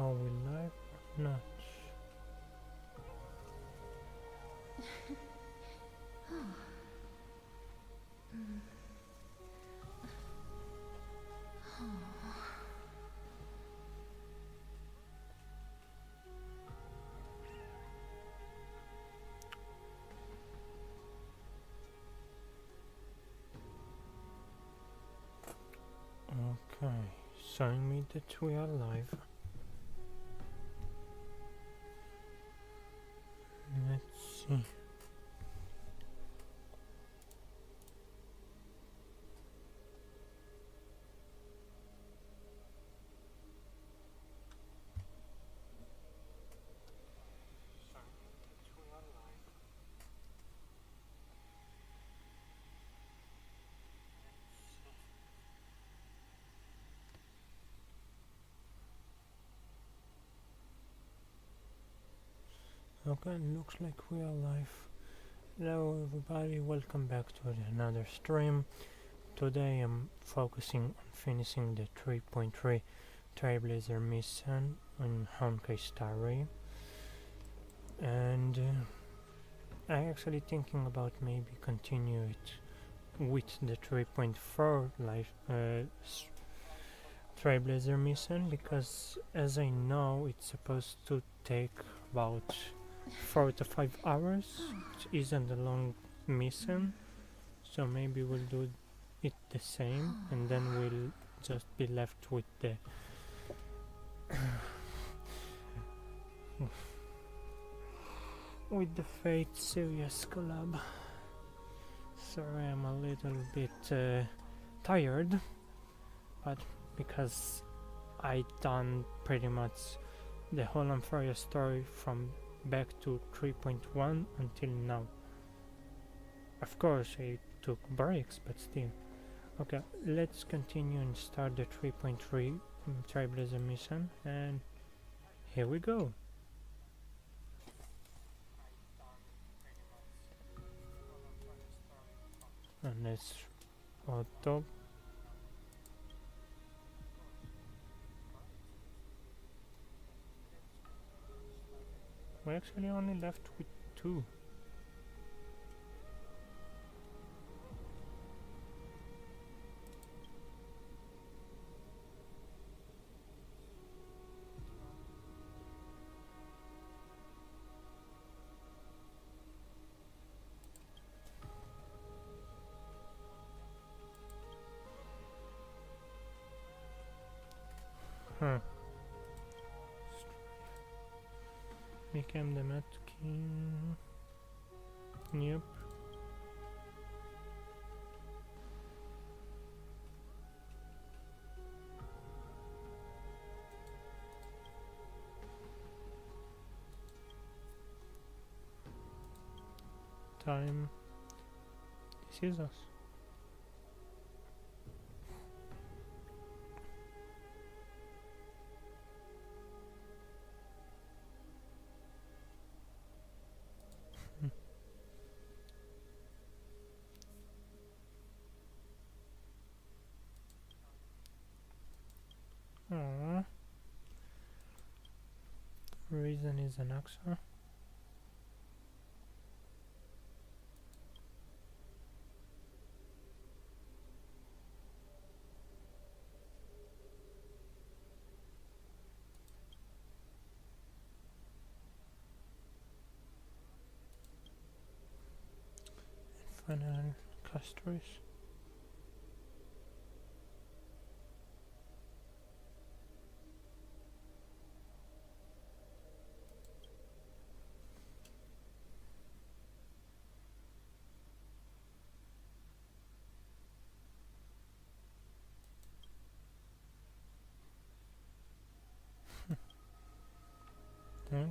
Are we live or not? Okay, showing me that we are live. Let's see. Okay, looks like we are live. Hello everybody, welcome back to another stream. Today I'm focusing on finishing the 3.3 Trailblazer mission on Honkai story, and I actually thinking about maybe continue it with the 3.4 live Trailblazer mission, because as I know it's supposed to take about 4 to 5 hours. It isn't a long mission, so maybe we'll do it the same, and then we'll just be left with the with the Fate Serious collab. Sorry, I'm a little bit tired, but because I done pretty much the whole Amphoreus story from back to 3.1 until now. Of course I took breaks, but still. Okay, let's continue and start the 3.3 Trailblazer mission, and here we go. And let's auto. We actually only left with 2. Huh. Became the Mad King. Yep. Time. This is us. Aww. Reason is an Axa. Final casters. Okay.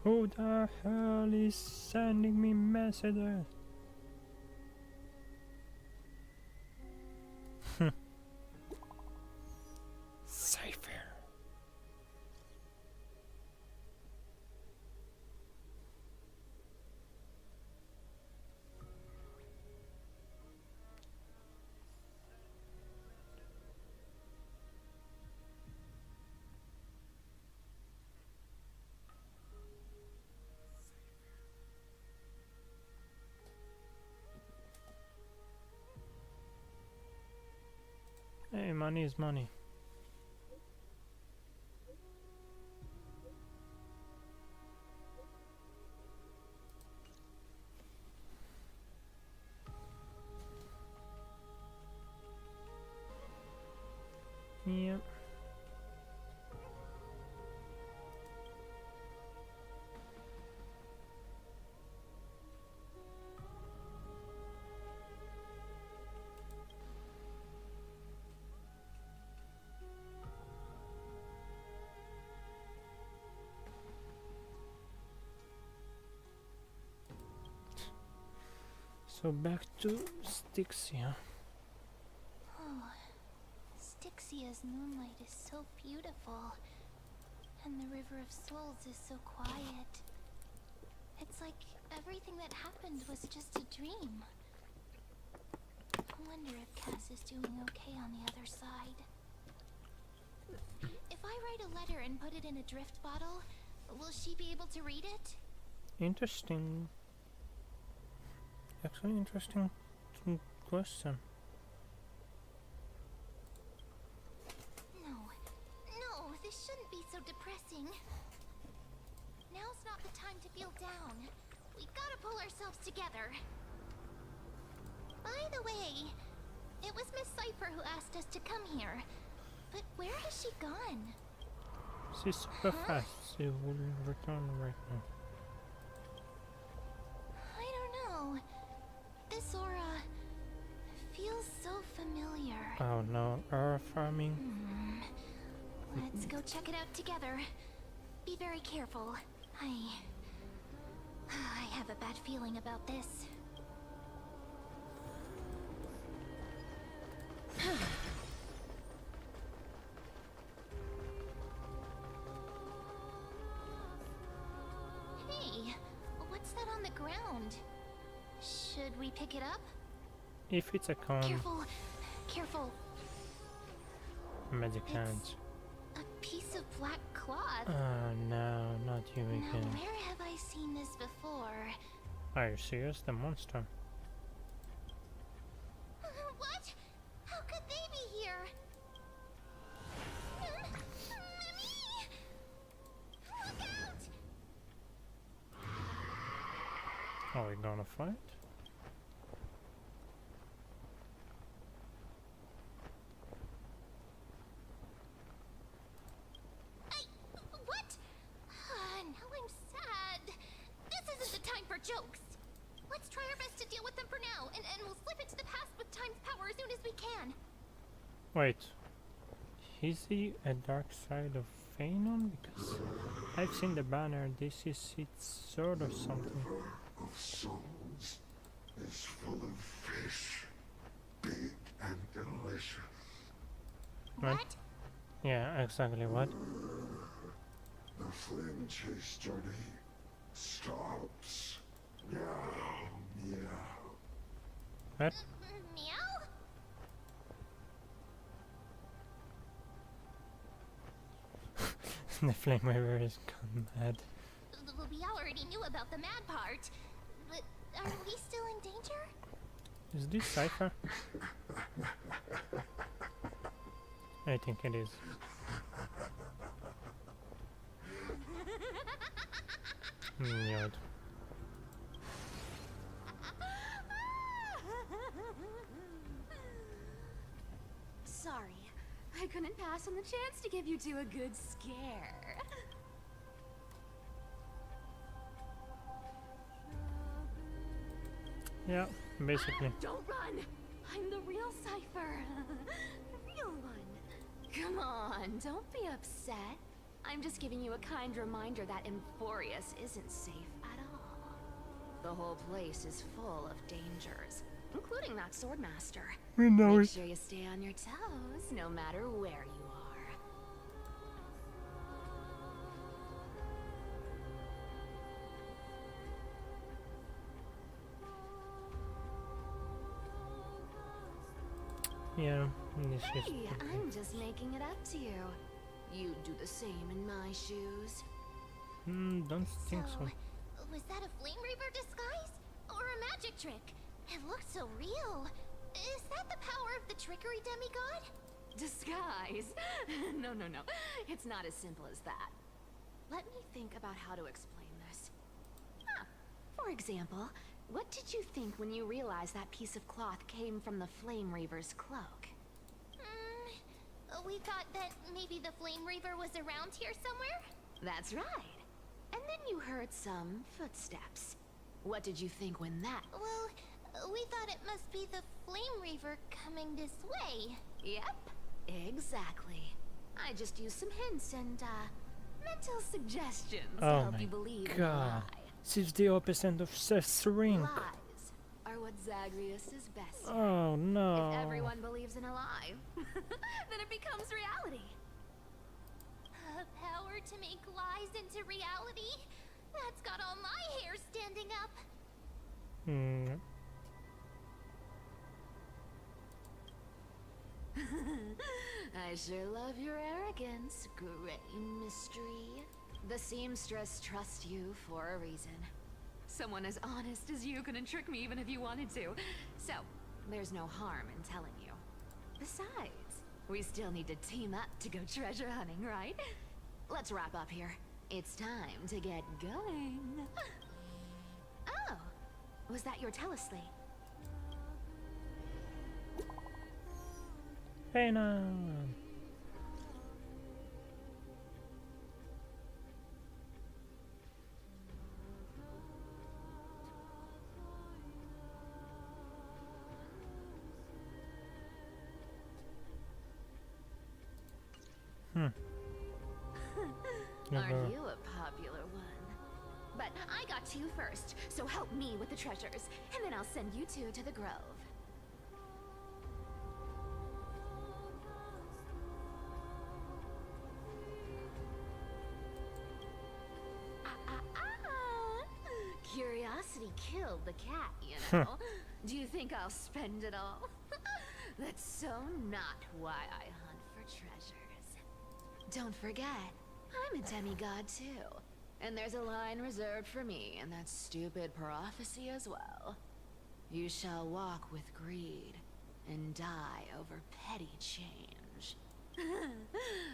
Who the hell is sending me messages? Cipher. Hey, money is money. Yep. So back to Styxia. Oh, Styxia's moonlight is so beautiful, and the River of Souls is so quiet. It's like everything that happened was just a dream. I wonder if Cass is doing okay on the other side. If I write a letter and put it in a drift bottle, will she be able to read it? Interesting. Actually, interesting question. No, this shouldn't be so depressing. Now's not the time to feel down. We gotta pull ourselves together. By the way, it was Miss Cipher who asked us to come here. But where has she gone? She's super fast. She will return right now. I don't know. This aura feels so familiar. Oh no, earth farming. Let's go check it out together. Be very careful. I have a bad feeling about this. Hey, what's that on the ground? Should we pick it up? If it's a cone, Careful, careful. magic hands. A piece of black cloth. Oh no, not you Now, again. where have I seen this before? Are you serious? The monster. What? How could they be here? Mummy! Look out! Are we gonna fight? What? Now I'm sad. This isn't the time for jokes. Let's try our best to deal with them for now, and we'll slip into the past with time's power as soon as we can. Wait. Is he a dark side of Phanon? Because I've seen the banner. This is its sword or something. Of souls is full of fish, big and delicious. What? Yeah, exactly what? The flame chase journey stops. Meow, meow. What? Meow? The flame river is gone mad. We already knew about the mad part. But are we still in danger? Is this Cypher? I think it is. Yod. Sorry, I couldn't pass on the chance to give you two a good scare. Yeah, basically. Don't run! I'm the real Cypher. The real one. Come on, don't be upset. I'm just giving you a kind reminder that Amphoreus isn't safe at all. The whole place is full of dangers, including that swordmaster. We know Make it. sure you stay on your toes, no matter where you are. Yeah, this is Hey, pretty. I'm just making it up to you. You'd do the same in my shoes. Don't think so. Was that a Flame Reaver disguise? Or a magic trick? It looked so real. Is that the power of the trickery demigod? Disguise? No, no, no. It's not as simple as that. Let me think about how to explain this. For example, what did you think when you realized that piece of cloth came from the Flame Reaver's cloak? We thought that maybe the Flame Reaver was around here somewhere? That's right. And then you heard some footsteps. What did you think when that... Well, we thought it must be the Flame Reaver coming this way. Yep, exactly. I just used some hints and, mental suggestions to Oh help my you believe in a god. lie. This is the opposite of Seth's ring. Lies are what Zagreus is best at. Oh no. If everyone believes in a lie, then it becomes reality. A power to make lies into reality? That's got all my hair standing up. I sure love your arrogance, Gray Mystery. The seamstress trusts you for a reason. Someone as honest as you couldn't trick me even if you wanted to. So, there's no harm in telling you. Besides, we still need to team up to go treasure hunting, right? Let's wrap up here. It's time to get going. Oh, was that your telesleigh? Hey now. Aren't you a popular one? But I got two first, so help me with the treasures, and then I'll send you two to the grove. Curiosity killed the cat, you know. Do you think I'll spend it all? That's so not why I hunt for treasures. Don't forget, I'm a demigod too. And there's a line reserved for me in that stupid prophecy as well. You shall walk with greed and die over petty change.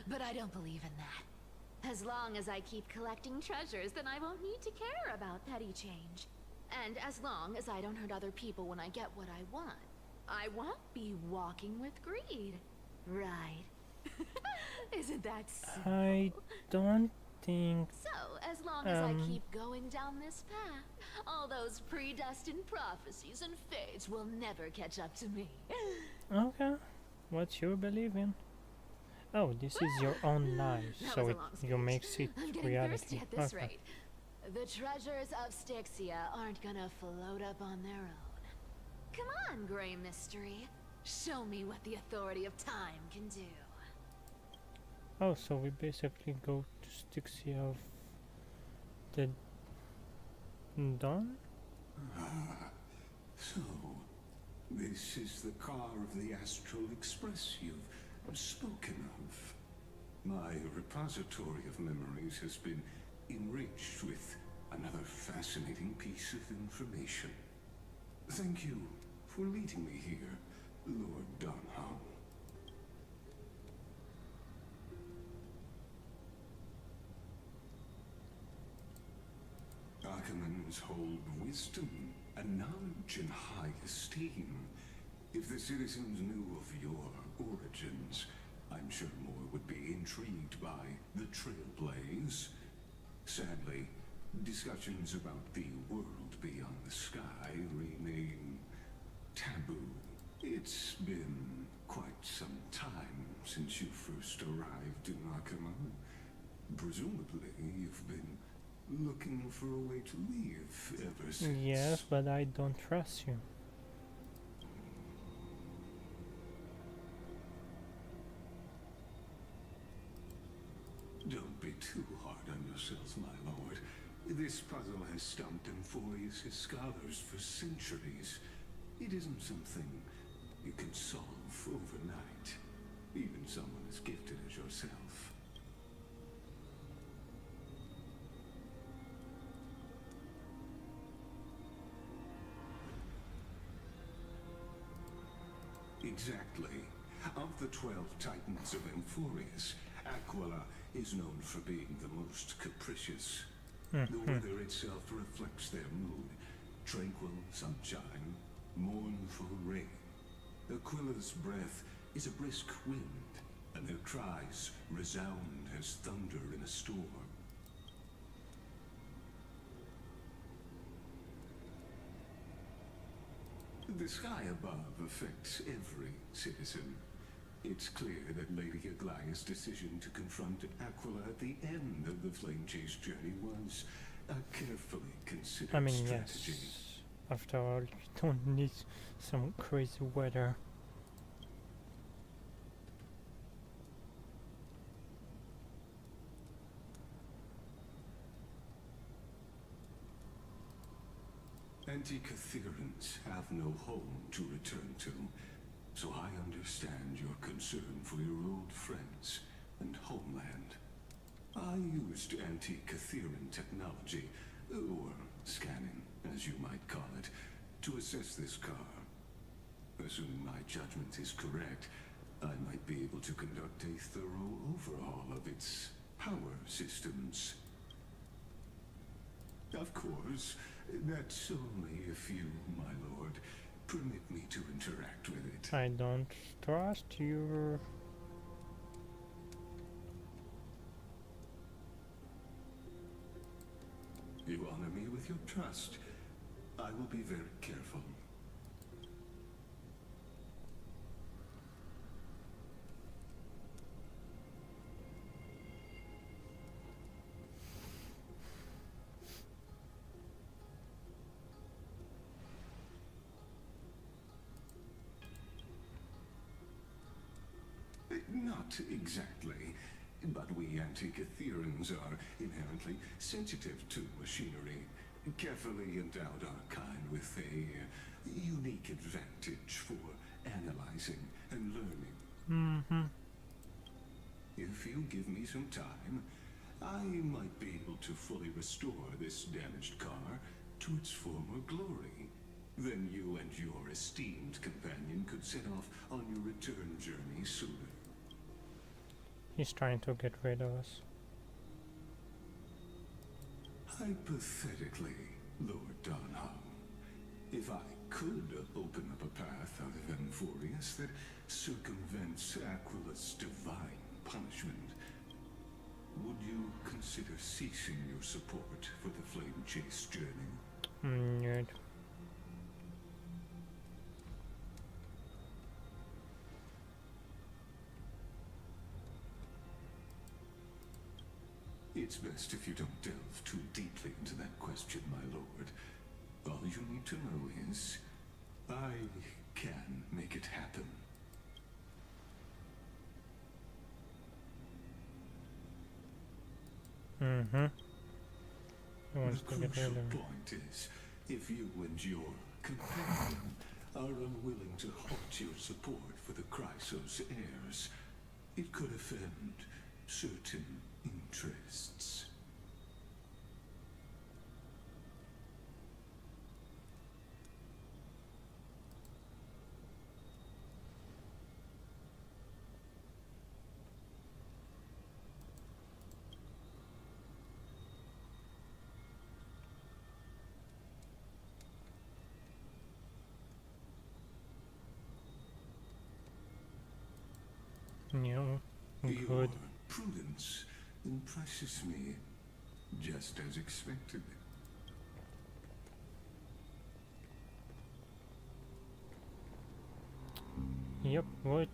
But I don't believe in that. As long as I keep collecting treasures, then I won't need to care about petty change. And as long as I don't hurt other people when I get what I want, I won't be walking with greed. Right? Isn't that simple? I don't think. So, as long as I keep going down this path, all those predestined prophecies and fates will never catch up to me. Okay. What you believe in? Oh, this is your own life, That so was a it long you speech. makes it I'm getting reality. thirsty at this Okay. rate. The treasures of Styxia aren't gonna float up on their own. Come on, Gray Mystery. Show me what the authority of time can do. Oh, so we basically go to Styxia of the Dawn? So, this is the car of the Astral Express you've spoken of. My repository of memories has been enriched with another fascinating piece of information. Thank you for leading me here, Lord Donhow. Archimans hold wisdom and knowledge in high esteem. If the citizens knew of your origins, I'm sure more would be intrigued by the Trailblaze. Sadly, discussions about the world beyond the sky remain taboo. It's been quite some time since you first arrived in Arkham. Presumably, you've been looking for a way to leave ever since. Yes, but I don't trust you. Don't be too hard on yourself, my lord. This puzzle has stumped Amphoreus' scholars for centuries. It isn't something you can solve overnight, even someone as gifted as yourself. Exactly. Of the 12 titans of Amphoreus, Aquila is known for being the most capricious. The weather itself reflects their mood. Tranquil sunshine, mournful rain. Aquila's breath is a brisk wind, and their cries resound as thunder in a storm. The sky above affects every citizen. It's clear that Lady Aglaya's decision to confront Aquila at the end of the flame chase journey was a carefully considered I mean, strategy. yes. After all, you don't need some crazy weather. Anti-Catherians have no home to return to, so I understand your concern for your old friends and homeland. I used anti-Catherian technology, or scanning, as you might call it, to assess this car. Assuming my judgment is correct, I might be able to conduct a thorough overhaul of its power systems. Of course, that's only if you, my lord, permit me to interact with it. I don't trust your... You honor me with your trust. I will be very careful. Not exactly, but we Anti-Catherians are inherently sensitive to machinery. Carefully endowed our kind with a unique advantage for analyzing and learning. If you give me some time, I might be able to fully restore this damaged car to its former glory. Then you and your esteemed companion could set off on your return journey sooner. He's trying to get rid of us. Hypothetically, Lord Donham, if I could open up a path out of Amphoreus that circumvents Aquila's divine punishment, would you consider ceasing your support for the flame chase journey? Nerd. It's best if you don't delve too deeply into that question, my lord. All you need to know is, I can make it happen. He wants The to get rid crucial of me. point is, if you and your companion are unwilling to halt your support for the Chrysos heirs, it could offend certain interests. No, Your good. prudence impresses me, just as expected. Yep, good.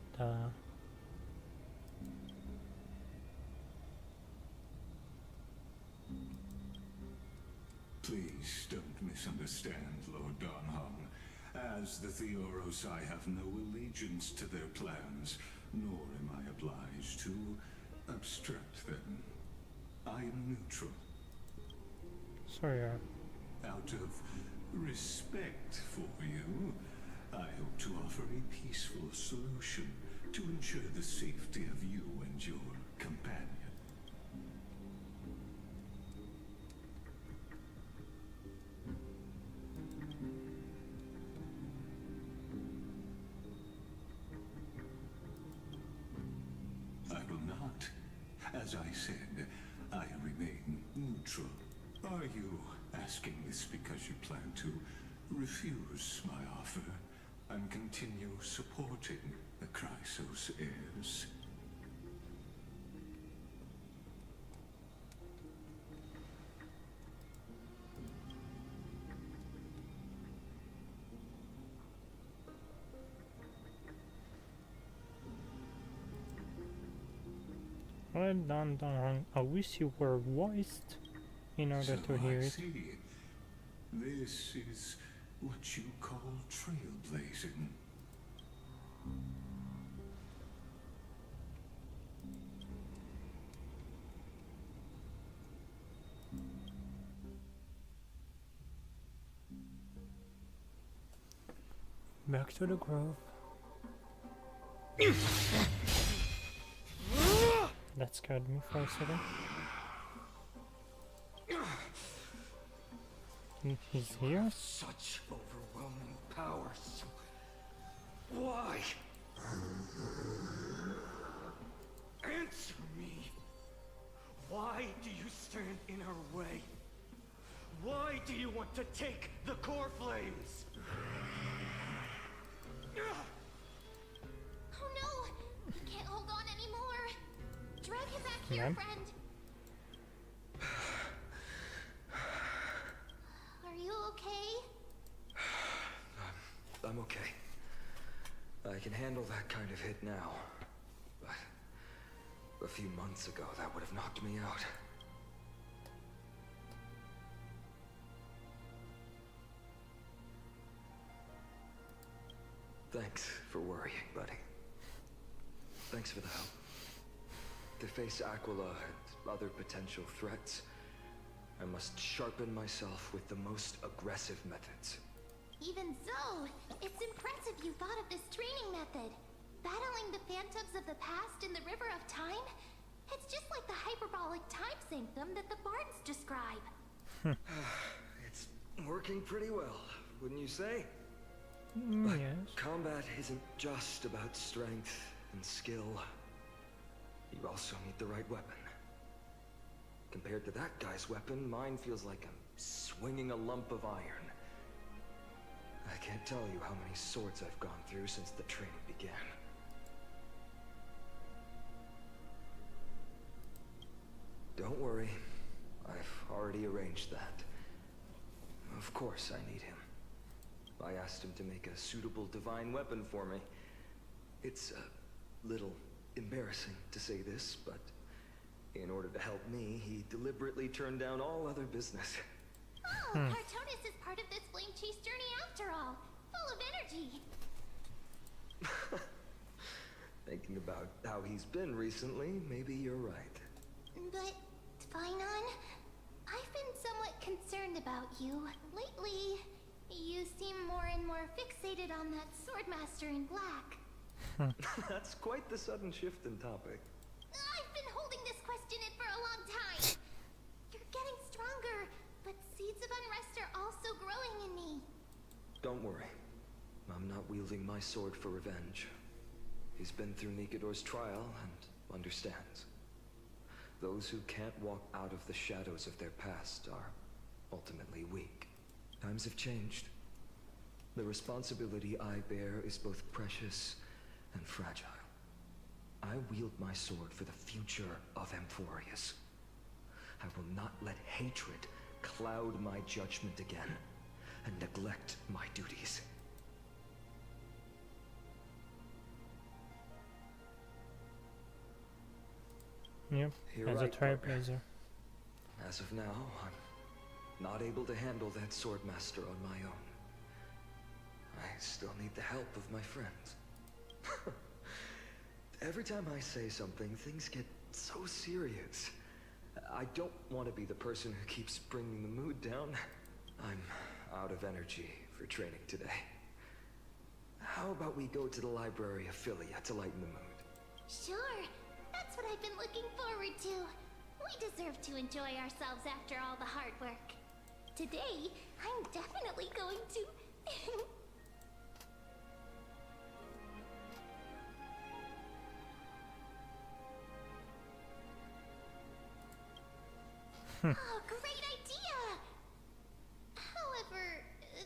misunderstand, Lord Donham. As the Theoros, I have no allegiance to their plans, nor am I obliged to obstruct them. I am neutral. Sorry, Out of respect for you, I hope to offer a peaceful solution to ensure the safety of you and your companion. I will not. As I said, I remain neutral. Are you asking this because you plan to refuse my offer and continue supporting the Chrysos heirs? well done, Don. I wish you were voiced in order to hear I it. see. This is what you call trailblazing. Back to the grove. That scared me for a second. He's here? Such overwhelming powers. Why? Answer me. Why do you stand in our way? Why do you want to take the core flames? Oh no! He can't hold on anymore! Drag him back here, Ma'am? friend! Are you okay? I'm okay. I can handle that kind of hit now. But a few months ago, that would have knocked me out. Thanks for worrying, buddy. Thanks for the help. To face Aquila and other potential threats, I must sharpen myself with the most aggressive methods. Even so, it's impressive you thought of this training method. Battling the phantoms of the past in the River of Time? It's just like the hyperbolic time sanctum that the bards describe. It's working pretty well, wouldn't you say? Yes. Combat isn't just about strength and skill. You also need the right weapon. Compared to that guy's weapon, mine feels like I'm swinging a lump of iron. I can't tell you how many swords I've gone through since the training began. Don't worry. I've already arranged that. Of course I need him. I asked him to make a suitable divine weapon for me. It's a little embarrassing to say this, but in order to help me, he deliberately turned down all other business. Oh, Cartonis is part of this flame chase journey after all. Full of energy. Thinking about how he's been recently, maybe you're right. But, Phainon, I've been somewhat concerned about you. Lately, you seem more and more fixated on that swordmaster in black. That's quite the sudden shift in topic. I've been holding this question in for a long time. You're getting stronger, but seeds of unrest are also growing in me. Don't worry. I'm not wielding my sword for revenge. He's been through Nikador's trial and understands. Those who can't walk out of the shadows of their past are ultimately weak. Times have changed. The responsibility I bear is both precious and fragile. I wield my sword for the future of Amphoreus. I will not let hatred cloud my judgment again and neglect my duties. Yep, You're as a right, partner. trailblazer. As of now, I'm Not able to handle that swordmaster on my own. I still need the help of my friends. Every time I say something, things get so serious. I don't want to be the person who keeps bringing the mood down. I'm out of energy for training today. How about we go to the library of Philia to lighten the mood? Sure, that's what I've been looking forward to. We deserve to enjoy ourselves after all the hard work. Today, I'm definitely going to... Oh, great idea! However,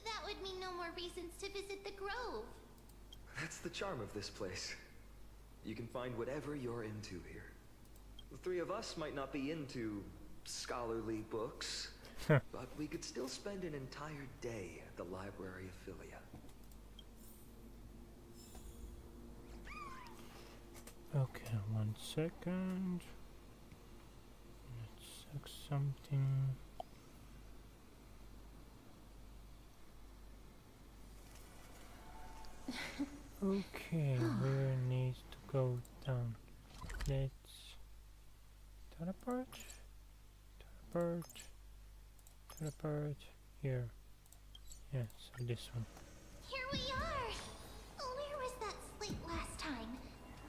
that would mean no more reasons to visit the grove. That's the charm of this place. You can find whatever you're into here. The three of us might not be into scholarly books, but we could still spend an entire day at the Library of Philia. Okay, 1 second. Let's check something. Okay, we need to go down. Let's teleport, teleport here. Yeah, so this one. Here we are! Where was that slate last time?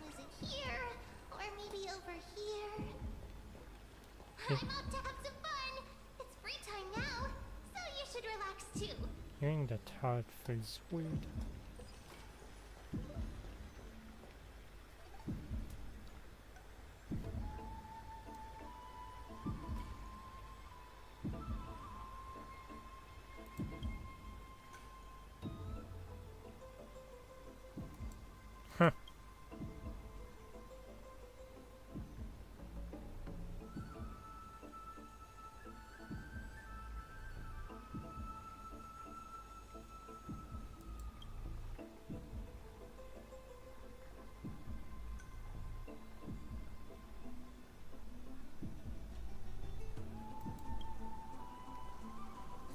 Was it here? Or maybe over here? I'm out to have some fun! It's free time now, so you should relax too. Hearing that heart feels weird. Huh.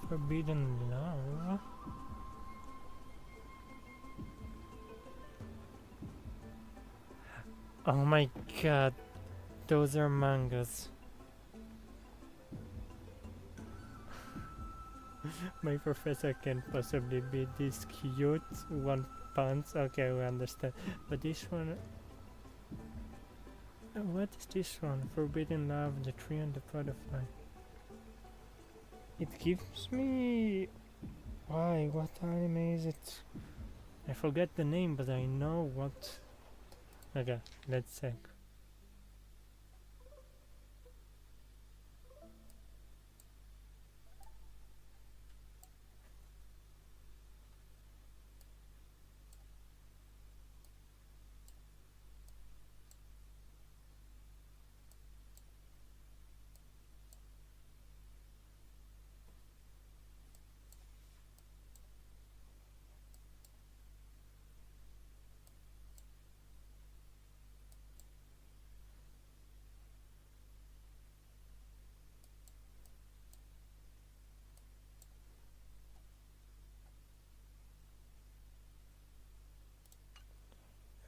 Forbidden love. Oh my god, those are mangas. My professor can't possibly be this cute. 1 pants, okay, we understand. But this one, what is this one? Forbidden love, the tree and the butterfly. It gives me... Why? What anime is it? I forget the name, but I know what... Okay, let's check.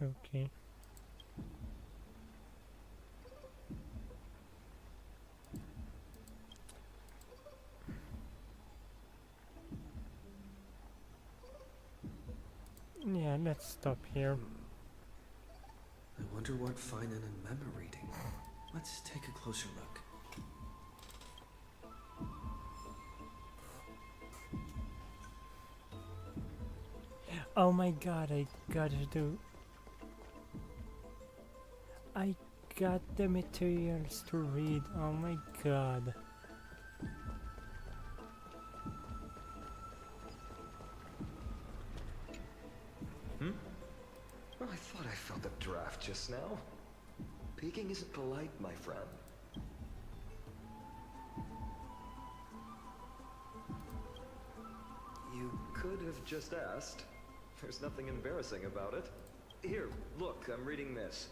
Okay. Yeah, let's stop here. I wonder what Finan and Mem are reading. Let's take a closer look. Oh my god, I got the materials to read. Oh my god. Well, I thought I felt a draft just now. Peeking isn't polite, my friend. You could have just asked. There's nothing embarrassing about it. Here, look, I'm reading this.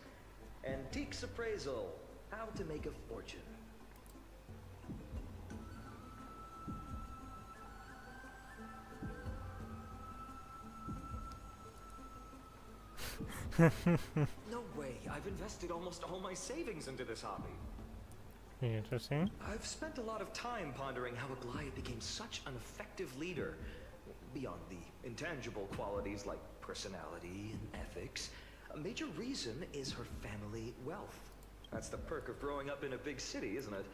Antiques Appraisal. How to Make a Fortune. No way, I've invested almost all my savings into this hobby. Interesting. I've spent a lot of time pondering how Aglaia became such an effective leader. Beyond the intangible qualities like personality and ethics, a major reason is her family wealth. That's the perk of growing up in a big city, isn't it?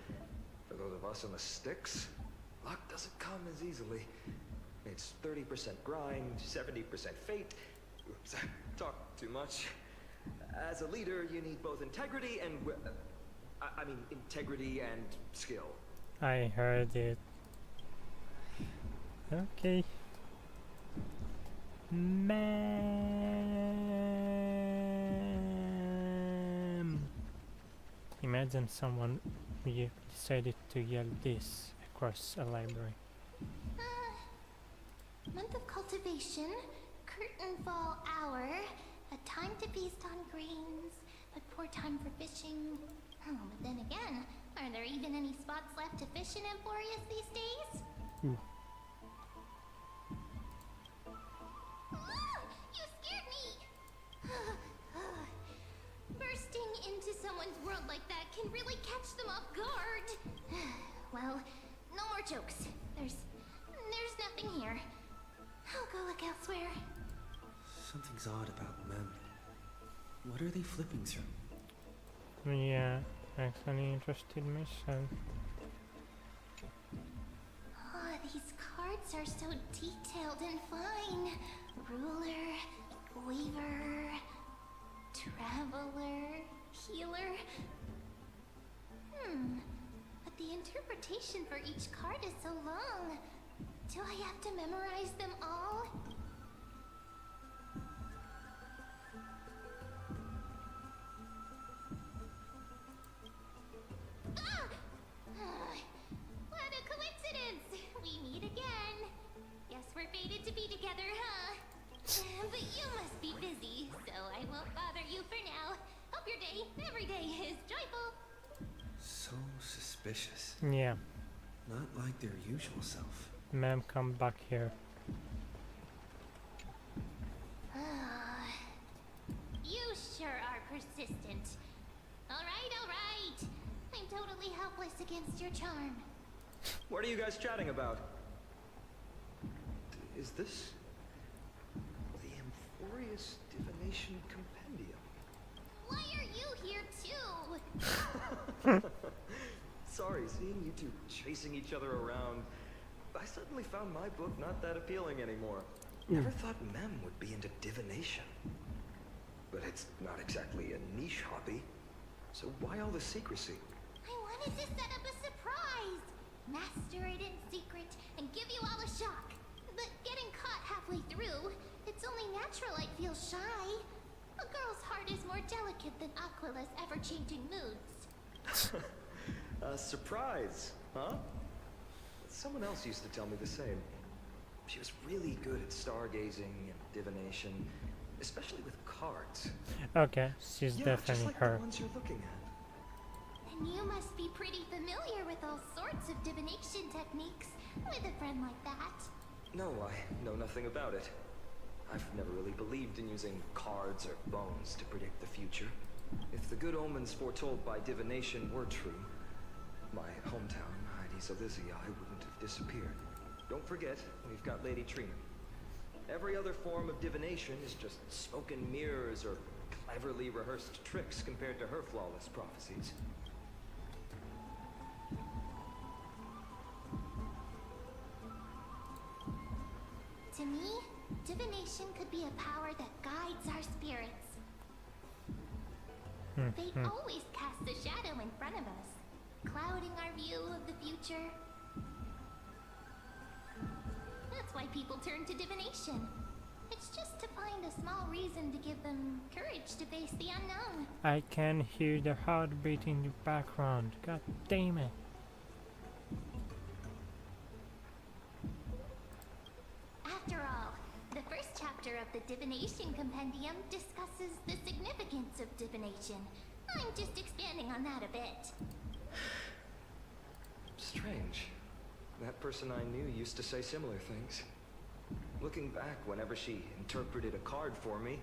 For those of us in the sticks, luck doesn't come as easily. It's 30% grind, 70% fate. Oops, I talk too much. As a leader, you need both integrity and... I mean, integrity and skill. I heard it. Okay. Ma'am. Imagine someone decided to yell this across a library. Month of cultivation, curtain fall hour, a time to feast on grains, but poor time for fishing. Oh, but then again, are there even any spots left to fish in Amphoreus these days? Ooh. You scared me! Bursting into someone's world like that can really catch them off guard. Well, no more jokes. There's nothing here. I'll go look elsewhere. Something's odd about men. What are they flipping through? Yeah, actually interested myself. Oh, these cards are so detailed and fine. Ruler, weaver, traveler, healer. But the interpretation for each card is so long. Do I have to memorize them all? What a coincidence! We meet again. Guess we're fated to be together, huh? But you must be busy, so I won't bother you for now. Hope your day, every day, is joyful. So suspicious. Yeah, Not like their usual self. ma'am, come back here. You sure are persistent. All right. I'm totally helpless against your charm. What are you guys chatting about? Is this the Amphoreus Divination Compendium? Why are you here too? Sorry, seeing you two chasing each other around, I suddenly found my book not that appealing anymore. Never thought Mem would be into divination. But it's not exactly a niche hobby. So why all the secrecy? I wanted to set up a surprise. Master it in secret and give you all a shock. But getting caught halfway through, it's only natural I'd feel shy. A girl's heart is more delicate than Aquila's ever-changing moods. A surprise, huh? Someone else used to tell me the same. She was really good at stargazing and divination, especially with cards. Okay, she's Yeah, just definitely like her. the ones you're looking at. And you must be pretty familiar with all sorts of divination techniques with a friend like that. No, I know nothing about it. I've never really believed in using cards or bones to predict the future. If the good omens foretold by divination were true, my hometown, Heidi's Elysiae, wouldn't have disappeared. Don't forget, we've got Lady Trina. Every other form of divination is just smoke and mirrors or cleverly rehearsed tricks compared to her flawless prophecies. To me, divination could be a power that guides our spirits. Fate always casts a shadow in front of us, clouding our view of the future. That's why people turn to divination. It's just to find a small reason to give them courage to face the unknown. I can hear the heartbeat in the background. God damn it. After all, the first chapter of the Divination Compendium discusses the significance of divination. I'm just expanding on that a bit. Strange. That person I knew used to say similar things. Looking back, whenever she interpreted a card for me,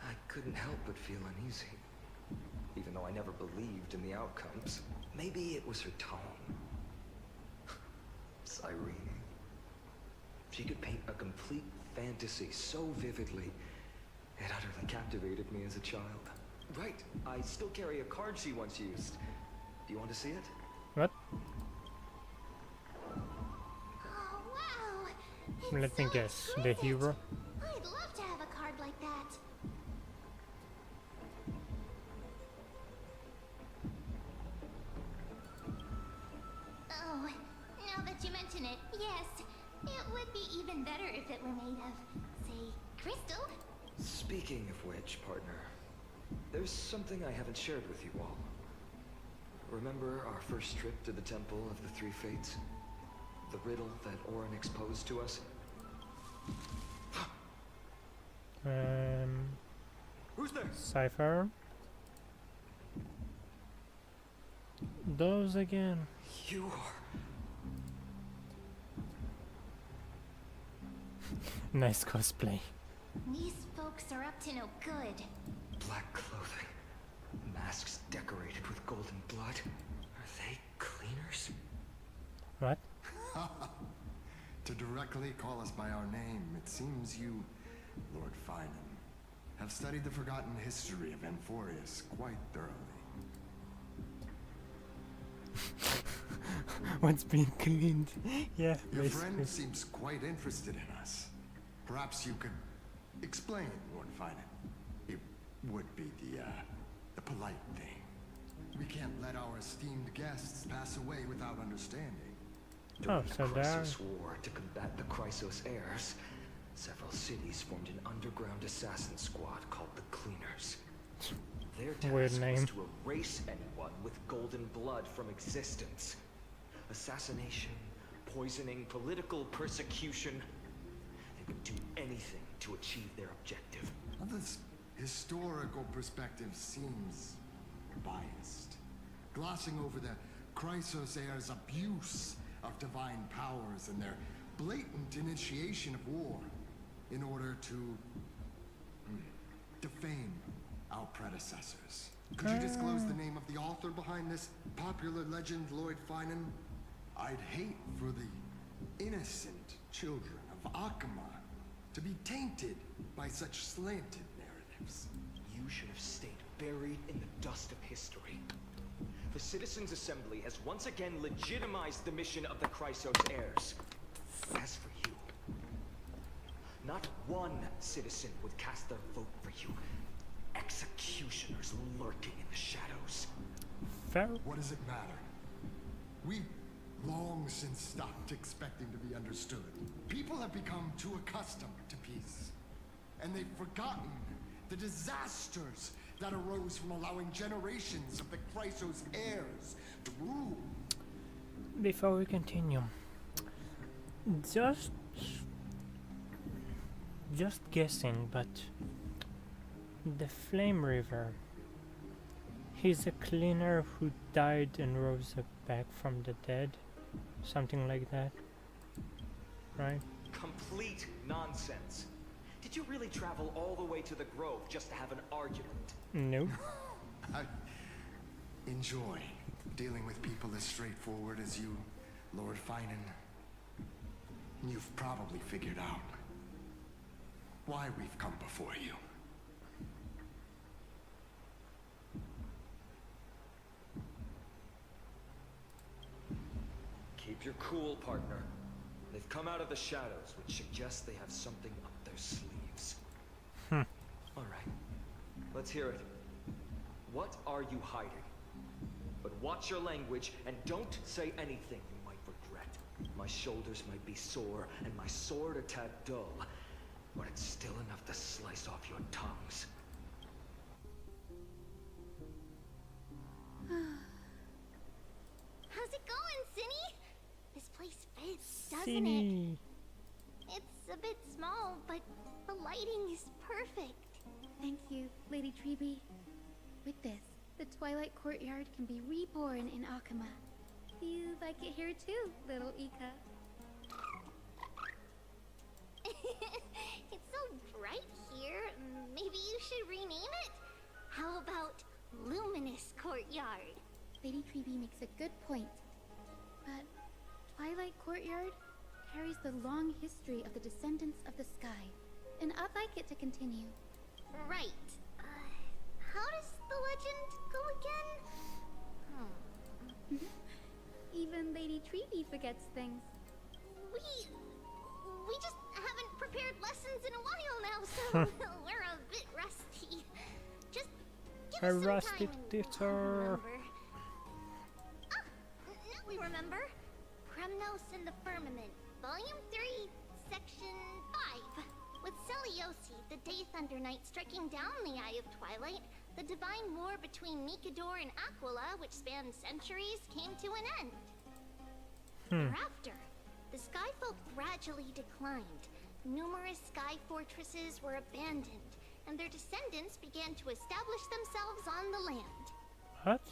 I couldn't help but feel uneasy, even though I never believed in the outcomes. Maybe it was her tone. Cyrene. She could paint a complete fantasy so vividly, it utterly captivated me as a child. Right, I still carry a card she once used. Do you want to see it? What? Oh, wow! It's Let me so guess. The exquisite. hero? I'd love to have a card like that. Oh, now that you mention it, yes. It would be even better if it were made of, say, crystal. Speaking of which, partner, there's something I haven't shared with you all. Remember our first trip to the Temple of the Three Fates? The riddle that Orin exposed to us? Who's there? Cypher. Those again. You are... Nice cosplay. These folks are up to no good. Black clothing. Masks decorated with golden blood. Are they cleaners? What? To directly call us by our name, it seems you, Lord Finan, have studied the forgotten history of Amphoreus quite thoroughly. What's being cleaned? Yeah, Your basically. friend seems quite interested in us. Perhaps you could explain, Lord Finan. It would be the polite thing. We can't let our esteemed guests pass away without understanding. During so the there- Chrysos War, to combat the Chrysos heirs, several cities formed an underground assassin squad called the Cleaners. Their task Weird was name. to erase anyone with golden blood from existence. Assassination, poisoning, political persecution. They would do anything to achieve their objective. Well, this historical perspective seems biased, glossing over the Chrysos heirs' abuse of divine powers and their blatant initiation of war in order to defame our predecessors. Could you disclose the name of the author behind this popular legend, Lord Finan? I'd hate for the innocent children of Akama to be tainted by such slanted narratives. You should have stayed buried in the dust of history. The Citizens' Assembly has once again legitimized the mission of the Chrysos heirs. As for you, not one citizen would cast their vote for you. Executioners lurking in the shadows. Fair. What does it matter? We've long since stopped expecting to be understood. People have become too accustomed to peace, and they've forgotten the disasters that arose from allowing generations of the Chrysos heirs to rule. Before we continue, just guessing, but the Flame River, he's a cleaner who died and rose up back from the dead, something like that, right? Complete nonsense. Did you really travel all the way to the Grove just to have an argument? No. I enjoy dealing with people as straightforward as you, Lord Finan. You've probably figured out why we've come before you. Keep your cool, partner. They've come out of the shadows, which suggests they have something up their sleeves. All right, let's hear it. What are you hiding? But watch your language and don't say anything you might regret. My shoulders might be sore and my sword a tad dull, but it's still enough to slice off your tongues. How's it going, Cinny? This place fits, doesn't it? Cinny. It's a bit small, but the lighting is perfect. Thank you, Lady Treeby. With this, the Twilight Courtyard can be reborn in Akama. You like it here too, little Ika? It's so bright here. maybe you should rename it? How about Luminous Courtyard? Lady Treby makes a good point. But Twilight Courtyard carries the long history of the descendants of the sky, and I'd like it to continue. Right. How does the legend go again? Even Lady Treby forgets things. We just haven't prepared lessons in a while now, so we're a bit rusty. Just give us some rusty time and teacher. we'll remember. Now we remember. Premnos in the Firmament, Volume 3, Section 5. With Celiosi, the Day Thunder Knight, striking down the Eye of Twilight, the divine war between Mikador and Aquila, which spanned centuries, came to an end. Thereafter, the Skyfolk gradually declined. Numerous sky fortresses were abandoned, and their descendants began to establish themselves on the land. What?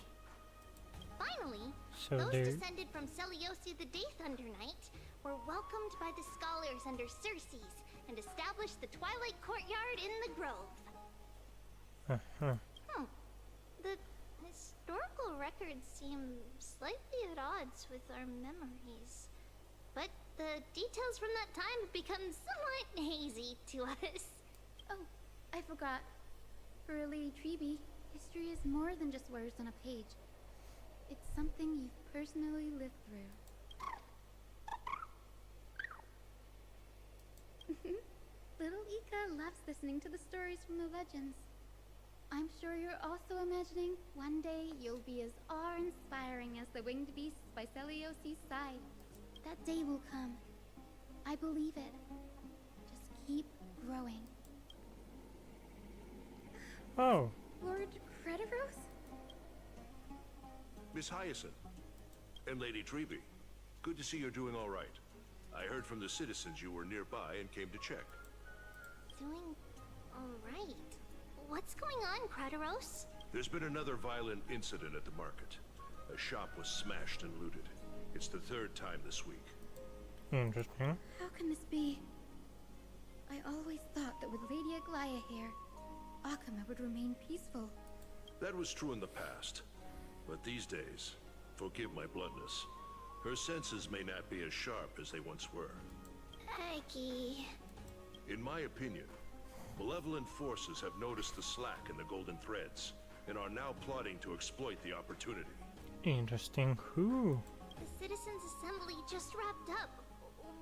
Finally, So those they descended from Celiosi the Day Thunder Knight were welcomed by the scholars under Circes and established the Twilight Courtyard in the Grove. The historical records seem slightly at odds with our memories. But the details from that time have become somewhat hazy to us. Oh, I forgot. For Lady Treby, history is more than just words on a page. It's something you've personally lived through. Little Ika loves listening to the stories from the legends. I'm sure you're also imagining one day you'll be as awe-inspiring as the winged beasts by Celiosi's side. That day will come. I believe it. Just keep growing. Oh, Lord Crediros? Miss Hyacinth and Lady Treby, good to see you're doing all right. I heard from the citizens you were nearby and came to check. Doing alright. What's going on, Crediros? There's been another violent incident at the market. A shop was smashed and looted. It's the third time this week. interesting. How can this be? I always thought that with Lady Aglaya here, Akama would remain peaceful. That was true in the past. But these days, forgive my bluntness, her senses may not be as sharp as they once were. Aggie. In my opinion, malevolent forces have noticed the slack in the golden threads and are now plotting to exploit the opportunity. Interesting. Who? The Citizens' Assembly just wrapped up.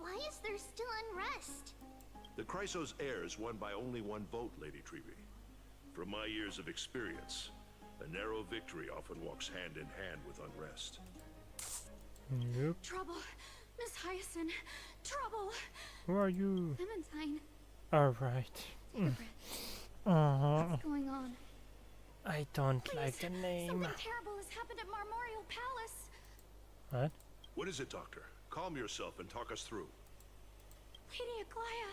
Why is there still unrest? The Chrysos heirs won by only one vote, Lady Treby. From my years of experience, a narrow victory often walks hand in hand with unrest. Nope. Trouble! Miss Hyacinth! Trouble! Who are you? Clementine, Alright. take a breath. Uh-huh. What's going on? I don't Please, like the name. Something terrible has happened at Marmorial Palace. What? What is it, Doctor? Calm yourself and talk us through. Lady Aglaya.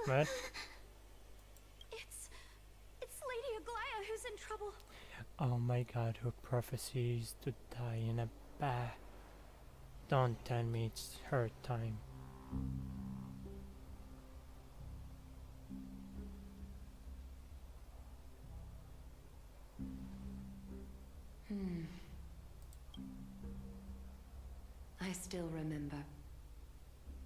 What? It's Lady Aglaya who's in trouble. Oh my god, who prophecies to die in a bath? Don't tell me it's her time. I still remember.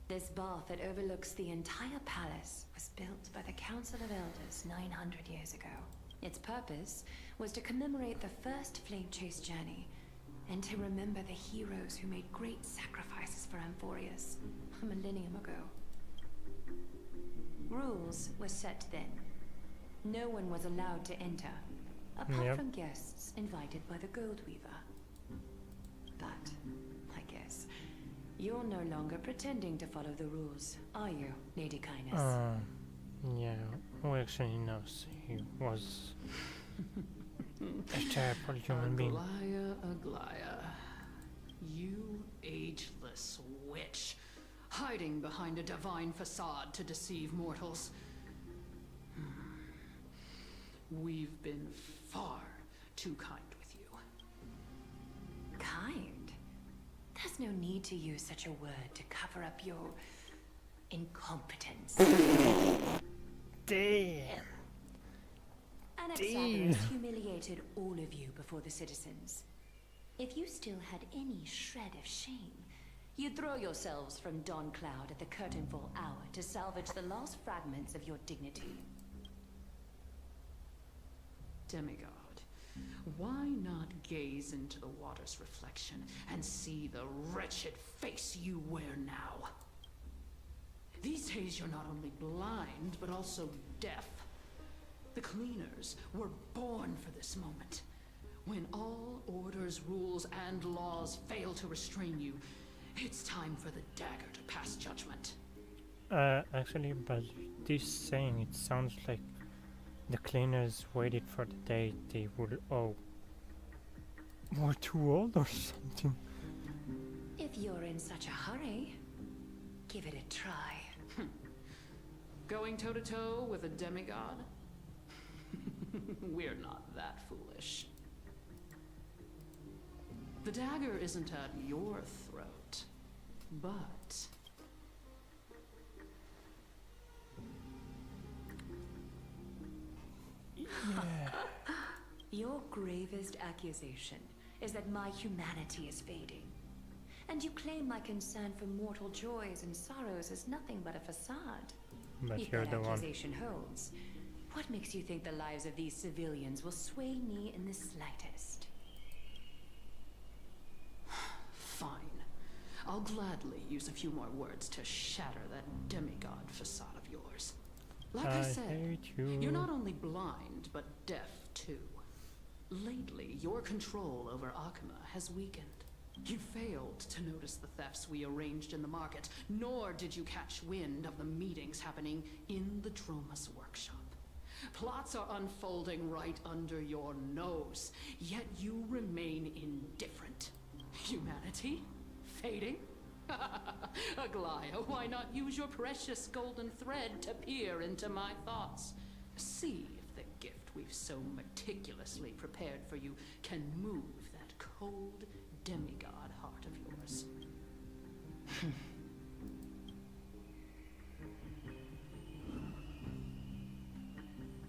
This bath that overlooks the entire palace was built by the Council of Elders 900 years ago. Its purpose was to commemorate the first flame chase journey and to remember the heroes who made great sacrifices for Amphoreus a millennium ago. Rules were set then. No one was allowed to enter, apart from guests invited by the Gold Weaver. But, I guess, you're no longer pretending to follow the rules, are you, Lady Kindness? Yeah, who actually knows he was a terrible human being. Aglaya. You ageless witch, hiding behind a divine facade to deceive mortals. We've been far too kind with you. Kind? There's no need to use such a word to cover up your incompetence. Damn. Anaxagoras humiliated all of you before the citizens. If you still had any shred of shame, you'd throw yourselves from Dawn Cloud at the curtainfall hour to salvage the last fragments of your dignity. Demigod, why not gaze into the water's reflection and see the wretched face you wear now? These days you're not only blind, but also deaf. The cleaners were born for this moment. When all orders, rules, and laws fail to restrain you, it's time for the dagger to pass judgment. Actually, but this saying, it sounds like the cleaners waited for the day they would were too old or something. If you're in such a hurry, give it a try. Going toe-to-toe with a demigod? We're not that foolish. The dagger isn't at your throat, but... Your gravest accusation is that my humanity is fading. And you claim my concern for mortal joys and sorrows is nothing but a facade. But if you're that the one. accusation holds, what makes you think the lives of these civilians will sway me in the slightest? Fine. I'll gladly use a few more words to shatter that demigod facade of yours. Like I said, hate you. you're not only blind, but deaf too. Lately, your control over Akuma has weakened. You failed to notice the thefts we arranged in the market, nor did you catch wind of the meetings happening in the Droma's workshop. Plots are unfolding right under your nose, yet you remain indifferent. Humanity? Fading? Aglaya, why not use your precious golden thread to peer into my thoughts? See if the gift we've so meticulously prepared for you can move that cold demigod heart of yours.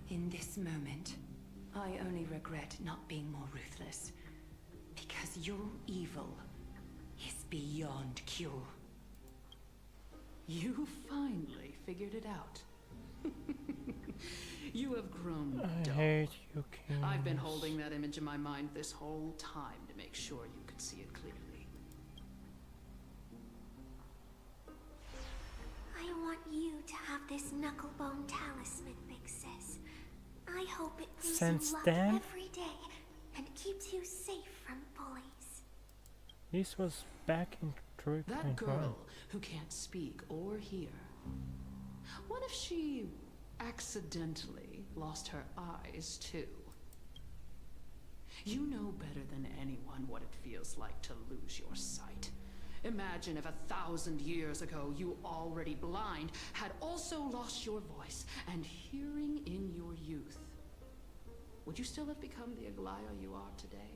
In this moment, I only regret not being more ruthless. Because your evil is beyond cure. You finally figured it out. You have grown I dull. hate you, King. I've been holding that image in my mind this whole time to make sure you could see it clearly. I want you to have this knucklebone talisman, Big Sis. I hope it brings Since you luck then? every day and keeps you safe from bullies. This was back in 3.1. That girl who can't speak or hear. What if she accidentally lost her eyes too? You know better than anyone what it feels like to lose your sight. Imagine if 1,000 years ago you, already blind, had also lost your voice and hearing in your youth. Would you still have become the Aglaya you are today?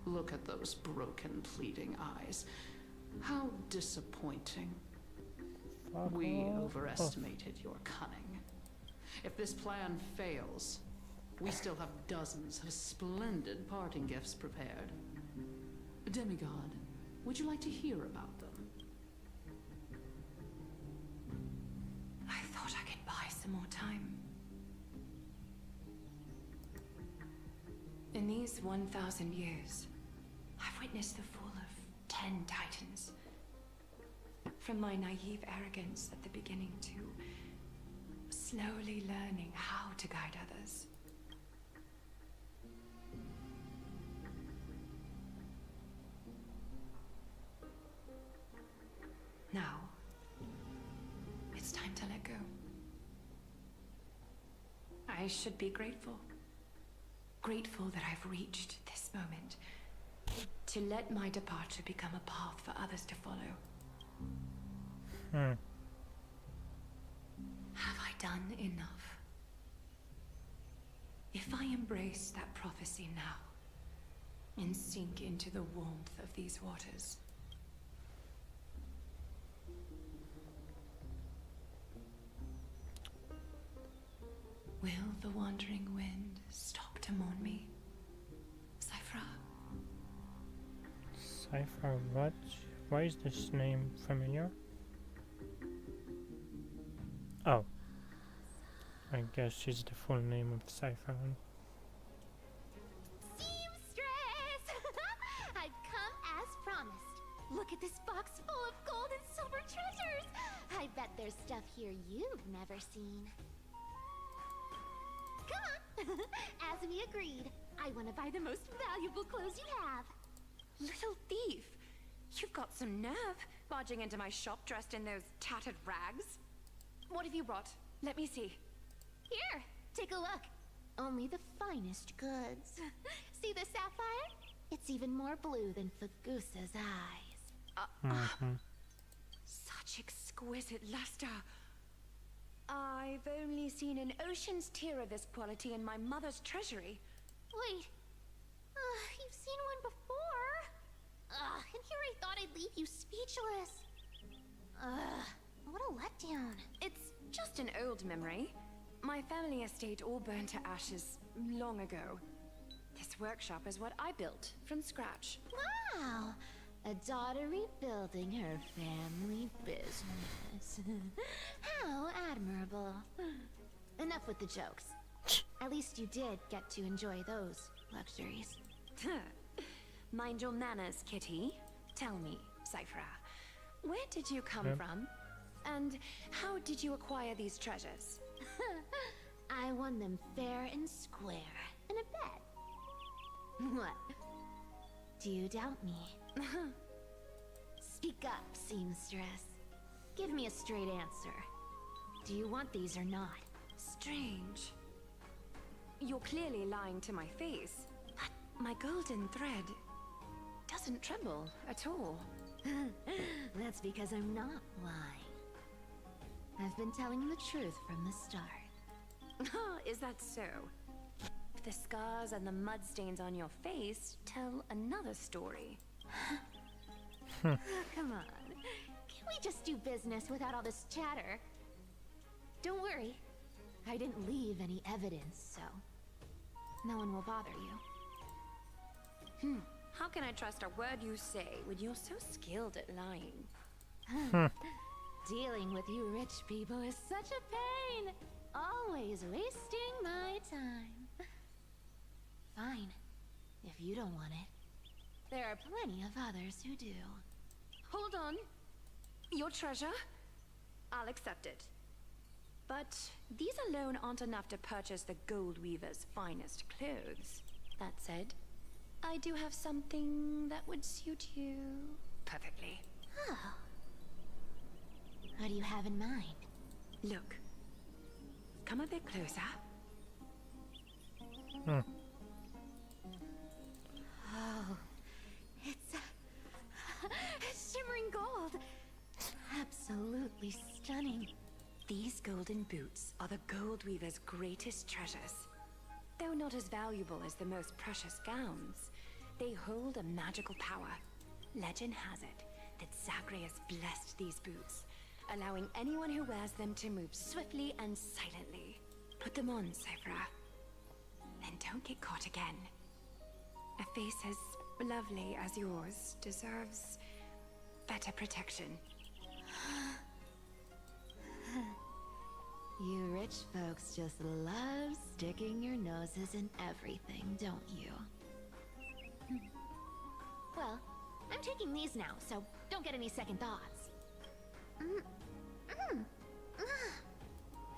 Look at those broken, pleading eyes. How disappointing. We overestimated your cunning. If this plan fails, we still have dozens of splendid parting gifts prepared. Demigod, would you like to hear about them? I thought I could buy some more time. In these 1,000 years, I've witnessed the fall of 10 titans. From my naive arrogance at the beginning to slowly learning how to guide others. Now, it's time to let go. I should be grateful. Grateful that I've reached this moment. To let my departure become a path for others to follow. Have I done enough? If I embrace that prophecy now, and sink into the warmth of these waters, Will the wandering wind stop to mourn me? Cypher. Cypher what? Why is this name familiar? Oh. I guess it's the full name of Cypher. Seamstress! I've come as promised. Look at this box full of gold and silver treasures. I bet there's stuff here you've never seen. Come on! As we agreed, I want to buy the most valuable clothes you have. Little thief! You've got some nerve, barging into my shop dressed in those tattered rags. What have you brought? Let me see. Here, take a look. Only the finest goods. See the sapphire? It's even more blue than Fagusa's eyes. Such exquisite luster. I've only seen an ocean's tear of this quality in my mother's treasury. Wait. You've seen one before. And here I thought I'd leave you speechless. What a letdown. It's just an old memory. My family estate all burned to ashes long ago. This workshop is what I built from scratch. Wow. A daughter rebuilding her family business. How admirable. Enough with the jokes. At least you did get to enjoy those luxuries. Mind your manners, Kitty. Tell me, Cypher, where did you come from? And how did you acquire these treasures? I won them fair and square in a bet. What? Do you doubt me? Speak up, seamstress. Give me a straight answer. Do you want these or not? Strange. You're clearly lying to my face, but my golden thread doesn't tremble at all. That's because I'm not lying. I've been telling the truth from the start. Is that so? The scars and the mud stains on your face tell another story. Come on. Can we just do business without all this chatter? Don't worry. I didn't leave any evidence, so no one will bother you. How can I trust a word you say when you're so skilled at lying? Dealing with you rich people is such a pain. Always wasting my time. Fine. If you don't want it. There are plenty of others who do. Hold on. Your treasure? I'll accept it. But these alone aren't enough to purchase the Gold Weaver's finest clothes. That said, I do have something that would suit you perfectly. Oh. What do you have in mind? Look. Come a bit closer. Oh, it's shimmering gold. Absolutely stunning. These golden boots are the Gold Weaver's greatest treasures. Though not as valuable as the most precious gowns, they hold a magical power. Legend has it that Zagreus blessed these boots, allowing anyone who wears them to move swiftly and silently. Put them on, Cypher. Then don't get caught again. A face as lovely as yours deserves better protection. You rich folks just love sticking your noses in everything, don't you? Well, I'm taking these now, so don't get any second thoughts.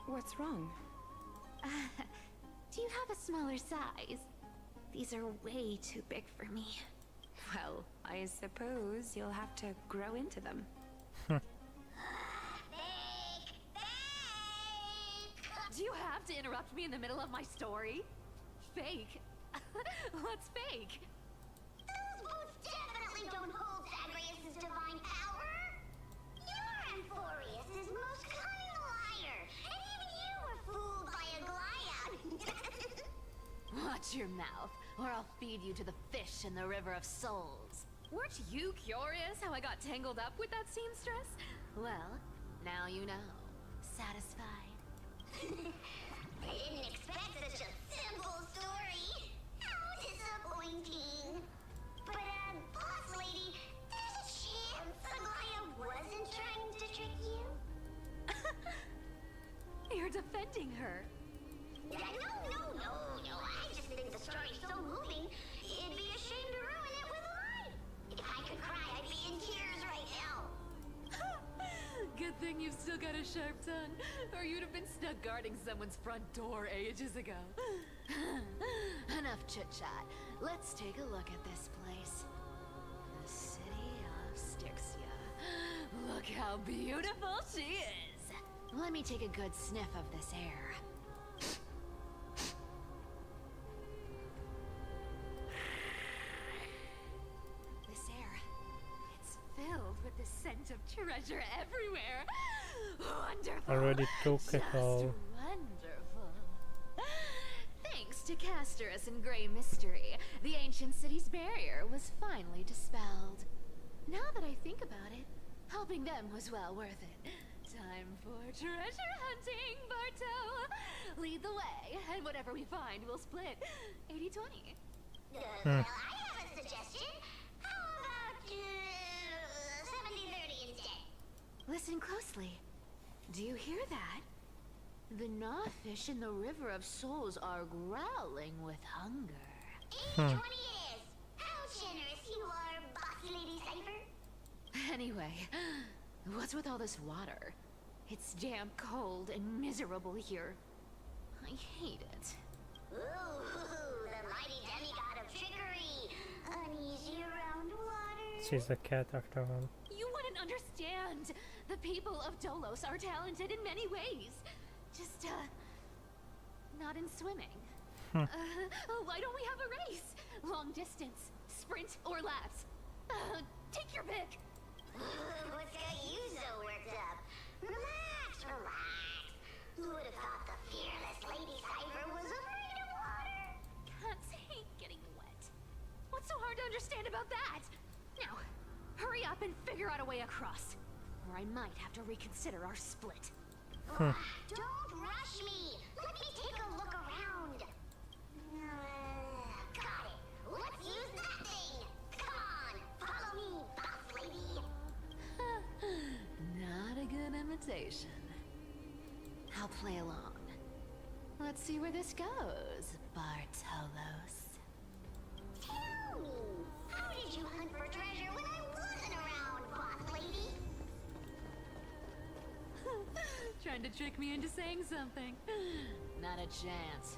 What's wrong? Do you have a smaller size? These are way too big for me. Well, I suppose you'll have to grow into them. Do you have to interrupt me in the middle of my story? Fake? What's fake? Those boots definitely don't hold Zagreus' divine power. You're Amphoreus' most cunning liar, and even you were fooled by a Goliath. Watch your mouth, or I'll feed you to the fish in the river of souls. Weren't you curious how I got tangled up with that seamstress? Well, now you know. Satisfied? I didn't expect such a simple story. How disappointing. But, boss lady, there's a chance Aglaia wasn't trying to trick you? You're defending her. No. I just think the story's so moving, it'd be a shame to ruin it with a lie. If I could cry, I'd be in tears right now. Good thing you've still got a sharp tongue, or you'd have been stuck guarding someone's front door ages ago. Enough chit-chat. Let's take a look at this place. The city of Styxia. Look how beautiful she is. Let me take a good sniff of this air. This air, it's filled with the scent of treasure everywhere. Wonderful. Already took it Just all. wonderful. Thanks to Castorus and Grey Mystery, the ancient city's barrier was finally dispelled. Now that I think about it, helping them was well worth it. Time for treasure hunting, Barto! Lead the way, and whatever we find, we'll split 80-20. Well, I have a suggestion. How about, 70-30 instead? Listen closely. Do you hear that? The gnawfish in the River of Souls are growling with hunger. 80-20 it is. How generous you are, boss lady Cypher. Anyway, what's with all this water? It's damp, cold, and miserable here. I hate it. Ooh, the mighty demigod of trickery. Uneasy around water. She's a cat after all. You wouldn't understand. The people of Dolos are talented in many ways. Just, not in swimming. Why don't we have a race? Long distance, sprint, or laps? Take your pick. What's got you so worked up? Relax. Who would have thought the fearless Lady Cypher was afraid of water? Cats hate getting wet. What's so hard to understand about that? Now, hurry up and figure out a way across. Or I might have to reconsider our split. Don't rush me. Let me take a look around. Got it. Let's use that thing. Come on, follow me, boss lady. Not a good imitation. I'll play along. Let's see where this goes, Bartolos. Tell me, how did you hunt for treasure when I wasn't around, boss lady? Trying to trick me into saying something. Not a chance.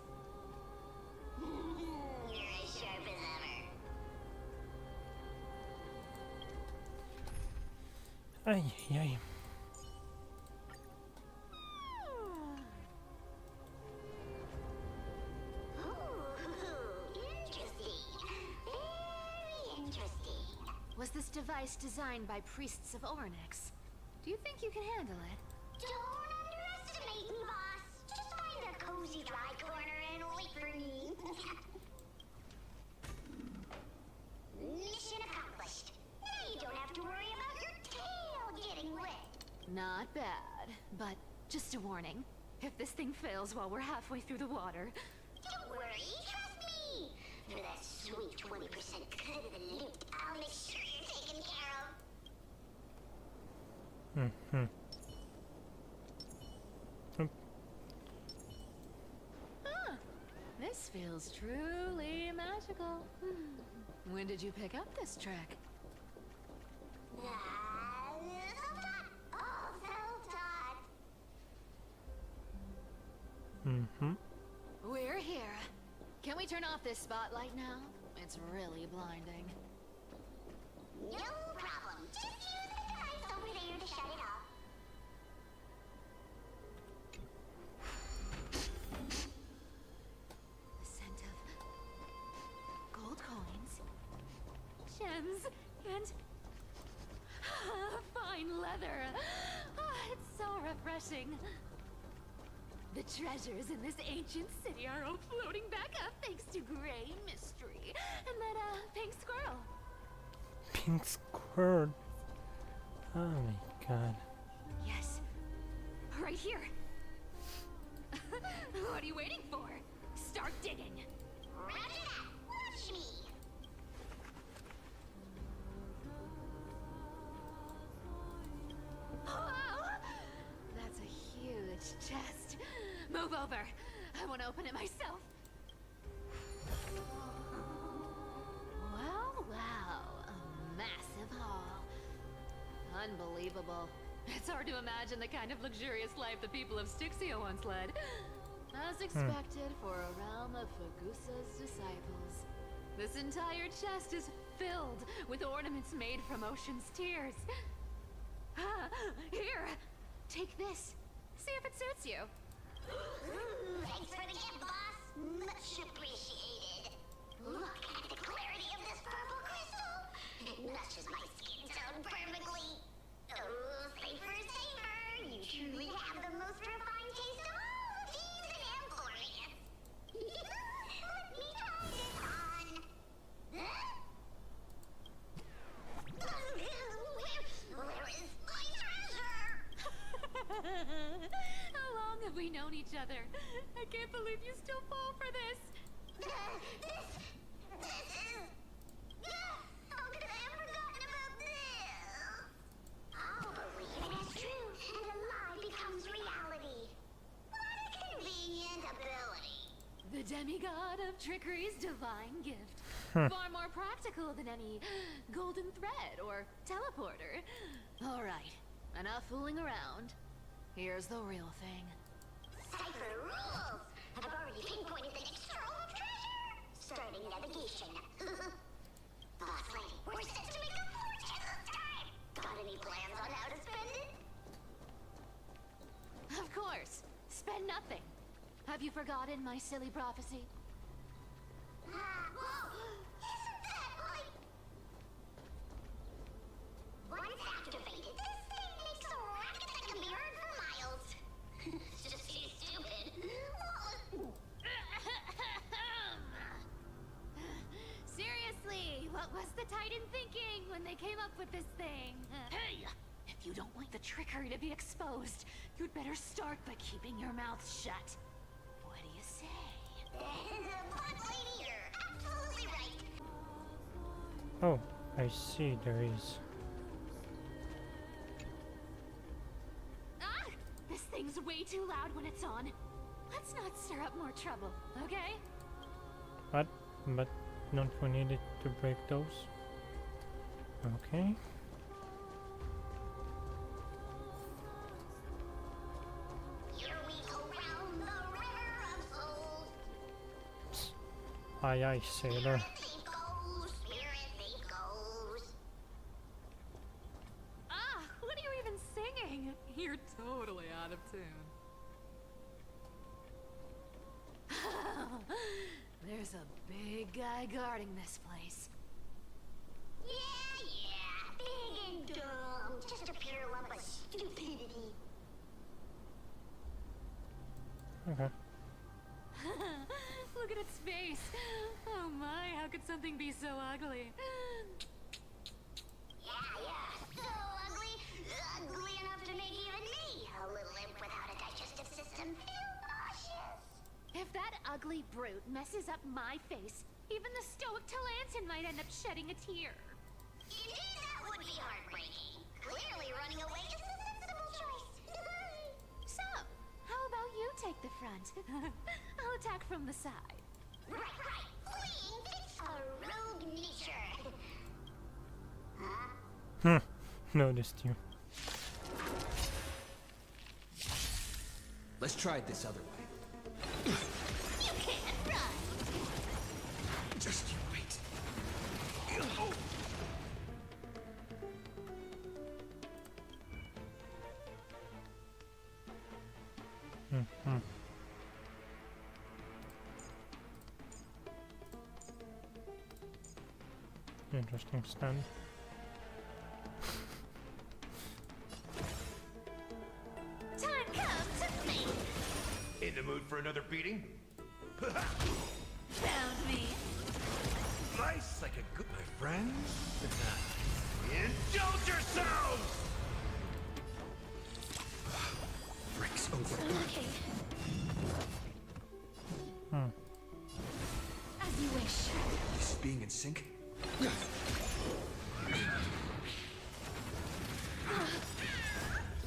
You're as sharp as ever. Ay. Was this device designed by priests of Ornyx? Do you think you can handle it? Don't underestimate me, boss. Just find a cozy dry corner and wait for me. Mission accomplished. Now you don't have to worry about your tail getting wet. Not bad, but just a warning. If this thing fails while we're halfway through the water... Don't worry, trust me. For that sweet 20% cut of the loot, I'll make sure you're taken care of. This feels truly magical. When did you pick up this trick? We're here. Can we turn off this spotlight now? It's really blinding. No problem. Just use the device over there to shut it off. The scent of gold coins, gems, and fine leather. It's so refreshing. The treasures in this ancient city are all floating back up thanks to Grey Mystery and that pink squirrel. Pink squirrel. Oh my god. Yes, right here. What are you waiting for? Start digging. Roger that. Watch me. Whoa! That's a huge chest. Move over. I want to open it myself. Wow, wow. A massive hall. Unbelievable. It's hard to imagine the kind of luxurious life the people of Styxia once led. As expected for a realm of Fagusa's disciples. This entire chest is filled with ornaments made from ocean's tears. Here, take this. See if it suits you. Thanks for the gift, boss. Much appreciated. Look at the clarity of this purple crystal. It matches my skin tone perfectly. Oh, safer, safer. You truly have the most refined taste of all thieves in Amphoreus. Let me try this on. Huh? Where is my treasure? How long have we known each other? I can't believe you still fall for this. This is... How could I have forgotten about this? I'll believe it is true, and a lie becomes reality. What a convenient ability. The demigod of trickery's divine gift. Far more practical than any golden thread or teleporter. All right, enough fooling around. Here's the real thing. Cipher rules! I've already pinpointed the next trove of treasure! Starting navigation. Boss lady, we're set to make a fortune this time! Got any plans on how to spend it? Of course, spend nothing. Have you forgotten my silly prophecy? Whoa! Isn't that like... Once activated, this thing makes a racket that can be heard for miles. It's just too stupid. Seriously, what was the Titan thinking when they came up with this thing? Hey! If you don't want the trickery to be exposed, you'd better start by keeping your mouth shut. What do you say? Boss lady, you're absolutely right. Oh, I see there is. Ah! This thing's way too loud when it's on. Let's not stir up more trouble, okay? What? But don't we need it to break those? Okay. Here we go round the river of souls. Aye aye, sailor. Spirit thief goes. Ah! What are you even singing? You're totally out of tune. There's a big guy guarding this place. Yeah, big and dumb. Just a pure lump of stupidity. Okay. Look at its face. Oh my, how could something be so ugly? Yeah, so ugly. Ugly enough to make even me, a little imp without a digestive system, feel nauseous. If that ugly brute messes up my face, even the stoic Talantin might end up shedding a tear. Indeed, that would be heartbreaking. Clearly running away is the sensible choice. So, how about you take the front? I'll attack from the side. Right. Fleeing fits a rogue nature. Huh? Noticed you. Let's try it this other way. You can't run. Just you wait. Interesting stand. Time comes to think. In the mood for another beating? Found me. Nice, like a good... My friends? Indulge yourselves! Frick's over. Okay. being in sync?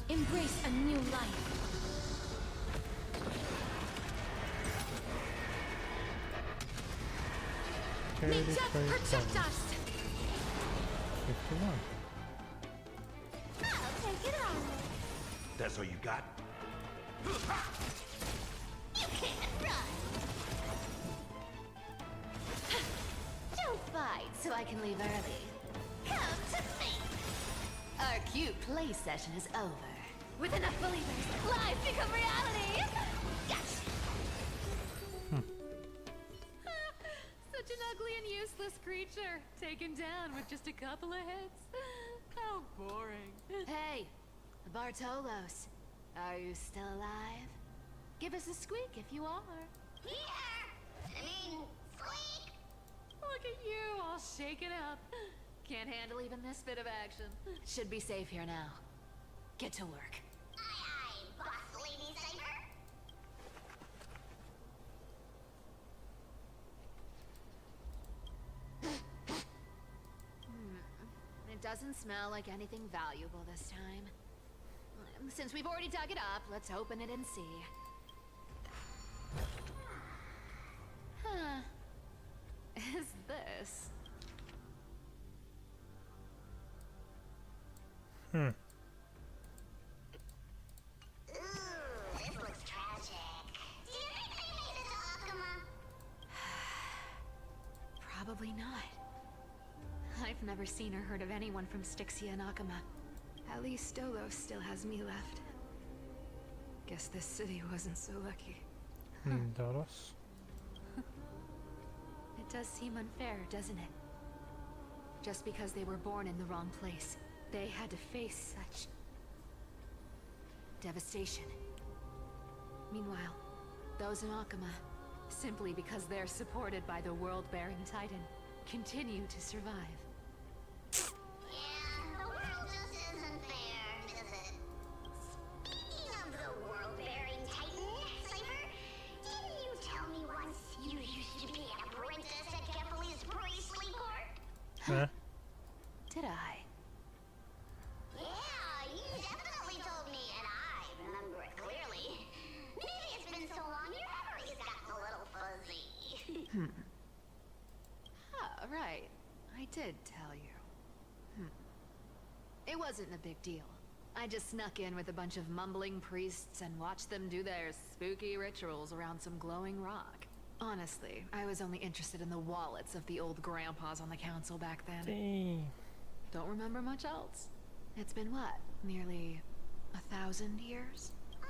Embrace a new life. May death protect us! 51. I'll take it on. That's all you got? You can't run. Don't fight so I can leave early. Come to me. Our cute play session is over. With enough believers, life become reality! Gotcha! Such an ugly and useless creature, taken down with just a couple of hits. How boring. Hey, Bartolos, are you still alive? Give us a squeak if you are. Here. Squeak. Look at you, all shaken up. Can't handle even this bit of action. Should be safe here now. Get to work. Aye, boss lady Cypher. It doesn't smell like anything valuable this time. Since we've already dug it up, let's open it and see. Huh. Is this? Ooh, this looks tragic. Do you think they made it to Akuma? Probably not. I've never seen or heard of anyone from Styxia and Akuma. At least Stolos still has me left. Guess this city wasn't so lucky. Doros. It does seem unfair, doesn't it? Just because they were born in the wrong place, they had to face such devastation. Meanwhile, those in Akuma, simply because they're supported by the world-bearing Titan, continue to survive. Yeah, the world just isn't fair, is it? Speaking of the world-bearing Titan, Cypher, didn't you tell me once you used to be an apprentice at Kephal's priestly court? Huh? Did I? Yeah, you definitely told me, and I remember it clearly. Maybe it's been so long your memory's gotten a little fuzzy. Ah, right. I did tell you. It wasn't a big deal. I just snuck in with a bunch of mumbling priests and watched them do their spooky rituals around some glowing rock. Honestly, I was only interested in the wallets of the old grandpas on the council back then. Dang. Don't remember much else. It's been what? Nearly 1,000 years? Oh,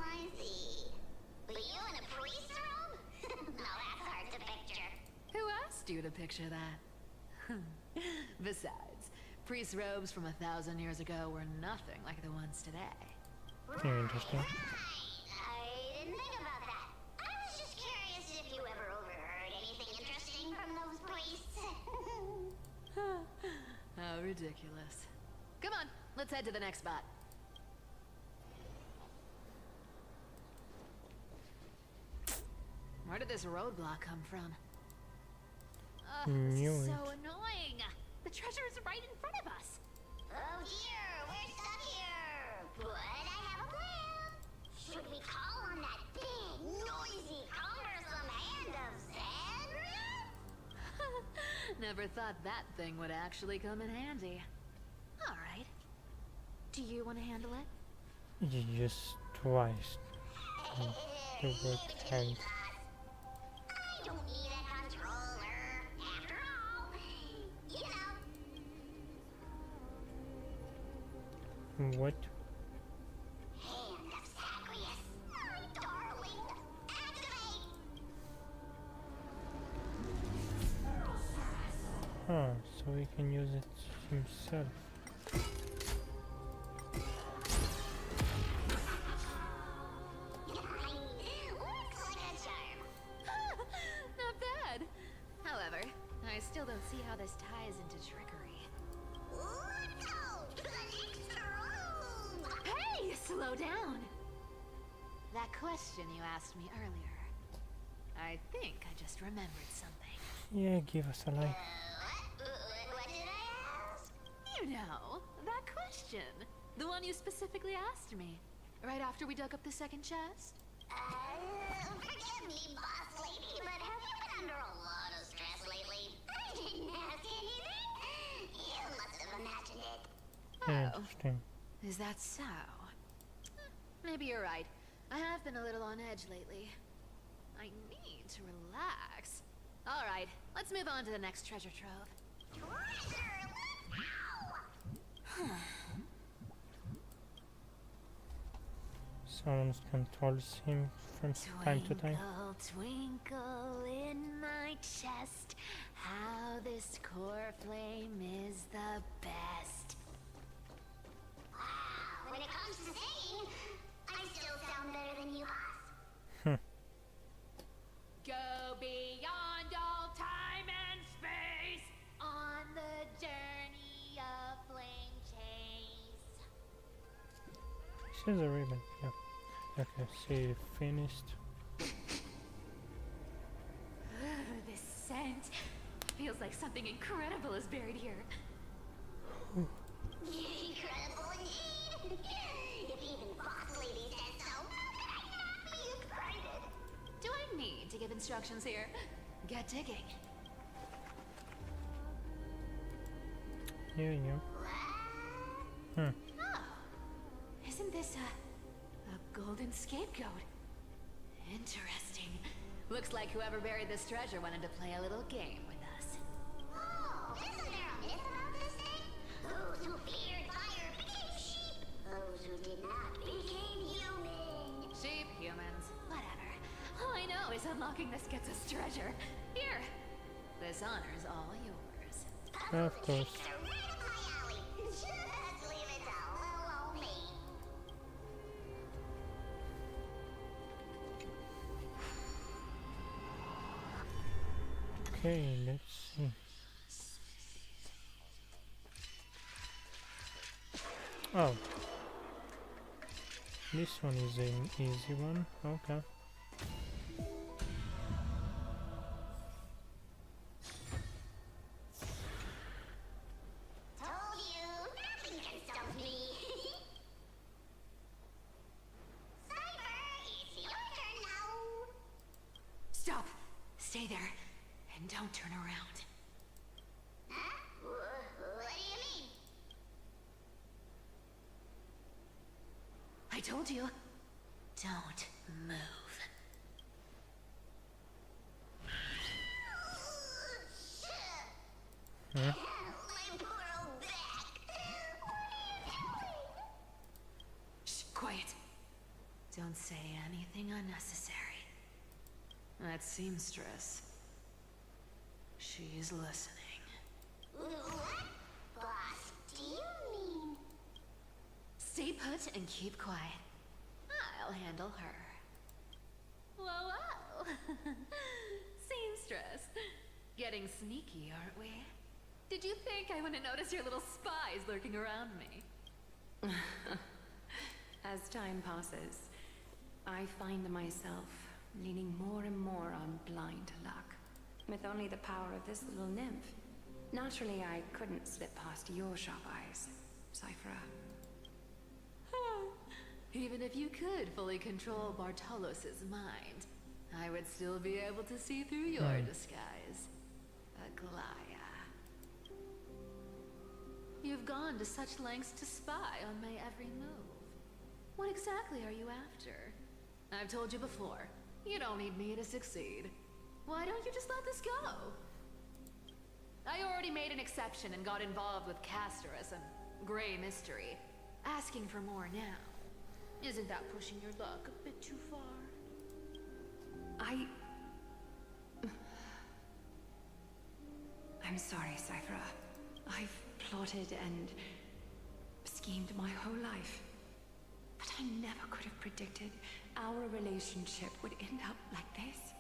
I see. But you in a priest robe? Now that's hard to picture. Who asked you to picture that? Besides, priest robes from 1,000 years ago were nothing like the ones today. Very interesting. Right. I didn't think about that. I was just curious if you ever overheard anything interesting from those priests. How ridiculous. Come on, let's head to the next spot. Where did this roadblock come from? This Knew is it. so annoying. The treasure is right in front of us. Oh dear, we're stuck here. But I have a plan. Should we call on that big, noisy, cumbersome hand of Zen? Never thought that thing would actually come in handy. All right. Do you want to handle it? You used twice. The word hand. I don't need a controller. After all, you know. What? Hand of Zagreus. My darling. Activate! Huh, so he can use it himself. Looks like a charm. Not bad. However, I still don't see how this ties into trickery. Let's go to the next room. Hey, slow down. That question you asked me earlier. I think I just remembered something. Yeah, give us a like. What did I ask? You know, that question. The one you specifically asked me. Right after we dug up the second chest. Forgive me, boss lady, but have you been under a lot of stress lately? I didn't ask anything. You must have imagined it. Interesting. Is that so? Maybe you're right. I have been a little on edge lately. I need to relax. All right, let's move on to the next treasure trove. Treasure, let's go! Someone controls him from time to time. Twinkle, twinkle in my chest, how this core flame is the best. Wow, when it comes to singing, I still sound better than you, boss. Go beyond all time and space on the journey of flame chase. She's a ribbon, yeah. Okay, she finished. This scent feels like something incredible is buried here. Incredible indeed. If even boss lady said so, how could I not be excited? Do I need to give instructions here? Get digging. Yeah, yeah. What? Oh, isn't this a golden scapegoat? Interesting. Looks like whoever buried this treasure wanted to play a little game with us. Oh, isn't there a myth about this thing? Those who feared fire became sheep. Those who did not became human. Sheep, humans, whatever. All I know is unlocking this gets us treasure. Here, this honor's all yours. Of course. Tricks are right up my alley. Just leave it all alone, me. Okay, let's see. Oh. This one is an easy one. Okay. Told you, nothing can stop me. Cypher, it's your turn now. Stop! Stay there, and don't turn around. Huh? What do you mean? I told you, don't move. Huh? My poor old back. What are you doing? Shh, quiet. Don't say anything unnecessary. That seamstress. She's listening. What? Boss, do you mean? Stay put and keep quiet. I'll handle her. Whoa, whoa. Seamstress. Getting sneaky, aren't we? Did you think I wouldn't notice your little spies lurking around me? As time passes, I find myself leaning more and more on blind luck. With only the power of this little nymph. Naturally, I couldn't slip past your sharp eyes, Cyphera. Even if you could fully control Bartolos's mind, I would still be able to see through your disguise. Aglaya. You've gone to such lengths to spy on my every move. What exactly are you after? I've told you before, you don't need me to succeed. Why don't you just let this go? I already made an exception and got involved with Castorus and Grey Mystery. Asking for more now. Isn't that pushing your luck a bit too far? I'm sorry, Cyphera. I've plotted and schemed my whole life. But I never could have predicted our relationship would end up like this.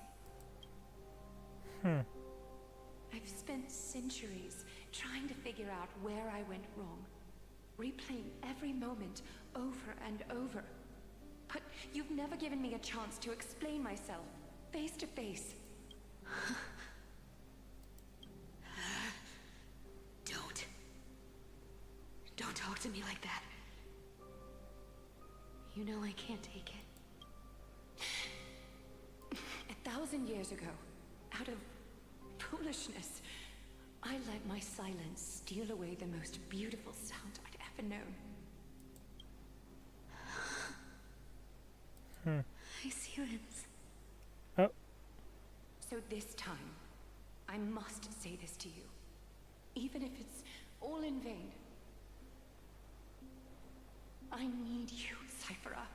I've spent centuries trying to figure out where I went wrong, replaying every moment over and over. But you've never given me a chance to explain myself, face to face. Don't talk to me like that. You know I can't take it. 1,000 years ago, out of foolishness, I let my silence steal away the most beautiful sound I'd ever known. I see limbs. Oh. So this time, I must say this to you, even if it's all in vain. I need you, Cyphera.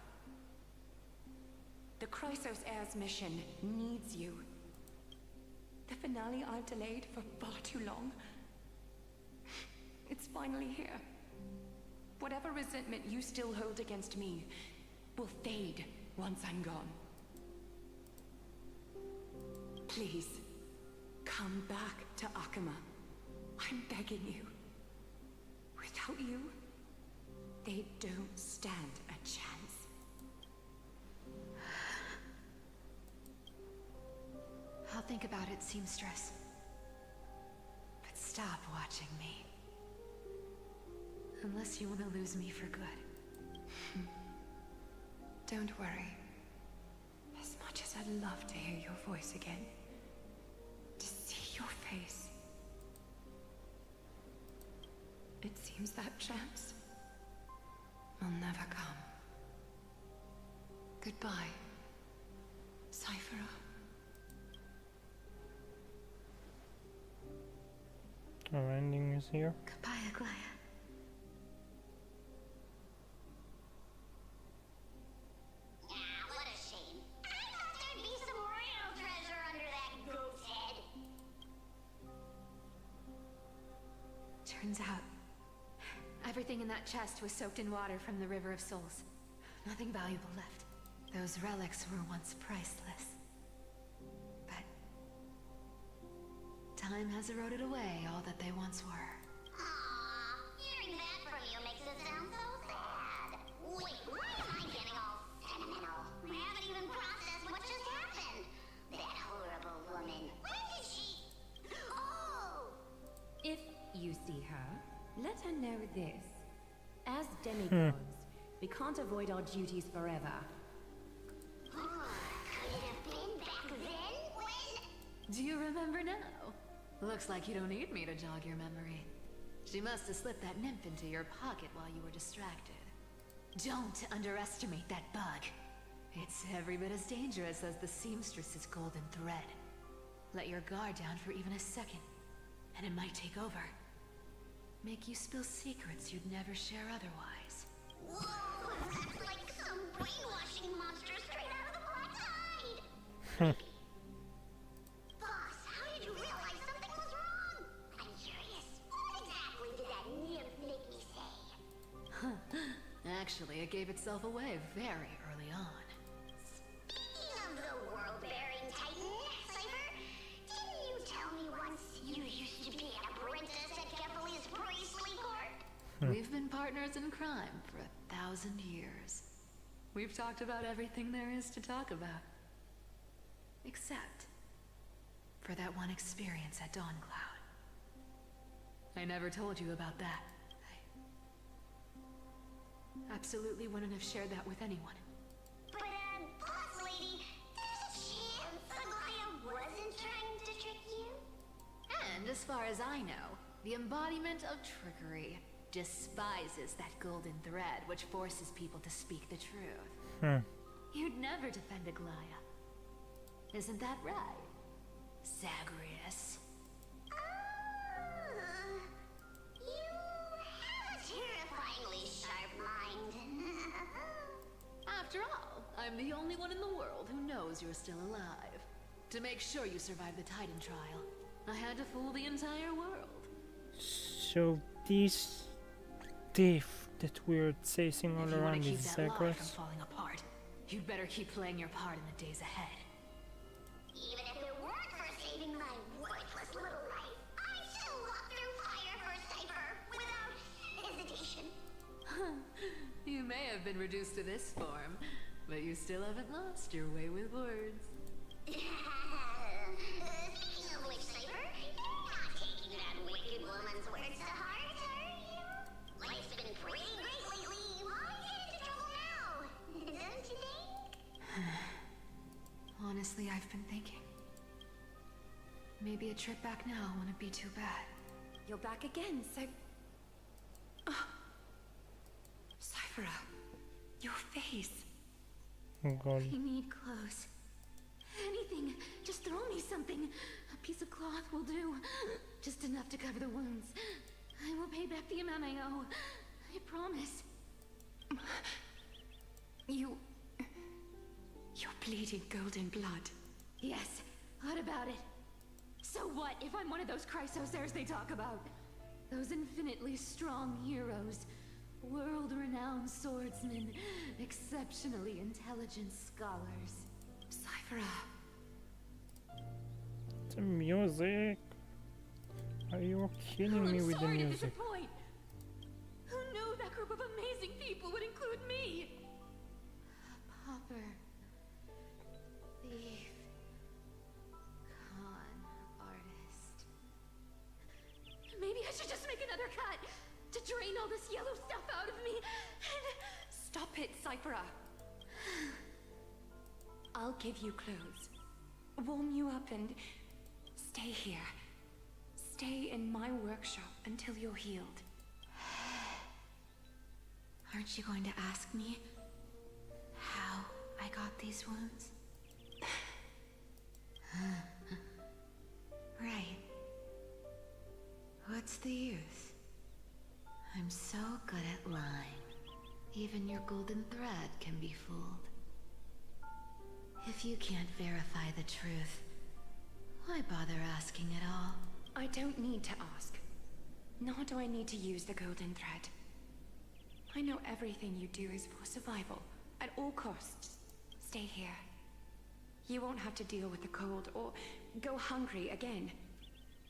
The Chrysos Heir's mission needs you. The finale I've delayed for far too long. It's finally here. Whatever resentment you still hold against me will fade once I'm gone. Please, come back to Akama. I'm begging you. Without you, they don't stand a chance. I'll think about it, seamstress. But stop watching me. Unless you want to lose me for good. Don't worry. As much as I'd love to hear your voice again, to see your face, it seems that chance will never come. Goodbye, Cyphera. Our ending is here. Goodbye, Aglaya. What a shame. I thought there'd be some real treasure under that goat's head. Turns out, everything in that chest was soaked in water from the River of Souls. Nothing valuable left. Those relics were once priceless. But time has eroded away all that they once were. Aww, hearing that from you makes it sound so sad. Wait, why am I getting all sentimental? I haven't even processed what just happened. That horrible woman. When did she... Oh! If you see her, let her know this. As demigods, we can't avoid our duties forever. Could it have been back then when... Do you remember now? Looks like you don't need me to jog your memory. She must have slipped that nymph into your pocket while you were distracted. Don't underestimate that bug. It's every bit as dangerous as the seamstress's golden thread. Let your guard down for even a second, and it might take over. Make you spill secrets you'd never share otherwise. Whoa, that's like some brainwashing monster straight out of the Black Tide! Boss, how did you realize something was wrong? I'm curious, what exactly did that nymph make me say? Actually, it gave itself away very early on. Speaking of the world-bearing titan, Cypher, didn't you tell me once you used to be an apprentice at Kephalie's priestly court? We've been partners in crime for 1,000 years. We've talked about everything there is to talk about. Except for that one experience at Dawncloud. I never told you about that. I absolutely wouldn't have shared that with anyone. But, boss lady, there's a chance Aglaya wasn't trying to trick you? And as far as I know, the embodiment of trickery despises that golden thread which forces people to speak the truth. You'd never defend Aglaya. Isn't that right, Zagreus? You have a terrifyingly sharp mind. After all, I'm the only one in the world who knows you're still alive. To make sure you survive the Titan trial, I had to fool the entire world. So these thief that we're chasing all If you want around to keep is that lie from Zagreus. falling apart, you'd better keep playing your part in the days ahead. Even if it weren't for saving my worthless little life, I'd still walk through fire for Cypher without hesitation. You may have been reduced to this form, but you still haven't lost your way with words. Speaking of which, Cypher, you're not taking that wicked woman's words to heart, are you? Life's Maybe a trip back now wouldn't be too bad. You're back again, Cyphera, your face. Oh god. I need clothes. Anything. Just throw me something. A piece of cloth will do. Just enough to cover the wounds. I will pay back the amount I owe. I promise. You're bleeding golden blood. Yes. What about it? So what if I'm one of those Chrysosairs they talk about? Those infinitely strong heroes. World-renowned swordsmen. Exceptionally intelligent scholars. Cyphera. The music. Are you kidding me with the Sorry to music? disappoint. Who knew that group of amazing people would include me? Pauper. Thief. Con artist. Maybe I should just make another cut to drain all this yellow stuff out of me and... Stop it, Cyphera. I'll give you clothes. Warm you up and stay here. Stay in my workshop until you're healed. Aren't you going to ask me how I got these wounds? Right. What's the use? I'm so good at lying. Even your golden thread can be fooled. If you can't verify the truth, why bother asking at all? I don't need to ask. Nor do I need to use the golden thread. I know everything you do is for survival, at all costs. Stay here. You won't have to deal with the cold or go hungry again.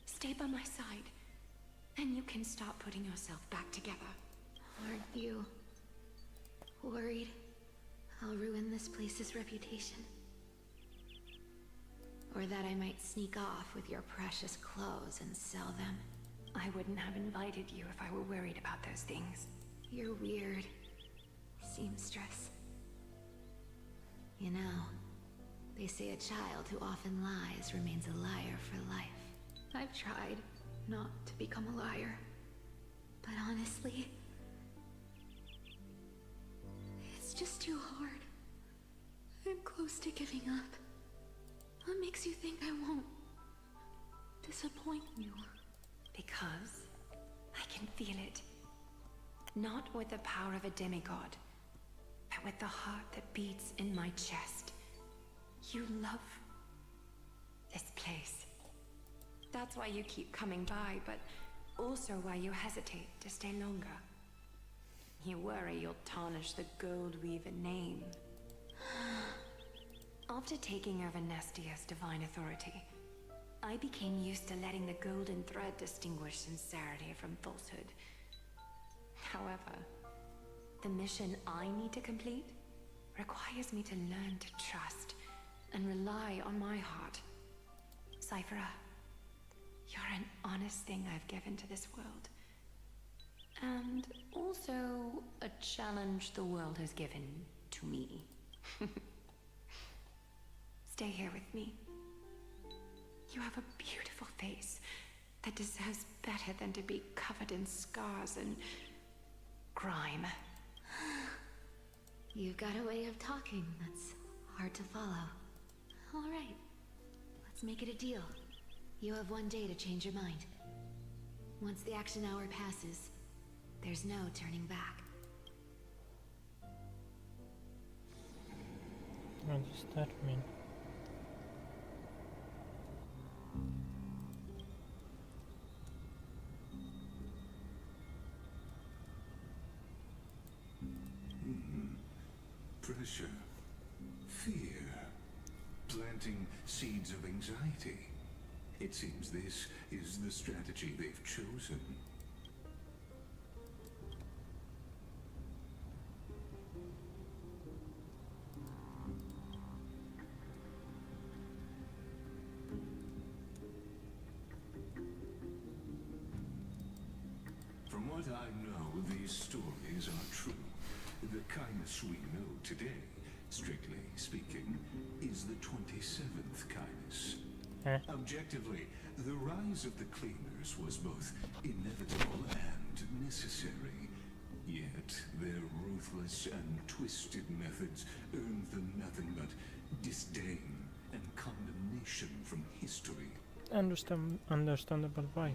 Stay by my side, and you can start putting yourself back together. Aren't you worried I'll ruin this place's reputation? Or that I might sneak off with your precious clothes and sell them? I wouldn't have invited you if I were worried about those things. You're weird, seamstress. You know, they say a child who often lies remains a liar for life. I've tried not to become a liar, but honestly, it's just too hard. I'm close to giving up. What makes you think I won't disappoint you? Because I can feel it. Not with the power of a demigod, but with the heart that beats in my chest. You love this place. That's why you keep coming by, but also why you hesitate to stay longer. You worry you'll tarnish the Gold Weaver name. After taking over Nestia's divine authority, I became used to letting the golden thread distinguish sincerity from falsehood. However, the mission I need to complete requires me to learn to trust and rely on my heart. Cyphera, you're an honest thing I've given to this world. And also a challenge the world has given to me. Stay here with me. You have a beautiful face that deserves better than to be covered in scars and grime. You've got a way of talking that's hard to follow. All right, let's make it a deal. You have 1 day to change your mind. Once the action hour passes, there's no turning back. What does that mean? Pressure, fear, planting seeds of anxiety. It seems this is the strategy they've chosen. From what I know, these stories are true. The kindness we know today, strictly speaking, is the 27th kindness. Eh? Objectively, The rise of the Claimers was both inevitable and necessary. Yet their ruthless and twisted methods earned them nothing but disdain and condemnation from history. Understandable why.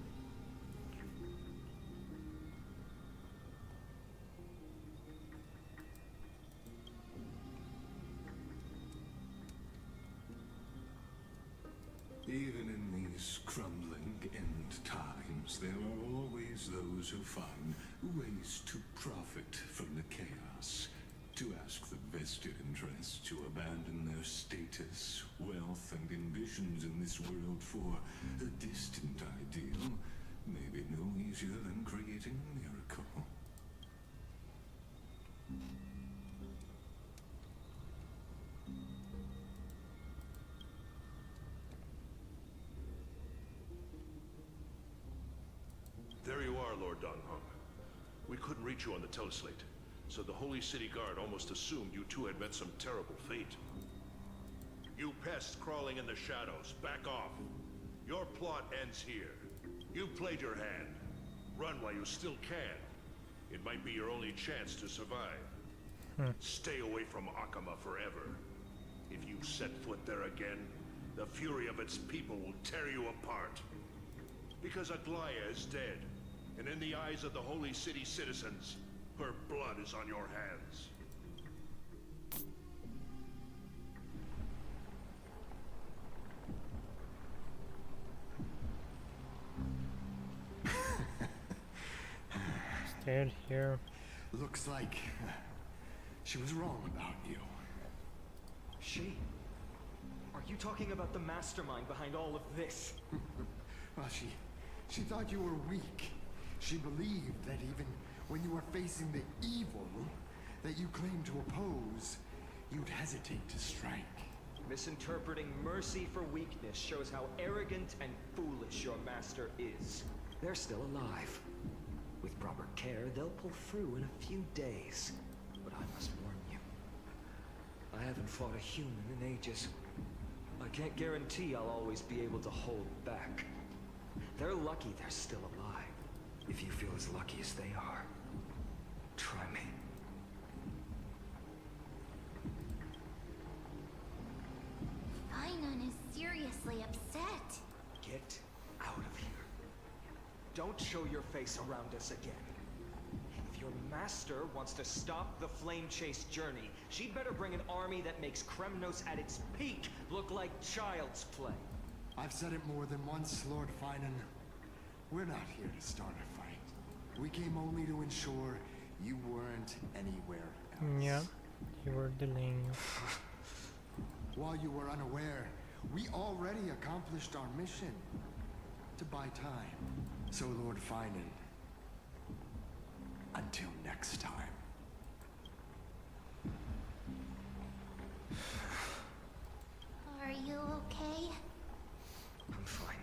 Even in these crumbling end times, there are always those who find ways to profit from the chaos, to ask the vested interests to abandon their status, wealth, and ambitions in this world for a distant ideal, may be no easier than creating a miracle. There you are, Lord Donghong. We couldn't reach you on the teleslate, so the Holy City Guard almost assumed you two had met some terrible fate. You pests crawling in the shadows, back off. Your plot ends here. You played your hand. Run while you still can. It might be your only chance to survive. Stay away from Akama forever. If you set foot there again, the fury of its people will tear you apart. Because Aglaya is dead, and in the eyes of the Holy City citizens, her blood is on your hands. Still here. Looks like she was wrong about you. She? Are you talking about the mastermind behind all of this? Well, she thought you were weak. She believed that even when you were facing the evil that you claimed to oppose, you'd hesitate to strike. Misinterpreting mercy for weakness shows how arrogant and foolish your master is. They're still alive. With proper care, they'll pull through in a few days. But I must warn you, I haven't fought a human in ages. I can't guarantee I'll always be able to hold back. They're lucky they're still alive. If you feel as lucky as they are, try me. Finon is seriously upset. Get out of here. Don't show your face around us again. If your master wants to stop the flame chase journey, she'd better bring an army that makes Kremnos at its peak look like child's play. I've said it more than once, Lord Finan. We're not here to start a fight. We came only to ensure you weren't anywhere else. Yeah, you were delaying. While you were unaware, we already accomplished our mission. To buy time. So, Lord Finan, until next time. Are you okay? I'm fine.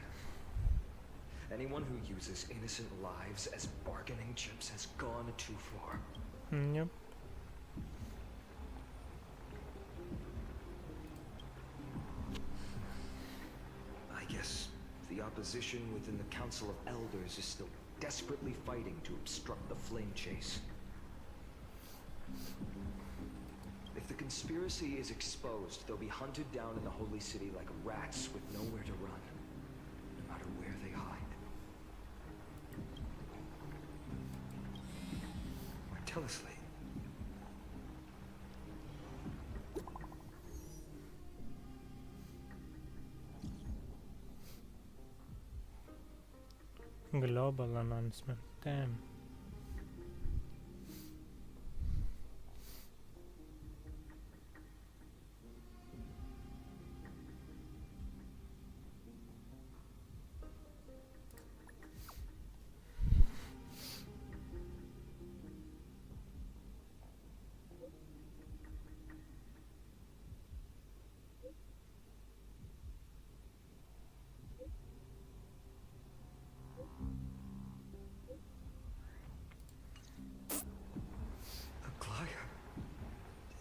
Anyone who uses innocent lives as bargaining chips has gone too far. Yep. I guess the opposition within the Council of Elders is still desperately fighting to obstruct the flame chase. If the conspiracy is exposed, they'll be hunted down in the Holy City like rats with nowhere to run, no matter where they hide. Teleslate. Global announcement. Damn.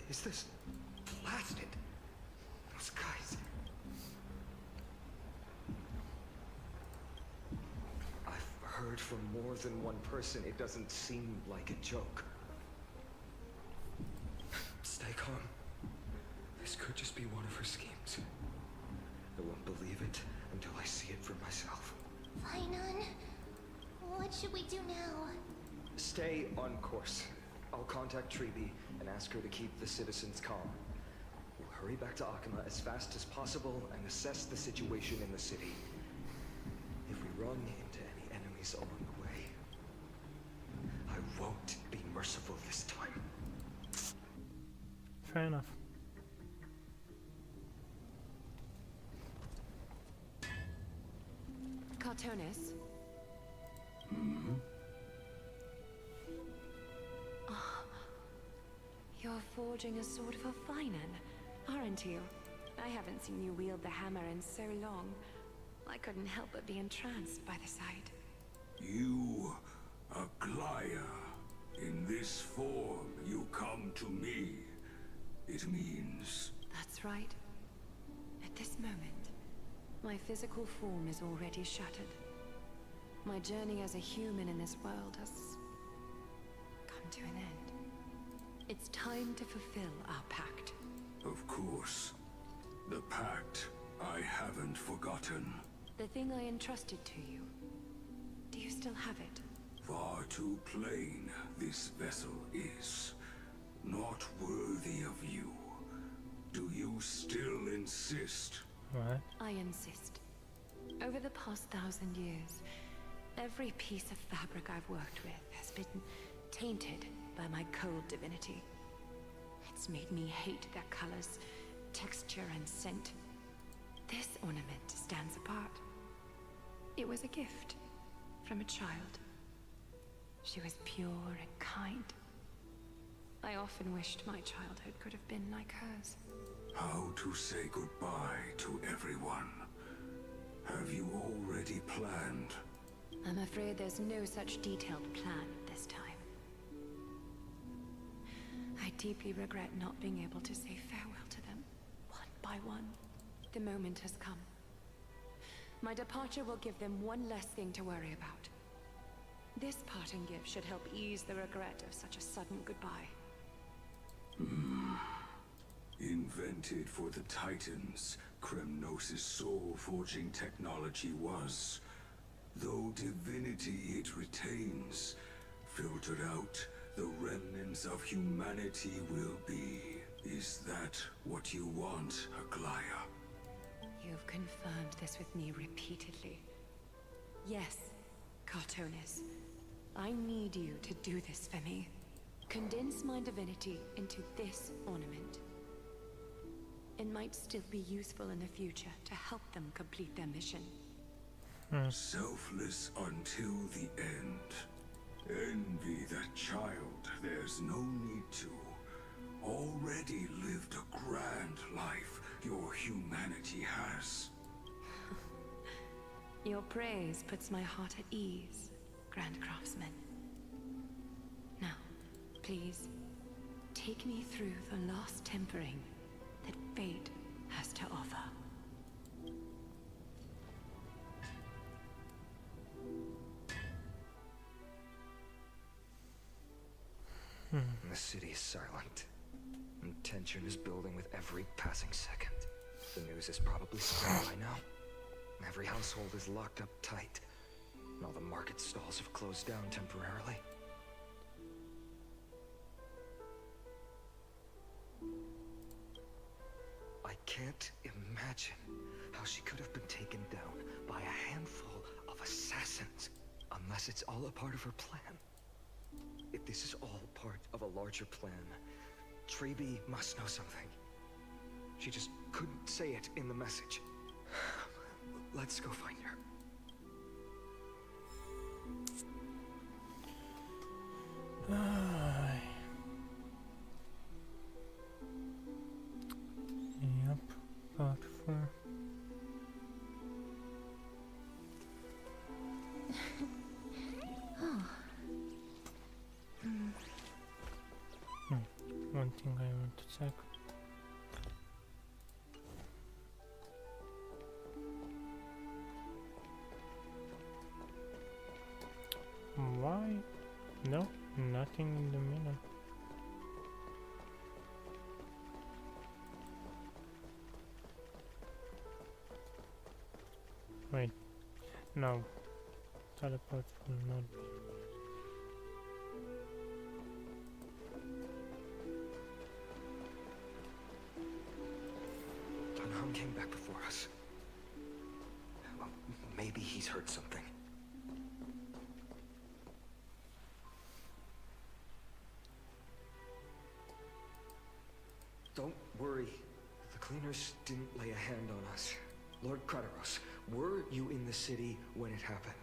Is this blasted? Those guys. word from more than one person, it doesn't seem like a joke. Stay calm. This could just be one of her schemes. I won't believe it until I see it for myself. Fainan, what should we do now? Stay on course. I'll contact Treeby and ask her to keep the citizens calm. We'll hurry back to Akima as fast as possible and assess the situation in the city. If we run into any enemies along the way, I won't be merciful this time. Fair enough. Cartonis? You're forging a sword for Fainan, aren't you? I haven't seen you wield the hammer in so long. I couldn't help but be entranced by the sight. You, Aglaya, in this form you come to me. It means... That's right. At this moment, my physical form is already shattered. My journey as a human in this world has come to an end. It's time to fulfill our pact. Of course. The pact I haven't forgotten. The thing I entrusted to you. Do you still have it? Far too plain this vessel is. Not worthy of you. Do you still insist? What? I insist. Over the past 1,000 years, every piece of fabric I've worked with has been tainted by my cold divinity. It's made me hate their colors, texture, and scent. This ornament stands apart. It was a gift from a child. She was pure and kind. I often wished my childhood could have been like hers. How to say goodbye to everyone? Have you already planned? I'm afraid there's no such detailed plan this time. I deeply regret not being able to say farewell to them, one by one. The moment has come. My departure will give them one less thing to worry about. This parting gift should help ease the regret of such a sudden goodbye. Invented for the Titans, Kremnos' soul-forging technology was. Though divinity it retains, filtered out, the remnants of humanity will be. Is that what you want, Aglaya? You've confirmed this with me repeatedly. Yes, Cartonis. I need you to do this for me. Condense my divinity into this ornament. It might still be useful in the future to help them complete their mission. Selfless until the end. Envy that child, there's no need to. Already lived a grand life your humanity has. Your praise puts my heart at ease, Grand Craftsman. Now, please, take me through the last tempering that fate has to offer. The city is silent, and tension is building with every passing second. The news is probably spread by now. Every household is locked up tight, and all the market stalls have closed down temporarily. I can't imagine how she could have been taken down by a handful of assassins, unless it's all a part of her plan. If this is all part of a larger plan, Treeby must know something. She just couldn't say it in the message. Let's go find her. Yep, about 4. One thing I want to check. Why? No, nothing in the middle. Wait, no. Teleport will not be. Dunham came back before us. Well, maybe he's heard something. Don't worry. The cleaners didn't lay a hand on us. Lord Kratos, were you in the city when it happened?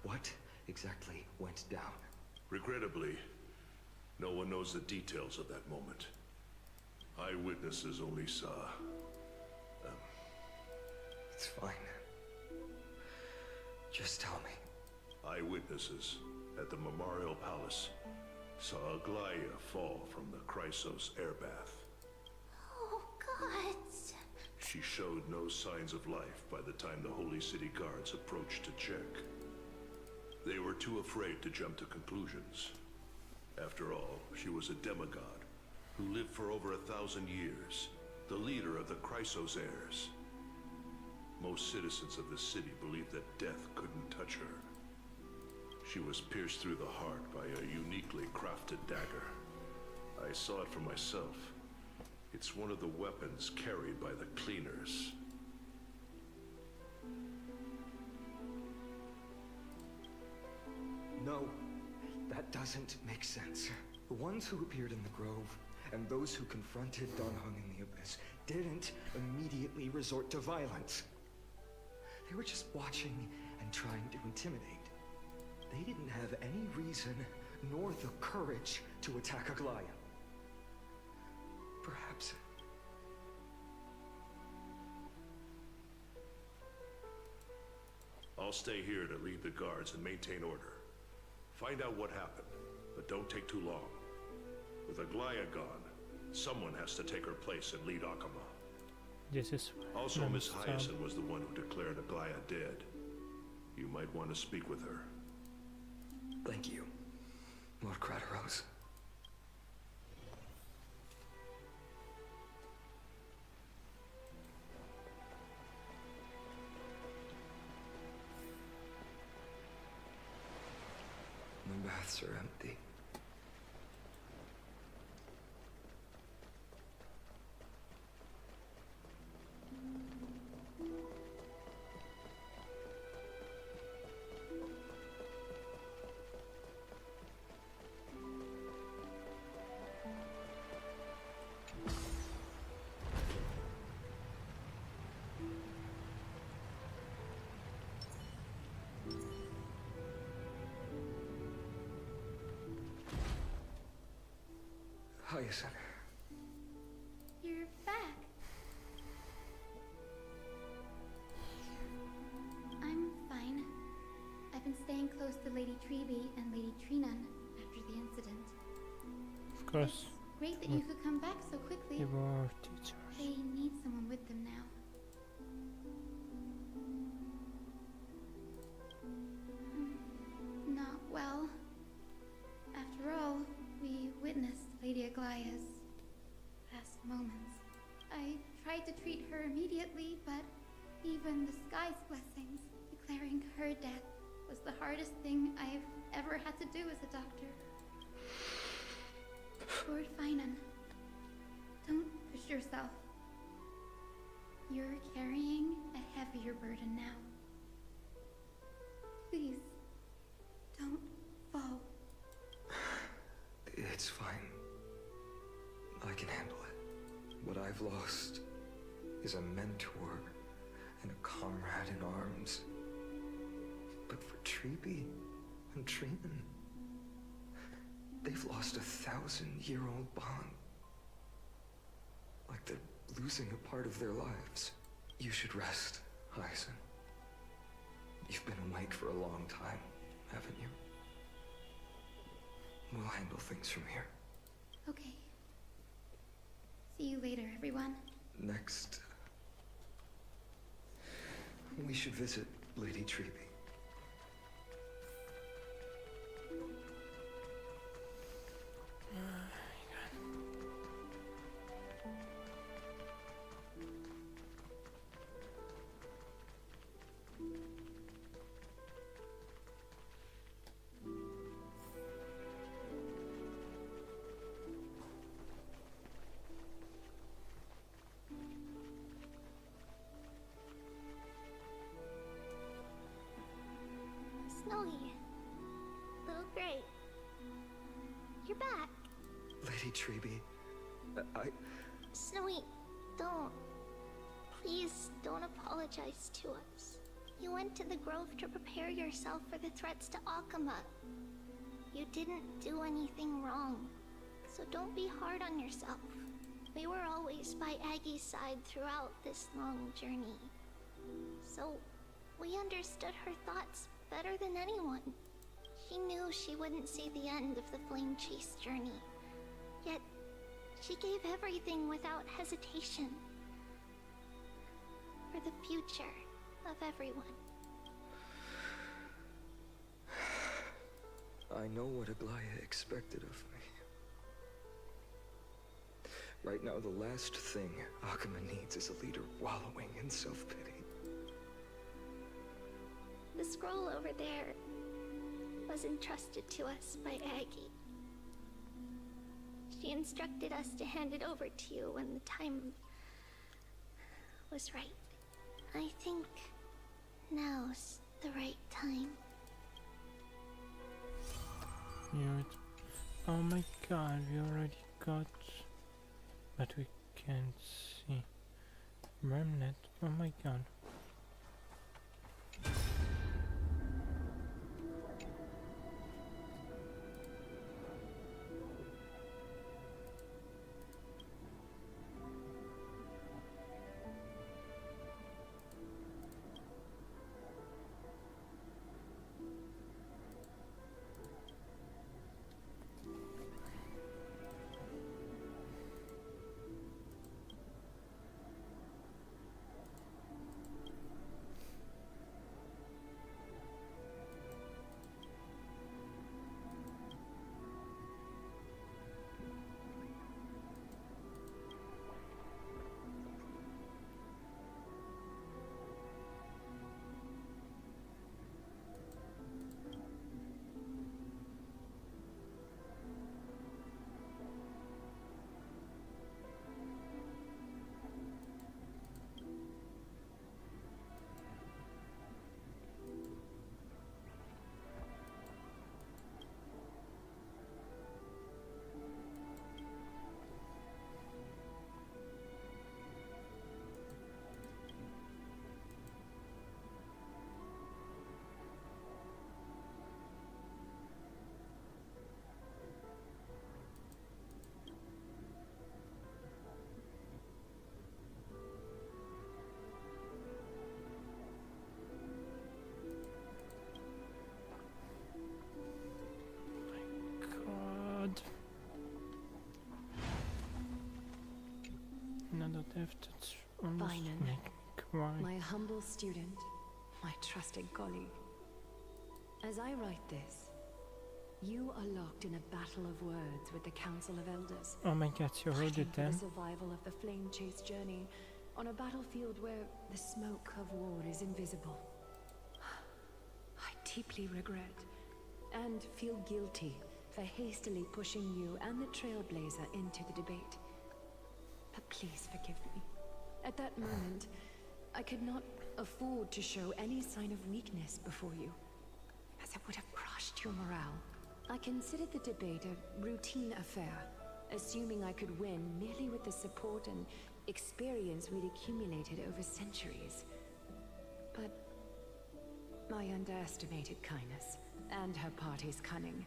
What exactly went down? Regrettably, no one knows the details of that moment. Eyewitnesses only saw... It's fine. Just tell me. Eyewitnesses at the Memorial Palace saw Aglaia fall from the Chrysos airbath. Oh, God. She showed no signs of life by the time the Holy City guards approached to check. They were too afraid to jump to conclusions. After all, she was a demigod who lived for over 1,000 years, the leader of the Chrysos heirs. Most citizens of the city believed that death couldn't touch her. She was pierced through the heart by a uniquely crafted dagger. I saw it for myself. It's one of the weapons carried by the cleaners. No, that doesn't make sense. The ones who appeared in the grove and those who confronted Dunhung in the Abyss didn't immediately resort to violence. They were just watching and trying to intimidate. They didn't have any reason nor the courage to attack Aglaia. Perhaps... I'll stay here to lead the guards and maintain order. Find out what happened, but don't take too long. With Aglaia gone, someone has to take her place and lead Akama. This is Also, Miss Hyacinth was the one who declared Aglaia dead. You might want to speak with her. Thank you, Lord Kratos. The baths are empty. Hyacinth. You're back. I'm fine. I've been staying close to Lady Treby and Lady Trinan after the incident. Of course. It's great that you could come back so quickly. They were teachers. They need someone with them now. Not well. After all, we witnessed Lady Aglaia's last moments. I tried to treat her immediately, but even the sky's blessings, declaring her death, was the hardest thing I've ever had to do as a doctor. Lord Finan, don't push yourself. You're carrying a heavier burden now. Please, don't fall. It's fine. I can handle it. What I've lost is a mentor and a comrade in arms. But for Treby and Trinan, they've lost 1,000-year-old bond. Like they're losing a part of their lives. You should rest, Hyacinth. You've been awake for a long time, haven't you? We'll handle things from here. Okay. See you later, everyone. Next, we should visit Lady Treby. Snowy. Little Gray. You're back. Lady Treby, I... Snowy, don't. Please don't apologize to us. You went to the grove to prepare yourself for the threats to Akama. You didn't do anything wrong, so don't be hard on yourself. We were always by Aggie's side throughout this long journey. So, we understood her thoughts better than anyone. She knew she wouldn't see the end of the Flame Chase journey. Yet, she gave everything without hesitation. For the future of everyone. I know what Aglaya expected of me. Right now, the last thing Akama needs is a leader wallowing in self-pity. The scroll over there was entrusted to us by Aggie. She instructed us to hand it over to you when the time was right. I think now's the right time. Mute. Oh my god, we already got... But we can't see. Remnant. Oh my god. Another death that's almost Vinan, make me cry. my humble student, my trusted colleague. As I write this, you are locked in a battle of words with the Council of Elders. Oh my god, you heard Fighting it for then? the survival of the Flame Chase journey on a battlefield where the smoke of war is invisible. I deeply regret and feel guilty for hastily pushing you and the Trailblazer into the debate. But please forgive me. At that moment, I could not afford to show any sign of weakness before you, as it would have crushed your morale. I considered the debate a routine affair, assuming I could win merely with the support and experience we'd accumulated over centuries. But I underestimated Kindness and her party's cunning,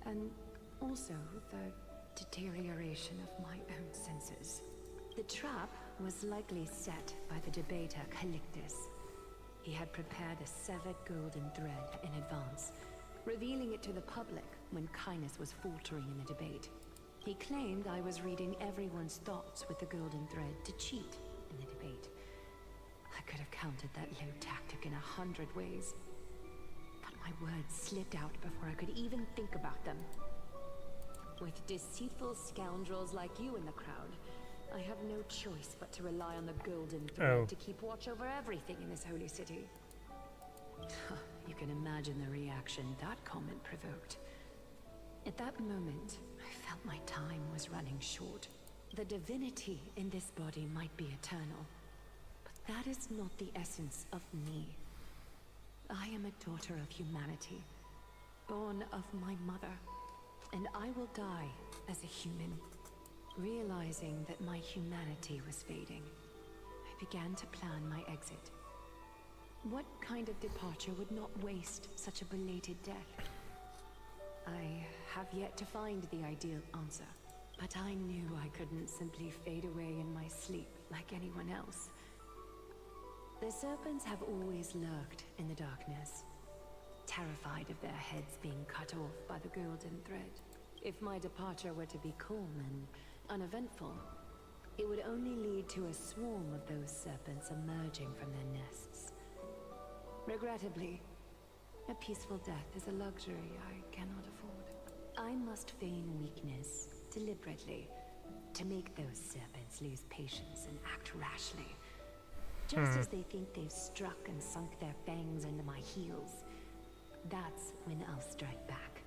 and also the deterioration of my own senses. The trap was likely set by the debater Calictus. He had prepared a severed golden thread in advance, revealing it to the public when Kindness was faltering in the debate. He claimed I was reading everyone's thoughts with the golden thread to cheat in the debate. I could have countered that low tactic in 100 ways, but my words slipped out before I could even think about them. With deceitful scoundrels like you in the crowd, I have no choice but to rely on the golden thread to keep watch over everything in this holy city. You can imagine the reaction that comment provoked. At that moment, I felt my time was running short. The divinity in this body might be eternal, but that is not the essence of me. I am a daughter of humanity, born of my mother, and I will die as a human. Realizing that my humanity was fading, I began to plan my exit. What kind of departure would not waste such a belated death? I have yet to find the ideal answer, but I knew I couldn't simply fade away in my sleep like anyone else. The serpents have always lurked in the darkness, terrified of their heads being cut off by the golden thread. If my departure were to be calm and uneventful, it would only lead to a swarm of those serpents emerging from their nests. Regrettably, a peaceful death is a luxury I cannot afford. I must feign weakness deliberately to make those serpents lose patience and act rashly. Just as they think they've struck and sunk their fangs into my heels, that's when I'll strike back,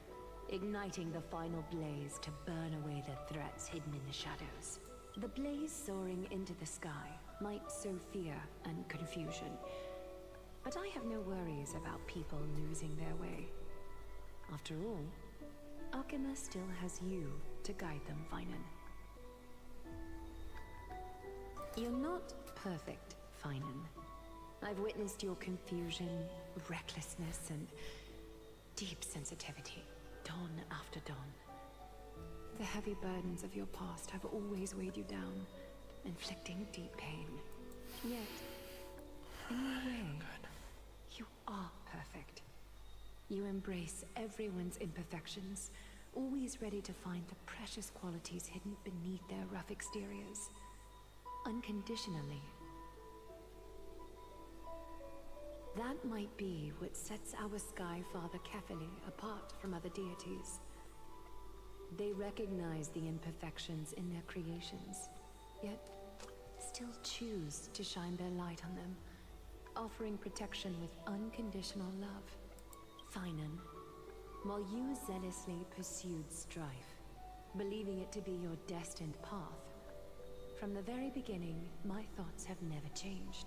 igniting the final blaze to burn away the threats hidden in the shadows. The blaze soaring into the sky might sow fear and confusion, but I have no worries about people losing their way. After all, Alchema still has you to guide them, Finan. You're not perfect, Finan. I've witnessed your confusion, recklessness, and deep sensitivity, dawn after dawn. The heavy burdens of your past have always weighed you down, inflicting deep pain. Yet, in your way, you are perfect. You embrace everyone's imperfections, always ready to find the precious qualities hidden beneath their rough exteriors. Unconditionally. That might be what sets our Sky Father Kefili apart from other deities. They recognize the imperfections in their creations, yet still choose to shine their light on them, offering protection with unconditional love. Finan, while you zealously pursued strife, believing it to be your destined path, from the very beginning, my thoughts have never changed.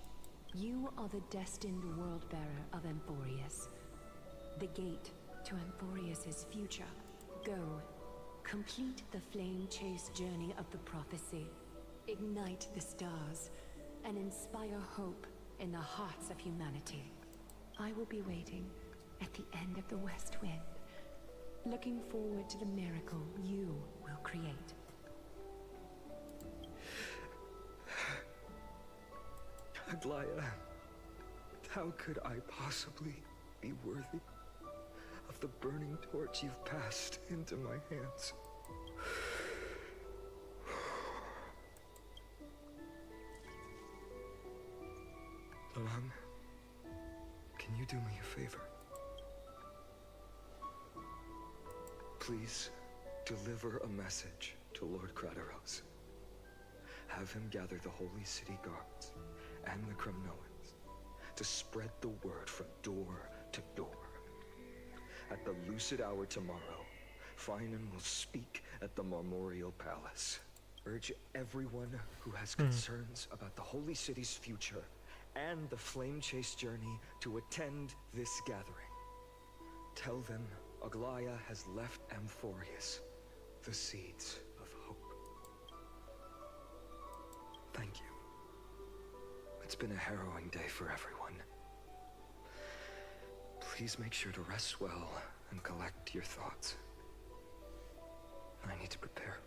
You are the destined world-bearer of Amphoreus, the gate to Amphoreus's future. Go, complete the flame-chase journey of the prophecy, ignite the stars, and inspire hope in the hearts of humanity. I will be waiting at the end of the West Wind, looking forward to the miracle you will create. Aglaya, how could I possibly be worthy of the burning torch you've passed into my hands? Dalang, can you do me a favor? Please deliver a message to Lord Krateros. Have him gather the Holy City guards and the Kremnoans to spread the word from door to door. At the lucid hour tomorrow, Finan will speak at the Marmorial Palace. Urge everyone who has concerns about the Holy City's future and the Flame Chase journey to attend this gathering. Tell them Aglaya has left Amphoreus the seeds of hope. Thank you. It's been a harrowing day for everyone. Please make sure to rest well and collect your thoughts. I need to prepare.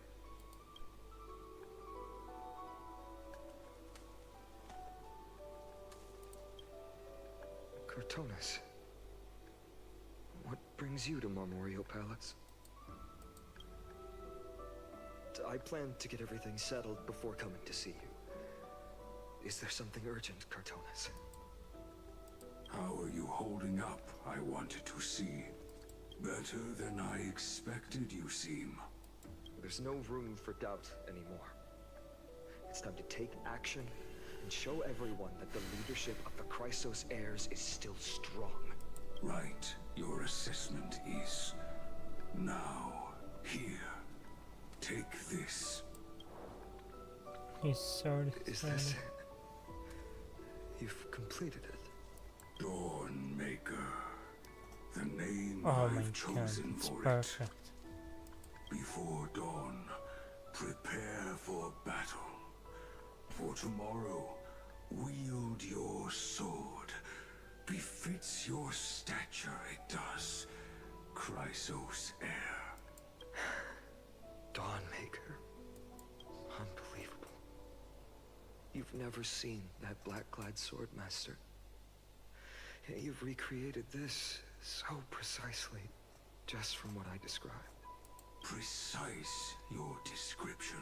Cartonis, what brings you to Marmorial Palace? I plan to get everything settled before coming to see you. Is there something urgent, Cartonis? How are you holding up, I wanted to see. Better than I expected, you seem. There's no room for doubt anymore. It's time to take action and show everyone that the leadership of the Chrysos heirs is still strong. Right. Your assessment is... Now, here. Take this. His sword. Is this it? You've completed it. Dawnmaker. Oh my I've god, chosen it's for perfect. it. Before dawn, prepare for battle. For tomorrow, wield your sword. Befits your stature, it does. Chrysos heir. Dawnmaker. Unbelievable. You've never seen that black-clad swordmaster. Yet you've recreated this so precisely, just from what I described. Precise your description.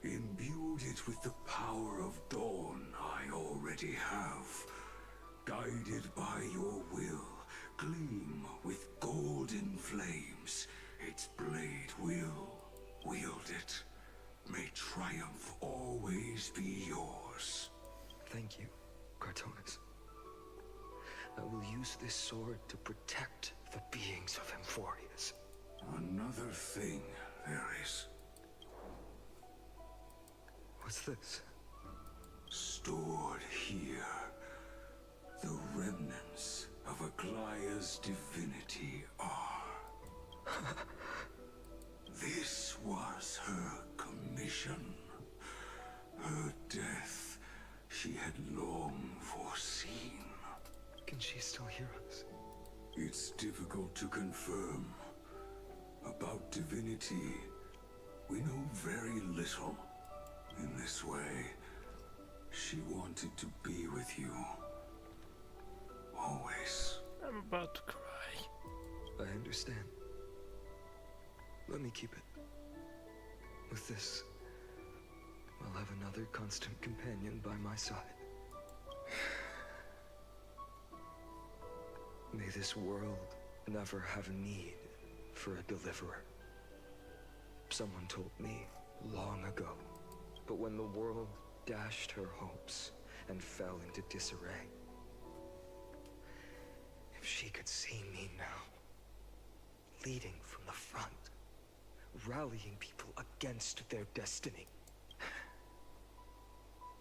Imbued it with the power of dawn I already have. Guided by your will, gleam with golden flames. Its blade will wield it. May triumph always be yours. Thank you, Cartonis. I will use this sword to protect the beings of Amphoreus. Another thing there is. What's this? Stored here. The remnants of Aglaya's divinity are. This was her commission. Her death she had long foreseen. Can she still hear us? It's difficult to confirm. About divinity, we know very little. In this way, she wanted to be with you. Always. I'm about to cry. I understand. Let me keep it. With this, I'll have another constant companion by my side. May this world never have need for a deliverer. Someone told me long ago, but when the world dashed her hopes and fell into disarray, if she could see me now, leading from the front, rallying people against their destiny,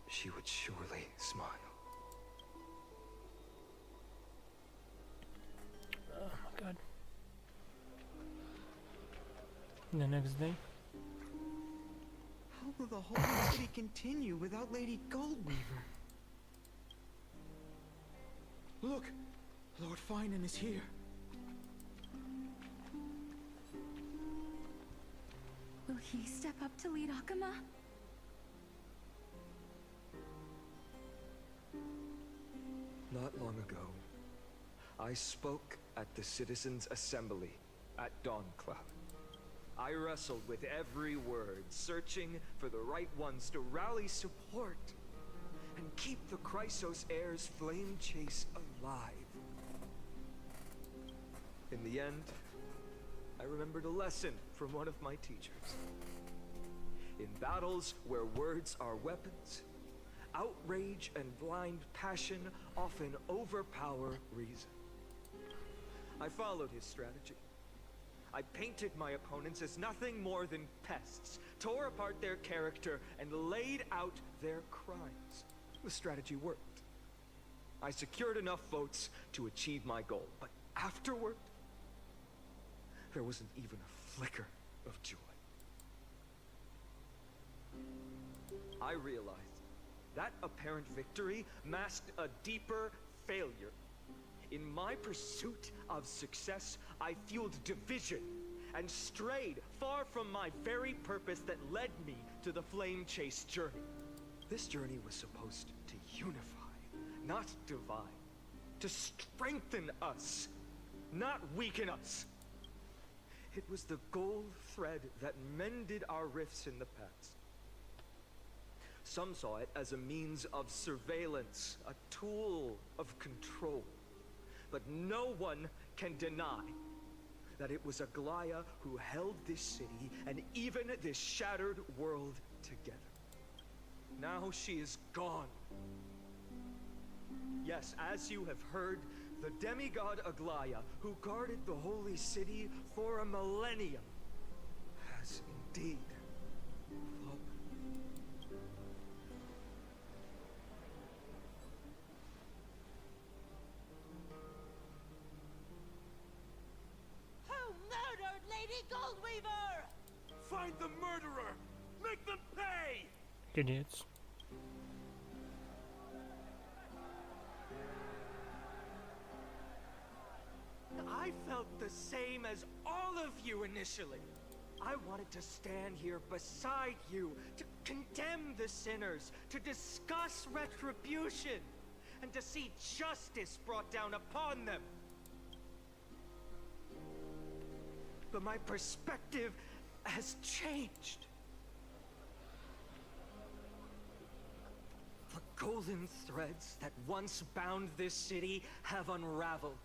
she would surely smile. Oh my god. The next day? How will the whole city continue without Lady Goldweaver? Look! Lord Finan is here. Will he step up to lead Akama? Not long ago, I spoke at the Citizens' Assembly at Dawncloud. I wrestled with every word, searching for the right ones to rally support and keep the Chrysos heir's flame chase alive. In the end, I remembered a lesson from one of my teachers. In battles where words are weapons, outrage and blind passion often overpower reason. I followed his strategy. I painted my opponents as nothing more than pests, tore apart their character, and laid out their crimes. The strategy worked. I secured enough votes to achieve my goal, but afterward, there wasn't even a flicker of joy. I realized that apparent victory masked a deeper failure. In my pursuit of success, I fueled division and strayed far from my very purpose that led me to the flame chase journey. This journey was supposed to unify, not divide. To strengthen us, not weaken us. It was the gold thread that mended our rifts in the past. Some saw it as a means of surveillance, a tool of control. But no one can deny that it was Aglaya who held this city and even this shattered world together. Now she is gone. Yes, as you have heard, the demigod Aglaya, who guarded the holy city for a millennium, has indeed fallen. Find the murderer! Make them pay! Idiots. I felt the same as all of you initially. I wanted to stand here beside you, to condemn the sinners, to discuss retribution, and to see justice brought down upon them. But my perspective has changed. The golden threads that once bound this city have unraveled.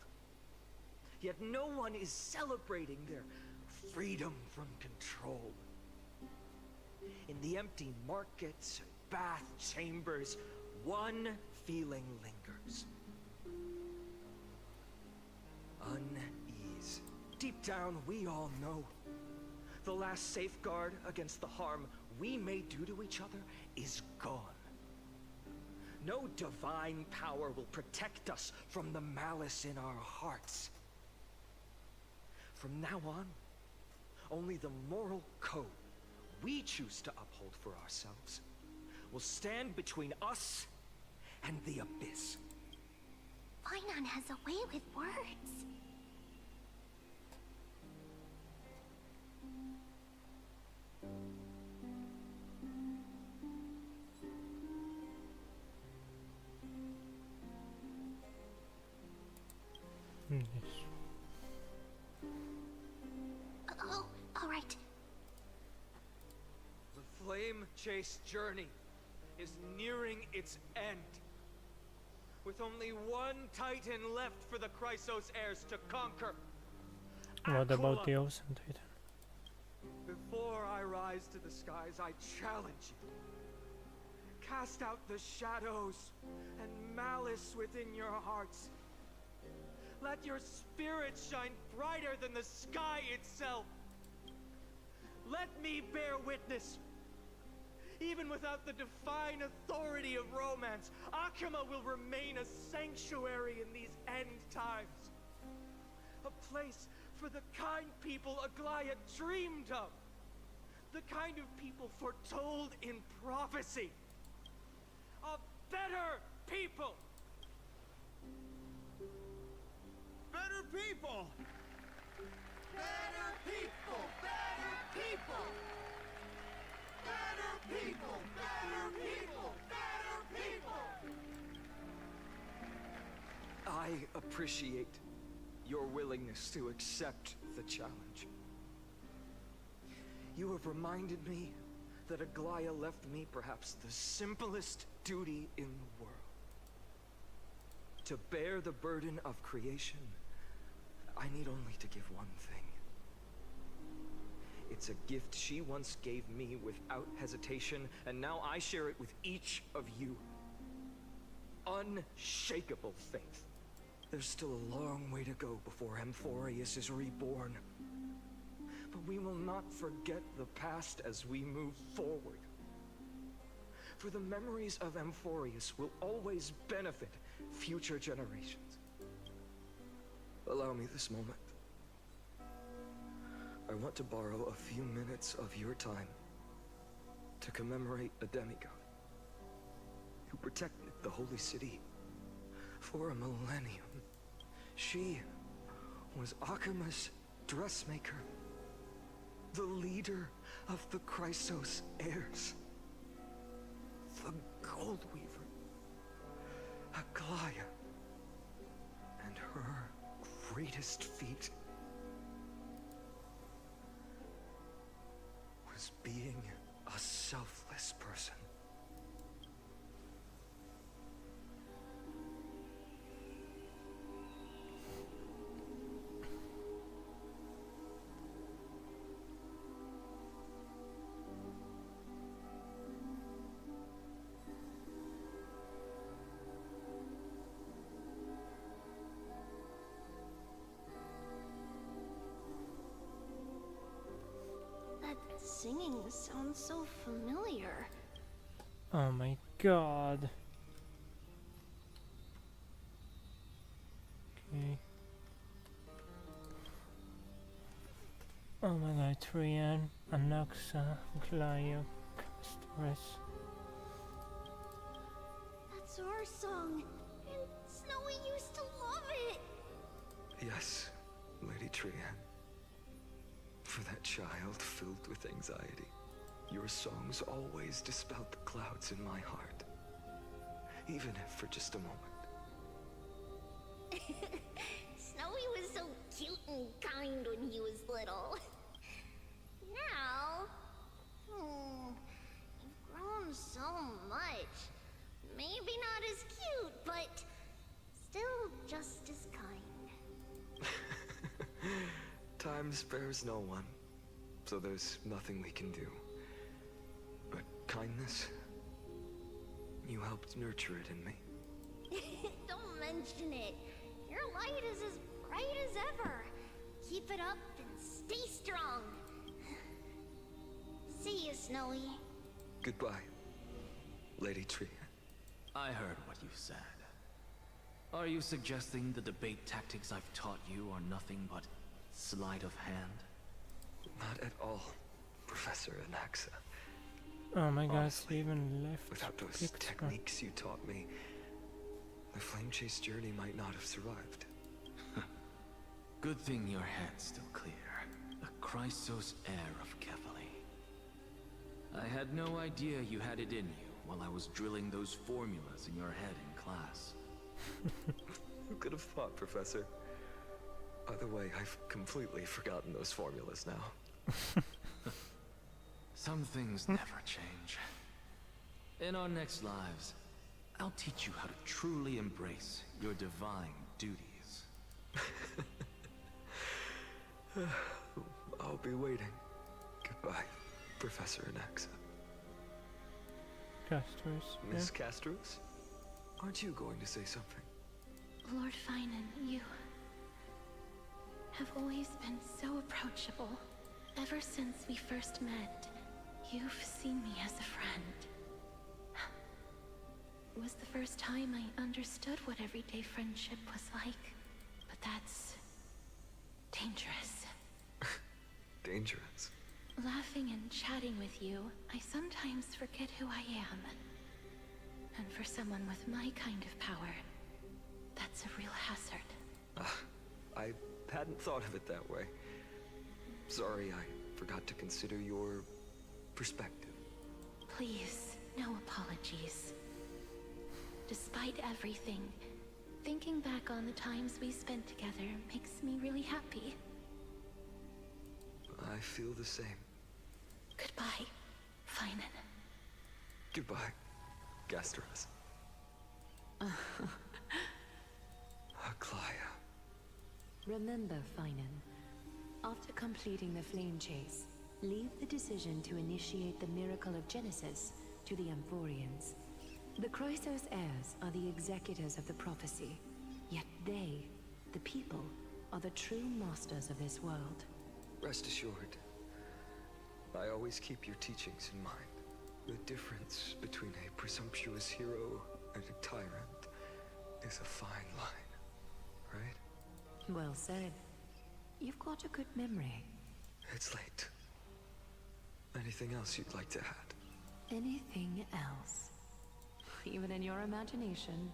Yet no one is celebrating their freedom from control. In the empty markets and bath chambers, one feeling lingers. Unease. Deep down, we all know the last safeguard against the harm we may do to each other is gone. No divine power will protect us from the malice in our hearts. From now on, only the moral code we choose to uphold for ourselves will stand between us and the abyss. Finon has a way with words. Yes. Oh, all right. The flame-chased journey is nearing its end. With only one Titan left for the Chrysos heirs to conquer. What about Aquila. the Ocean Titan? Before I rise to the skies, I challenge you. Cast out the shadows and malice within your hearts. Let your spirit shine brighter than the sky itself. Let me bear witness. Even without the divine authority of romance, Akima will remain a sanctuary in these end times. A place for the kind people Aglaya dreamed of. The kind of people foretold in prophecy. A better people! Better people! Better people! Better people! Better people! Better people! Better people! I appreciate your willingness to accept the challenge. You have reminded me that Aglaya left me perhaps the simplest duty in the world. To bear the burden of creation, I need only to give one thing. It's a gift she once gave me without hesitation, and now I share it with each of you. Unshakable faith. There's still a long way to go before Amphoreus is reborn. But we will not forget the past as we move forward. For the memories of Amphoreus will always benefit future generations. Allow me this moment. I want to borrow a few minutes of your time to commemorate a demigod who protected the holy city for a millennium. She was Akima's dressmaker, the leader of the Chrysos heirs, the Gold Weaver, Aglaya, and her greatest feat was being a selfless person. That singing sounds so familiar. Oh my god. Okay. Oh my god, Trian. Anaxa, Glaya, Castores. That's our song, and Snowy used to love it. Yes, Lady Trian. For that child filled with anxiety, your songs always dispelled the clouds in my heart. Even if for just a moment. Snowy was so cute and kind when he was little. Now, you've grown so much. Maybe not as cute, but still just as kind. Time spares no one, so there's nothing we can do. But kindness, you helped nurture it in me. Don't mention it. Your light is as bright as ever. Keep it up and stay strong. See you, Snowy. Goodbye, Lady Trian. I heard what you said. Are you suggesting the debate tactics I've taught you are nothing but sleight of hand? Not at all, Professor Anaxa. Oh my god, Honestly, even left without those picture. techniques you taught me, the Flame Chase journey might not have survived. Good thing your head's still clear. The Chrysos heir of Kefali. I had no idea you had it in you while I was drilling those formulas in your head in class. Who could have thought, Professor? By the way, I've completely forgotten those formulas now. Some things never change. In our next lives, I'll teach you how to truly embrace your divine duties. I'll be waiting. Goodbye, Professor Anaxa. Castores, Miss Castros? Aren't you going to say something? Lord Finan, you have always been so approachable. Ever since we first met, you've seen me as a friend. It was the first time I understood what everyday friendship was like. But that's dangerous. Dangerous? Laughing and chatting with you, I sometimes forget who I am. And for someone with my kind of power, that's a real hazard. I hadn't thought of it that way. Sorry, I forgot to consider your perspective. Please, no apologies. Despite everything, thinking back on the times we spent together makes me really happy. I feel the same. Goodbye, Finan. Goodbye, Gastros. Aglaya. Remember, Finan, after completing the Flame Chase, leave the decision to initiate the Miracle of Genesis to the Amphoreans. The Chrysos heirs are the executors of the prophecy, yet they, the people, are the true masters of this world. Rest assured, I always keep your teachings in mind. The difference between a presumptuous hero and a tyrant is a fine line, right? Well said. You've got a good memory. It's late. Anything else you'd like to add? Anything else? Even in your imagination,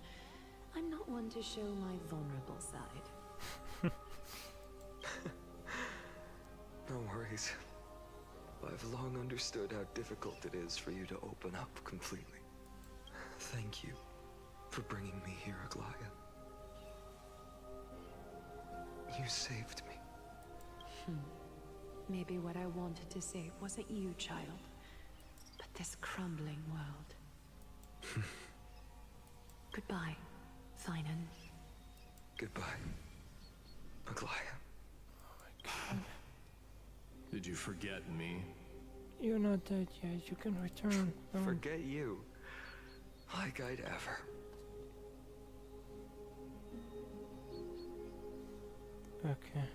I'm not one to show my vulnerable side. No worries. I've long understood how difficult it is for you to open up completely. Thank you for bringing me here, Aglaya. You saved me. Maybe what I wanted to save wasn't you, child, but this crumbling world. Goodbye, Finan. Goodbye, Aglaya. Did you forget me? You're not dead yet, you can return. Forget you. Like I'd ever. Okay.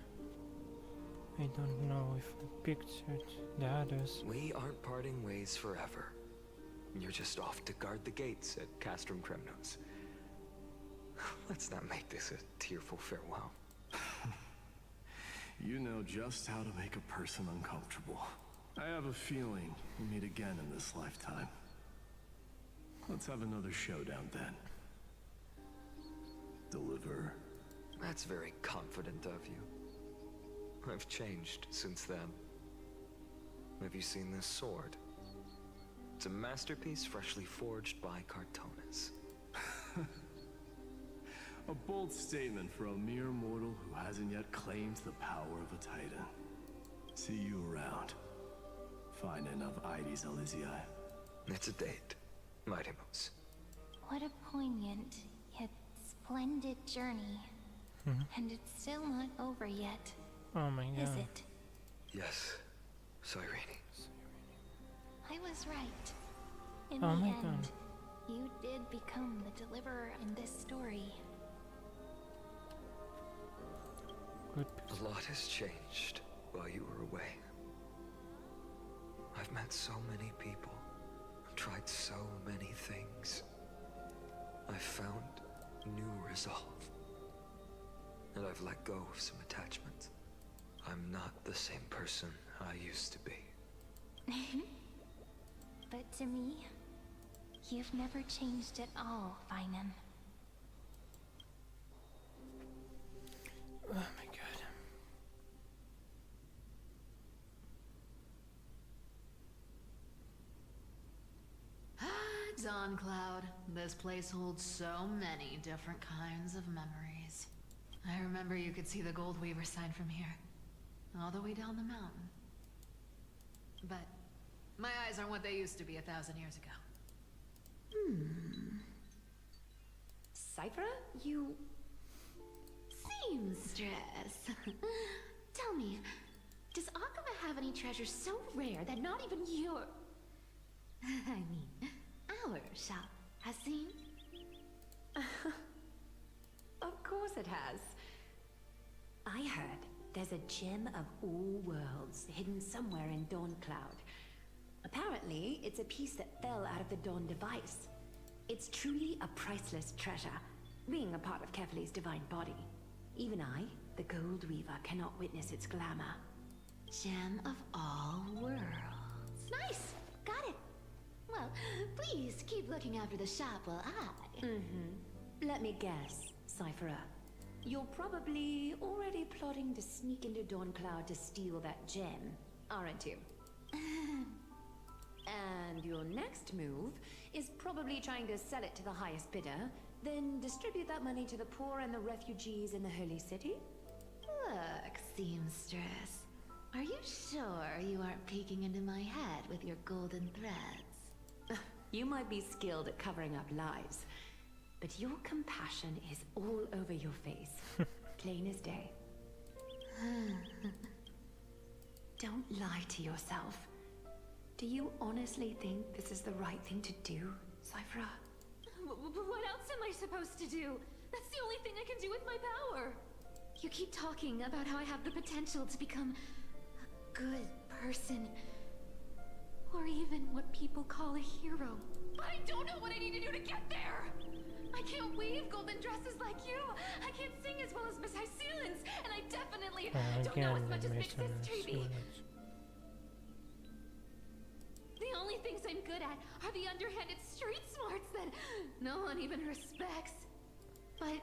I don't know if I pictured the others. We aren't parting ways forever. You're just off to guard the gates at Castrum Kremnos. Let's not make this a tearful farewell. You know just how to make a person uncomfortable. I have a feeling we'll meet again in this lifetime. Let's have another showdown then. Deliver. That's very confident of you. I've changed since then. Have you seen this sword? It's a masterpiece freshly forged by Cartonis. A bold statement for a mere mortal who hasn't yet claimed the power of a titan. See you around. Finding of Ides Elysiae. It's a date, Mightymoose. What a poignant, yet splendid journey. And it's still not over yet. Oh my god. Is it? Yes, Cyrene. I was right. In Oh the my end, god. you did become the deliverer in this story. Good. A lot has changed while you were away. I've met so many people, tried so many things. I've found new resolve. And I've let go of some attachments. I'm not the same person I used to be. But to me, you've never changed at all, Finan. Oh my god. Dawn Cloud. This place holds so many different kinds of memories. I remember you could see the Gold Weaver sign from here, all the way down the mountain. But my eyes aren't what they used to be 1,000 years ago. Cypher, you... Seamstress. Tell me, does Akama have any treasures so rare that not even your... I mean, our shop has seen? Of course it has. I heard there's a gem of all worlds hidden somewhere in Dawn Cloud. Apparently, it's a piece that fell out of the Dawn device. It's truly a priceless treasure, being a part of Kefali's divine body. Even I, the Gold Weaver, cannot witness its glamour. Gem of all worlds. Nice! Got it! Well, please keep looking after the shop while I... Let me guess, Cypherer. You're probably already plotting to sneak into Dawn Cloud to steal that gem, aren't you? And your next move is probably trying to sell it to the highest bidder, then distribute that money to the poor and the refugees in the Holy City? Look, Seamstress. Are you sure you aren't peeking into my head with your golden threads? You might be skilled at covering up lies, but your compassion is all over your face. Plain as day. Don't lie to yourself. Do you honestly think this is the right thing to do, Cypher? What else am I supposed to do? That's the only thing I can do with my power. You keep talking about how I have the potential to become a good person. Or even what people call a hero. But I don't know what I need to do to get there! I can't weave golden dresses like you! I can't sing as well as Miss Hyceelens! And I definitely don't know as much as Big Sis Treeby! The only things I'm good at are the underhanded street smarts that no one even respects. But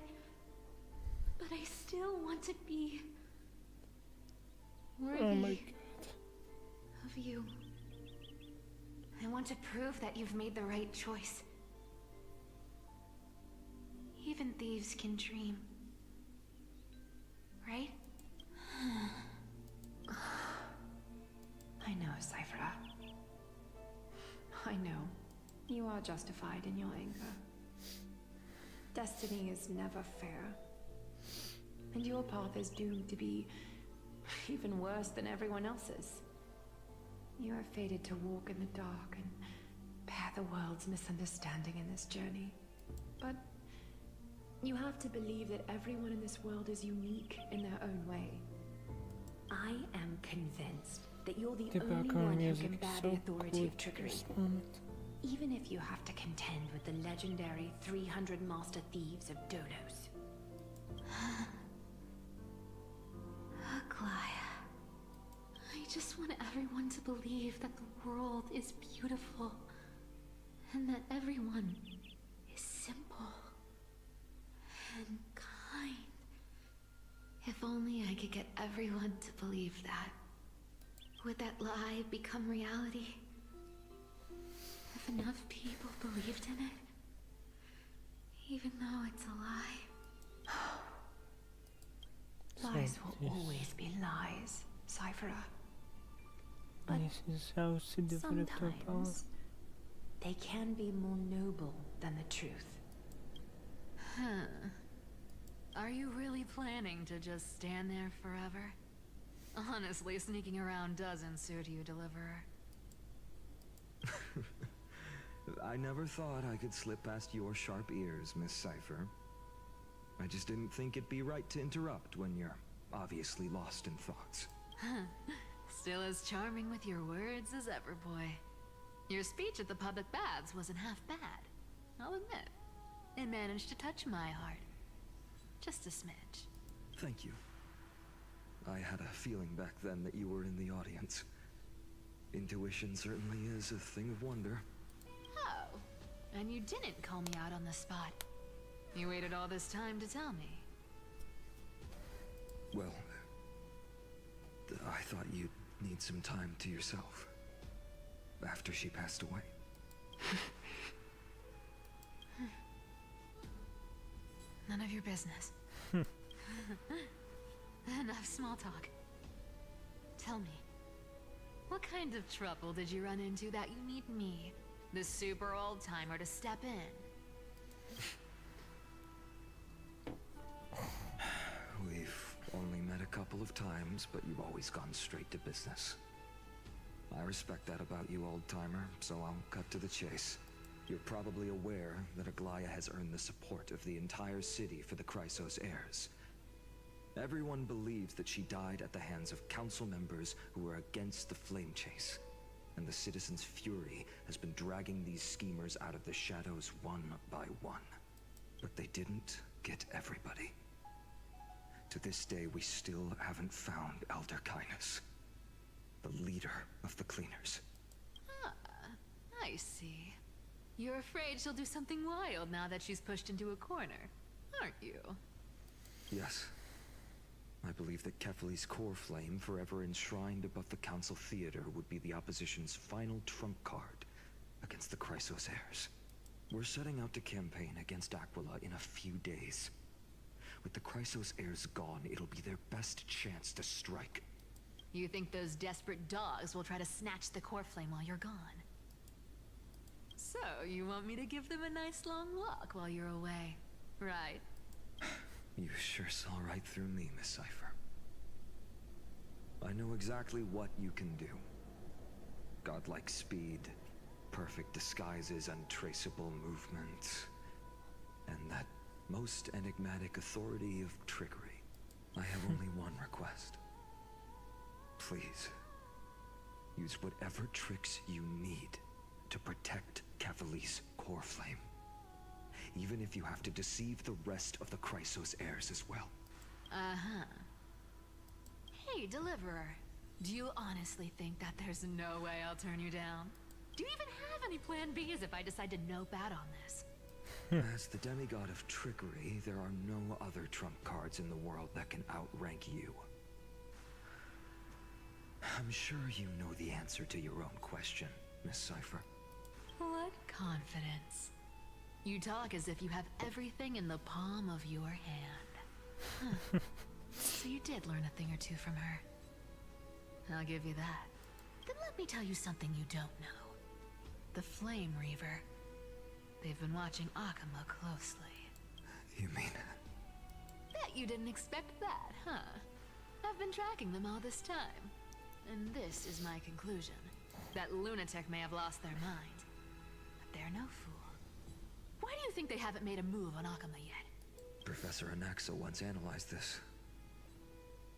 I still want to be worthy of you. I want to prove that you've made the right choice. Even thieves can dream. Right? I know, Cypher. I know. You are justified in your anger. Destiny is never fair. And your path is doomed to be even worse than everyone else's. You are fated to walk in the dark and bear the world's misunderstanding in this journey. But you have to believe that everyone in this world is unique in their own way. I am convinced that you're the only one who can bear the authority of trickery. Even if you have to contend with the legendary 300 master thieves of Donos. Aglaya. I just want to everyone to believe that the world is beautiful and that everyone is simple and kind. If only I could get everyone to believe that. Would that lie become reality? If enough people believed in it, even though it's a lie. Lies will always be lies, Cyphera. But this is how she developed her power. sometimes they can be more noble than the truth. Huh. Are you really planning to just stand there forever? Honestly, sneaking around doesn't suit you, Deliverer. I never thought I could slip past your sharp ears, Miss Cypher. I just didn't think it'd be right to interrupt when you're obviously lost in thoughts. Still as charming with your words as ever, boy. Your speech at the public baths wasn't half bad, I'll admit. It managed to touch my heart. Just a smidge. Thank you. I had a feeling back then that you were in the audience. Intuition certainly is a thing of wonder. Oh, and you didn't call me out on the spot. You waited all this time to tell me. Well, I thought you'd need some time to yourself. After she passed away. None of your business. Enough small talk. Tell me, what kind of trouble did you run into that you need me, the super old-timer, to step in? We've only met a couple of times, but you've always gone straight to business. I respect that about you, old-timer, so I'll cut to the chase. You're probably aware that Aglaya has earned the support of the entire city for the Chrysos heirs. Everyone believes that she died at the hands of council members who were against the flame chase. And the citizens' fury has been dragging these schemers out of the shadows one by one. But they didn't get everybody. To this day, we still haven't found Elder Kindness, the leader of the cleaners. Ah, I see. You're afraid she'll do something wild now that she's pushed into a corner, aren't you? Yes. I believe that Kefali's core flame, forever enshrined above the council theater, would be the opposition's final trump card against the Chrysos heirs. We're setting out to campaign against Aquila in a few days. With the Chrysos heirs gone, it'll be their best chance to strike. You think those desperate dogs will try to snatch the core flame while you're gone? So, you want me to give them a nice long walk while you're away, right? You sure saw right through me, Miss Cypher. I know exactly what you can do. Godlike speed, perfect disguises, untraceable movement, and that most enigmatic authority of trickery. I have only one request. Please, use whatever tricks you need to protect Kefali's core flame. Even if you have to deceive the rest of the Chrysos heirs as well. Uh-huh. Hey, Deliverer. Do you honestly think that there's no way I'll turn you down? Do you even have any plan Bs if I decide to nope out on this? As the demigod of trickery, there are no other trump cards in the world that can outrank you. I'm sure you know the answer to your own question, Miss Cypher. What confidence. You talk as if you have everything in the palm of your hand. Huh. So you did learn a thing or two from her. I'll give you that. Then let me tell you something you don't know. The Flame Reaver. They've been watching Akama closely. You mean? Bet you didn't expect that, huh? I've been tracking them all this time. And this is my conclusion. That lunatic may have lost their mind. But they're no fool. Why do you think they haven't made a move on Akama yet? Professor Anaxa once analyzed this.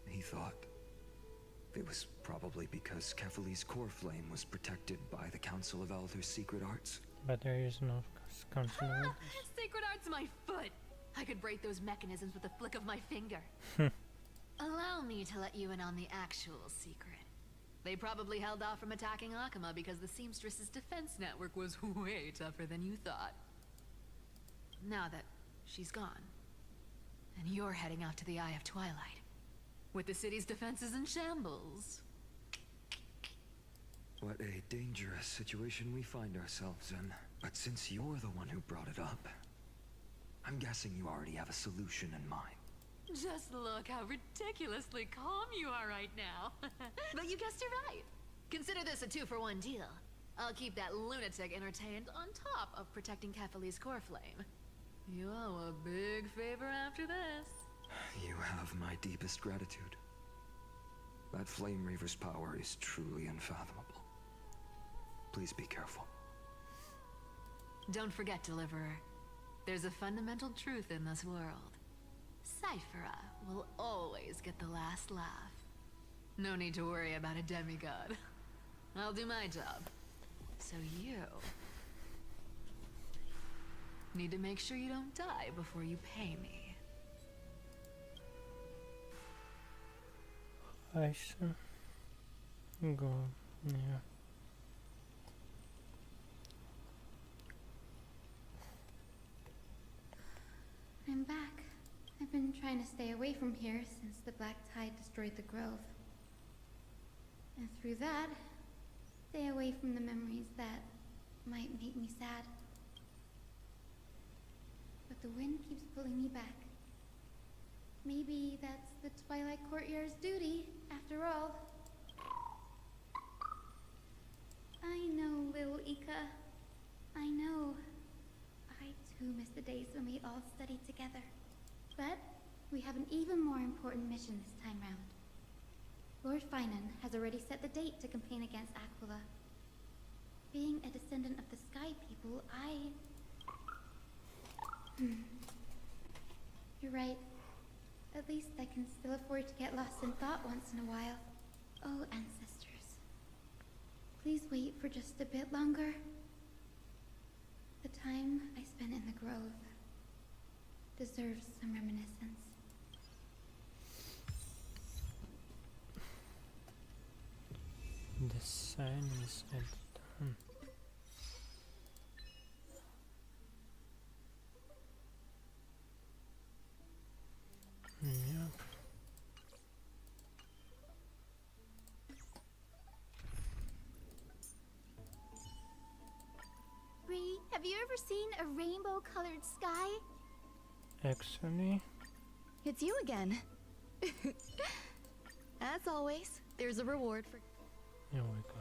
He thought it was probably because Kefali's core flame was protected by the Council of Elders' secret arts. But there is no council. Sacred art's my foot! I could break those mechanisms with a flick of my finger. Allow me to let you in on the actual secret. They probably held off from attacking Akama because the Seamstress's defense network was way tougher than you thought. Now that she's gone, and you're heading out to the Eye of Twilight, with the city's defenses in shambles. What a dangerous situation we find ourselves in. But since you're the one who brought it up, I'm guessing you already have a solution in mind. Just look how ridiculously calm you are right now. But you guessed it right. Consider this a 2-for-1 deal. I'll keep that lunatic entertained on top of protecting Kefali's core flame. You owe a big favor after this. You have my deepest gratitude. That Flame Reaver's power is truly unfathomable. Please be careful. Don't forget, Deliverer. There's a fundamental truth in this world. Cyphera will always get the last laugh. No need to worry about a demigod. I'll do my job. So you need to make sure you don't die before you pay me. I shall go, yeah. I'm back. I've been trying to stay away from here since the Black Tide destroyed the grove. And through that, stay away from the memories that might make me sad. But the wind keeps pulling me back. Maybe that's the Twilight Courtyard's duty, after all. I know, little Ika. I know. I too miss the days when we all studied together. But we have an even more important mission this time round. Lord Finan has already set the date to campaign against Aquila. Being a descendant of the Sky People, You're right. At least I can still afford to get lost in thought once in a while. Oh, ancestors. Please wait for just a bit longer. The time I spent in the grove deserves some reminiscence. The sign is done. Yep. Bree, have you ever seen a rainbow-colored sky? Actually, It's you again. As always, there's a reward for... here we go.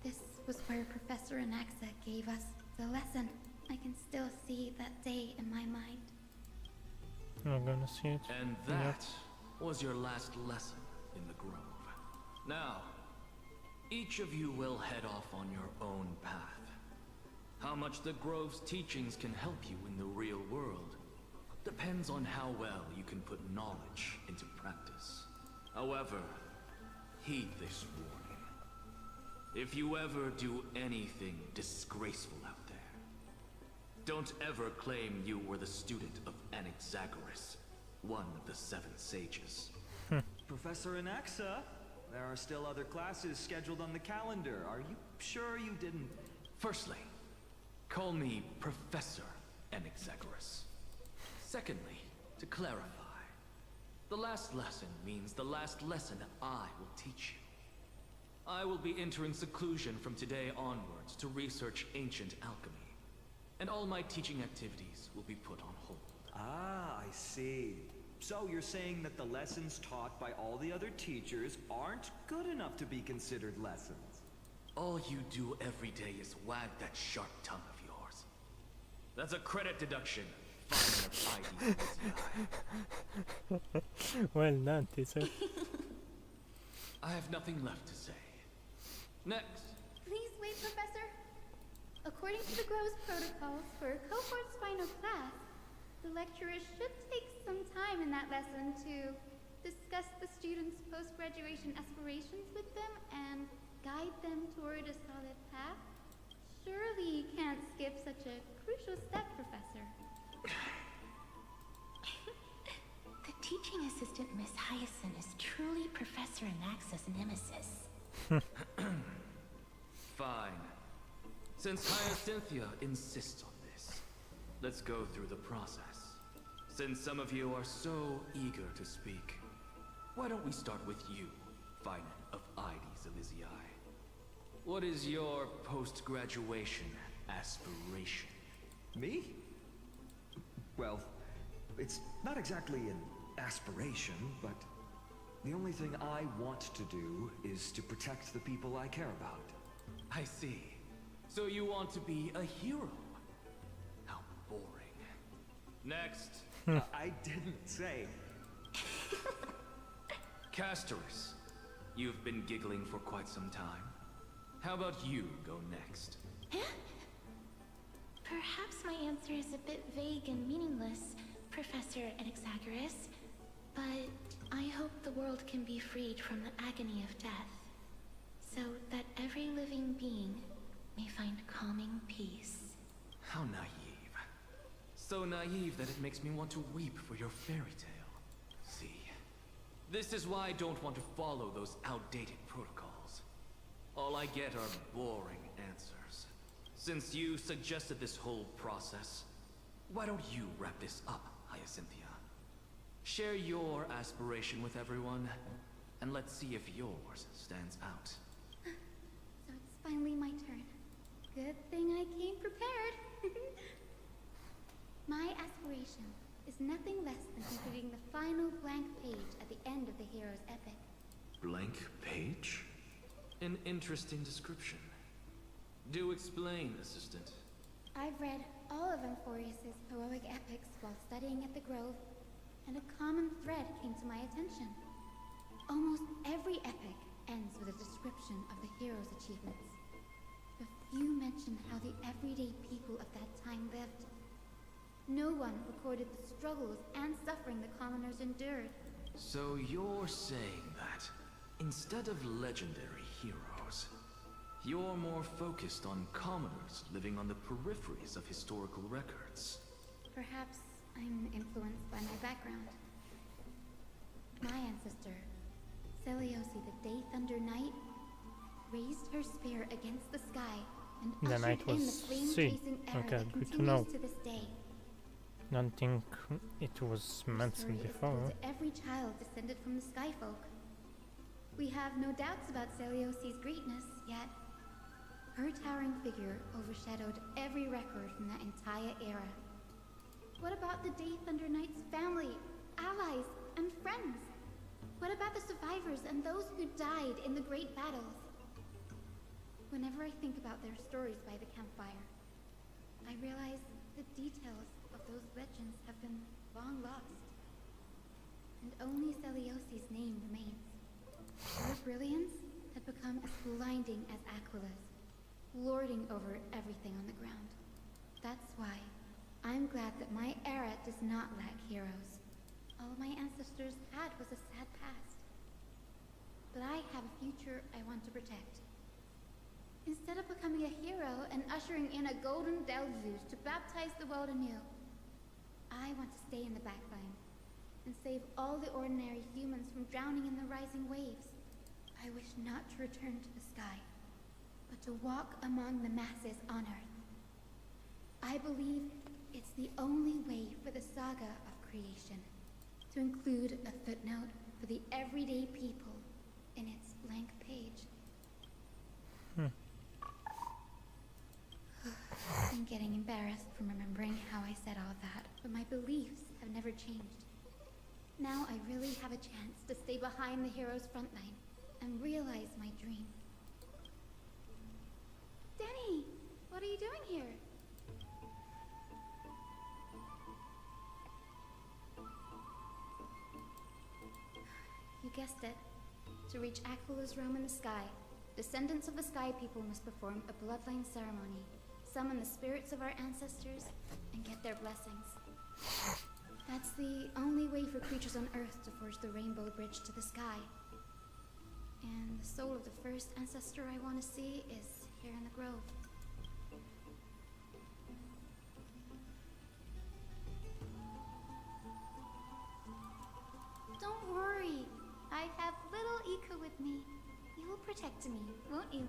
This was where Professor Anaxa gave us the lesson. I can still see that day in my mind. I'm gonna see it. And that was your last lesson in the grove. Now, each of you will head off on your own path. How much the grove's teachings can help you in the real world depends on how well you can put knowledge into practice. However, heed this warning. If you ever do anything disgraceful out there, don't ever claim you were the student of Anaxagoras, one of the 7 sages. Professor Anaxa, there are still other classes scheduled on the calendar. Are you sure you didn't... Firstly, call me Professor Anaxagoras. Secondly, to clarify, the last lesson means the last lesson I will teach you. I will be entering seclusion from today onwards to research ancient alchemy, and all my teaching activities will be put on hold. Ah, I see. So you're saying that the lessons taught by all the other teachers aren't good enough to be considered lessons? All you do every day is wag that sharp tongue of yours. That's a credit deduction. Fine of ID. Well done, teacher. I have nothing left to say. Next. Please wait, Professor. According to the Grove's protocols for cohort's final class, the lecturer should take some time in that lesson to discuss the students' post-graduation aspirations with them and guide them toward a solid path. Surely he can't such a crucial step, Professor. The teaching assistant, Miss Hyacinth, is truly Professor Anaxa's nemesis. Fine. Since Hyacinthia insists on this, let's go through the process. Since some of you are so eager to speak, why don't we start with you, Finan of Ides Elysiae? What is your post-graduation aspiration? Me? Well, it's not exactly an aspiration, but the only thing I want to do is to protect the people I care about. I see. So you want to be a hero? How boring. Next. I didn't say. Casterus, you've been giggling for quite some time. How about you go next? Perhaps my answer is a bit vague and meaningless, Professor Anaxagoras, but I hope the world can be freed from the agony of death, so that every living being may find calming peace. How naive. So naive that it makes me want to weep for your fairy tale. See, this is why I don't want to follow those outdated protocols. All I get are boring answers. Since you suggested this whole process, why don't you wrap this up, Hyacinthia? Share your aspiration with everyone, and let's see if yours stands out. So it's finally my turn. Good thing I came prepared. My aspiration is nothing less than completing the final blank page at the end of the hero's epic. Blank page? An interesting description. Do explain, assistant. I've read all of Amphoreus' heroic epics while studying at the Grove, and a common thread came to my attention. Almost every epic ends with a description of the hero's achievements. But few mention how the everyday people of that time lived. No one recorded the struggles and suffering the commoners endured. So you're saying that, instead of legendary heroes, you're more focused on commoners living on the peripheries of historical records. Perhaps I'm influenced by my background. My ancestor, Seleuci the Day Thunder Knight, raised her spear against the sky and The ushered knight in the was flame-chasing era okay, that good to know. continues to this day. Don't think it was mentioned before. To every child descended from the Skyfolk. We have no doubts about Seleuci's greatness, yet her towering figure overshadowed every record from that entire era. What about the Day Thunder Knight's family, allies, and friends? What about the survivors and those who died in the great battles? Whenever I think about their stories by the campfire, I realize the details of those legends have been long lost. And only Seleuci's name remains. Her brilliance had become as blinding as Aquila's, lording over everything on the ground. That's why I'm glad that my era does not lack heroes. All my ancestors had was a sad past. But I have a future I want to protect. Instead of becoming a hero and ushering in a golden deluge to baptize the world anew, I want to stay in the backline and save all the ordinary humans from drowning in the rising waves. I wish not to return to the sky, but to walk among the masses on Earth. I believe it's the only way for the saga of creation to include a footnote for the everyday people in its blank page. I'm getting embarrassed from remembering how I said all that, but my beliefs have never changed. Now I really have a chance to stay behind the hero's front line and realize my dream. Danny, what are you doing here? You guessed it. To reach Aquila's realm in the sky, descendants of the Sky People must perform a bloodline ceremony, summon the spirits of our ancestors, and get their blessings. That's the only way for creatures on Earth to forge the rainbow bridge to the sky. And the soul of the first ancestor I want to see is here in the grove. Don't worry. I have little Ika with me. You will protect me, won't you?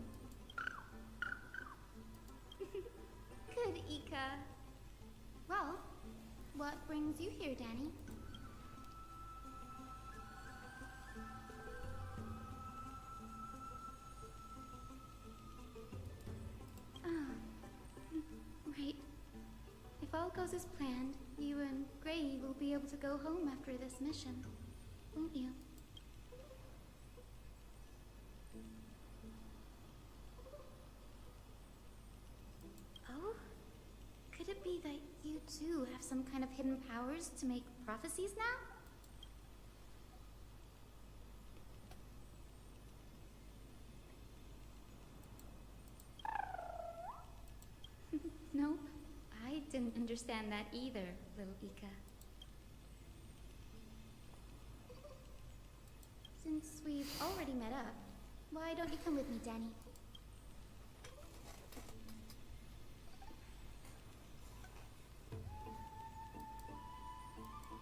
Good, Ika. Well, what brings you here, Danny? Right. If all goes as planned, you and Gray will be able to go home after this mission, won't you? Oh? Could it be that you too have some kind of hidden powers to make prophecies now? Nope. I didn't understand that either, little Ika. Since we've already met up, why don't you come with me, Danny?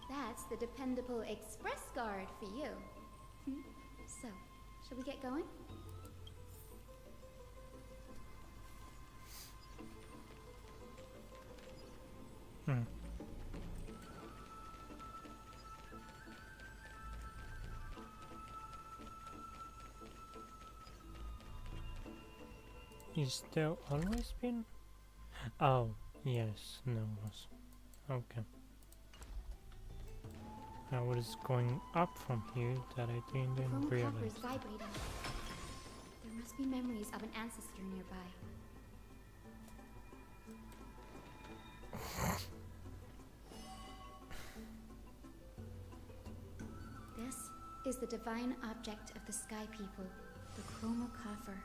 That's the dependable express guard for you. So, shall we get going? Is there always been? Oh, yes, no was. Okay. I was going up from here that I didn't realize. Chrome copper is vibrating. There must be memories of an ancestor nearby. This is the divine object of the Sky People, the Chroma Coffer.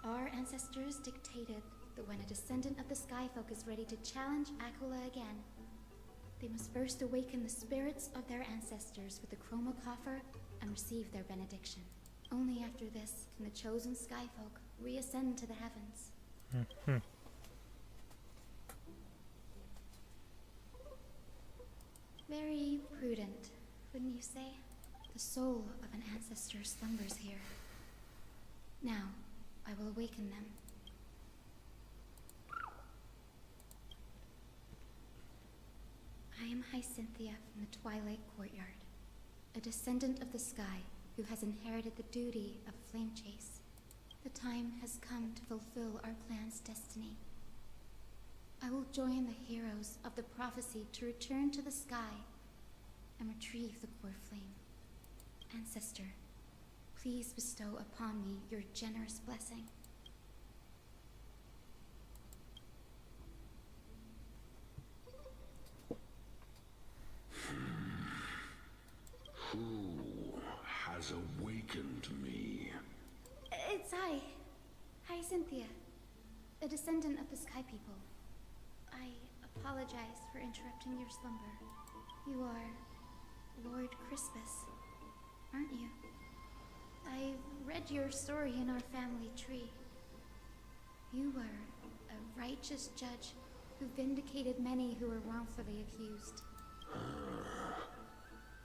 Our ancestors dictated that when a descendant of the Sky Folk is ready to challenge Akula again, they must first awaken the spirits of their ancestors with the Chroma Coffer and receive their benediction. Only after this can the chosen Sky Folk reascend to the heavens. Very prudent, wouldn't you say? The soul of an ancestor slumbers here. Now, I will awaken them. I am Hyacinthia from the Twilight Courtyard, a descendant of the sky who has inherited the duty of a flame chase. The time has come to fulfill our clan's destiny. I will join the heroes of the prophecy to return to the sky and retrieve the core flame. Ancestor, please bestow upon me your generous blessing. Who has awakened me? It's I, Hyacinthia, a descendant of the Sky People. I apologize for interrupting your slumber. You are Lord Crispus, aren't you? I've read your story in our family tree. You were a righteous judge who vindicated many who were wrongfully accused.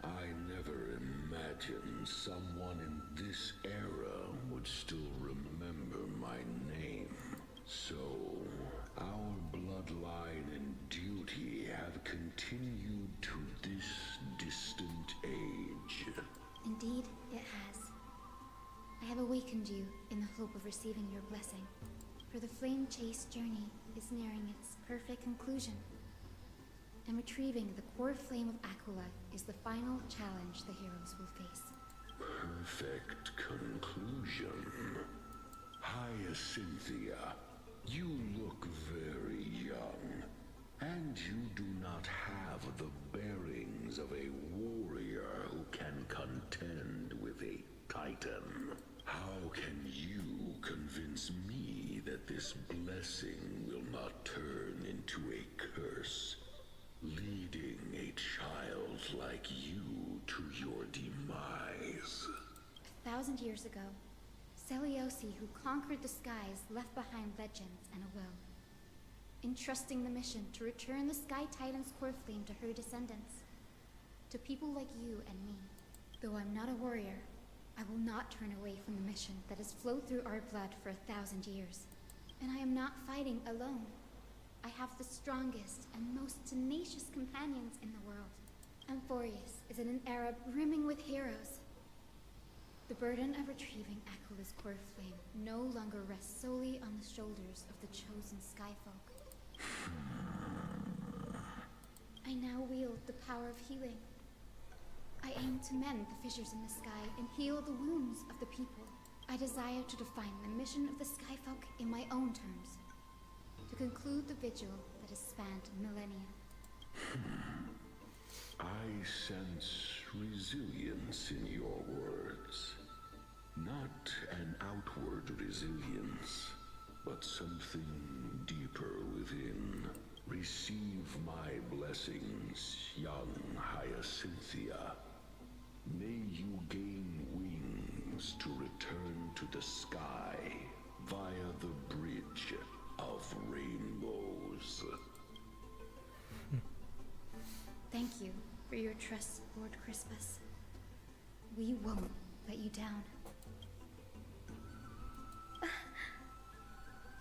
I never imagined someone in this era would still remember my name. So, our bloodline and duty have continued to this distant age. Indeed, it has. I have awakened you in the hope of receiving your blessing, for the flame chase journey is nearing its perfect conclusion. And retrieving the core flame of Akula is the final challenge the heroes will face. Perfect conclusion. Hyacinthia, you look very young, and you do not have the bearings of a warrior who can contend with a titan. How can you convince me that this blessing will not turn into a curse, leading a child like you to your demise? 1,000 years ago, Seliosi, who conquered the skies, left behind legends and a will, entrusting the mission to return the Sky Titan's core flame to her descendants, to people like you and me. Though I'm not a warrior, I will not turn away from the mission that has flowed through our blood for 1,000 years. And I am not fighting alone. I have the strongest and most tenacious companions in the world. Amphoreus is in an era brimming with heroes. The burden of retrieving Aquilus' core flame no longer rests solely on the shoulders of the chosen Skyfolk. I now wield the power of healing. I aim to mend the fissures in the sky and heal the wounds of the people. I desire to define the mission of the Skyfolk in my own terms. To conclude the vigil that has spanned millennia. I sense resilience in your words. Not an outward resilience, but something deeper within. Receive my blessings, young Hyacinthia. May you gain wings to return to the sky via the bridge of rainbows. Thank you for your trust, Lord Crispus. We won't let you down.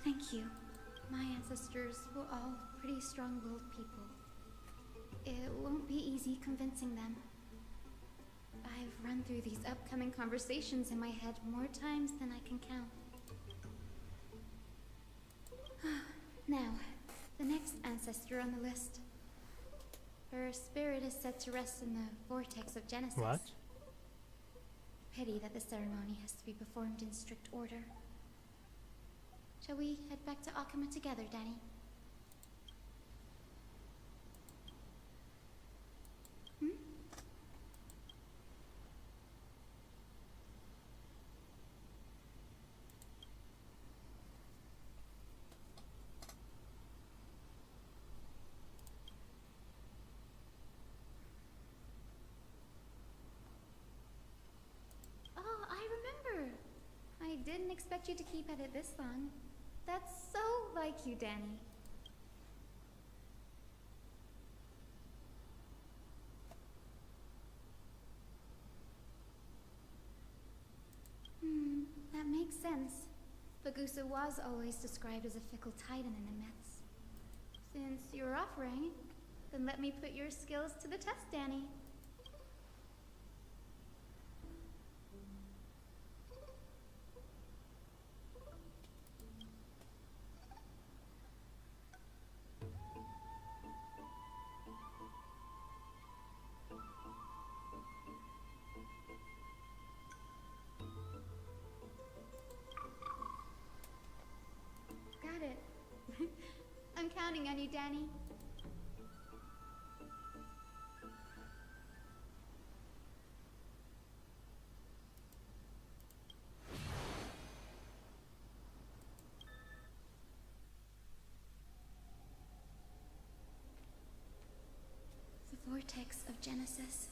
Thank you. My ancestors were all pretty strong-willed people. It won't be easy convincing them. I've run through these upcoming conversations in my head more times than I can count. Now, the next ancestor on the list. Her spirit is said to rest in the vortex of Genesis. What? Pity that the ceremony has to be performed in strict order. Shall we head back to Akama together, Danny? Oh, I remember. I didn't expect you to keep at it this long. That's so like you, Danny. That makes sense. Bagusa was always described as a fickle titan in the myths. Since you're offering, then let me put your skills to the test, Danny. Got it. I'm counting on you, Danny. The vortex of Genesis.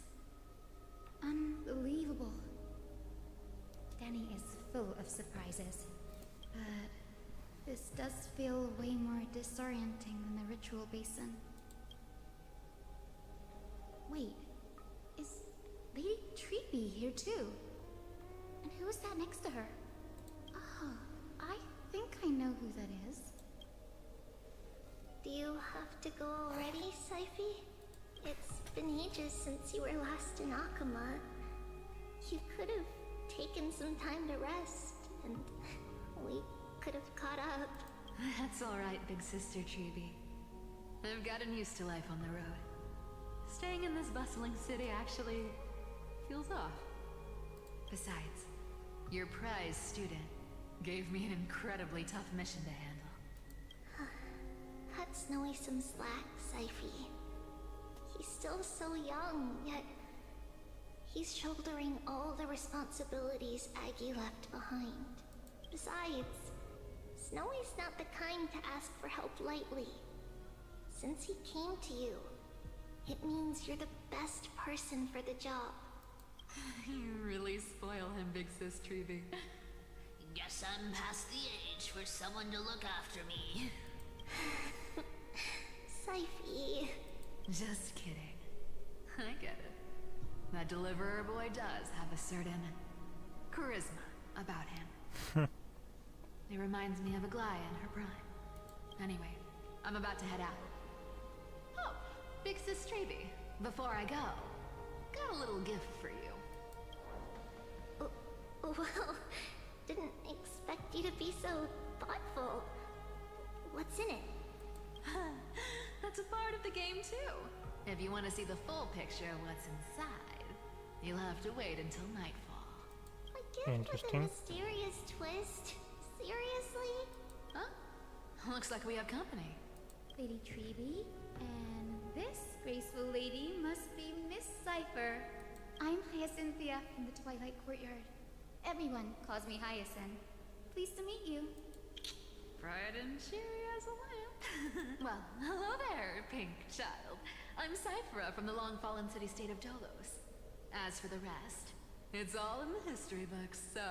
Unbelievable. Danny is full of surprises. But this does feel way more disorienting than the ritual basin. Wait, is Lady Treeby here too? And who is that next to her? Oh, I think I know who that is. Do you have to go already, Syphi? It's been ages since you were last in Akama. You could have taken some time to rest, and we could have caught up. That's alright, big sister Treeby. I've gotten used to life on the road. Staying in this bustling city actually feels off. Besides, your prize student gave me an incredibly tough mission to handle. Cut Snowy some slack, Syphi. He's still so young, yet he's shouldering all the responsibilities Aggie left behind. Besides, Snowy's not the kind to ask for help lightly. Since he came to you, it means you're the best person for the job. You really spoil him, big sis Treeby. Guess I'm past the age for someone to look after me. Syphi. Just kidding. I get it. That deliverer boy does have a certain charisma about him. It reminds me of Aglaia in her prime. Anyway, I'm about to head out. Oh, Big Sis Treeby, before I go, got a little gift for you. Well, didn't expect you to be so thoughtful. What's in it? That's a part of the game too. If you want to see the full picture of what's inside, you'll have to wait until nightfall. A gift with a mysterious twist? Seriously? Huh? Looks like we have company. Lady Treeby, and this graceful lady must be Miss Cypher. I'm Hyacinthia from the Twilight Courtyard. Everyone calls me Hyacinth. Pleased to meet you. Bright and cheery as a lamp. Well, hello there, pink child. I'm Cyphera from the long-fallen city-state of Dolos. As for the rest, it's all in the history books, so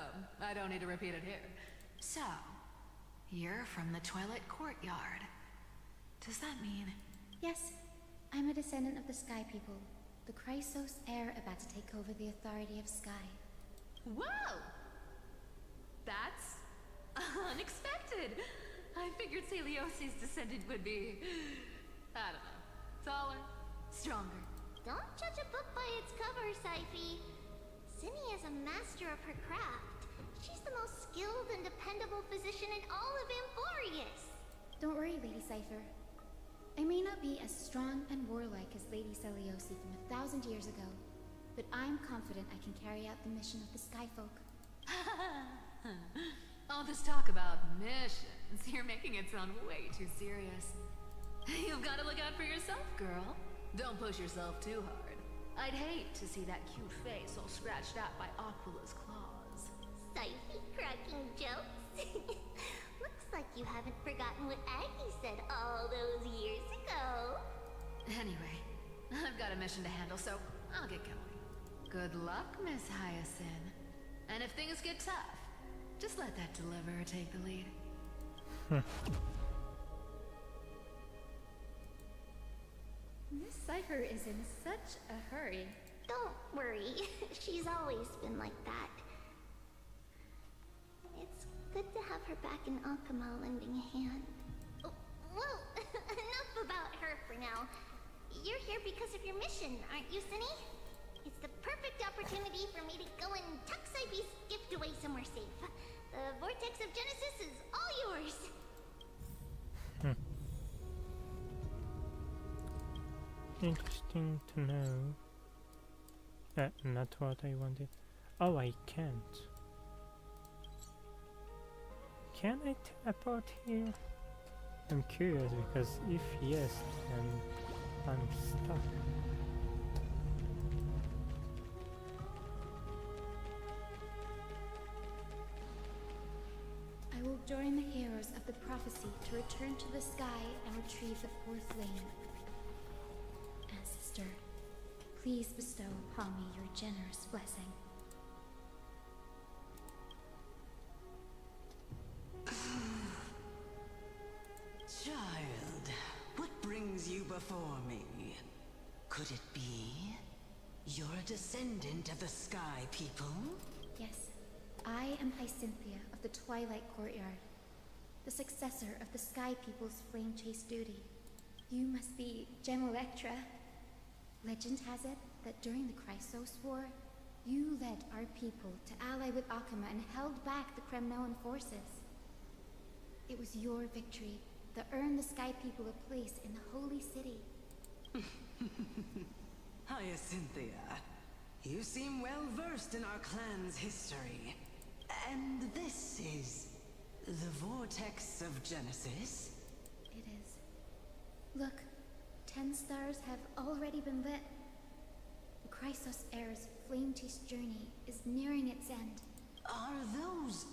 I don't need to repeat it here. So, you're from the Twilight Courtyard. Does that mean... Yes, I'm a descendant of the Sky People. The Chrysos heir about to take over the authority of Sky. Whoa! That's unexpected. I figured Celiosi's descendant would be, I don't know, taller, stronger. Don't judge a book by its cover, Syphe. Cindy is a master of her craft. She's the most skilled and dependable physician in all of Amphoreus. Don't worry, Lady Cypher. I may not be as strong and warlike as Lady Celiosi from 1,000 years ago, but I'm confident I can carry out the mission of the Skyfolk. All this talk about missions, you're making it sound way too serious. You've got to look out for yourself, girl. Don't push yourself too hard. I'd hate to see that cute face all scratched out by Aquila's claws. Syphe cracking jokes? Looks like you haven't forgotten what Aggie said all those years ago. Anyway, I've got a mission to handle, so I'll get going. Good luck, Miss Hyacinth. And if things get tough, just let that deliverer take the lead. Miss Cypher is in such a hurry. Don't worry, she's always been like that. It's good to have her back in Akama lending a hand. Oh, well, enough about her for now. You're here because of your mission, aren't you, Cindy? It's the perfect opportunity for me to go and tuck Syphe's gift away somewhere safe. The Vortex of Genesis is all yours. Interesting to know. Not what I wanted. Oh, I can't. Can I teleport here? I'm curious because if yes, then I'm stuck. I will join the heroes of the prophecy to return to the sky and retrieve the fourth lane. Ancestor, please bestow upon me your generous blessing. Child, what brings you before me? Could it be you're a descendant of the Sky People? Yes, I am Hyacinthia of the Twilight Courtyard, the successor of the Sky People's flame chase duty. You must be Gem Electra. Legend has it that during the Chrysos War, you led our people to ally with Akama and held back the Kremnoan forces. It was your victory that earned the Sky People a place in the Holy City. Hyacinthia, you seem well versed in our clan's history. And this is the Vortex of Genesis? It is. Look, 10 stars have already been lit. The Chrysos heir's flame-chase journey is nearing its end. Are those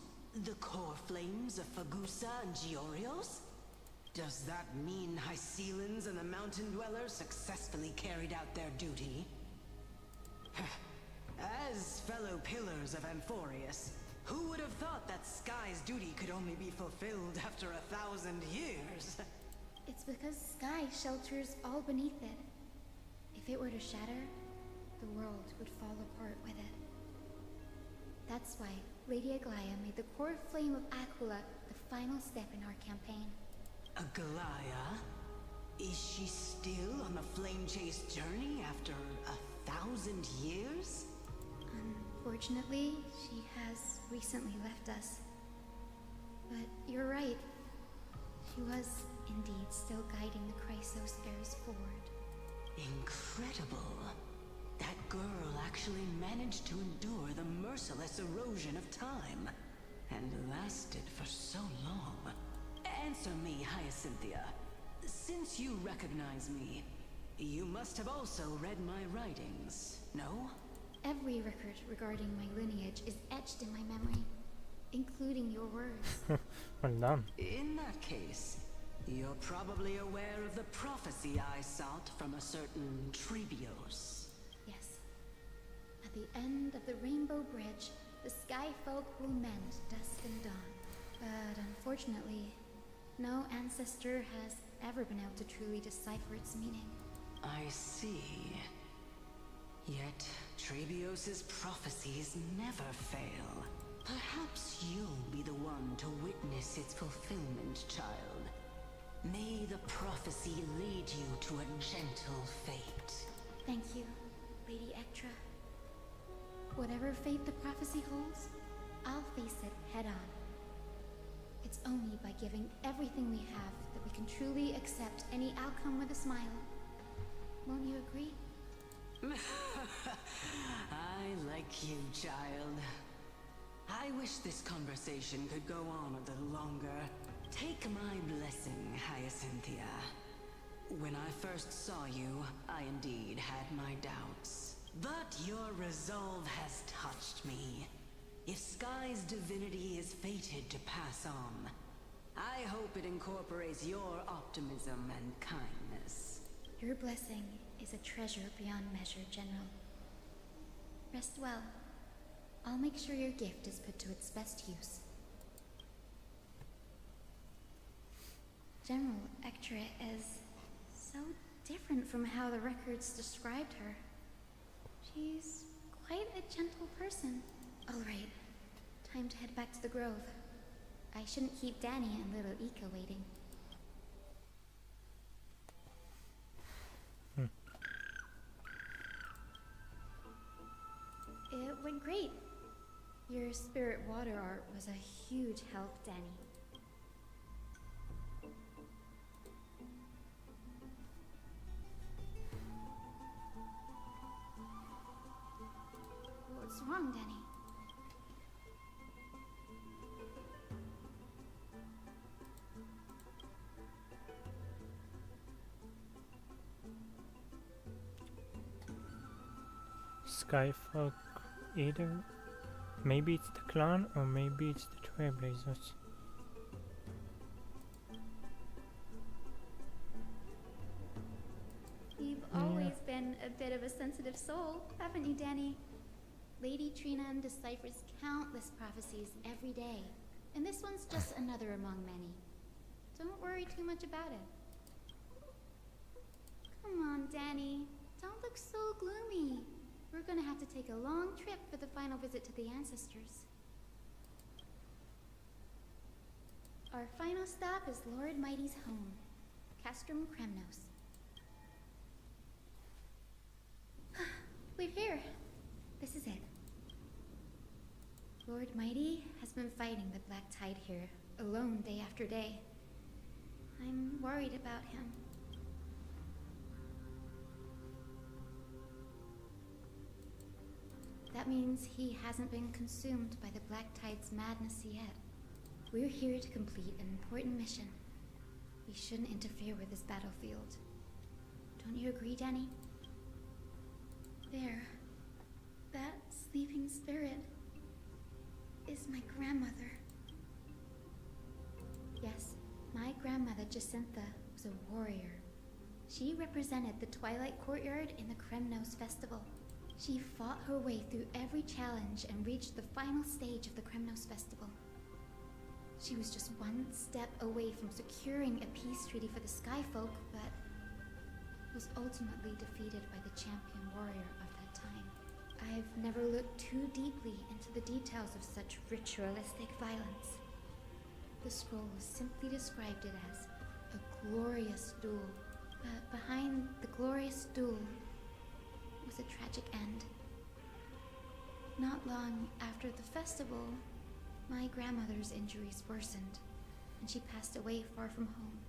the core flames of Fagusa and Giorios? Does that mean Hycelans and the Mountain Dwellers successfully carried out their duty? As fellow pillars of Amphoreus, who would have thought that Sky's duty could only be fulfilled after 1,000 years? It's because Sky shelters all beneath it. If it were to shatter, the world would fall apart with it. That's why Lady Aglaya made the core flame of Aquila the final step in our campaign. Aglaya? Is she still on the flame chase journey after 1,000 years? Unfortunately, she has recently left us. But you're right. She was indeed still guiding the Chrysos heirs forward. Incredible. That girl actually managed to endure the merciless erosion of time. And lasted for so long. Answer me, Hyacinthia. Since you recognize me, you must have also read my writings, no? Every record regarding my lineage is etched in my memory, including your words. Well done. In that case, you're probably aware of the prophecy I sought from a certain Trebios. Yes. At the end of the Rainbow Bridge, the Sky Folk will mend dusk and dawn. But unfortunately, no ancestor has ever been able to truly decipher its meaning. I see. Yet, Trebios' prophecies never fail. Perhaps you'll be the one to witness its fulfillment, child. May the prophecy lead you to a gentle fate. Thank you, Lady Ectra. Whatever fate the prophecy holds, I'll face it head on. It's only by giving everything we have that we can truly accept any outcome with a smile. Won't you agree? I like you, child. I wish this conversation could go on a little longer. Take my blessing, Hyacinthia. When I first saw you, I indeed had my doubts. But your resolve has touched me. If Sky's divinity is fated to pass on, I hope it incorporates your optimism and kindness. Your blessing is a treasure beyond measure, General. Rest well. I'll make sure your gift is put to its best use. General Ectra is so different from how the records described her. She's quite a gentle person. All right, time to head back to the grove. I shouldn't keep Danny and little Ika waiting. It went great. Your spirit water art was a huge help, Danny. What's wrong, Danny? Skyfolk, either. Maybe it's the clan or maybe it's the Trailblazers. You've always been a bit of a sensitive soul, haven't you, Danny? Lady Trina deciphers countless prophecies every day, and this one's just another among many. Don't worry too much about it. Come on, Danny. Don't look so gloomy. We're gonna have to take a long trip for the final visit to the ancestors. Our final stop is Lord Mighty's home, Castrum Kremnos. We're here. This is it. Lord Mighty has been fighting the Black Tide here, alone day after day. I'm worried about him. That means he hasn't been consumed by the Black Tide's madness yet. We're here to complete an important mission. We shouldn't interfere with this battlefield. Don't you agree, Danny? There. That sleeping spirit is my grandmother. Yes, my grandmother Jacintha was a warrior. She represented the Twilight Courtyard in the Kremnos Festival. She fought her way through every challenge and reached the final stage of the Kremnos Festival. She was just one step away from securing a peace treaty for the Skyfolk, but was ultimately defeated by the champion warrior of that time. I've never looked too deeply into the details of such ritualistic violence. The scroll simply described it as a glorious duel, but behind the glorious duel was a tragic end. Not long after the festival, my grandmother's injuries worsened, and she passed away far from home.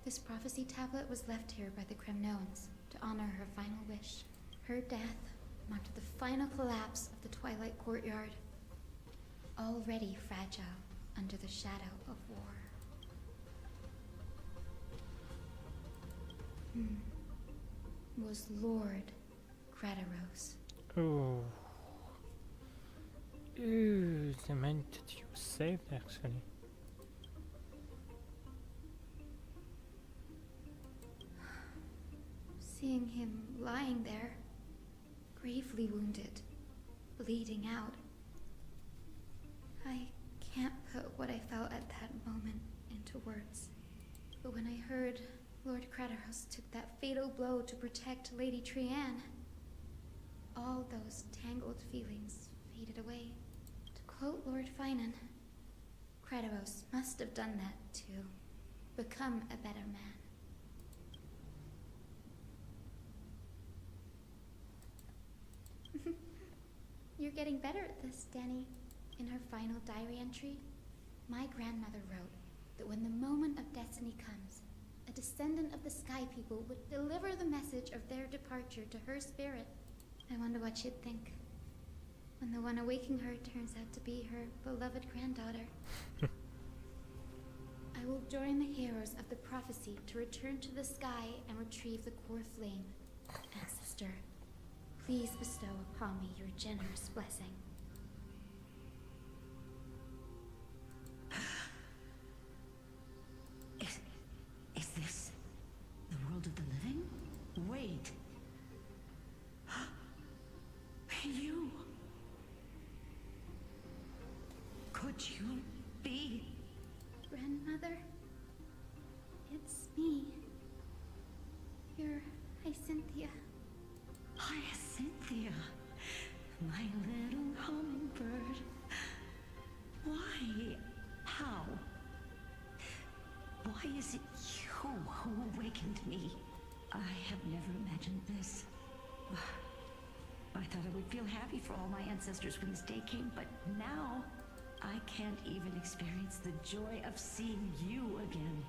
This prophecy tablet was left here by the Kremnoans to honor her final wish. Her death marked the final collapse of the Twilight Courtyard, already fragile under the shadow of war. Was Lord Crataros. Oh. Ooh, the man that you saved actually. Seeing him lying there, gravely wounded, bleeding out, I can't put what I felt at that moment into words. But when I heard Lord Crataros took that fatal blow to protect Lady Trianne, all those tangled feelings faded away. To quote Lord Finan, Crataros must have done that to become a better man. You're getting better at this, Danny. In her final diary entry, my grandmother wrote that when the moment of destiny comes, a descendant of the Sky People would deliver the message of their departure to her spirit. I wonder what she'd think when the one awaking her turns out to be her beloved granddaughter. I will join the heroes of the prophecy to return to the sky and retrieve the core flame. Ancestor, please bestow upon me your generous blessing. Is this the world of the living? Wait. You. Could you be? Grandmother, it's me. You're Hyacinthia. Hyacinthia, my little hummingbird. Why? How? Why is it you who awakened me? I have never imagined this. I thought I would feel happy for all my ancestors when this day came, but now I can't even experience the joy of seeing you again.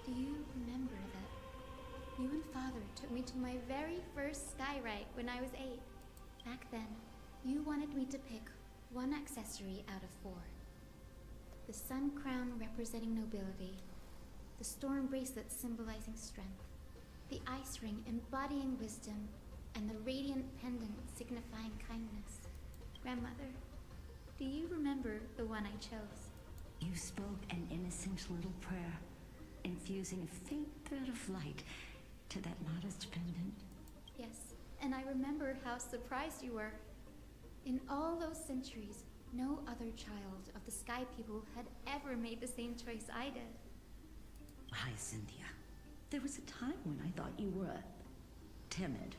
Do you remember that you and Father took me to my very first sky ride when I was 8? Back then, you wanted me to pick one accessory out of 4. The sun crown representing nobility, the storm bracelet symbolizing strength, the ice ring embodying wisdom, and the radiant pendant signifying kindness. Grandmother, do you remember the one I chose? You spoke an innocent little prayer, infusing a faint thread of light to that modest pendant. Yes, and I remember how surprised you were. In all those centuries, no other child of the Sky People had ever made the same choice I did. Hyacinthia, there was a time when I thought you were a timid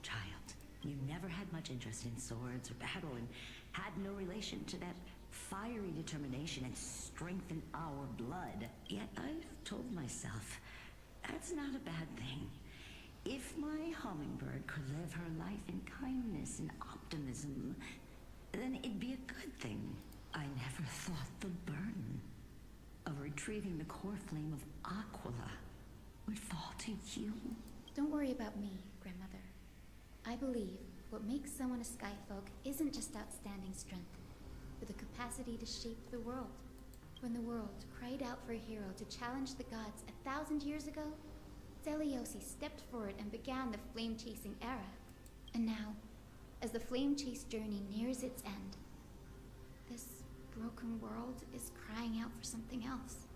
child. You never had much interest in swords or battle and had no relation to that fiery determination and strength in our blood. Yet I've told myself, that's not a bad thing. If my hummingbird could live her life in kindness and optimism, then it'd be a good thing. I never thought the burden of retrieving the core flame of Aquila would fall to you. Don't worry about me, Grandmother. I believe what makes someone a Skyfolk isn't just outstanding strength, but the capacity to shape the world. When the world cried out for a hero to challenge the gods 1,000 years ago, Zeliosi stepped forward and began the flame-chasing era. And now, as the flame-chase journey nears its end, this broken world is crying out for something else.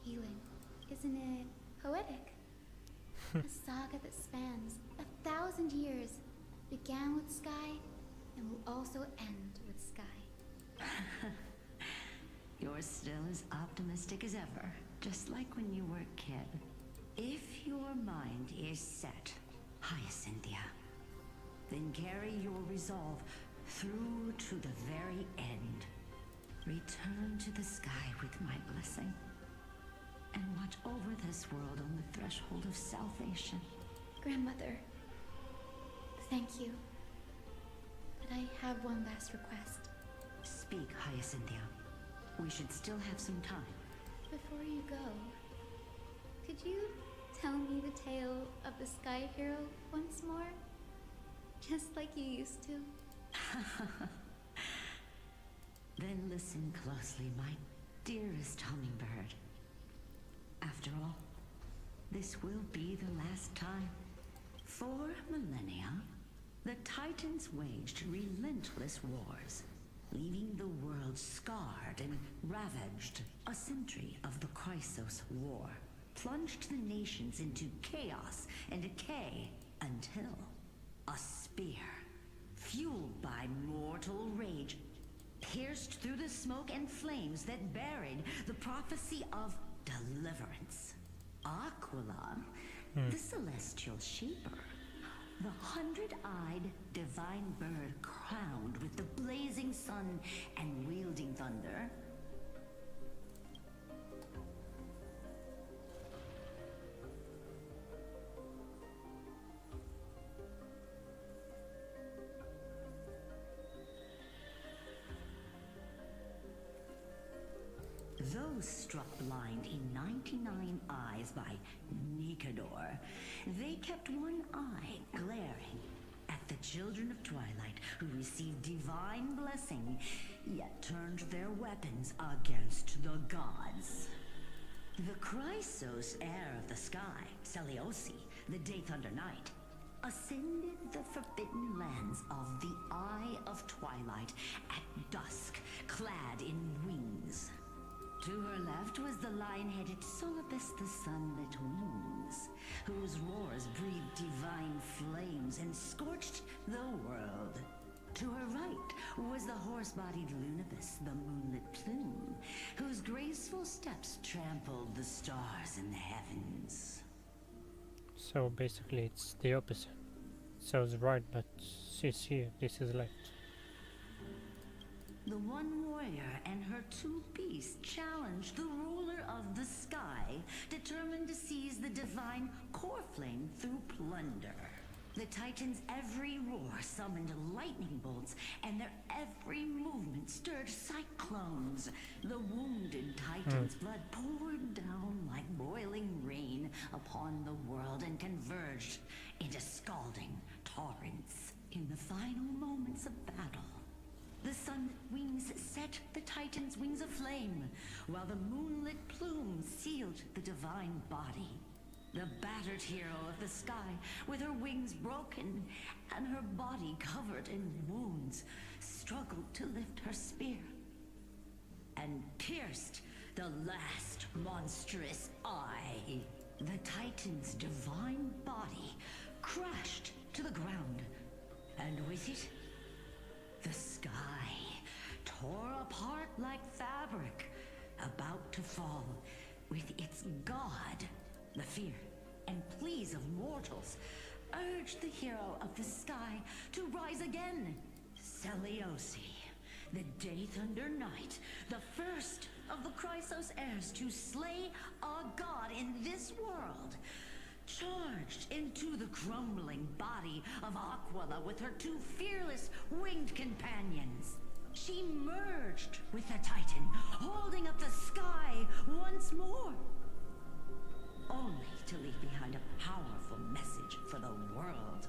Healing. Isn't it poetic? A saga that spans 1,000 years, began with Sky, and will also end with Sky. You're still as optimistic as ever, just like when you were a kid. If your mind is set, Hyacinthia, Then carry your resolve through to the very end. Return to the sky with my blessing, and watch over this world on the threshold of salvation. Grandmother, thank you. But I have one last request. Speak, Hyacinthia. We should still have some time. Before you go, could you tell me the tale of the Sky Hero once more? Just like you used to. Then listen closely, my dearest hummingbird. After all, this will be the last time. For millennia, the Titans waged relentless wars, leaving the world scarred and ravaged. A century of the Chrysos War plunged the nations into chaos and decay until a spear, fueled by mortal rage, pierced through the smoke and flames that buried the prophecy of deliverance. Aquila, the celestial shaper, the 100-eyed divine bird crowned with the blazing sun and wielding thunder, those struck blind in 99 eyes by Nicanor, they kept one eye glaring at the children of Twilight who received divine blessing, yet turned their weapons against the gods. The Chrysos heir of the sky, Seliosi, the Day Thunder Knight, ascended the forbidden lands of the Eye of Twilight at dusk, clad in wings. To her left was the lion-headed Solibus the Sunlit Wings, whose roars breathed divine flames and scorched the world. To her right was the horse-bodied Lunibus the Moonlit Plume, whose graceful steps trampled the stars in the heavens. So basically it's the opposite. So it's right, but she's here, this is left. The one warrior and her two beasts challenged the ruler of the sky, determined to seize the divine core flame through plunder. The Titans' every roar summoned lightning bolts, and their every movement stirred cyclones. The wounded Titan's blood poured down like boiling rain upon the world and converged into scalding torrents. In the final moments of battle, the sun wings set the Titan's wings aflame, while the moonlit plume sealed the divine body. The battered hero of the sky, with her wings broken and her body covered in wounds, struggled to lift her spear and pierced the last monstrous eye. The Titan's divine body crashed to the ground, and with it, the sky tore apart like fabric, about to fall, with its god. The fear and pleas of mortals urged the hero of the sky to rise again. Seliosi, the Day Thunder Knight, the first of the Chrysos heirs to slay a god in this world, charged into the crumbling body of Aquila with her two fearless winged companions. She merged with the Titan, holding up the sky once more, only to leave behind a powerful message for the world.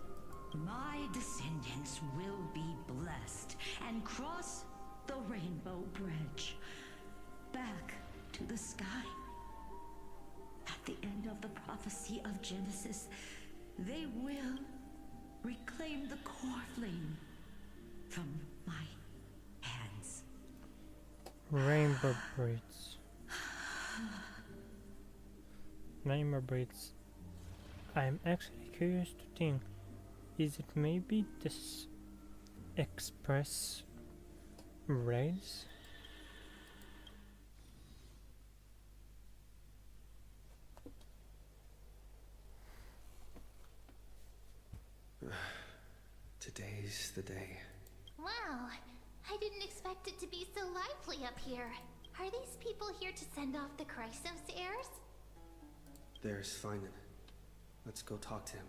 My descendants will be blessed and cross the Rainbow Bridge back to the sky. At the end of the prophecy of Genesis, they will reclaim the core flame from my hands. Rainbow Bridge. Rainbow Bridge. I'm actually curious to think, is it maybe this express rails? today's the day. Wow, I didn't expect it to be so lively up here. Are these people here to send off the Chrysos heirs? There's Finan. Let's go talk to him.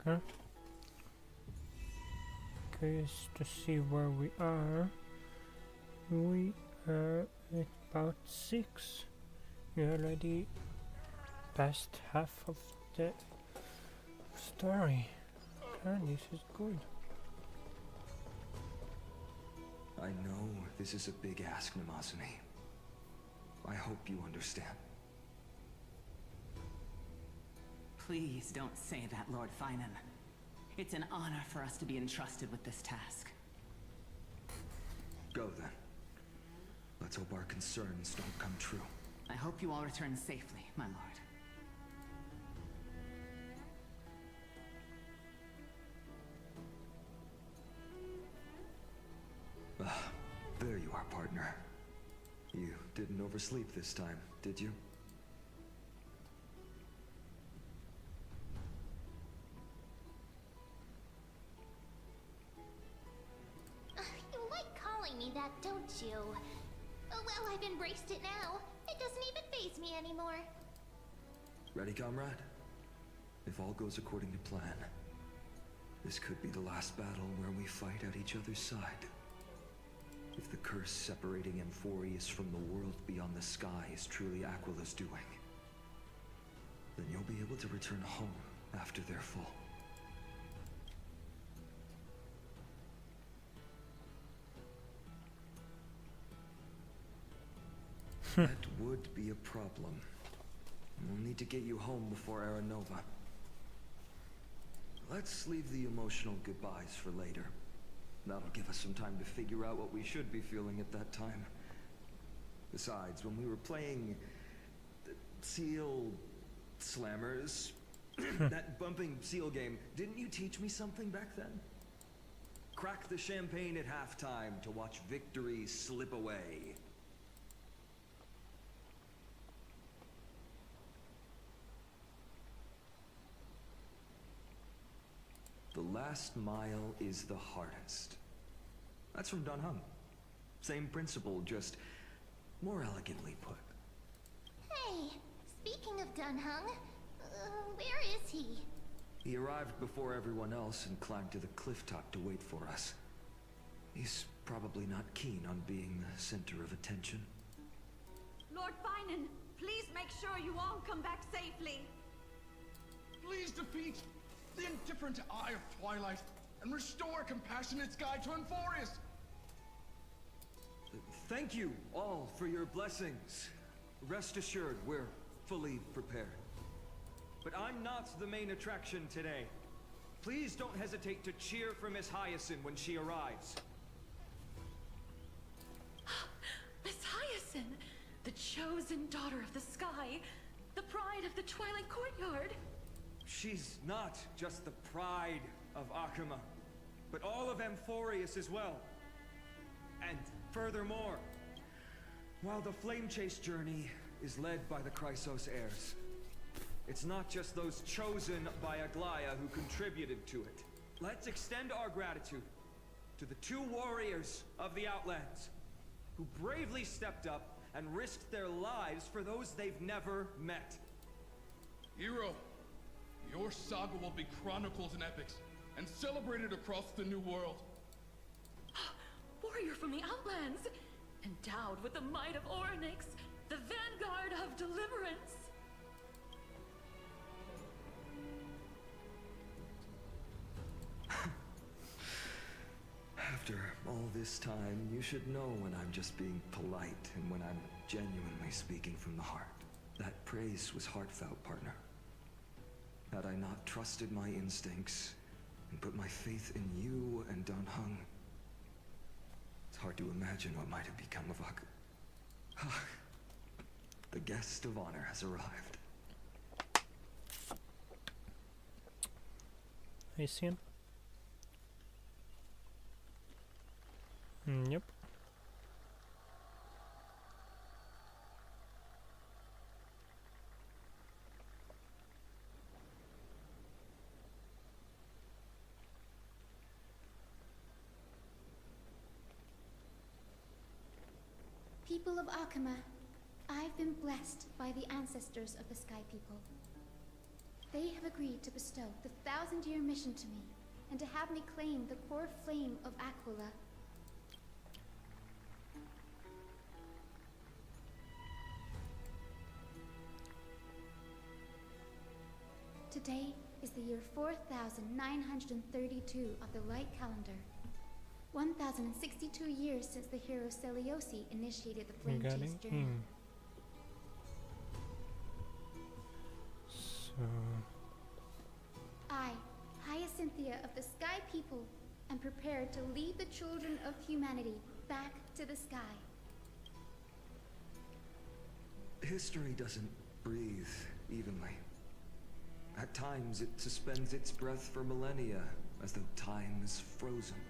Okay. Curious to see where we are. We are at about 6. We're already past half of the story. Okay, this is good. I know this is a big ask, Namazune. I hope you understand. Please don't say that, Lord Finan. It's an honor for us to be entrusted with this task. Go then. Let's hope our concerns don't come true. I hope you all return safely, my lord. There you are, partner. You didn't oversleep this time, did you? You like calling me that, don't you? Oh, well, I've embraced it now. It doesn't even faze me anymore. Ready, comrade? If all goes according to plan, this could be the last battle where we fight at each other's side. If the curse separating Amphoreus from the world beyond the sky is truly Aquila's doing, then you'll be able to return home after their fall. That would be a problem. We'll need to get you home before Aranova. Let's leave the emotional goodbyes for later. That'll give us some time to figure out what we should be feeling at that time. Besides, when we were playing the Seal Slammers, that bumping seal game, didn't you teach me something back then? Crack the champagne at halftime to watch victory slip away. The last mile is the hardest. That's from Don Hung. Same principle, just more elegantly put. Hey, speaking of Dunhung, where is he? He arrived before everyone else and climbed to the cliff top to wait for us. He's probably not keen on being the center of attention. Lord Finan, please make sure you all come back safely. Please defeat the indifferent Eye of Twilight and restore compassionate sky to Amphoreus. Thank you all for your blessings. Rest assured, we're fully prepared. But I'm not the main attraction today. Please don't hesitate to cheer for Miss Hyacinth when she arrives. Miss Hyacinth, the chosen daughter of the sky, the pride of the Twilight Courtyard. She's not just the pride of Akuma, but all of Amphoreus as well. And furthermore, while the Flame Chase journey is led by the Chrysos heirs, it's not just those chosen by Aglaya who contributed to it. Let's extend our gratitude to the 2 warriors of the Outlands who bravely stepped up and risked their lives for those they've never met. Hero, your saga will be chronicled in epics and celebrated across the New World. Warrior from the Outlands, endowed with the might of Orynyx, the vanguard of deliverance. After all this time, you should know when I'm just being polite and when I'm genuinely speaking from the heart. That praise was heartfelt, partner. Had I not trusted my instincts and put my faith in you and Don Hung, it's hard to imagine what might have become of Ak. The guest of honor has arrived. I see him. Yep. people of Akama, I've been blessed by the ancestors of the Sky People. They have agreed to bestow the 1,000-year mission to me, and to have me claim the core flame of Aquila. Today is the year 4932 of the Light Calendar. 1062 years since the hero Seliosi initiated the Flame Chase journey. So... I, Hyacinthia of the Sky People, am prepared to lead the children of humanity back to the sky. History doesn't breathe evenly. At times, it suspends its breath for millennia, as though time is frozen.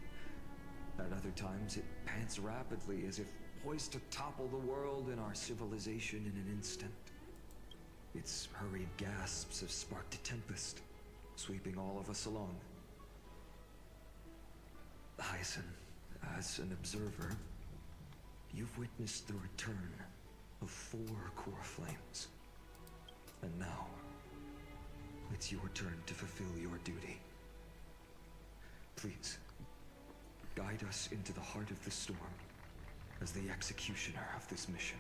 At other times, it pants rapidly, as if poised to topple the world and our civilization in an instant. Its hurried gasps have sparked a tempest, sweeping all of us along. Hyacinth, as an observer, you've witnessed the return of 4 core flames. And now, it's your turn to fulfill your duty. Please, guide us into the heart of the storm as the executioner of this mission.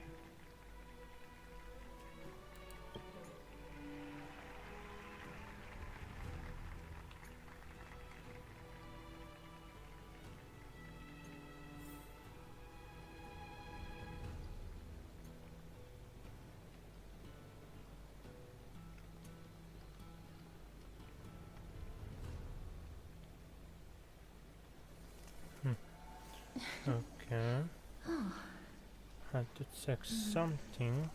Okay. Had to check something.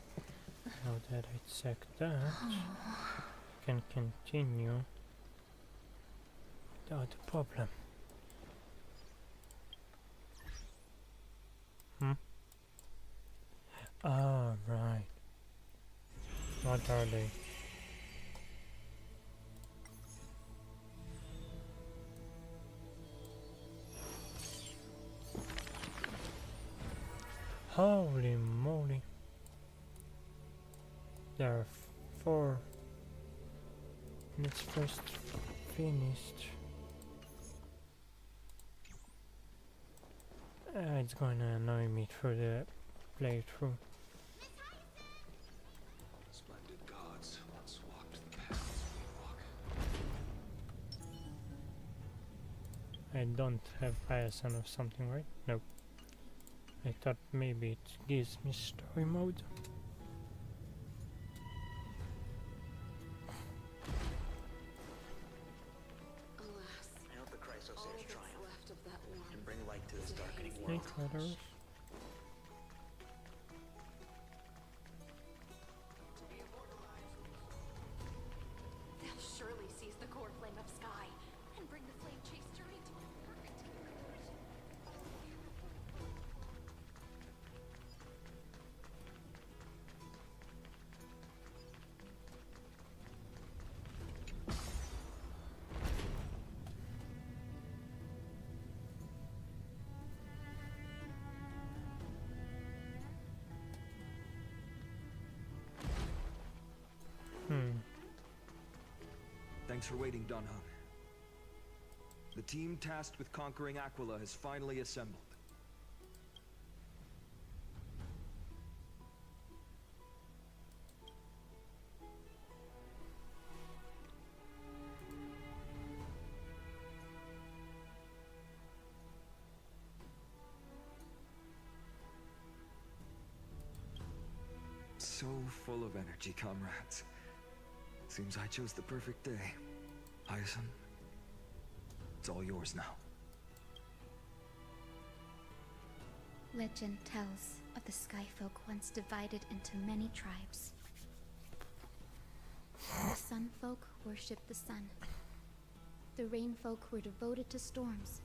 Now that I checked that, I can continue without a problem. Ah, right. What are they? Holy moly. There are 4. And it's first finished. It's gonna annoy me through the playthrough. Splendid gods once walked the paths we walk. I don't have ISN or something, right? Nope. I thought maybe it gives me story mode. Alas, I hope the Chrysosairs triumph and bring light to this darkening world. Snake riders. They'll surely seize the core flame of sky and bring the flame chase journey to a perfect conclusion. Thanks for waiting, Dunhung. The team tasked with conquering Aquila has finally assembled. So full of energy, comrades. Seems I chose the perfect day. Hyacinth, it's all yours now. Legend tells of the Sky Folk once divided into many tribes. The Sun Folk worshipped the sun. The Rain Folk were devoted to storms.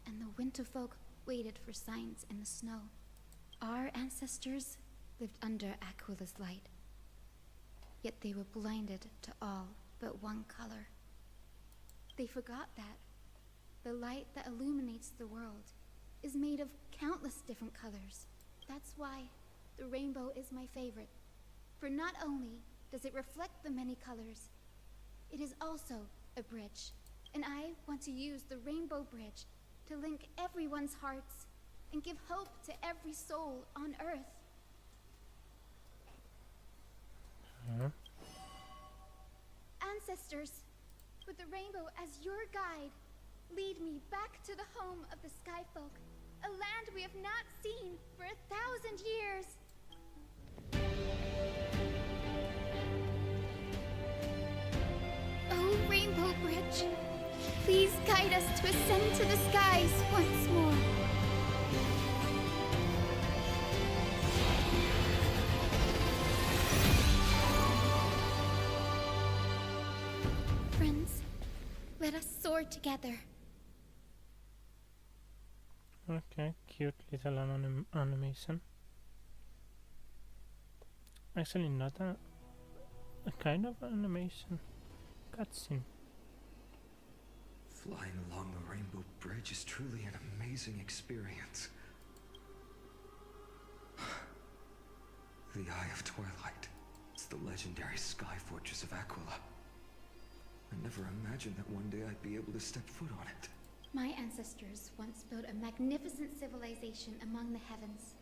And the Winter Folk waited for signs in the snow. Our ancestors lived under Aquila's light. Yet they were blinded to all but one color. They forgot that the light that illuminates the world is made of countless different colors That's why the rainbow is my favorite. For not only does it reflect the many colors, it is also a bridge. And I want to use the rainbow bridge to link everyone's hearts and give hope to every soul on Earth. Ancestors, with the rainbow as your guide, lead me back to the home of the Skyfolk, a land we have not seen for 1,000 years. Oh, Rainbow Bridge, please guide us to ascend to the skies once more. Friends, let us soar together. Okay, cute little animation. Actually, not a kind of animation. Cutscene. Flying along the Rainbow Bridge is truly an amazing experience. The Eye of Twilight. It's the legendary sky fortress of Aquila. I never imagined that one day I'd be able to step foot on it. My ancestors once built a magnificent civilization among the heavens.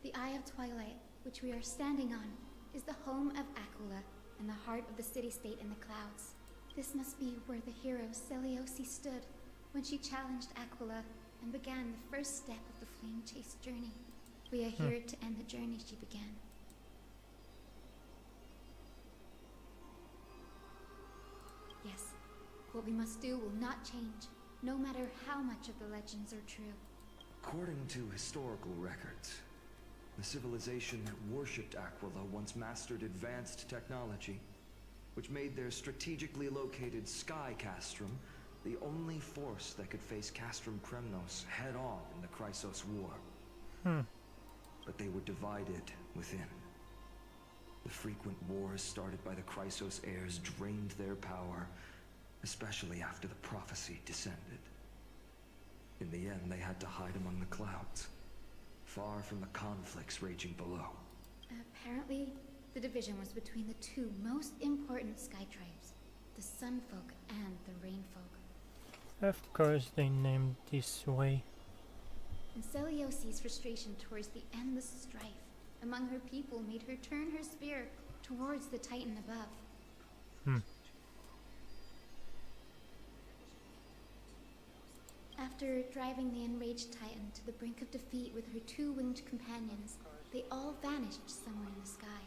The Eye of Twilight, which we are standing on, is the home of Aquila and the heart of the city-state in the clouds. This must be where the hero Seleucus stood when she challenged Aquila and began the first step of the flame chase journey. We are here to end the journey she began. Yes, what we must do will not change, no matter how much of the legends are true. According to historical records, the civilization that worshipped Aquila once mastered advanced technology, which made their strategically located sky castrum the only force that could face Castrum Kremnos head-on in the Chrysos War. But they were divided within. The frequent wars started by the Chrysos heirs drained their power, especially after the prophecy descended. In the end, they had to hide among the clouds, far from the conflicts raging below. Apparently, the division was between the two most important sky tribes, the Sunfolk and the Rainfolk. Of course they named this way. And Seleucus' frustration towards the endless strife among her people made her turn her spear towards the Titan above. After driving the enraged Titan to the brink of defeat with her two winged companions, they all vanished somewhere in the sky.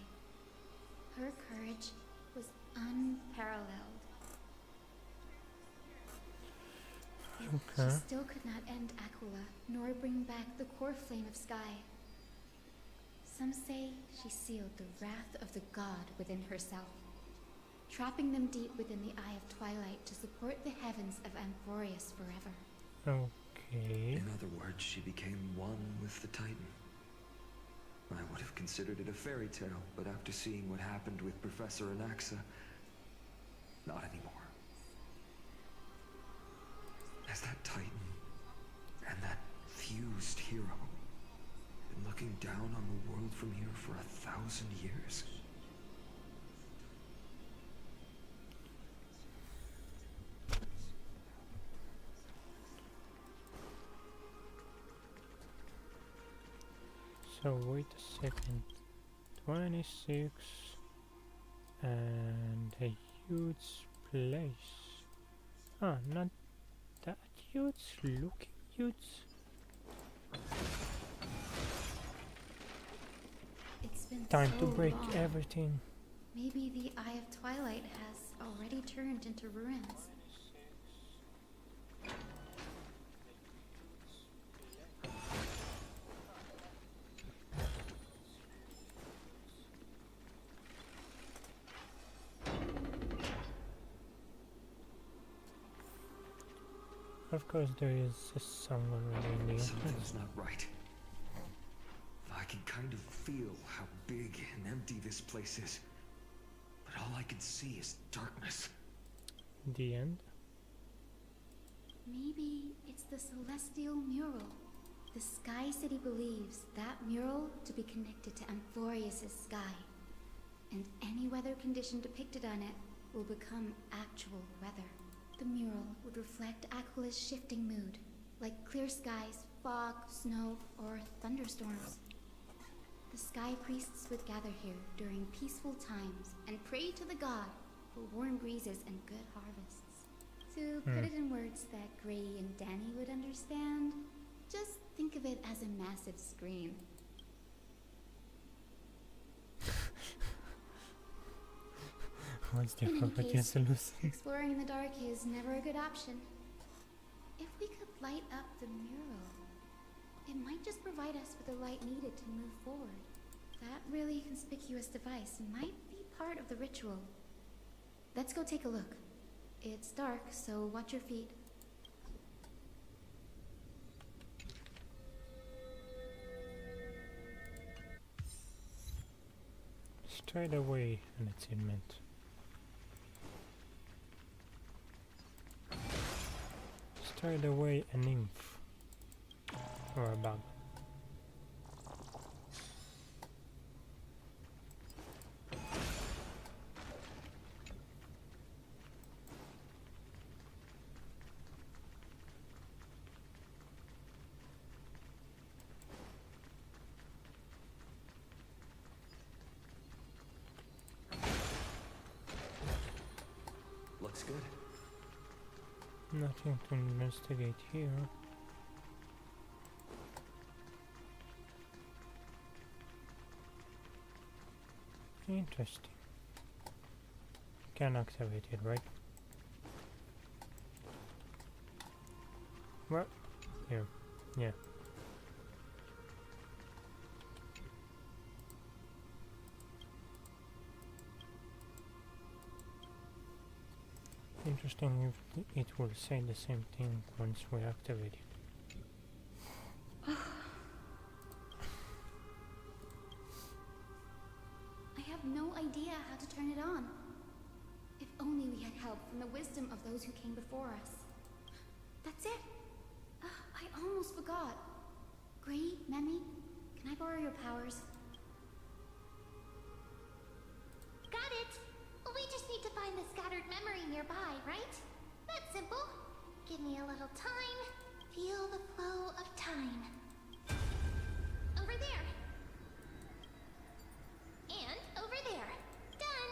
Her courage was unparalleled. Yet she still could not end Aquila, nor bring back the core flame of sky. Some say she sealed the wrath of the god within herself, trapping them deep within the Eye of Twilight to support the heavens of Amphoreus forever. Okay. In other words, she became one with the Titan. I would have considered it a fairy tale, but after seeing what happened with Professor Anaxa, not anymore. As that Titan and that fused hero been looking down on the world from here for 1,000 years. So wait a second. 26 and a huge place. Ah, not that huge, looking huge. It's been Time so to break long. everything. Maybe the Eye of Twilight has already turned into ruins. Of course there is a song already in the Something's not right. I can kind of feel how big and empty this place is. But all I can see is darkness. The end? Maybe it's the celestial mural, the The Sky City believes that mural to be connected to Amphoreus' sky, and any weather condition depicted on it will become actual weather. The mural would reflect Aquila's shifting mood, like clear skies, fog, snow, or thunderstorms. The Sky Priests would gather here during peaceful times and pray to the god for warm breezes and good harvests. To put it in words that Gray and Danny would understand, just think of it as a massive screen. What's the In any property case, solution? exploring in the dark is never a good option. If we could light up the mural, it might just provide us with the light needed to move forward. That really conspicuous device might be part of the ritual. Let's go take a look. It's dark, so watch your feet. Straight away an achievement. Straight away a nymph. Or a bug. Looks good. Nothing to investigate here. Interesting. Can activate it, right? Well, here. Yeah. Interesting if it will say the same thing once we activate it. I have no idea how to turn it on. If only we had help from the wisdom of those who came before us. That's it. I almost forgot. Gray, Memi, can I borrow your powers? Got it! We just need to find the scattered memory nearby, right? That's simple. Give me a little time. Feel the flow of time. Over there. And over there. Done!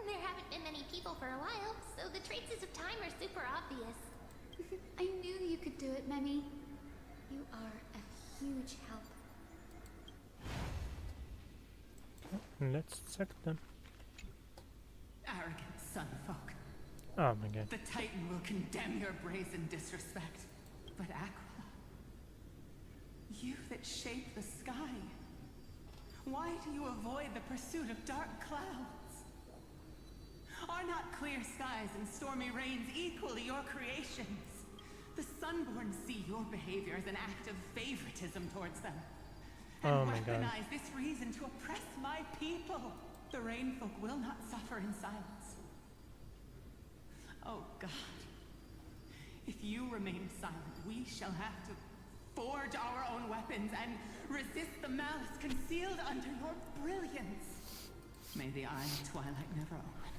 There haven't been many people for a while, so the traces of time are super obvious. I knew you could do it, Memi. You are a huge help. Let's check them. Arrogant sunfolk. Oh my god. The Titan will condemn your brazen disrespect. But Aquila, you that shape the sky, why do you avoid the pursuit of dark clouds? Are not clear skies and stormy rains equally your creations? The Sunborn see your behavior as an act of favoritism towards them. And oh my god. weaponize this reason to oppress my people. The Rainfolk will not suffer in silence. Oh God. If you remain silent, we shall have to forge our own weapons and resist the malice concealed under your brilliance. May the Eye of Twilight never open.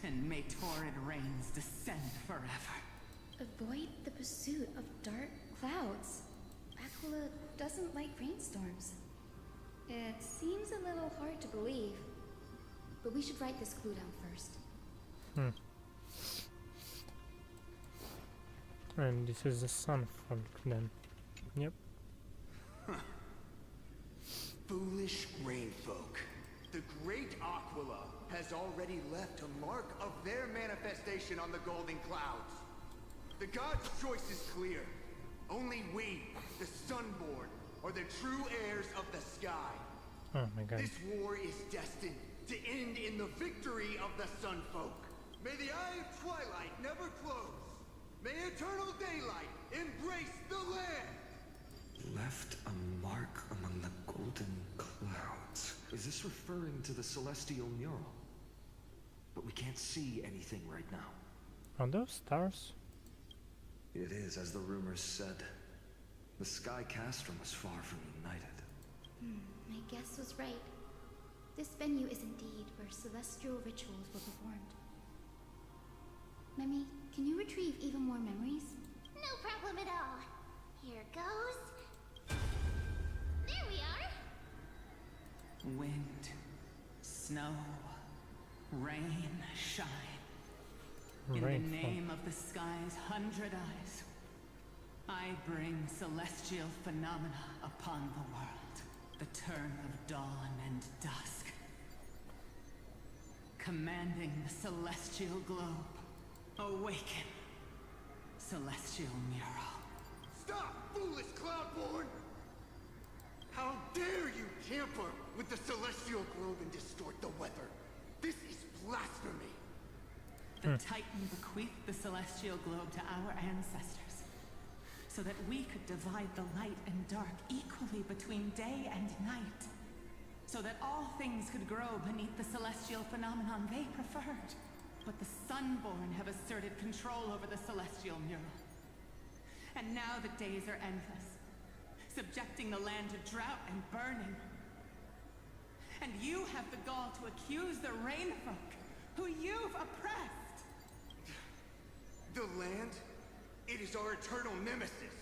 And may torrid rains descend forever. Avoid the pursuit of dark clouds. Aquila doesn't like rainstorms. It seems a little hard to believe, but we should write this clue down first. And this is the Sunfolk then. Yep. Foolish rainfolk. The great Aquila has already left a mark of their manifestation on the golden clouds. The god's choice is clear. Only we, the Sunborn, are the true heirs of the sky. Oh my god. This war is destined to end in the victory of the Sunfolk. May the Eye of Twilight never close. May eternal daylight embrace the land. Left a mark among the golden clouds. Is this referring to the celestial mural? But we can't see anything right now. Are those stars? It is, as the rumors said. The Sky Castrum was far from united. My guess was right. This venue is indeed where celestial rituals were performed. Memi, can you retrieve even more memories? No problem at all. Here goes. There we are. Wind, snow, rain, shine. In the name of the sky's 100 eyes, I bring celestial phenomena upon the world. The turn of dawn and dusk. Commanding the celestial globe. Awaken, celestial mural. Stop, foolish Cloudborn! How dare you tamper with the celestial globe and distort the weather? This is blasphemy! The Titan bequeathed the celestial globe to our ancestors, so that we could divide the light and dark equally between day and night, so that all things could grow beneath the celestial phenomenon they preferred. But the Sunborn have asserted control over the celestial mural. And now the days are endless, subjecting the land to drought and burning. And you have the gall to accuse the Rainfolk, who you've oppressed. The land? It is our eternal nemesis.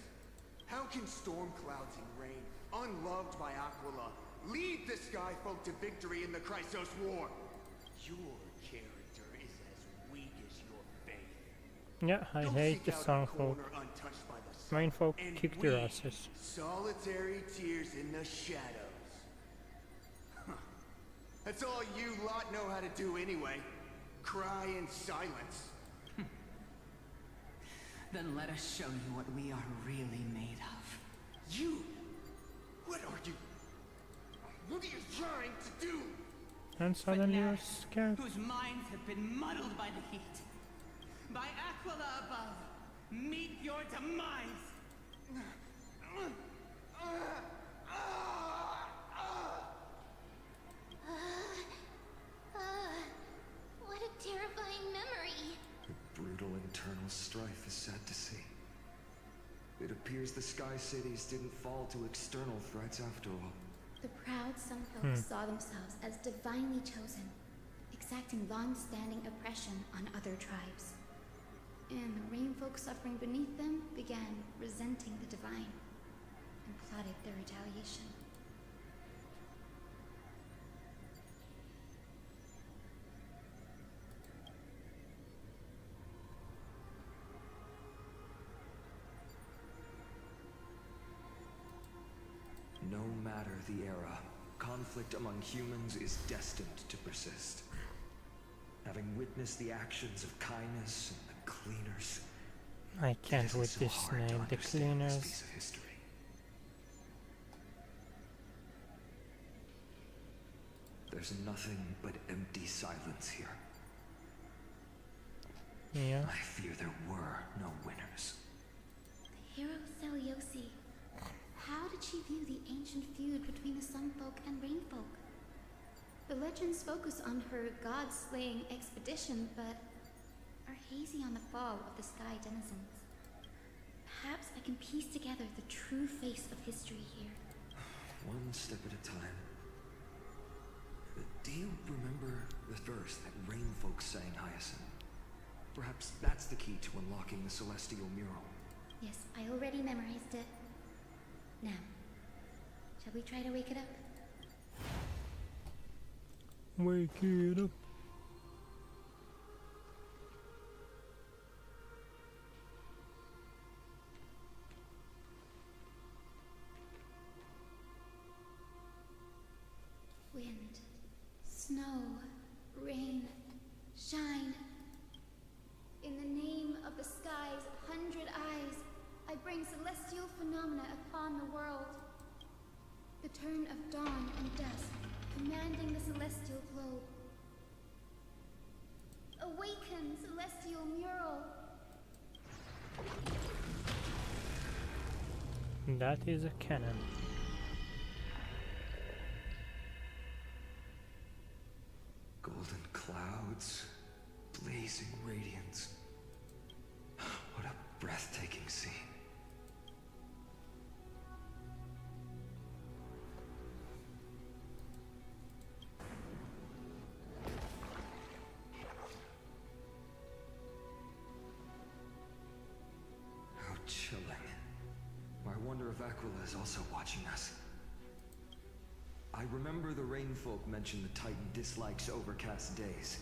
How can storm clouds and rain, unloved by Aquila, lead the Sky Folk to victory in the Chrysos War? Your character is as weak as your faith. Yeah, I hate the Sun Folk. Rain Folk kick their asses. Solitary tears in the shadows. Huh. That's all you lot know how to do anyway. Cry in silence. Then let us show you what we are really made of. You? What are you? What are you trying to do? And suddenly you're scared. Whose minds have been muddled by the heat. By Aquila above. Meet your demise! What a terrifying memory. The brutal internal strife is sad to see. It appears the Sky Cities didn't fall to external threats after all. The proud Sunfolk saw themselves as divinely chosen, exacting long-standing oppression on other tribes. And the Rainfolk suffering beneath them began resenting the divine and plotted their retaliation. No matter the era, conflict among humans is destined to persist. Having witnessed the actions of kindness and the Cleaners, I can't with this name, the Cleaners. piece of history. There's nothing but empty silence here. Yeah. I fear there were no winners. The hero Seliosi. How did she view the ancient feud between the Sunfolk and Rainfolk? The legends focus on her god-slaying expedition, but are hazy on the fall of the Sky denizens. Perhaps I can piece together the true face of history here. One step at a time. Do you remember the verse that Rainfolk sang, Hyacinth? Perhaps that's the key to unlocking the celestial mural. Yes, I already memorized it. Now, shall we try to wake it up? Wake it up. Wind, snow, rain, shine. In the name of the sky's 100 eyes, I bring celestial phenomena upon the world. The turn of dawn and dusk, commanding the celestial globe. Awaken, celestial mural. That is a cannon. Golden clouds, blazing radiance. What a breathtaking scene. of Aquila is also watching us. I remember the Rainfolk mentioned the Titan dislikes overcast days.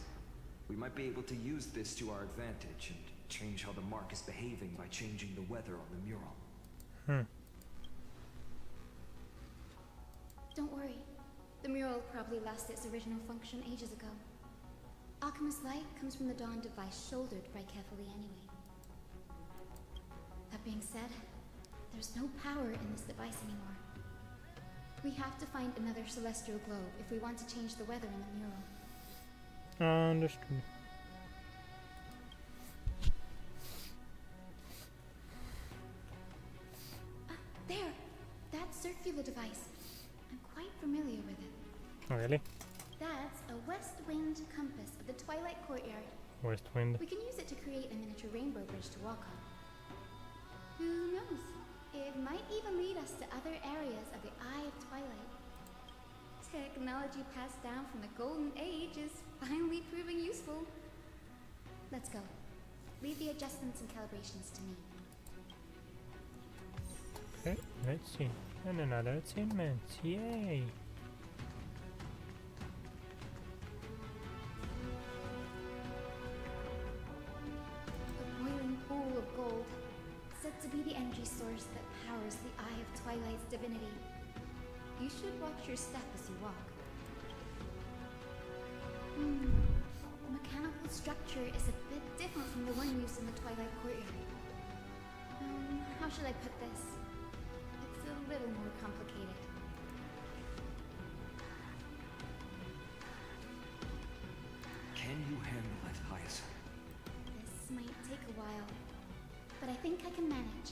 We might be able to use this to our advantage and change how the mark is behaving by changing the weather on the mural. Don't worry. The mural probably lost its original function ages ago. Alchemist's light comes from the dawn device shouldered by Kefali anyway. That being said, there's no power in this device anymore. We have to find another celestial globe if we want to change the weather in the mural. Understood. There! That circular device. I'm quite familiar with it. Oh, really? That's a west wind compass of the Twilight Courtyard. West wind. We can use it to create a miniature rainbow bridge to walk on. Who knows? It might even lead us to other areas of the Eye of Twilight. Technology passed down from the Golden Age is finally proving useful. Let's go. Leave the adjustments and calibrations to me. Okay, let's see. And another achievement. Yay! A boiling pool of gold, said to be the energy source that powers the Eye of Twilight's divinity. You should watch your step as you walk. The mechanical structure is a bit different from the one used in the Twilight Courtyard. How should I put this? It's a little more complicated. Can you handle it, Hyacinth? This might take a while, but I think I can manage.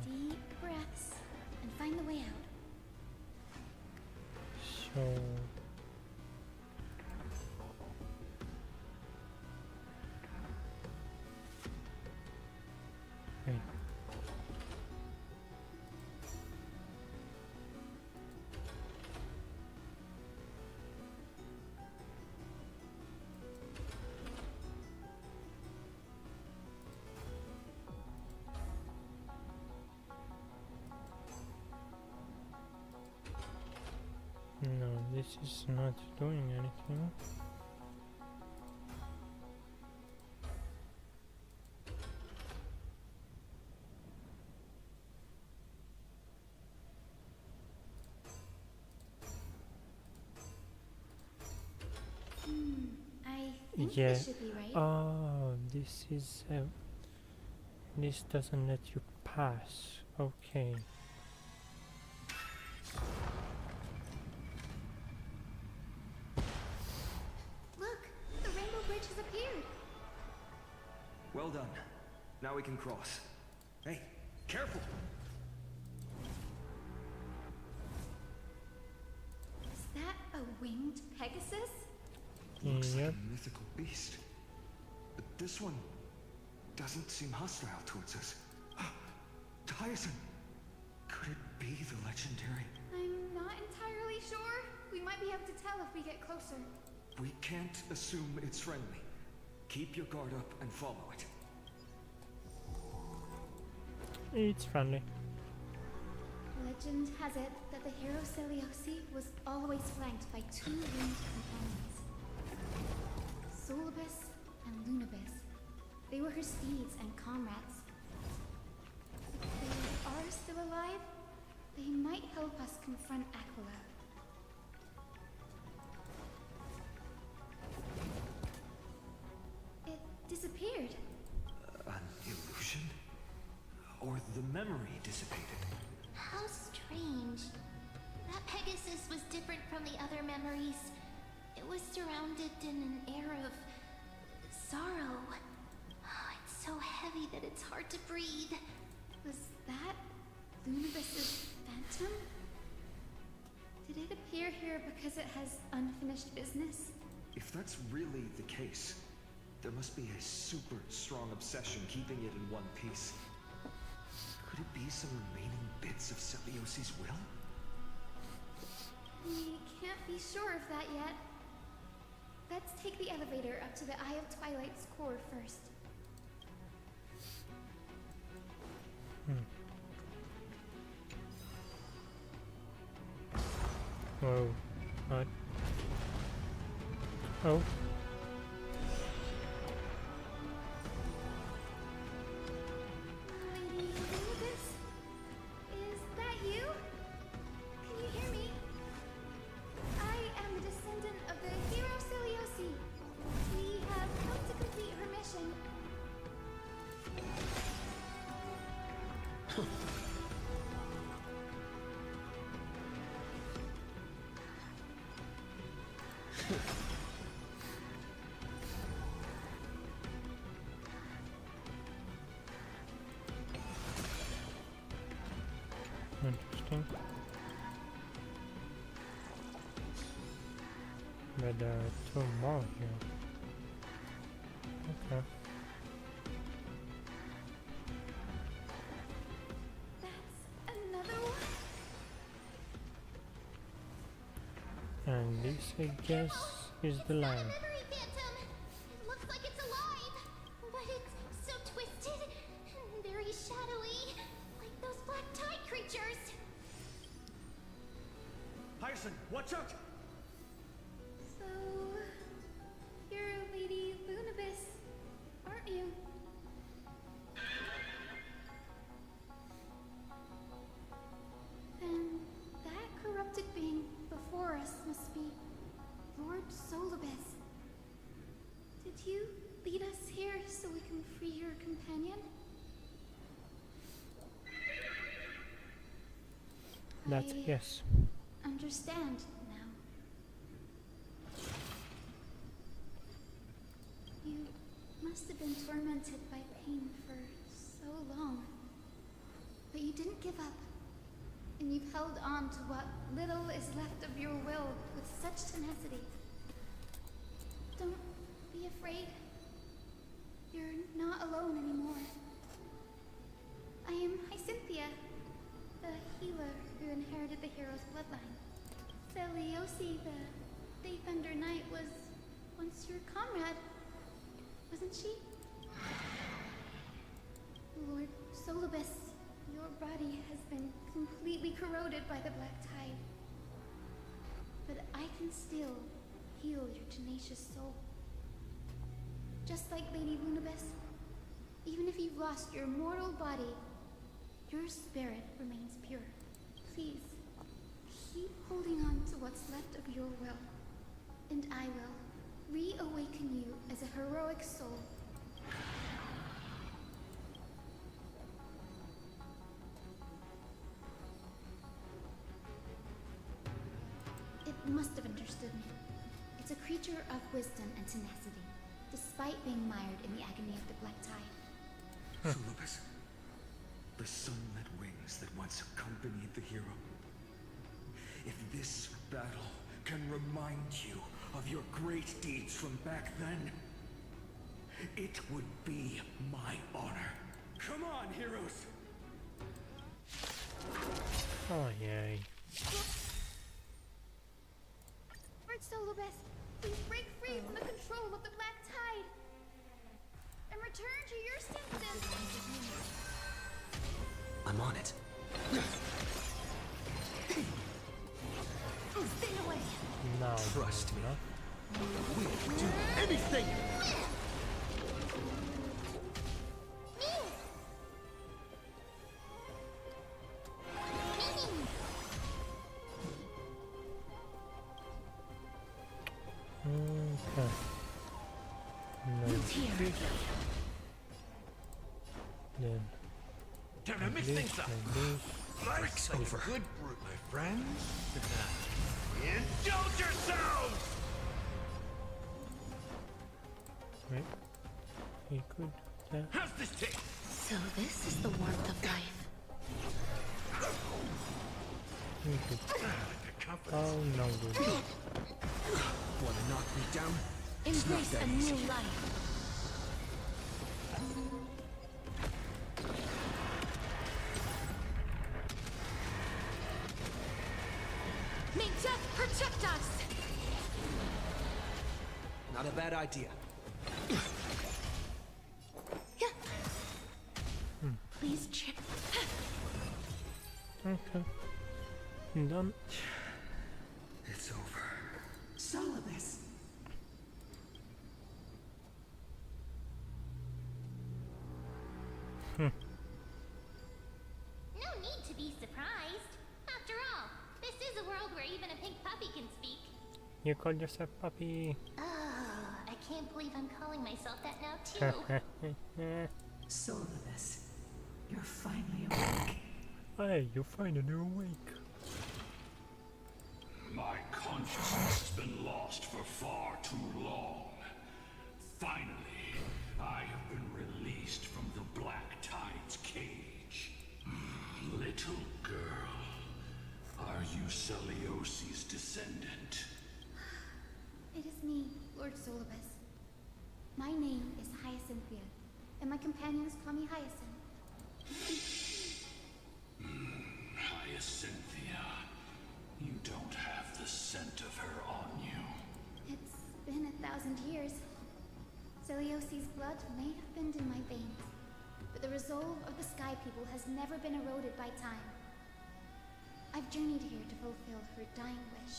Deep breaths and find the way out. So wait. No, this is not doing anything. I think Yeah. this should be right. Oh, this is this doesn't let you pass. Okay. Look, the rainbow bridge has appeared. Well done. Now we can cross. Hey, careful! Is that a winged Pegasus? Looks like Yep. a mythical beast. But this one doesn't seem hostile towards us. Hyacinth! Could it be the legendary? I'm not entirely sure. We might be able to tell if we get closer. We can't assume it's friendly. Keep your guard up and follow it. It's friendly. Legend has it that the hero Seliosi was always flanked by two winged companions, Solibus and Lunibus. They were her steeds and comrades. If they are still alive, they might help us confront Aquila. It disappeared. An illusion? Or the memory dissipated? How strange. That Pegasus was different from the other memories. It was surrounded in an air of sorrow. It's so heavy that it's hard to breathe. Was that Lunibus's phantom? Did it appear here because it has unfinished business? If that's really the case, there must be a super strong obsession keeping it in one piece. Could it be some remaining bits of Celiosi's will? be sure of that yet. Let's take the elevator up to the Eye of Twilight's core first. Whoa. What? Oh. Lady Lucas? Is that you? Can you hear me? I am the descendant of the hero Celiosi. We have come to complete her mission. Interesting. But there are two more here. Okay. That's another one. And this, I guess, is the line. Memory phantom! It looks like it's alive, but it's so twisted and very shadowy, like those black tide creatures. Hyacinth, watch out! So, you're Lady Lunabis, aren't you? Then that corrupted being before us must be Lord Solibus. Did you lead us here so we can free your companion? That's I yes. understand now. You must have been tormented by pain for so long. But you didn't give up. And you've held on to what little is left of your will with such tenacity. Don't be afraid. You're not alone anymore. I am Hyacinthia, the healer who inherited the hero's bloodline. Celiosi, the Day Thunder Knight, was once your comrade, wasn't she? Lord Solibus, your body has been completely corroded by the black tide. But I can still heal your tenacious soul. Just like Lady Lunabis, even if you've lost your mortal body, your spirit remains pure. Please, keep holding on to what's left of your will, and I will reawaken you as a heroic soul. It must have understood me. It's a creature of wisdom and tenacity, despite being mired in the agony of the black tide. Solibus, the sunlit wings that once accompanied the hero. If this battle can remind you of your great deeds from back then, it would be my honor. Come on, heroes! Oh yay. Lord Solibus, please break free from the control of the black tide and return to your senses. I'm on it. Stay away. Now Trust me. no? We'll do anything! Okay. No. Then Don't I mix this, things up? and this. Life's a over. good brute, my friends. Indulge yourselves! Wait. He could. How's this taste? So this is the warmth of life. He could. Oh no good. Wanna knock me down? Embrace a new life. May death protect us! Not a bad idea. Please check. Okay. Done. It's over. Solibus. No need to be surprised. After all, this is a world where even a pink puppy can speak. You called yourself puppy. Oh, I can't believe I'm calling myself that now too. Solibus, you're finally awake. Hey, you're finally awake. My consciousness has been lost for far too long. Finally, I have been released from the Black Tide's cage. Little girl, are you Celiosi's descendant? It is me, Lord Solibus. My name is Hyacinthia, and my companions call me Hyacinth. Hyacinthia, you don't have the scent of her on you. It's been 1,000 years. Celiosi's blood may have been in my veins, but the resolve of the Sky People has never been eroded by time. I've journeyed here to fulfill her dying wish.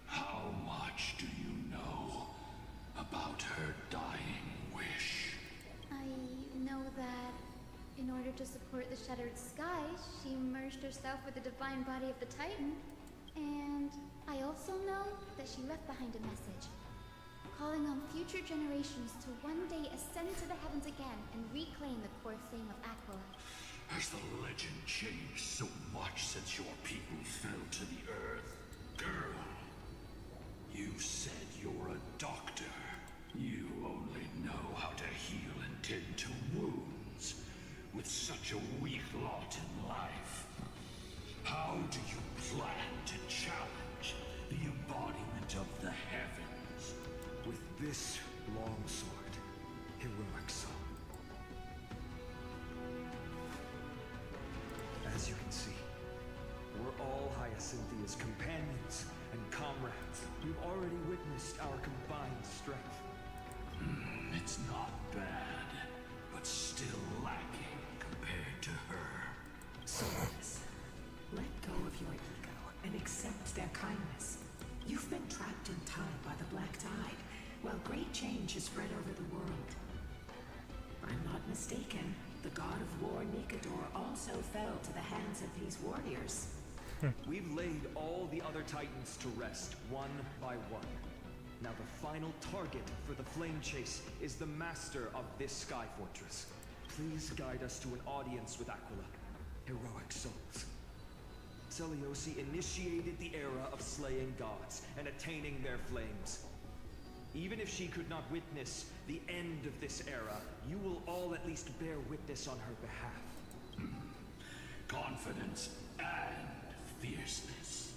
How much do you know about her dying wish? I know that in order to support the Shattered Sky, she merged herself with the divine body of the Titan. And I also know that she left behind a message, calling on future generations to one day ascend to the heavens again and reclaim the core flame of Aquila. Has the legend changed so much since your people fell to the earth? Girl, you said you're a doctor. You only know how to heal and tend to wounds. With such a weak lot in life, how do you plan to challenge the embodiment of the heavens? With this longsword, heroic soul. As you can see, we're all Hyacinthia's companions and comrades. You've already witnessed our combined strength. It's not bad, but still lacking compared to her. Solibus, let go of your ego and accept their kindness. You've been trapped in time by the Black Tide, while great change has spread over the world. I'm not mistaken. The god of war, Nikador, also fell to the hands of these warriors. We've laid all the other titans to rest, one by one. Now the final target for the flame chase is the master of this sky fortress. Please guide us to an audience with Aquila. Heroic souls. Celiosi initiated the era of slaying gods and attaining their flames. Even if she could not witness the end of this era, you will all at least bear witness on her behalf. Confidence and fierceness.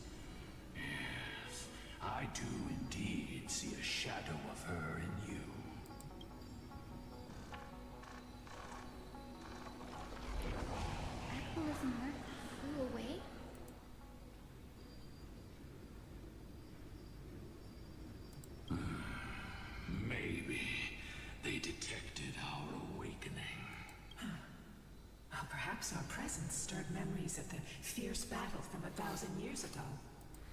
Yes, I do indeed see a shadow of her in you. Aquila's mark flew away? Maybe they detected our awakening. Well, perhaps our presence stirred memories of the fierce battle from 1,000 years ago.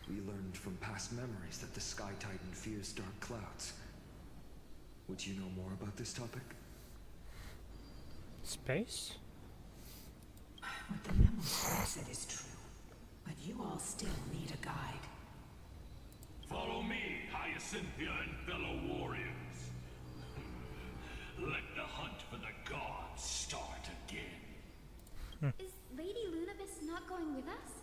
We learned from past memories that the Sky Titan fears dark clouds. Would you know more about this topic? Space? What the memo said is true, but you all still need a guide. Follow me, Hyacinthia and fellow warriors. Let the hunt for the gods start again. Is Lady Lunabis not going with us?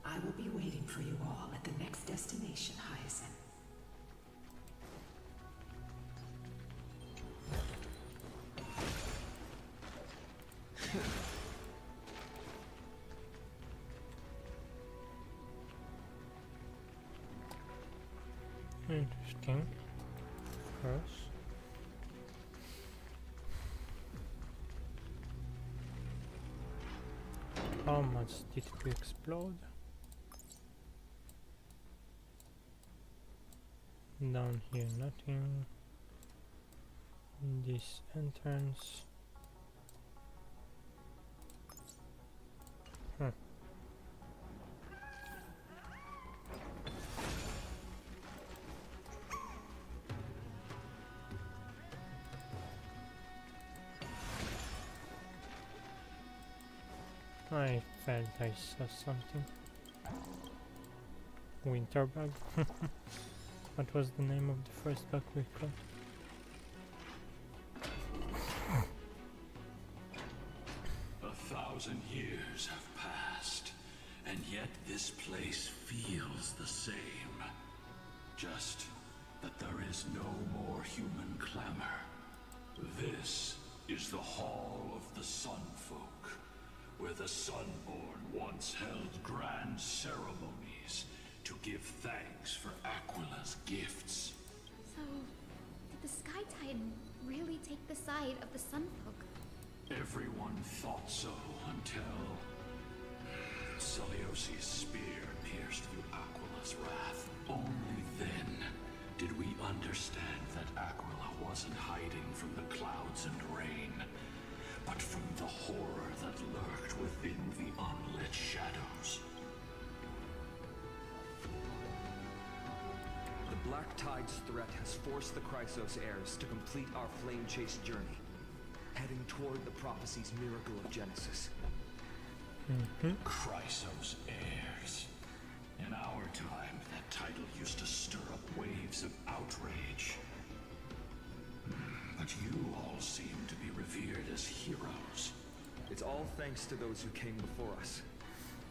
I will be waiting for you all at the next destination, Hyacinth. Interesting. Of course. How much did we explode? Down here nothing. This entrance. Huh. I felt I saw something. Winter bug. What was the name of the first bug we caught? 1,000 years have passed, and yet this place feels the same. Just that there is no more human clamor. This is the Hall of the Sunfolk, where the Sunborn once held grand ceremonies to give thanks for Aquila's gifts. So, did the Sky Titan really take the side of the Sunfolk? Everyone thought so until Celiosi's spear pierced through Aquila's wrath. Only then did we understand that Aquila wasn't hiding from the clouds and rain, but from the horror that lurked within the unlit shadows. The Black Tide's threat has forced the Chrysos heirs to complete our flame chase journey, heading toward the prophecy's miracle of Genesis. Chrysos heirs. In our time, that title used to stir up waves of outrage. But you all seem to be revered as heroes. It's all thanks to those who came before us.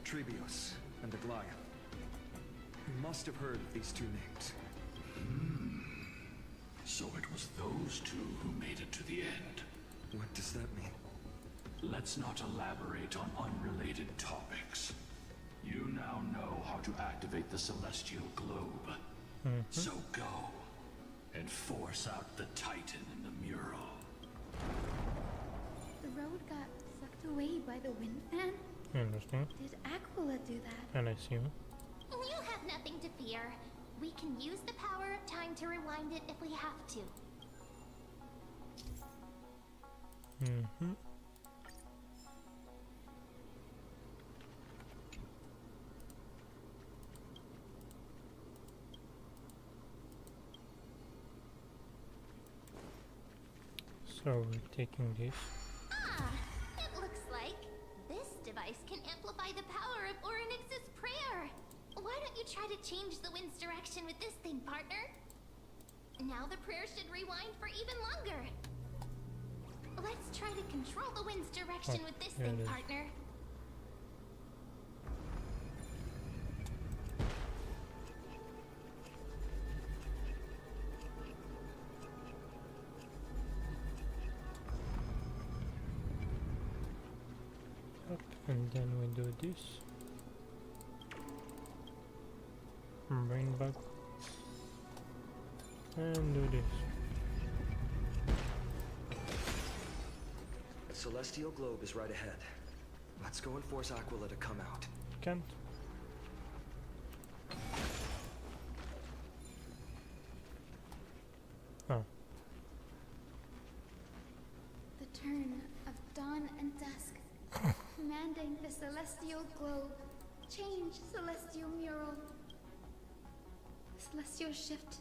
Trebios and Aglaia. You must have heard of these two names. So it was those two who made it to the end. What does that mean? Let's not elaborate on unrelated topics. You now know how to activate the celestial globe. So go and force out the Titan in the mural. The road got sucked away by the wind fan? I understand. Did Aquila do that? And I see you. You have nothing to fear. We can use the power of time to rewind it if we have to. So we're taking this. Ah, it looks like this device can amplify the power of Orynyx's prayer. Why don't you try to change the wind's direction with this thing, partner? Now the prayer should rewind for even longer. Let's try to control the wind's direction with this thing, partner. Up, and then we do this. Brain bug. And do this. The celestial globe is right ahead. Let's go and force Aquila to come out. Can't. Oh. The turn of dawn and dusk, commanding the celestial globe. Change, celestial mural. The celestial shift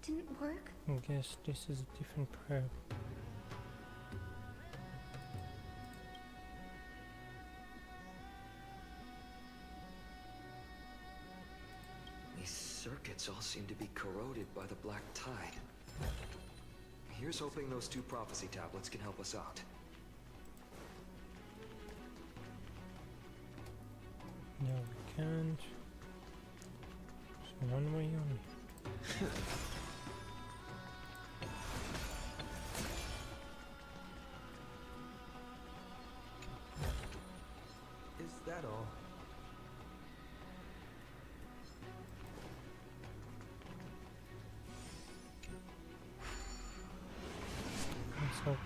didn't work? I guess this is a different prayer. These circuits all seem to be corroded by the Black Tide. Here's hoping those two prophecy tablets can help us out. No, we can't. So one way only. Is that all? Let's hope.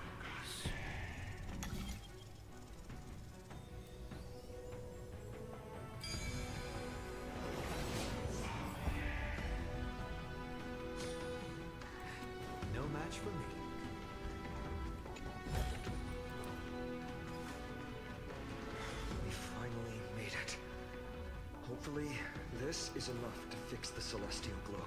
Hopefully, this is enough to fix the celestial globe.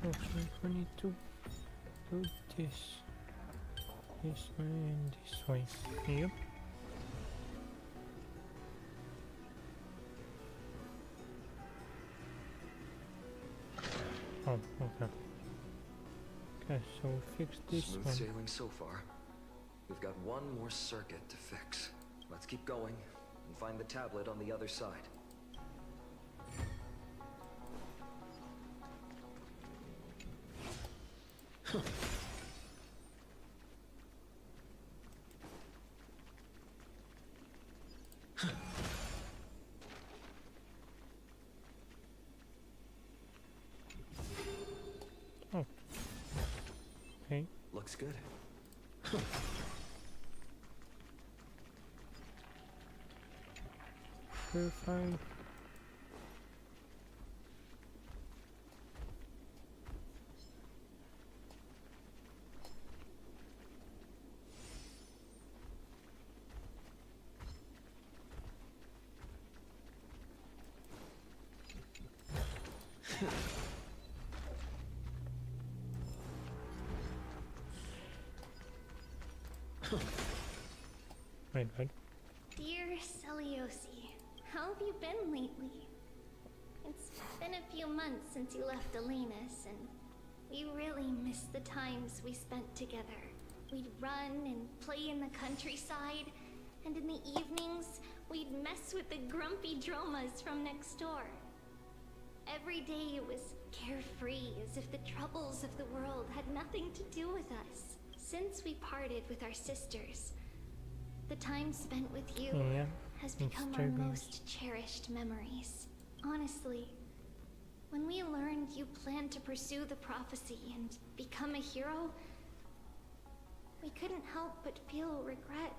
Okay, we need to do this way and this way. Yep. Oh, okay. Okay, so we fix this Smooth one. sailing so far. We've got one more circuit to fix. Let's keep going and find the tablet on the other side. Oh. Okay. Looks good. Purified. Right. Dear Celiosi, how have you been lately? It's been a few months since you left Elena's, and we really miss the times we spent together. We'd run and play in the countryside, and in the evenings, we'd mess with the grumpy dromas from next door. Every day it was carefree, as if the troubles of the world had nothing to do with us. Since we parted with our sisters, the time spent with you has become our most cherished memories. Honestly, when we learned you planned to pursue the prophecy and become a hero, we couldn't help but feel regret.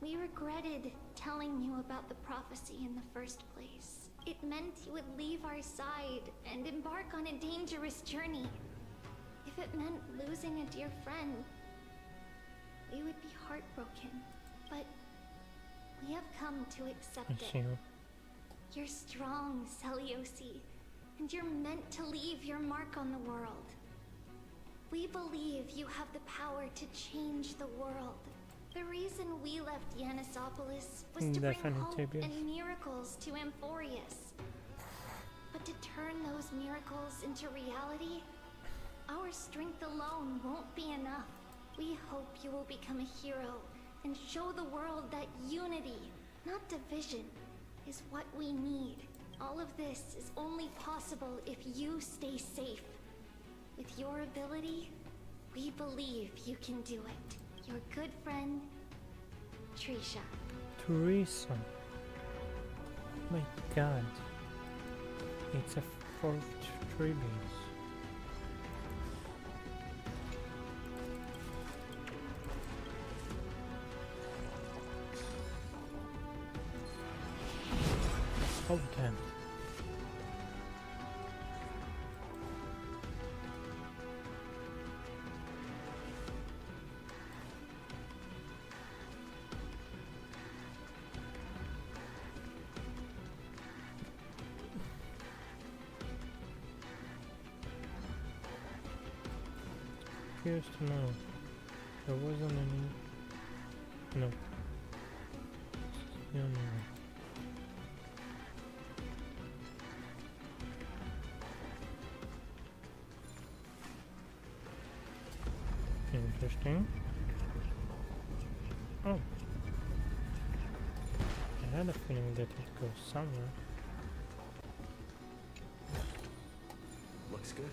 We regretted telling you about the prophecy in the first place. It meant you would leave our side and embark on a dangerous journey. If it meant losing a dear friend, we would be heartbroken, but we have come to accept it. You're strong, Celiosi, and you're meant to leave your mark on the world. We believe you have the power to change the world. The reason we left Yanisopolis was to bring hope and miracles to Amphoreus. But to turn those miracles into reality, our strength alone won't be enough. We hope you will become a hero and show the world that unity, not division, is what we need. All of this is only possible if you stay safe. With your ability, we believe you can do it. Your good friend, Trisha. Teresa. My god. It's a fourth tribute. Oh damn. Appears to know there wasn't any. No. The only one. Interesting. Oh. I had a feeling that it goes somewhere. Looks good.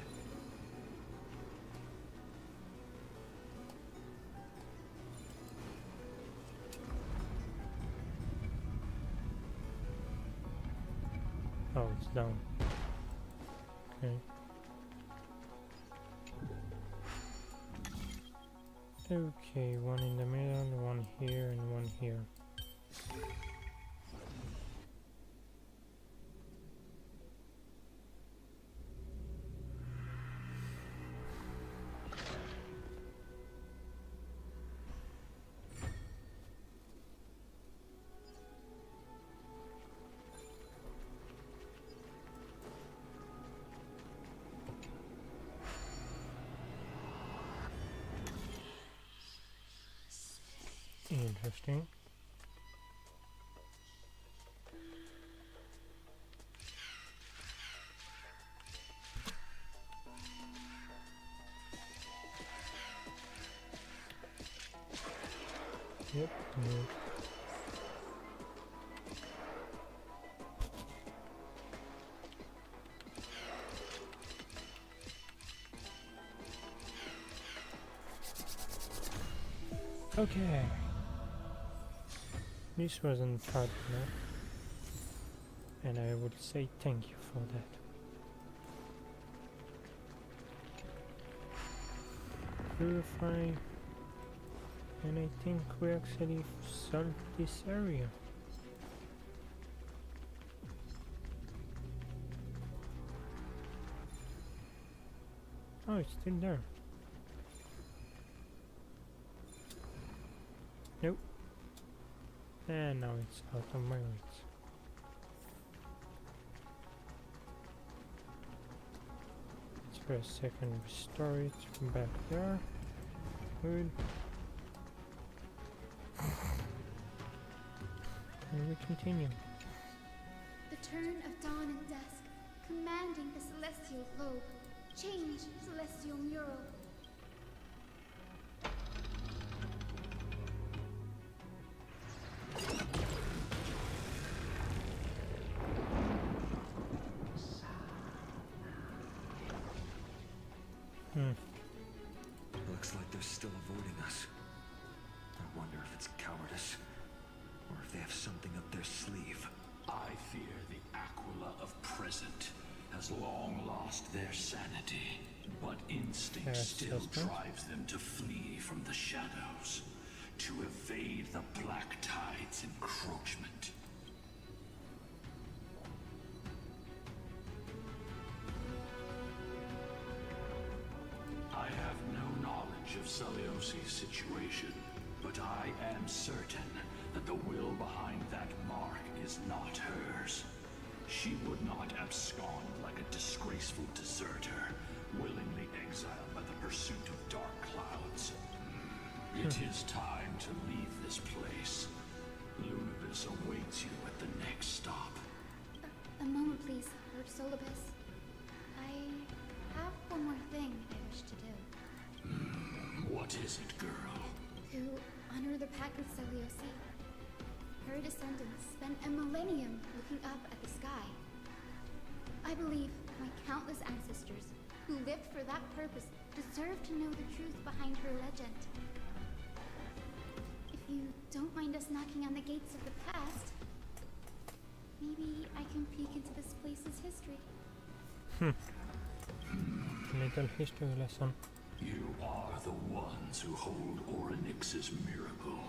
down. Okay. Okay, one in the middle, one here, and one here. Interesting. Yep. No. Okay. This wasn't hard enough, and I would say thank you for that. Purify, and I think we actually solved this area. Oh, it's still there. Nope. And now it's out of my reach. Let's for a second restore it from back there. Good. And we continue. The turn of dawn and dusk, commanding the celestial globe. Change, celestial mural. Looks like they're still avoiding us. I wonder if it's cowardice, or if they have something up their sleeve. I fear the Aquila of present has long lost their sanity, but instinct still drives them to flee from the shadows, to evade the Black Tide's encroachment. I have no knowledge of Celiosi's situation, but I am certain that the will behind that mark is not hers. She would not abscond like a disgraceful deserter, willingly exiled by the pursuit of dark clouds. It is time to leave this place. Lunibus awaits you at the next stop. A moment, please, Lord Solibus. I have one more thing I wish to do. What is it, girl? To honor the pact with Celiosi. Her descendants spent a millennium looking up at the sky. I believe my countless ancestors who lived for that purpose deserve to know the truth behind her legend. If you don't mind us knocking on the gates of the past, maybe I can peek into this place's history. Little history lesson. You are the ones who hold Orynyx's miracle.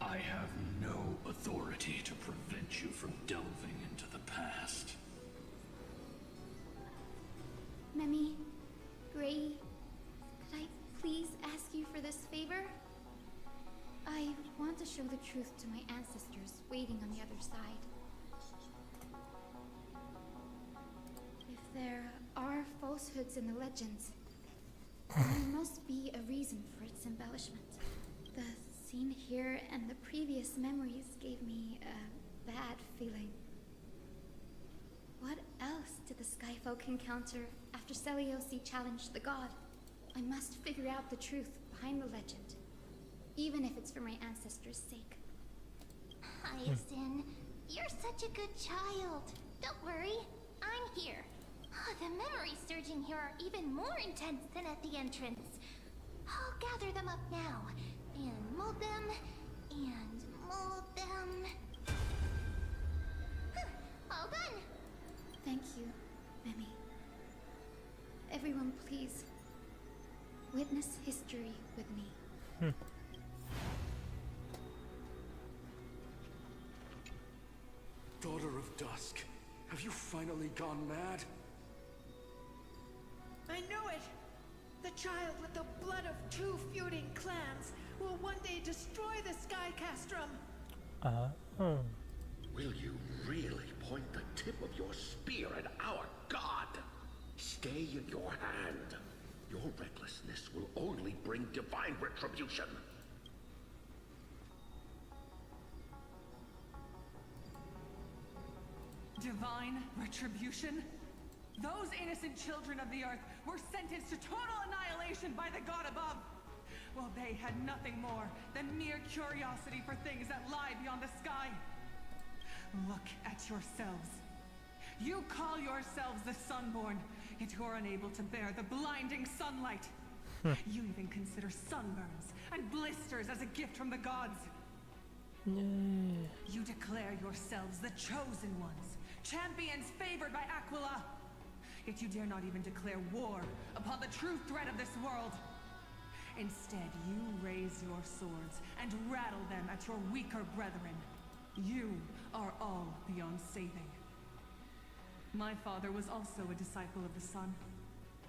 I have no authority to prevent you from delving into the past. Memi, Gray, could I please ask you for this favor? I want to show the truth to my ancestors waiting on the other side. If there are falsehoods in the legends, there must be a reason for its embellishment. The scene here and the previous memories gave me a bad feeling. What else did the Skyfolk encounter after Celiosi challenged the god? I must figure out the truth behind the legend, even if it's for my ancestors' sake. Hyacinth, you're such a good child. Don't worry, I'm here. The memories surging here are even more intense than at the entrance. I'll gather them up now, and mold them, and mold them. All done! Thank you, Mimi. Everyone, please. Witness history with me. Daughter of Dusk, have you finally gone mad? I knew it! The child with the blood of two feuding clans will one day destroy the Sky Castrum. Oh. Will you really point the tip of your spear at our god? Stay in your hand. Your recklessness will only bring divine retribution. Divine retribution? Those innocent children of the earth were sentenced to total annihilation by the god above. Well, they had nothing more than mere curiosity for things that lie beyond the sky. Look at yourselves. You call yourselves the Sunborn, yet you're unable to bear the blinding sunlight. You even consider sunburns and blisters as a gift from the gods. You declare yourselves the chosen ones, champions favored by Aquila. Yet you dare not even declare war upon the true threat of this world. Instead, you raise your swords and rattle them at your weaker brethren. You are all beyond saving. My father was also a disciple of the sun,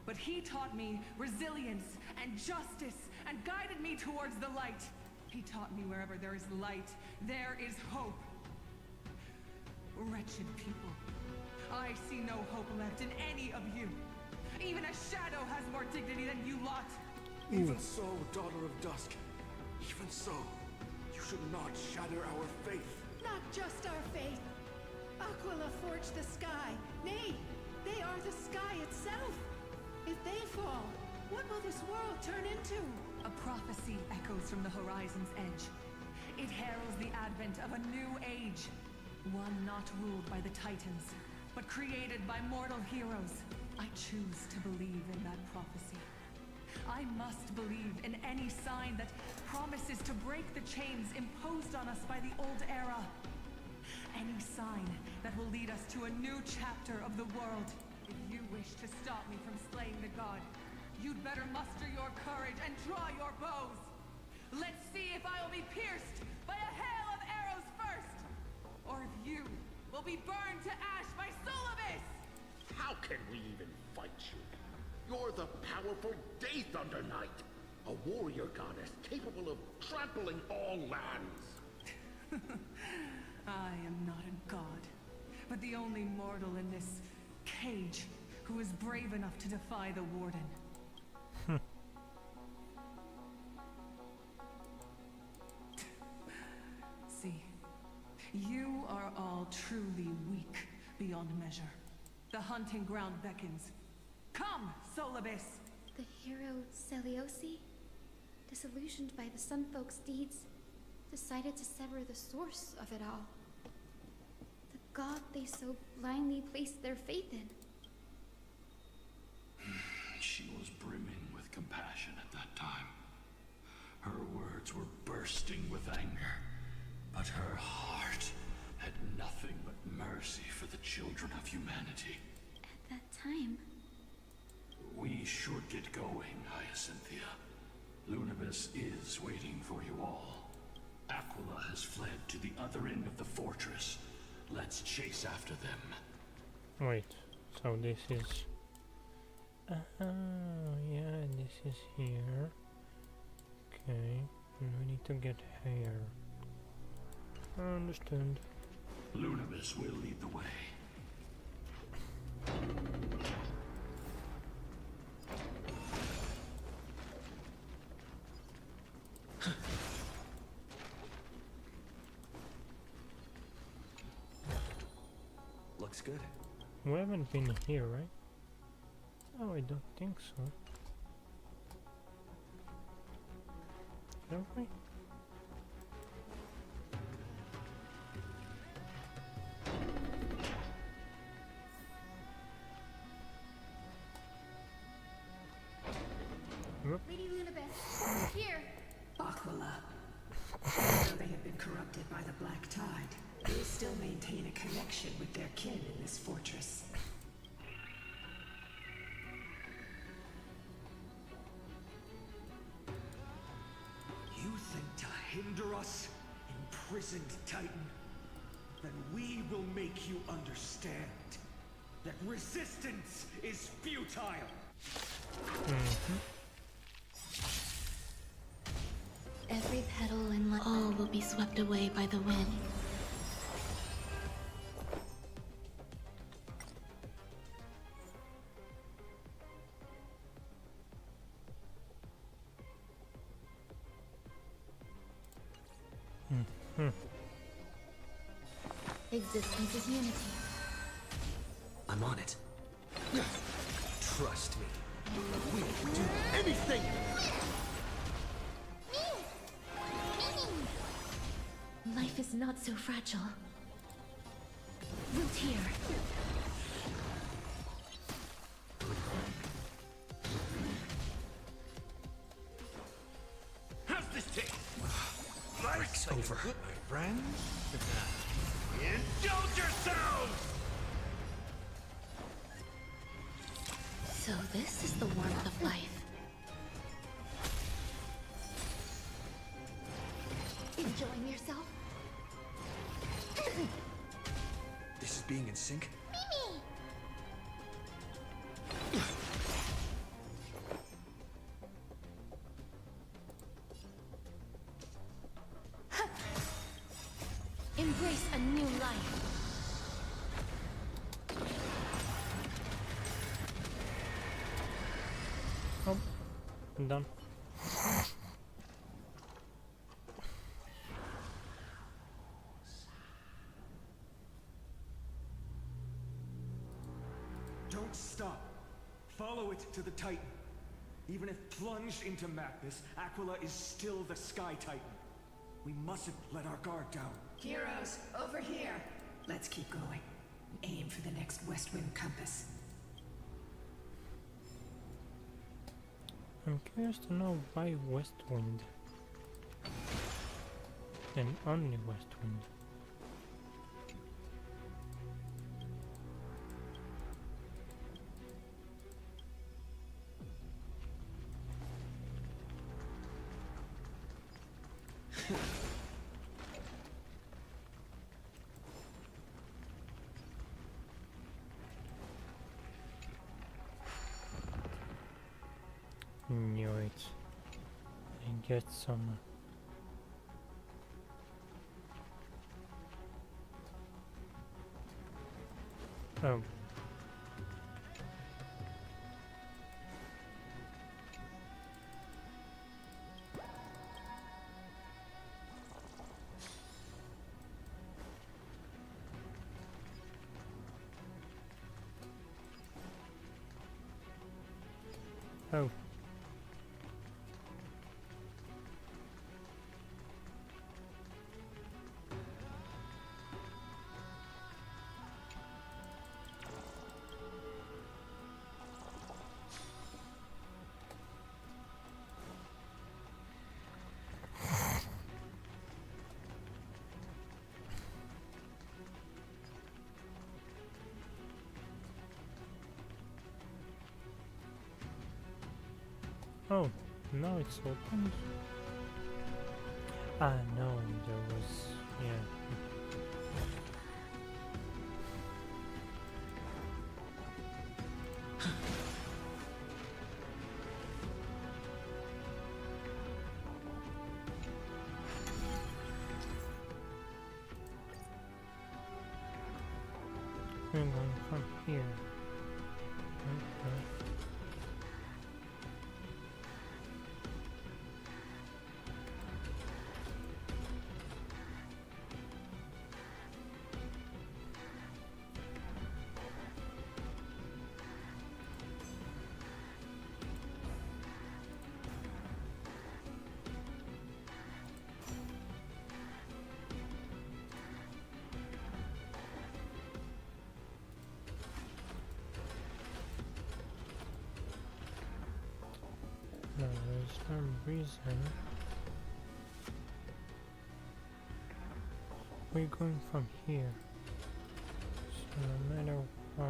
but he taught me resilience and justice and guided me towards the light. He taught me wherever there is light, there is hope. Wretched people. I see no hope left in any of you. Even a shadow has more dignity than you lot. Even so, Daughter of Dusk. Even so, you should not shatter our faith. Not just our faith. Aquila forged the sky. Nay, they are the sky itself. If they fall, what will this world turn into? A prophecy echoes from the horizon's edge. It heralds the advent of a new age. One not ruled by the Titans, but created by mortal heroes. I choose to believe in that prophecy. I must believe in any sign that promises to break the chains imposed on us by the old era. Any sign that will lead us to a new chapter of the world. If you wish to stop me from slaying the god, you'd better muster your courage and draw your bows. Let's see if I will be pierced by a hail of arrows first, or if you will be burned to ash by Solibus! How can we even fight you? You're the powerful Day Thunder Knight, a warrior goddess capable of trampling all lands. I am not a god, but the only mortal in this cage who is brave enough to defy the Warden. See, you are all truly weak beyond measure. The hunting ground beckons. Come, Solibus! The hero Seliosi, disillusioned by the Sunfolk's deeds, decided to sever the source of it all. The god they so blindly placed their faith in. She was brimming with compassion at that time. Her words were bursting with anger, but her heart had nothing but mercy for the children of humanity. At that time... We should get going, Hyacinthia. Lunibus is waiting for you all. Aquila has fled to the other end of the fortress. Let's chase after them. Wait, so this is... yeah, this is here. Okay, we need to get here. I understand. Lunibus will lead the way. Looks good. We haven't been here, right? Oh, I don't think so. Have we? Lady Lunibus, here! Aquila. Though they have been corrupted by the Black Tide, They still maintain a connection with their kin in this fortress. You think to hinder us, imprisoned Titan? Then we will make you understand that resistance is futile. Every petal in all will be swept away by the wind. Existence is unity. I'm on it. Trust me. We can do anything! Life is not so fragile. Root here. How's this taste? Break's over. My friends? Indulge yourselves! So this is the warmth of life. Enjoying yourself? This is being in sync? Embrace a new life. Oh, I'm done. Don't stop. Follow it to the Titan. Even if plunged into madness, Aquila is still the Sky Titan. We mustn't let our guard down. Heroes, over here. Let's keep going. Aim for the next West Wind compass. I'm curious to know why West Wind. And only West Wind. Knew it. I get some. Oh. Oh. Oh, now it's open. Ah, no, there was, yeah. We're going from here. Okay. No, there's no reason. we're going from here. So no matter what,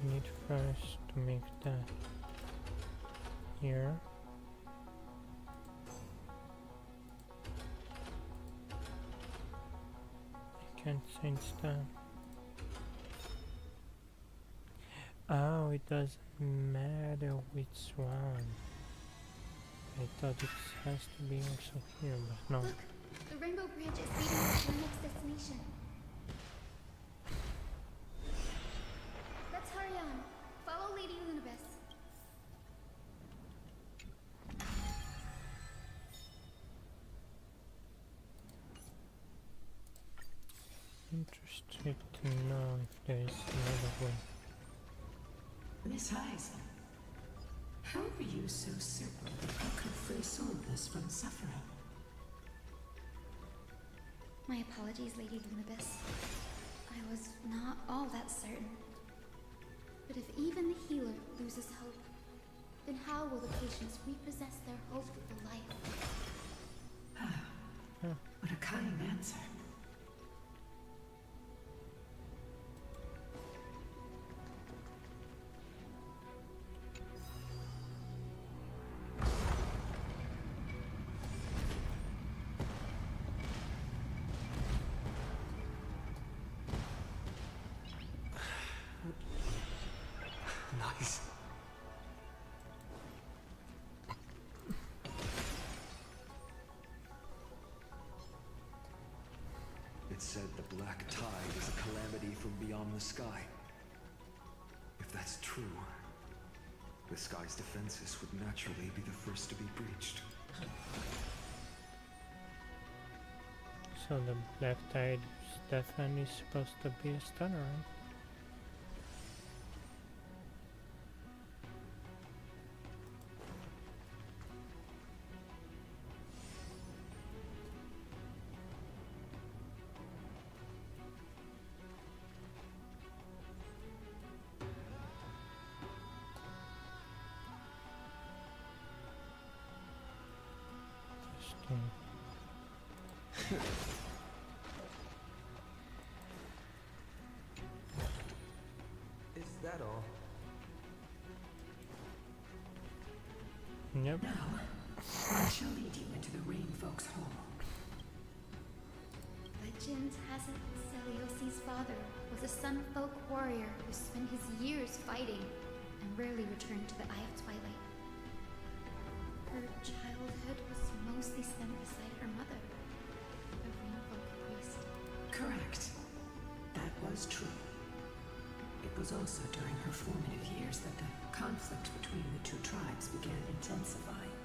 we need first to make that here. I can't change that. Oh, it doesn't matter which one. I thought it has to be also here, but no. Look, the Rainbow Bridge is leading us to our next destination. Let's hurry on. Follow Lady Lunabis. Interested to know if there is another way. Miss Heisen, how are you so certain that you could free Solvus from suffering? My apologies, Lady Lunabis. I was not all that certain. But if even the healer loses hope, then how will the patients repossess their hope for life? What a kind answer. Nice. It said the black tide is a calamity from beyond the sky. If that's true, the sky's defenses would naturally be the first to be breached. So the black tide is definitely supposed to be a stunner, right? Is that all? Yep. Now, I shall lead you into the Rain Folks' Hall. Legend has it Celiosi's father was a Sun Folk warrior who spent his years fighting and rarely returned to the Eye of Twilight. Her childhood was mostly spent beside her mother, a Rain Folk priest. Correct. That was true. It was also during her formative years that the conflict between the two tribes began intensifying.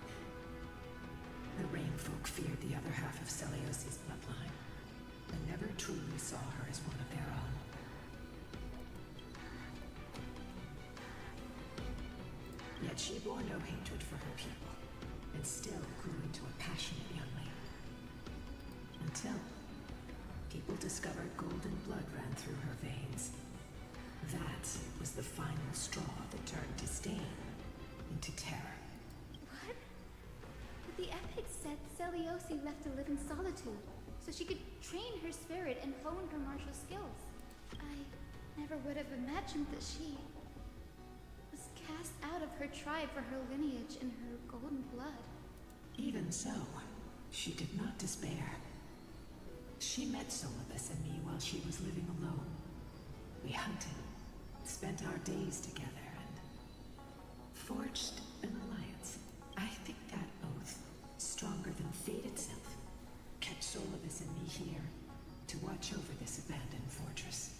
The Rain Folk feared the other half of Celiosi's bloodline, and never truly saw her as one of their own. Yet she bore no hatred for her people, and still grew into a passionate young lady. Until people discovered golden blood ran through her veins. That was the final straw that turned disdain into terror. What? But the epic said Celiosi left to live in solitude, so she could train her spirit and hone her martial skills. I never would have imagined that she was cast out of her tribe for her lineage and her golden blood. Even so, she did not despair. She met Solvus and me while she was living alone. We hunted, spent our days together, and forged an alliance. I think that oath, stronger than fate itself, kept Solvus and me here to watch over this abandoned fortress.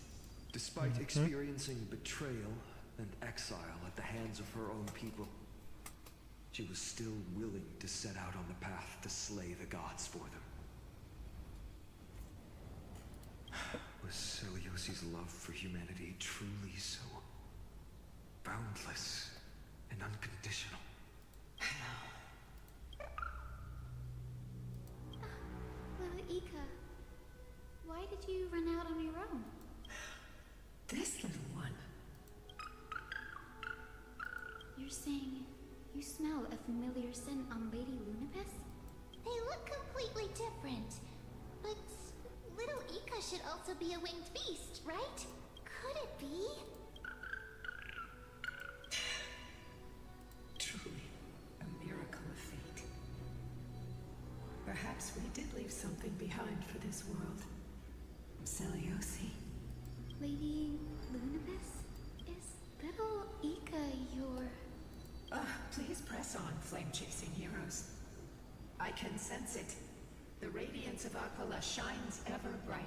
Despite experiencing betrayal and exile at the hands of her own people, she was still willing to set out on the path to slay the gods for them. Was Celiosi's love for humanity truly so boundless and unconditional? Lil Ika, why did you run out on your own? This little one. You're saying you smell a familiar scent on Lady Lunabis? They look completely different. But little Ika should also be a winged beast, right? Could it be? Truly, a miracle of fate. Perhaps we did leave something behind for this world. Seliosi. Lady Lunabis? Is little Ika your... Please press on, flame-chasing heroes. I can sense it. The radiance of Aquila shines ever brighter.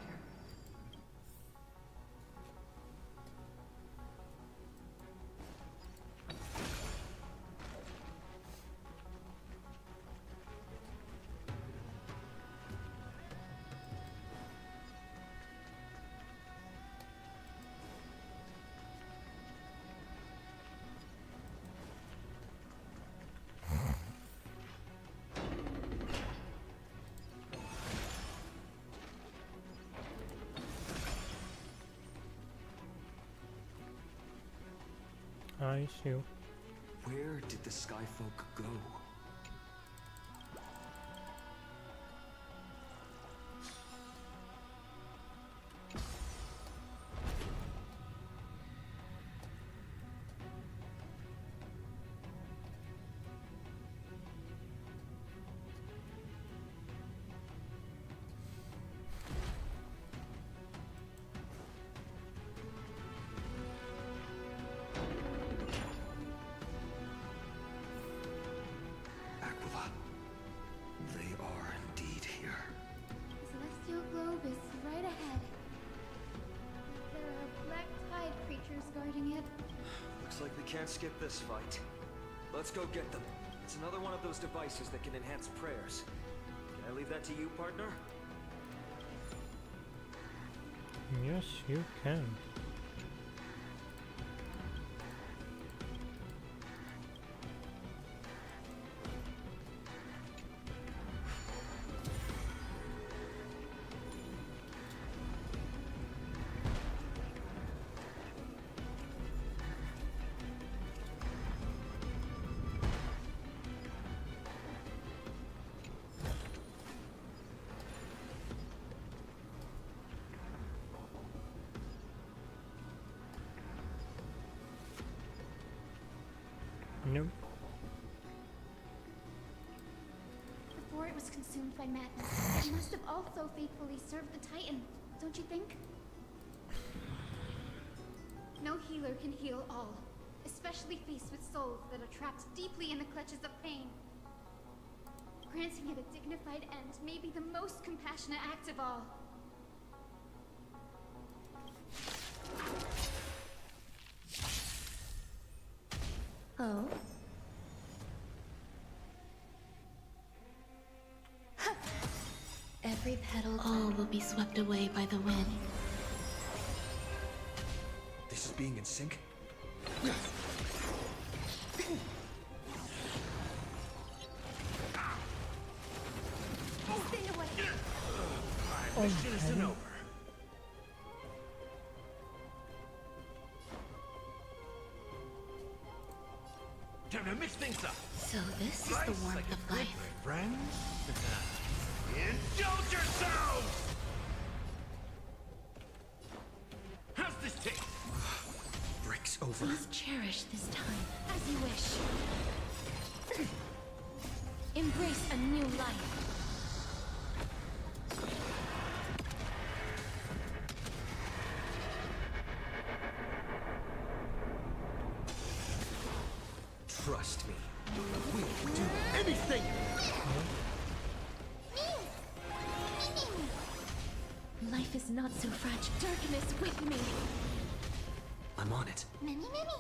I see. Where did the Skyfolk go? Can't skip this fight. Let's go get them. It's another one of those devices that can enhance prayers. Can I leave that to you, partner? Yes, you can. Nope. Before it was consumed by madness, it must have also faithfully served the Titan, don't you think? No healer can heal all, especially faced with souls that are trapped deeply in the clutches of pain. Granting it a dignified end may be the most compassionate act of all. Oh? Every petal, all will be swept away by the wind. This is being in sync? Stay away! My mission isn't over. Time to mix things up. So this is the warmth of life. Friends? Indulge yourselves! How's this taste? Breaks over. Please cherish this time. As you wish. Embrace a new life. Trust me. We can do anything! Life is not so fragile. Darkness with me. I'm on it. Mimi, Mimi.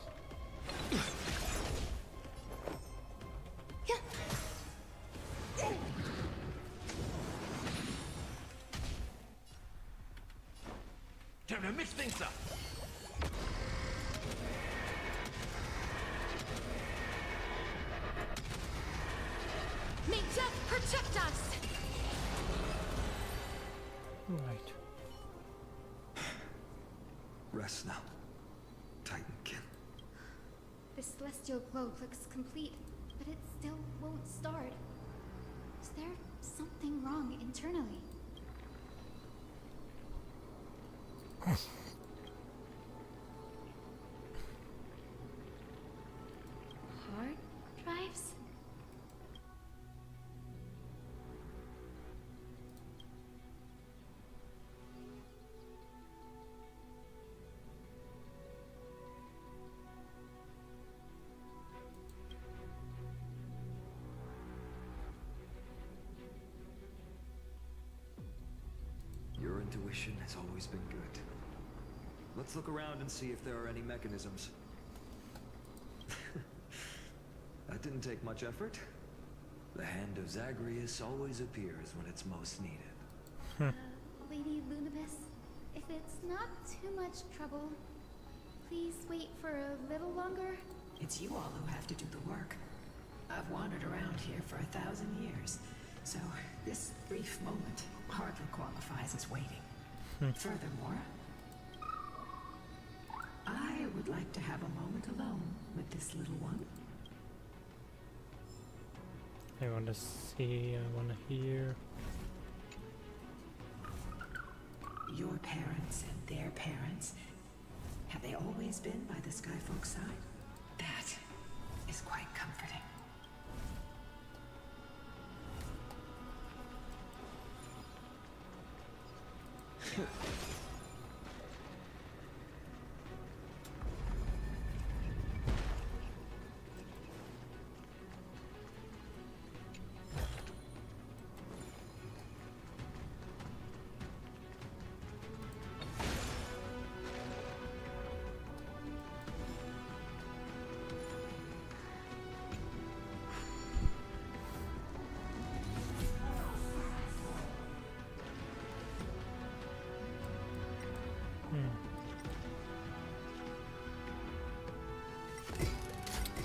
Time to mix things up. May death protect us! Right. Rest now, Titankin. This celestial cloak looks complete, but it still won't start. Is there something wrong internally? Hard drives? Your intuition has always been good. Let's look around and see if there are any mechanisms. That didn't take much effort. The hand of Zagreus always appears when it's most needed. Lady Lunibus, if it's not too much trouble, please wait for a little longer. It's you all who have to do the work. I've wandered around here for 1,000 years, so this brief moment hardly qualifies as waiting. Furthermore, I would like to have a moment alone with this little one. I wanna see, I wanna hear. Your parents and their parents, have they always been by the Skyfolk's side? That is quite comforting.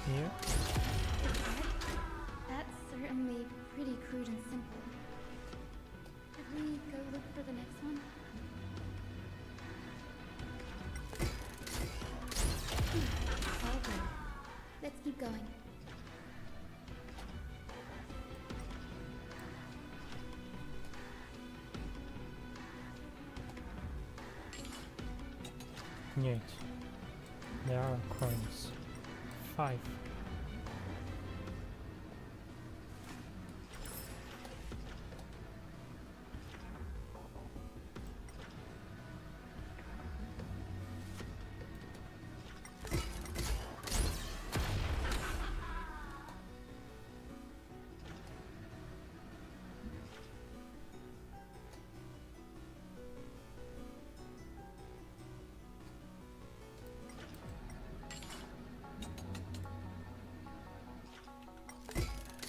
Here. That's certainly pretty crude and simple. Should we go look for the next one? All good. Let's keep going. Yet, there are coins. 5.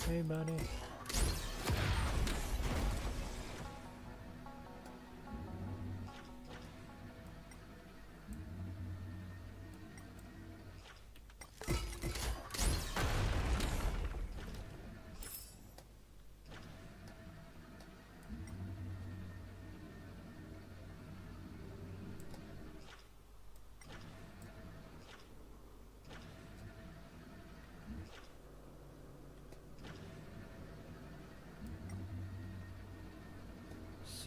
Hey, buddy.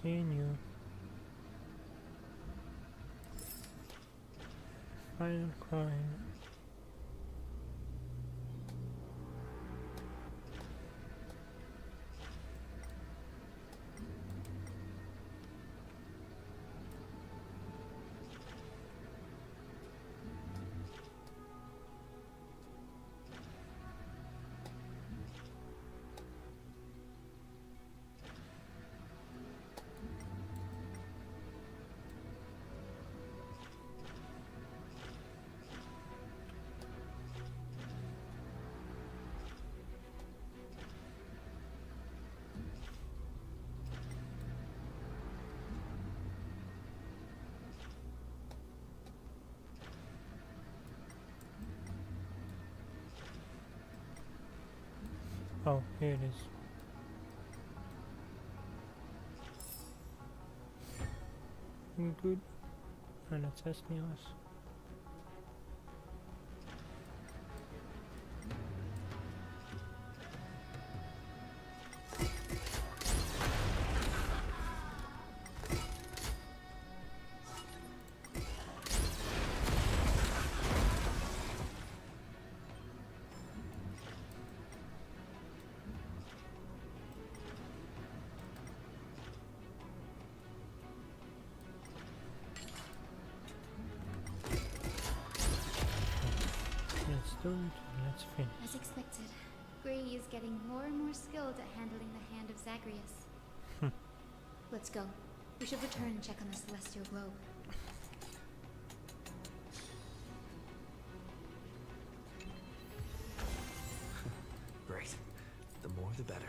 Seeing you. Final coin. Oh, here it is. Good. And it says me us. good. Let's finish. As expected, Gray is getting more and more skilled at handling the hand of Zagreus. Let's go. We should return and check on the celestial globe. Great. The more the better.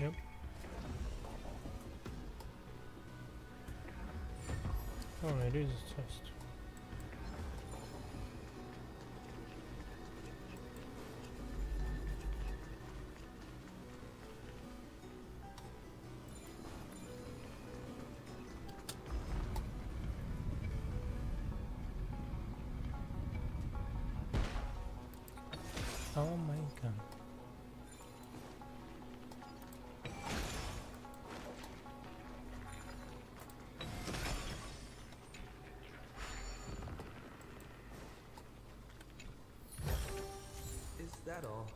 Yep. Oh, it is a chest. Oh my god. Is that all?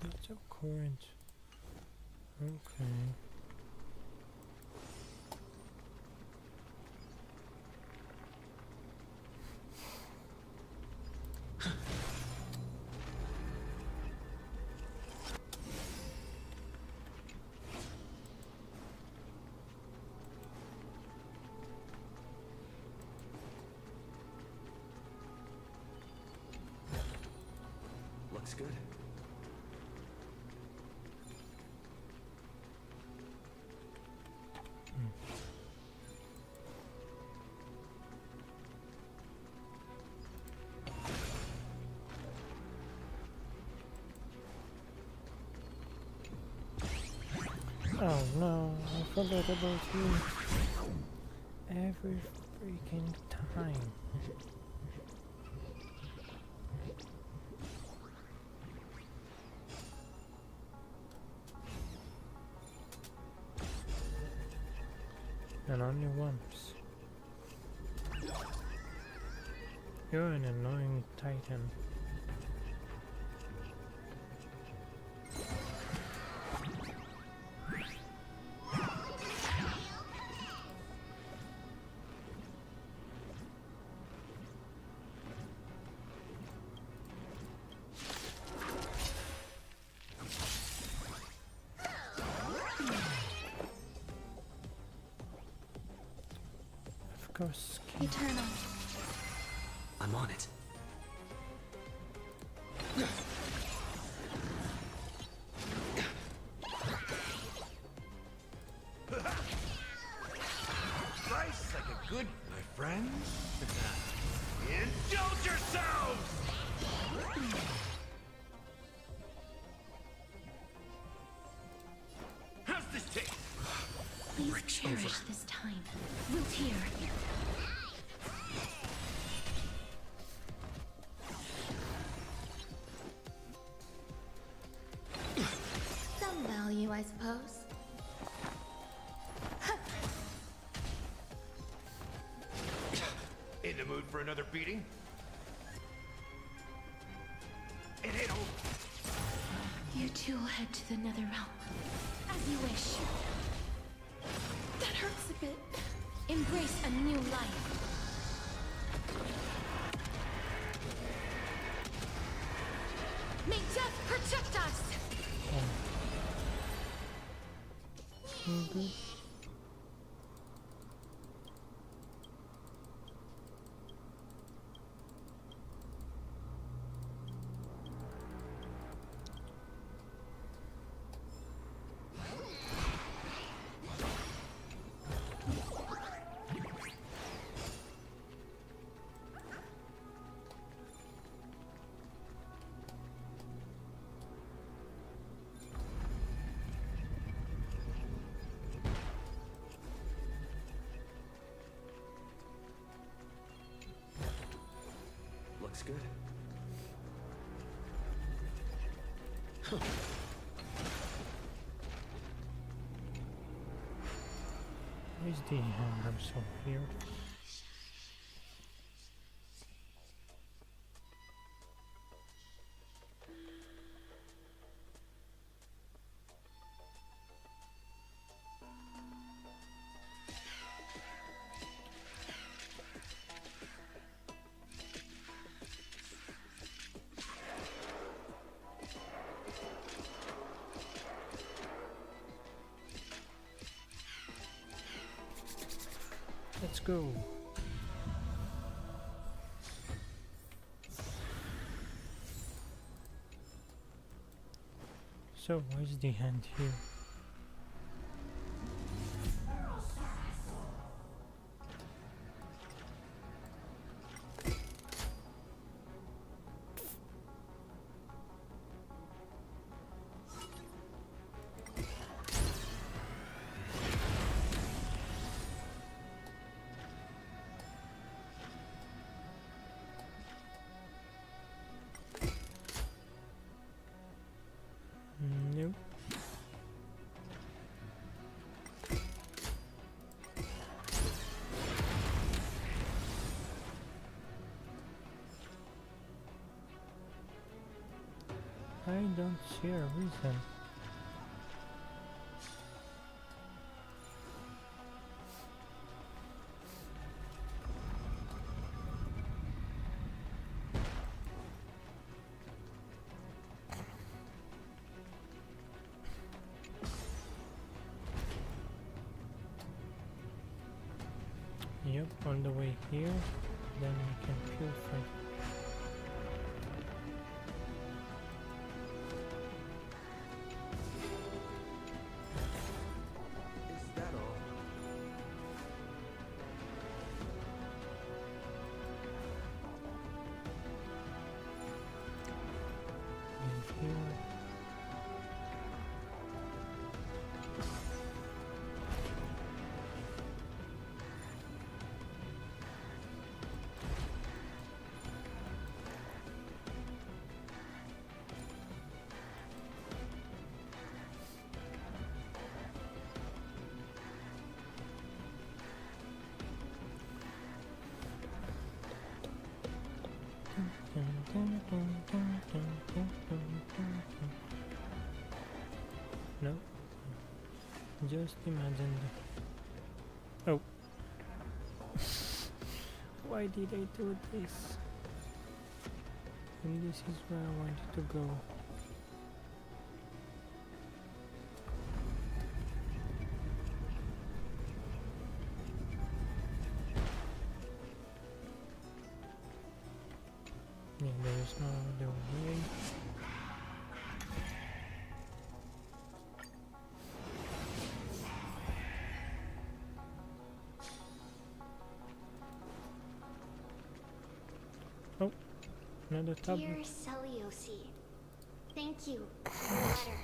It's a current. Okay. Looks good. Oh no, I forgot about you. Every freaking time. And only once. You're an annoying titan. Of course. Eternal. I'm on it. Rice like a good, my friends. Indulge yourselves! How's this taste? Please cherish this time. We'll tear. Some value, I suppose. In the mood for another beating? It ain't over. You two will head to the nether realm. As you wish. That hurts a bit. Embrace a new life. May death protect us! good. Where's the hammers over here? Let's go. So, where's the hand here? Nope. I don't see a reason. Yep, on the way here, then we can purify. Is that all? And here. No, just imagine the... Oh. Why did I do this? And this is where I wanted to go. Yeah, there's no other way. Oh, another tablet. Dear Celiosi, thank you for your letter.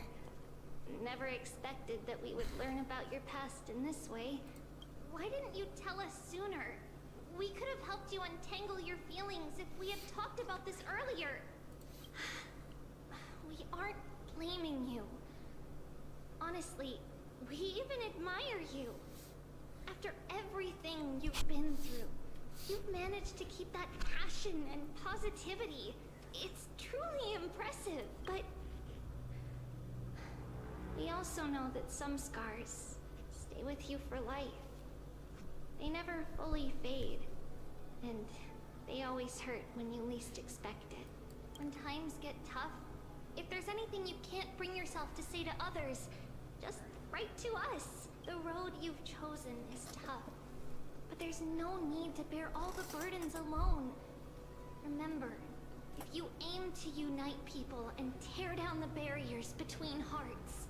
Never expected that we would learn about your past in this way. Why didn't you tell us sooner? We could have helped you untangle your feelings if we had talked about this earlier. We aren't blaming you. Honestly, we even admire you. After everything you've been through, you've managed to keep that passion and positivity. It's truly impressive, but we also know that some scars stay with you for life. They never fully fade, and they always hurt when you least expect it. When times get tough, if there's anything you can't bring yourself to say to others, just write to us. The road you've chosen is tough, but there's no need to bear all the burdens alone. Remember, if you aim to unite people and tear down the barriers between hearts,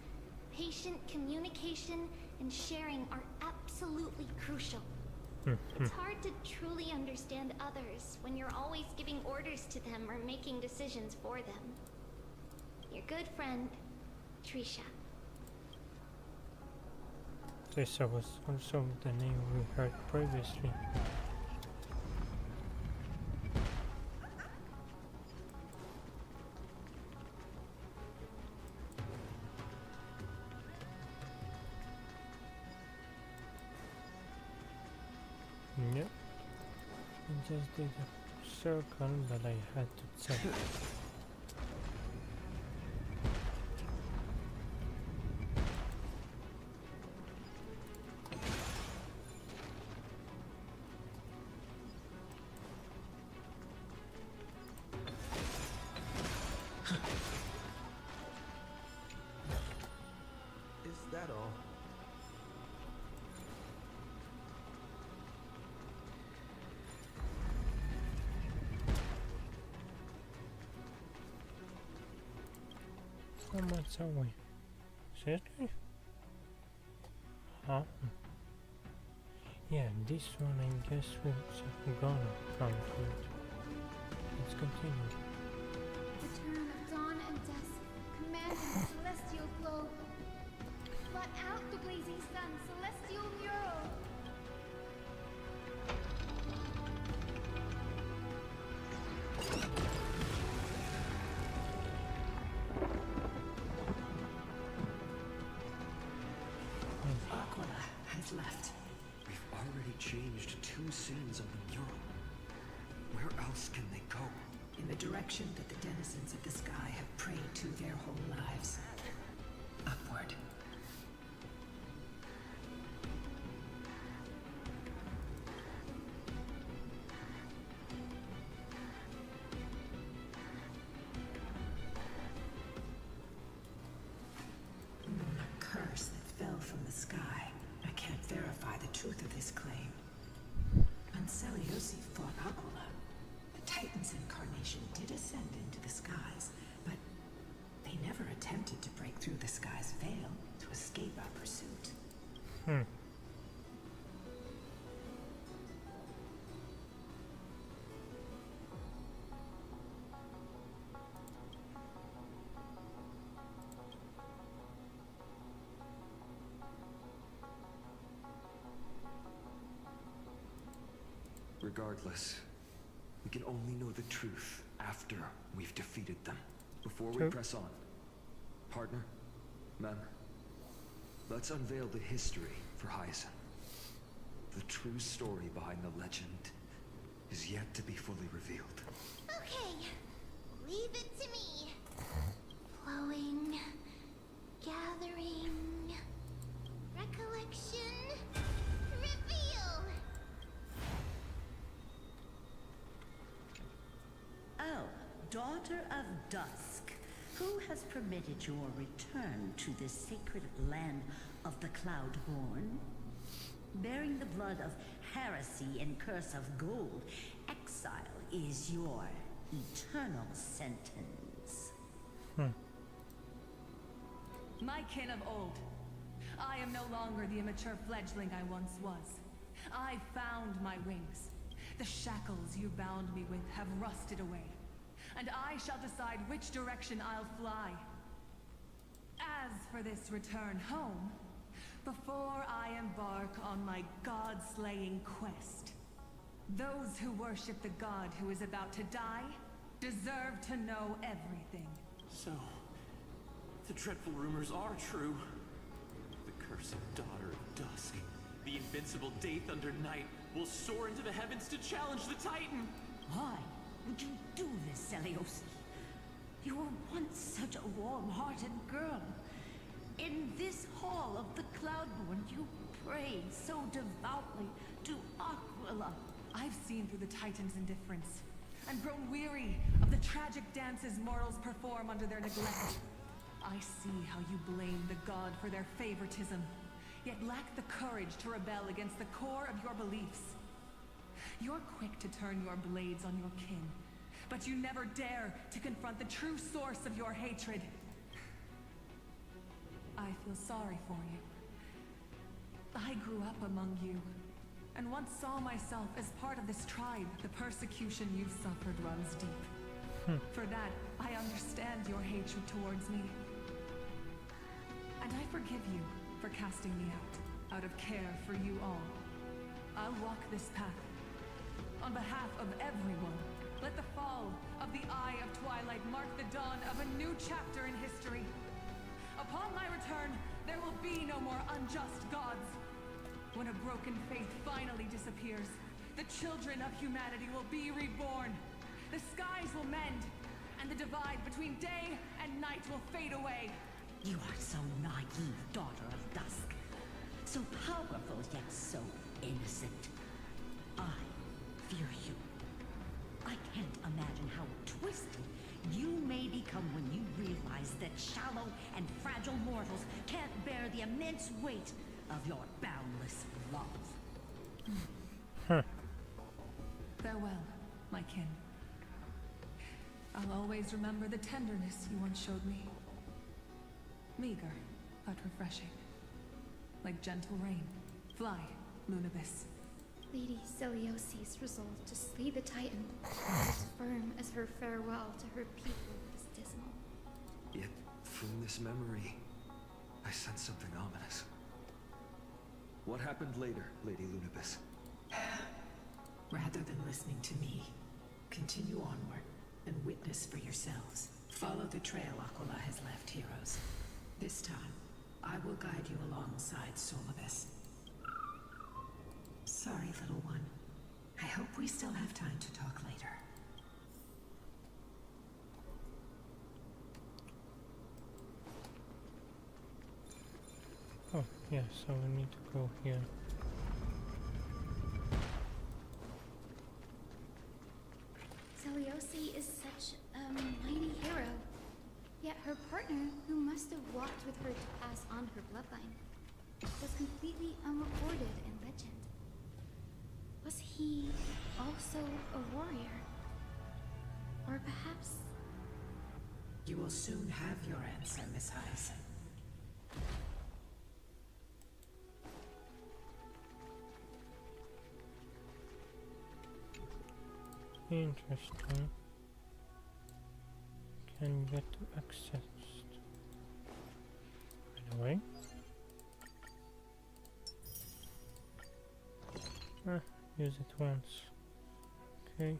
patient communication and sharing are absolutely crucial. It's hard to truly understand others when you're always giving orders to them or making decisions for them. Your good friend, Trisha. This was also the name we heard previously. I just did a circle, but I had to check. Is that all? How much are we? Seriously? Huh? Yeah, this one I guess we're gonna conclude. Let's continue. Return of dawn and dusk, commanding the celestial globe. Blot out the blazing sun, celestial mural. Aquila has left. We've already changed 2 scenes on the mural. Where else can they go? In the direction that the denizens of the sky have prayed to their whole lives. Upward. A curse that fell from the sky. I can't verify the truth of this claim. Amphoreus fought Aquila. The Titan's incarnation did ascend into the skies, but they never attempted to break through the sky's veil to escape our pursuit. Regardless, we can only know the truth after we've defeated them. Before we True. press on, partner, ma'am, let's unveil the history for Hyacinth. The true story behind the legend is yet to be fully revealed. Okay, leave it to me. Flowing, gathering, recollection, reveal. Oh, daughter of dusk, who has permitted your return to this sacred land of the Cloudborn? Bearing the blood of heresy and curse of gold, exile is your eternal sentence. My kin of old. I am no longer the immature fledgling I once was. I found my wings. The shackles you bound me with have rusted away, and I shall decide which direction I'll fly. As for this return home, before I embark on my god-slaying quest, those who worship the god who is about to die deserve to know everything. So, the dreadful rumors are true. The cursed daughter of dusk, the invincible Day-Thunder Knight, will soar into the heavens to challenge the Titan! Why would you do this, Seliosi? You were once such a warm-hearted girl. In this hall of the Cloudborn, you prayed so devoutly to Aquila. I've seen through the Titan's indifference, and grown weary of the tragic dances mortals perform under their neglect. I see how you blame the god for their favoritism, yet lack the courage to rebel against the core of your beliefs. You're quick to turn your blades on your kin, but you never dare to confront the true source of your hatred. I feel sorry for you. I grew up among you, and once saw myself as part of this tribe. The persecution you've suffered runs deep. For that, I understand your hatred towards me. And I forgive you for casting me out of care for you all. I'll walk this path. On behalf of everyone, let the fall of the Eye of Twilight mark the dawn of a new chapter in history. Upon my return, there will be no more unjust gods. When a broken faith finally disappears, The children of humanity will be reborn. The skies will mend, and the divide between day and night will fade away. You are so naive, daughter of dusk. So powerful, yet so innocent. I fear you. I can't imagine how twisted you may become when you realize that shallow and fragile mortals can't bear the immense weight of your boundless love. Farewell, my kin. I'll always remember the tenderness you once showed me. Meager, but refreshing. Like gentle rain. Fly, Lunibus. Lady Celios's resolve to slay the Titan was firm as her farewell to her people was dismal. Yet, from this memory, I sense something ominous. What happened later, Lady Lunibus? Rather than listening to me, continue onward and witness for yourselves. Follow the trail Aquila has left, heroes. This time, I will guide you alongside Solibus. Sorry, little one. I hope we still have time to talk later. Oh, yeah, so we need to go here. Celiosi is such a mighty hero. Yet her partner, who must have walked with her to pass on her bloodline, was completely unrecorded in legend. Was he also a warrior? Or perhaps... You will soon have your answer, Miss Hyacinth. Interesting. Can get to access. By the way. Use it once. Okay.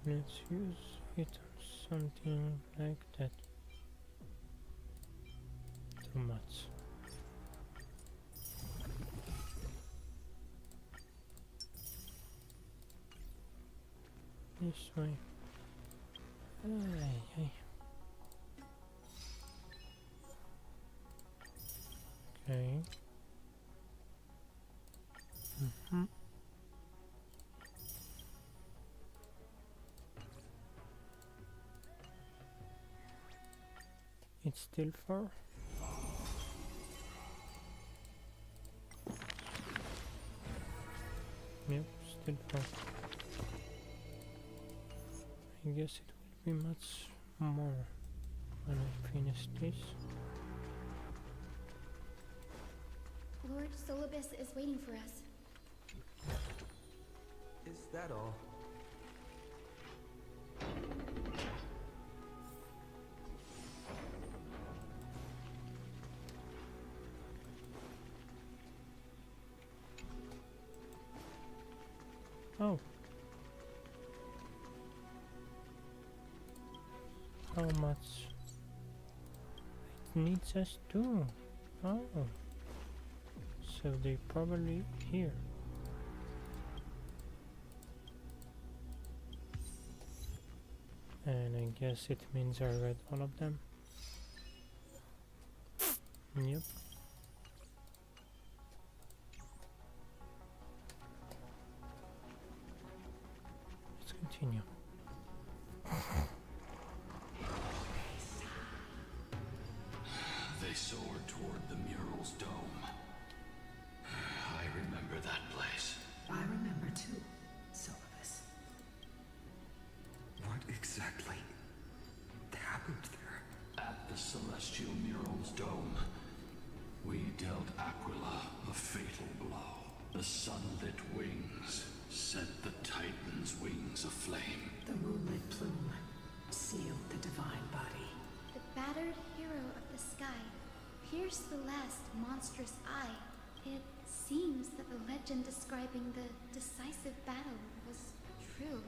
Let's use it on something like that. Too much. This way. Ay. Okay. It's still far. Yep, still far. I guess it will be much more when I finish this. Lord Solibus is waiting for us. Is that all? Oh. How much it needs us to? Oh. So they probably here. And I guess it means I read all of them. Yep. Let's continue. They soared toward the mural's dome. I remember that place. I remember too, Solibus. What exactly happened there? At the celestial mural's dome, we dealt Aquila a fatal blow. The sunlit wings set the Titan's wings aflame. The moonlit plume sealed the divine body. The battered hero of the sky pierced the last monstrous eye. It seems that the legend describing the decisive battle was true.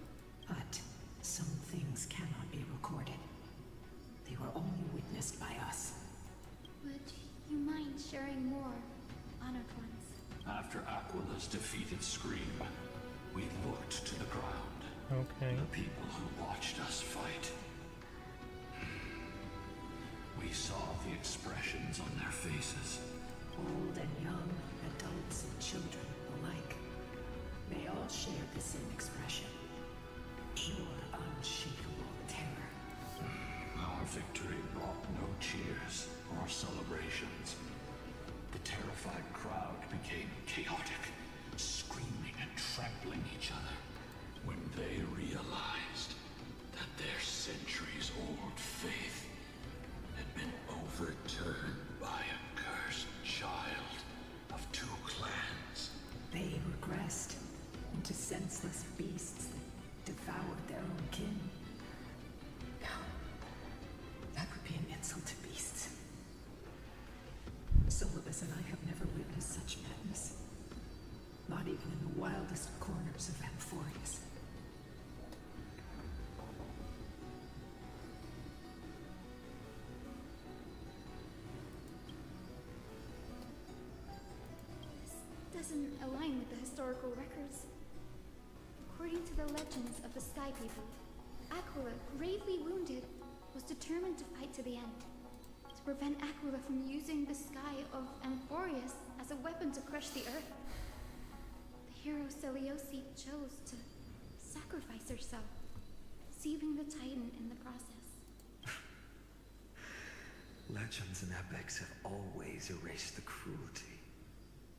But some things cannot be recorded. They were only witnessed by us. Would you mind sharing more, honored ones? After Aquila's defeated Scream, we looked to the ground. Okay. The people who watched us fight. We saw the expressions on their faces. Old and young, adults and children alike. They all shared the same expression. Pure, unshakable terror. Our victory brought no cheers or celebrations. The terrified crowd became chaotic, screaming and trampling each other when they realized that their centuries-old faith had been overturned by a cursed child of two clans. They regressed into senseless beasts that devoured their own kin. Now, that would be an insult to beasts. Solibus and I have never witnessed such madness. Not even in the wildest corners of Amphoreus. This doesn't align with the historical records. According to the legends of the Sky People, Aquila, gravely wounded, was determined to fight to the end. To prevent Aquila from using the sky of Amphoreus as a weapon to crush the earth. The hero Selioci chose to sacrifice herself, deceiving the Titan in the process. Legends and epics have always erased the cruelty,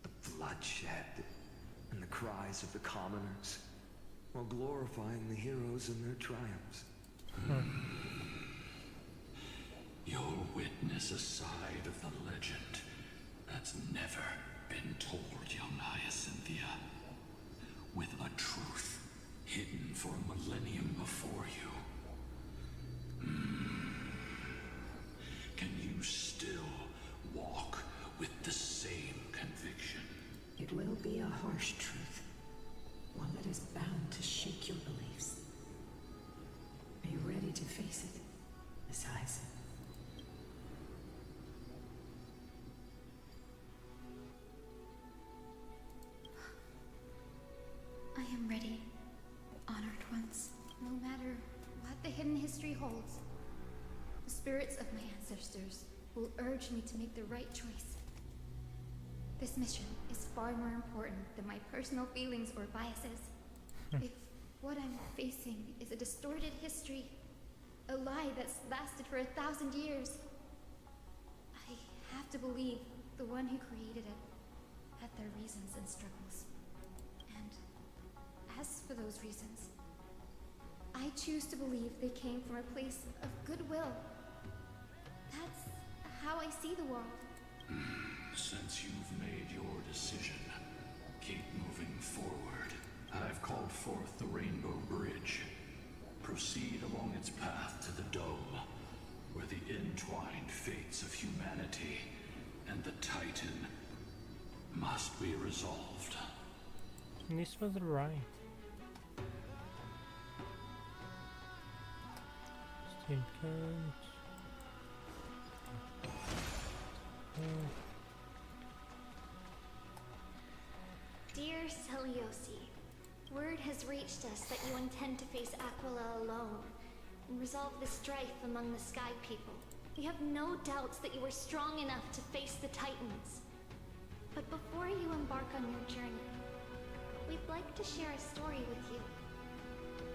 the bloodshed, and the cries of the commoners, while glorifying the heroes and their triumphs. You'll witness a side of the legend that's never been told, young Hyacinthia. With a truth hidden for a millennium before you. Can you still walk with the same conviction? It will be a harsh truth. One that is bound to shake your beliefs. Are you ready to face it, Miss Hyacinth? I am ready, honored ones. No matter what the hidden history holds, the spirits of my ancestors will urge me to make the right choice. This mission is far more important than my personal feelings or biases. If what I'm facing is a distorted history, a lie that's lasted for 1,000 years, I have to believe the one who created it had their reasons and struggles. And as for those reasons, I choose to believe they came from a place of goodwill. That's how I see the world. Since you've made your decision, keep moving forward. I've called forth the Rainbow Bridge. Proceed along its path to the Dome, where the entwined fates of humanity and the Titan must be resolved. This was right. Still can't. Dear Selioci, word has reached us that you intend to face Aquila alone and resolve the strife among the Sky People. We have no doubts that you are strong enough to face the Titans. But before you embark on your journey, we'd like to share a story with you.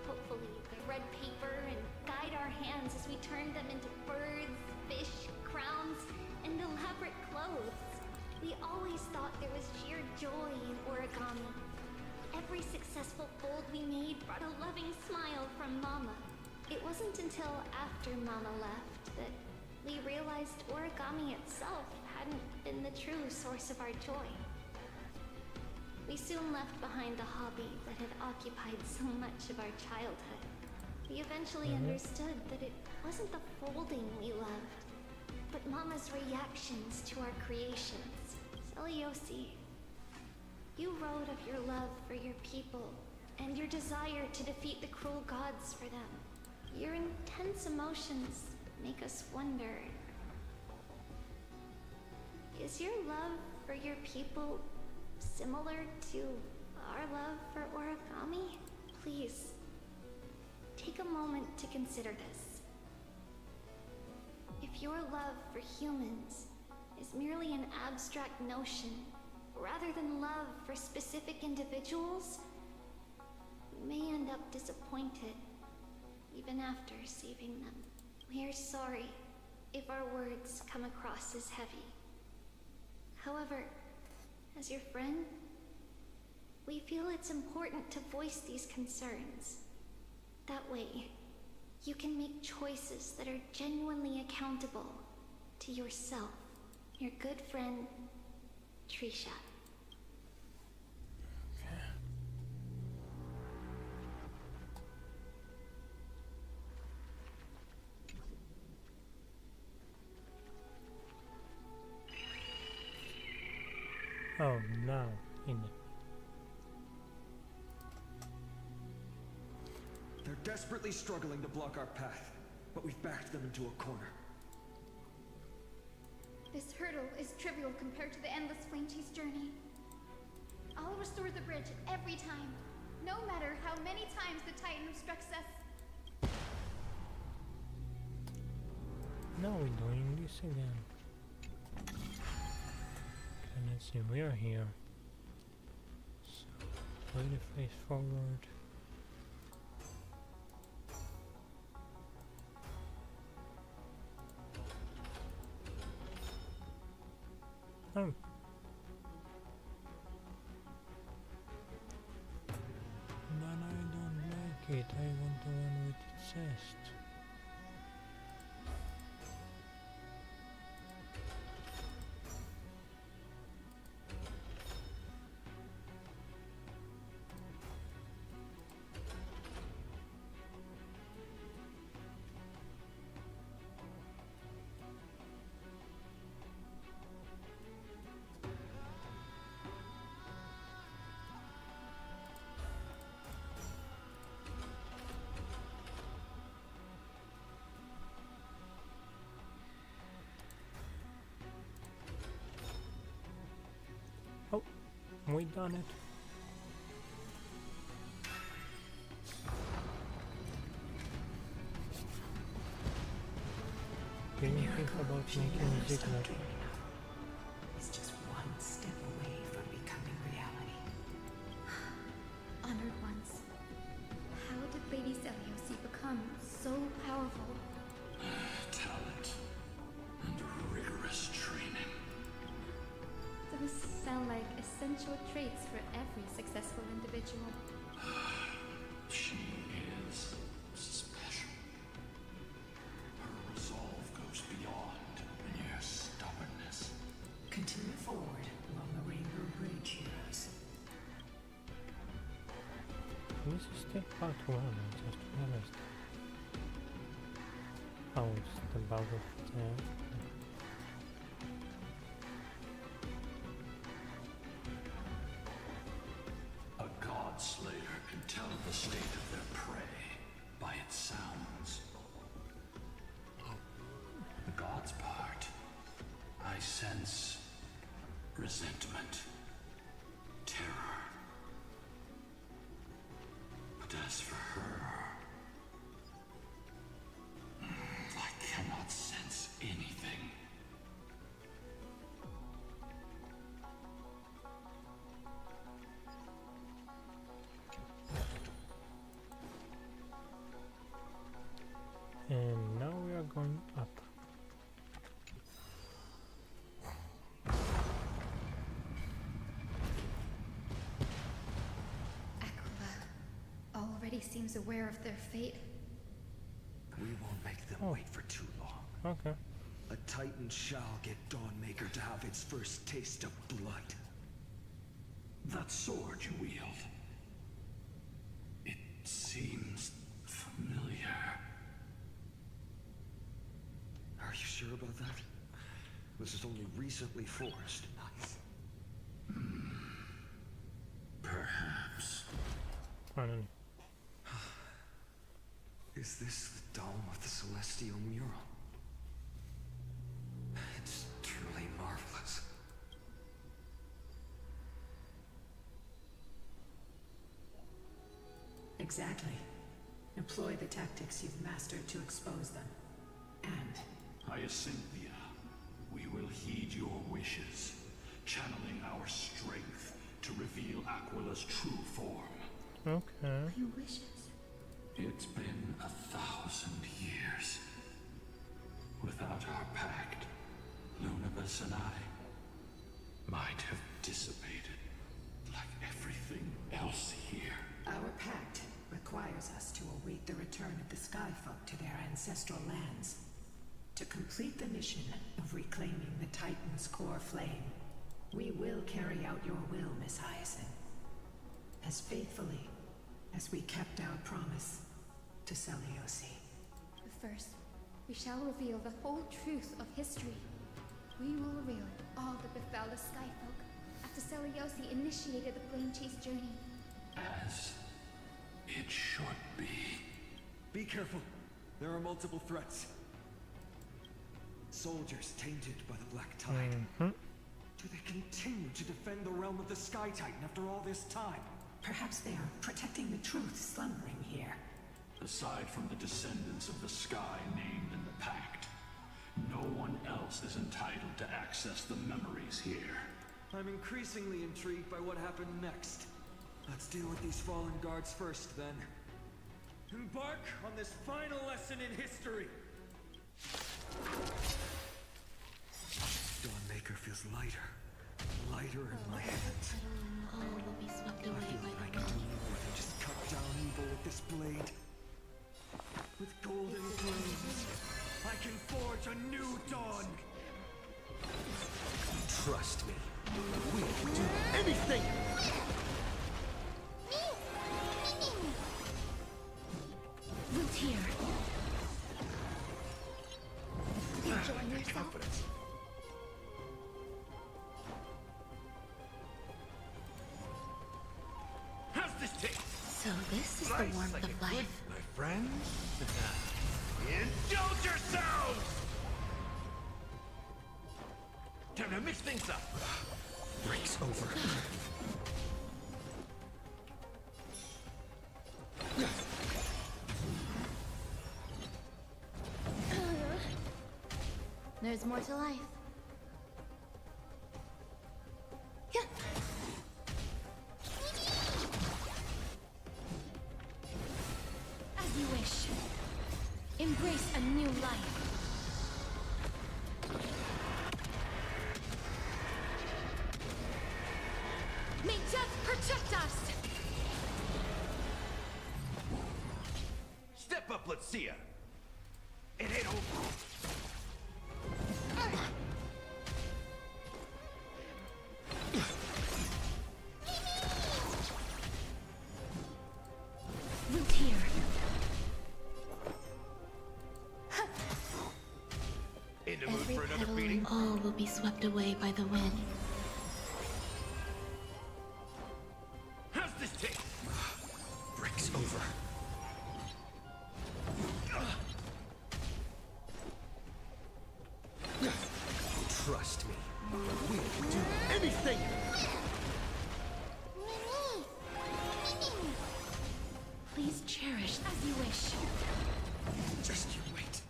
Hopefully, the red paper and guide our hands as we turn them into birds, fish, crowns, and elaborate clothes. We always thought there was sheer joy in origami. Every successful fold we made brought a loving smile from Mama. It wasn't until after Mama left that we realized origami itself hadn't been the true source of our joy. We soon left behind the hobby that had occupied so much of our childhood. We eventually understood that it wasn't the folding we loved, but Mama's reactions to our creations. Selioci, you wrote of your love for your people and your desire to defeat the cruel gods for them. Your intense emotions make us wonder, is your love for your people similar to our love for origami? Please, take a moment to consider this. If your love for humans is merely an abstract notion, rather than love for specific individuals, you may end up disappointed, even after saving them. We're sorry if our words come across as heavy. However, as your friend, we feel it's important to voice these concerns. That way, you can make choices that are genuinely accountable to yourself. Your good friend, Trisha. Oh, now in it. They're desperately struggling to block our path, but we've backed them into a corner. This hurdle is trivial compared to the endless flame chase journey. I'll restore the bridge every time, no matter how many times the Titan obstructs us. Now we're doing this again. Okay, let's see, we are here. So, play the face forward. Oh. But I don't like it. I want the one with its chest. Oh, we done it. Can you think about making a zigzag? It's just one step away from becoming reality. Honored ones, how did Lady Seliosi become so powerful? Talent and rigorous training. Those sound like essential traits for every successful individual. She is special. Her resolve goes beyond mere stubbornness. Continue forward along the Rainbow Bridge, heroes. This is still part 1, I just realized. Oh, it's the bug of the... A god slayer can tell the state of their prey by its sounds. The god's part, I sense resentment, terror. But as for her, I cannot sense anything. And now we are going up. Aquila already seems aware of their fate. We won't make them wait for too long. Okay. A Titan shall get Dawnmaker to have its first taste of blood. That sword you wield, it seems familiar. Are you sure about that? This is only recently forged. Perhaps. Finally. Is this the dome of the Celestial Mural? It's truly marvelous. Exactly. Employ the tactics you've mastered to expose them. And Hyacinthia, we will heed your wishes, channeling our strength to reveal Aquila's true form. Okay. My wishes. It's been 1,000 years. Without our pact, Lunabus and I might have dissipated like everything else here. our pact requires us to await the return of the Skyfolk to their ancestral lands. To complete the mission of reclaiming the Titan's core flame, we will carry out your will, Miss Hyacinth. As faithfully as we kept our promise to Seliosi. First, we shall reveal the whole truth of history. We will reveal all that befell the Skyfolk after Seliosi initiated the Flame Chase journey. As it should be. Be careful. There are multiple threats. Soldiers tainted by the Black Tide. Do they continue to defend the realm of the Sky Titan after all this time? Perhaps they are protecting the truth slumbering here. Aside from the descendants of the Sky named in the Pact, no one else is entitled to access the memories here. I'm increasingly intrigued by what happened next. Let's deal with these fallen guards first, then. Embark on this final lesson in history! Dawnmaker feels lighter. Lighter in my hands. All will be swept away I feel by like I the can do wind. more than just cut down evil with this blade. With golden flames, I can forge a new dawn! Trust me. We will do anything! Root here. Enjoy yourself. How's this taste? So this is the Nice, warmth like of a life. good, my friends. Indulge yourselves! Time to mix things up. Break's over. There's more to life. As you wish. Embrace a new life. May death protect us! Step up, let's see ya. It ain't over. Root here. In the mood Every for another petal beating? and all will be swept away by the wind. How's this taste? Break's over. Trust me. We will do anything! Please cherish as you wish. Just you wait.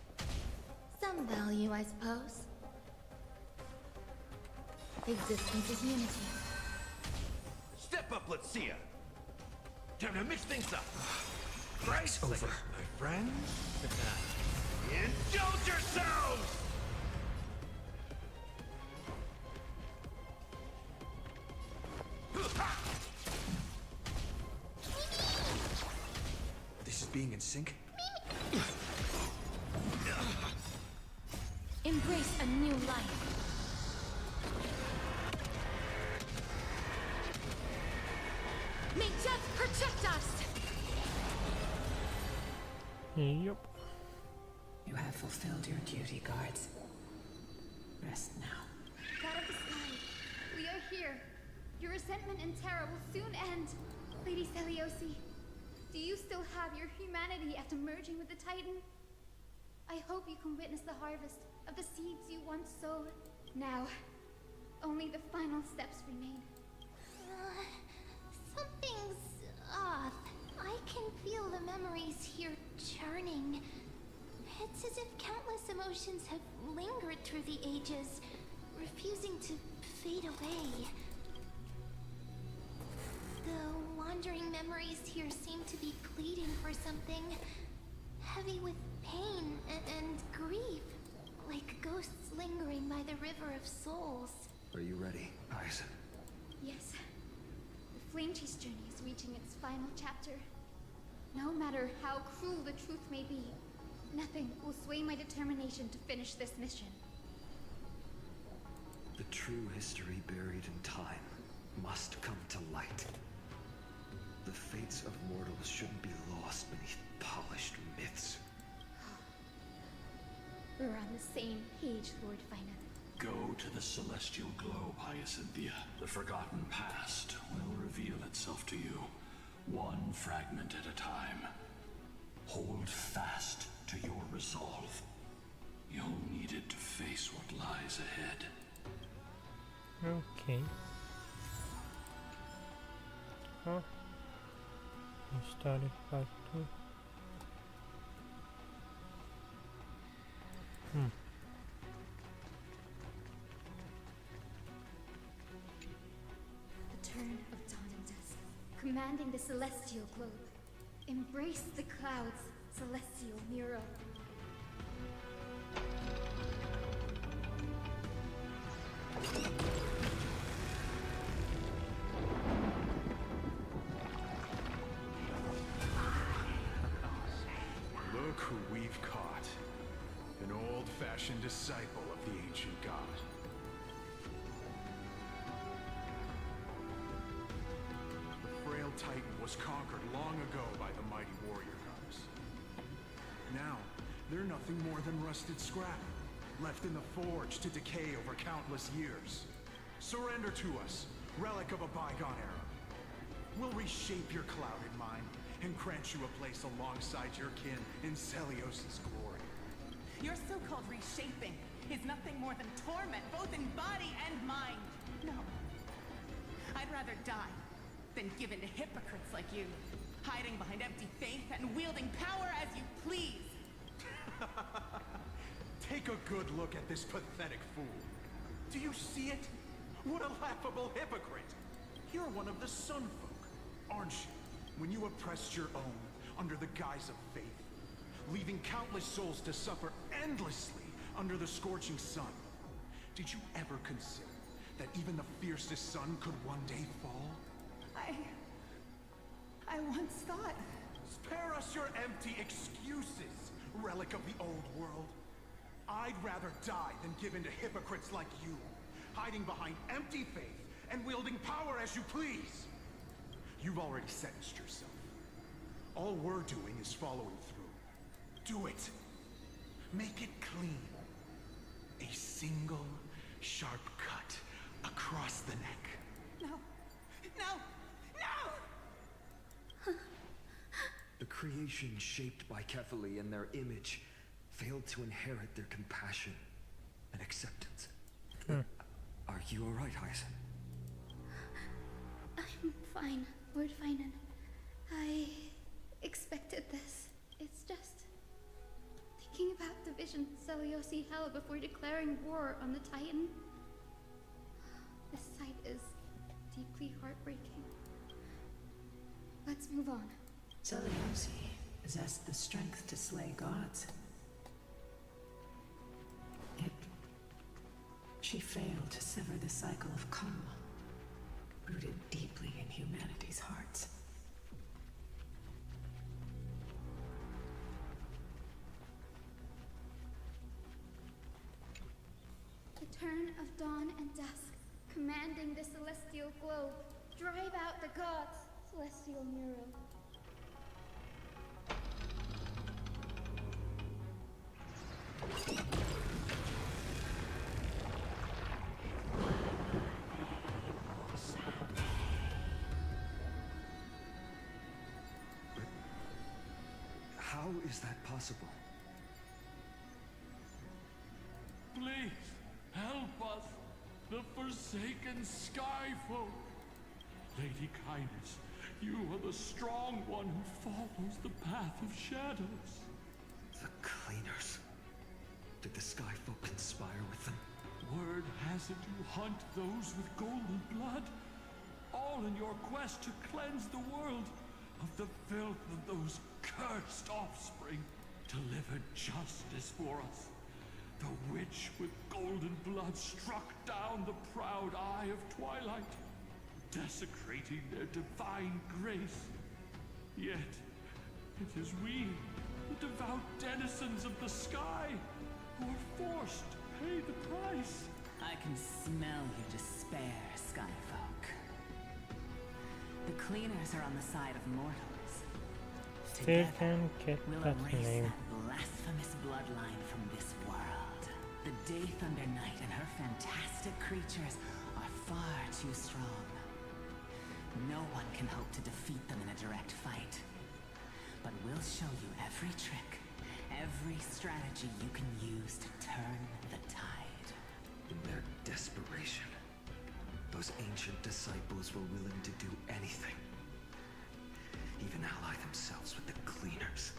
Some value, I suppose. Existence is unity. Step up, let's see ya. Time to mix things up. Break's over. My friends. Indulge yourselves! This is being in sync? Embrace a new life. May death protect us! Yep. You have fulfilled your duty, guards. Rest now. God of the sky, we are here. Your resentment and terror will soon end. Lady Seliosi, do you still have your humanity after merging with the Titan? I hope you can witness the harvest of the seeds you once sowed. Now, only the final steps remain. Something's off. I can feel here churning. It's as if countless emotions have lingered through the ages, refusing to fade away. The wandering memories here seem to be pleading for something, heavy with pain and grief, like ghosts lingering by the River of Souls. Are you ready, Hyacinth? Yes. The Flame Chase journey is reaching its final chapter. No matter how cruel the truth may be, nothing will sway my determination to finish this mission. The true history buried in time must come to light. The fates of mortals shouldn't be lost beneath polished myths. We're on the same page, Lord Finan. Go to the celestial globe, Hyacinthia. The forgotten past will reveal itself to you, one fragment at a time. Hold fast to your resolve. You'll need it to face what lies ahead. Okay. Huh? You started part 2. The turn of dawn and dusk, commanding the celestial globe. Embrace the clouds, celestial Nero. Look who we've caught. An old-fashioned disciple of the ancient god. The frail titan was conquered long ago by the mighty warrior gods. Now, they're nothing more than rusted scrap, left in the forge to decay over countless years. Surrender to us, relic of a bygone era. We'll reshape your clouded mind and grant you a place alongside your kin in Celios' glory. Your so-called reshaping is nothing more than torment, both in body and mind. No. I'd rather die than give in to hypocrites like you, hiding behind empty faith and wielding power as you please. Take a good look at this pathetic fool. Do you see it? What a laughable hypocrite! You're one of the Sun Folk, aren't you? When you oppressed your own under the guise of faith, leaving countless souls to suffer endlessly under the scorching sun, did you ever consider that even the fiercest sun could one day fall? I once thought... Spare us your empty excuses, relic of the old world. I'd rather die than give in to hypocrites like you, hiding behind empty faith and wielding power as you please. You've already sentenced yourself. All we're doing is following through. Do it. Make it clean. A single, sharp cut across the neck. No. No! No! The creation shaped by Kephali in their image failed to inherit their compassion and acceptance. Are you alright, Hyacinth? I'm fine, Lord Finan. I expected this. It's just thinking about the vision Celiosi held before declaring war on the Titan. This sight is deeply heartbreaking. Let's move on. Celiosi possessed the strength to slay gods. Yet, she failed to sever the cycle of karma, rooted deeply in humanity's hearts. The turn of dawn and dusk, commanding the celestial globe. Drive out the gods, celestial Nero. How is that possible? Please, help us, the forsaken sky folk. Lady Kindness, You are the strong one who follows the path of shadows. The cleaners. Did the Skyfolk conspire with them? Word has it you hunt those with golden blood, all in your quest to cleanse the world of the filth of those cursed offspring. Delivered justice for us. The witch with golden blood struck down the proud eye of twilight, desecrating their divine grace. Yet, it is we, the devout denizens of the sky, who are forced to pay the price. I can smell your despair, Skyfolk. The cleaners are on the side of mortals. Still can't get We'll that erase name. that blasphemous bloodline from this world. The Day Thunder Knight and her fantastic creatures are far too strong. No one can hope to defeat them in a direct fight. But we'll show you every trick, every strategy you can use to turn the tide. In their desperation, those ancient disciples were willing to do anything. Even ally themselves with the cleaners.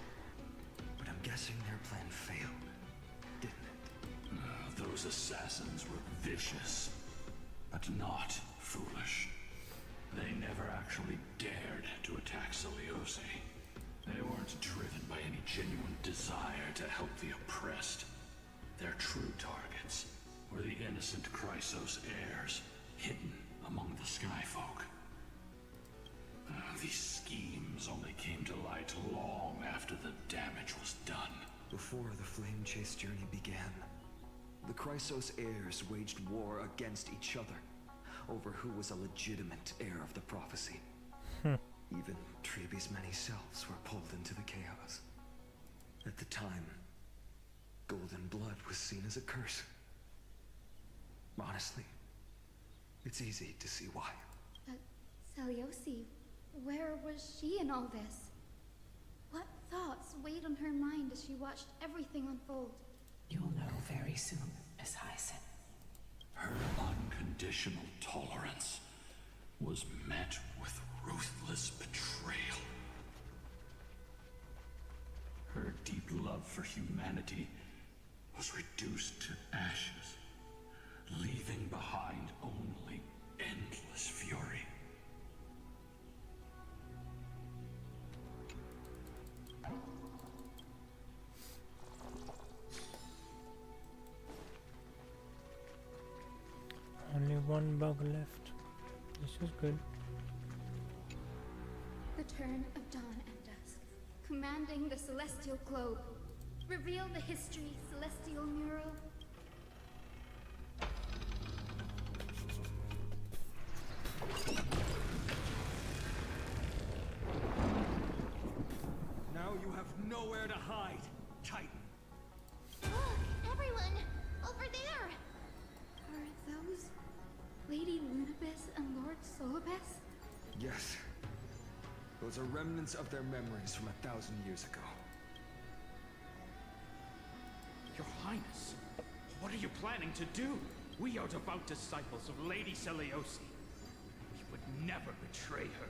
But I'm guessing their plan failed, didn't it? Those assassins were vicious, but not foolish. They never actually dared to attack Seliosi. They weren't driven by any genuine desire to help the oppressed. Their true targets were the innocent Chrysos heirs, hidden among the Skyfolk. These schemes only came to light long after the damage was done. Before the Flame Chase journey began, the Chrysos heirs waged war against each other over who was a legitimate heir of the prophecy. Even Trebi's many selves were pulled into the chaos. At the time, golden blood was seen as a curse. Honestly, it's easy to see why. But Seliosi, where was she in all this? What thoughts weighed on her mind as she watched everything unfold? You'll know very soon, Miss Hyson. Her unconditional tolerance was met with ruthless betrayal. Her deep love for humanity was reduced to ashes, leaving behind only endless fury. Only one bug left. This is good. Return of dawn and dusk. Commanding the celestial globe. Reveal the history, celestial mural. Now you have nowhere to hide, Titan. Look, everyone! Over there! Are those Lady Lunabis and Lord Solibes? Yes. Those are remnants of their memories from 1,000 years ago. Your Highness, what are you planning to do? We are devout disciples of Lady Seliosi. We would never betray her.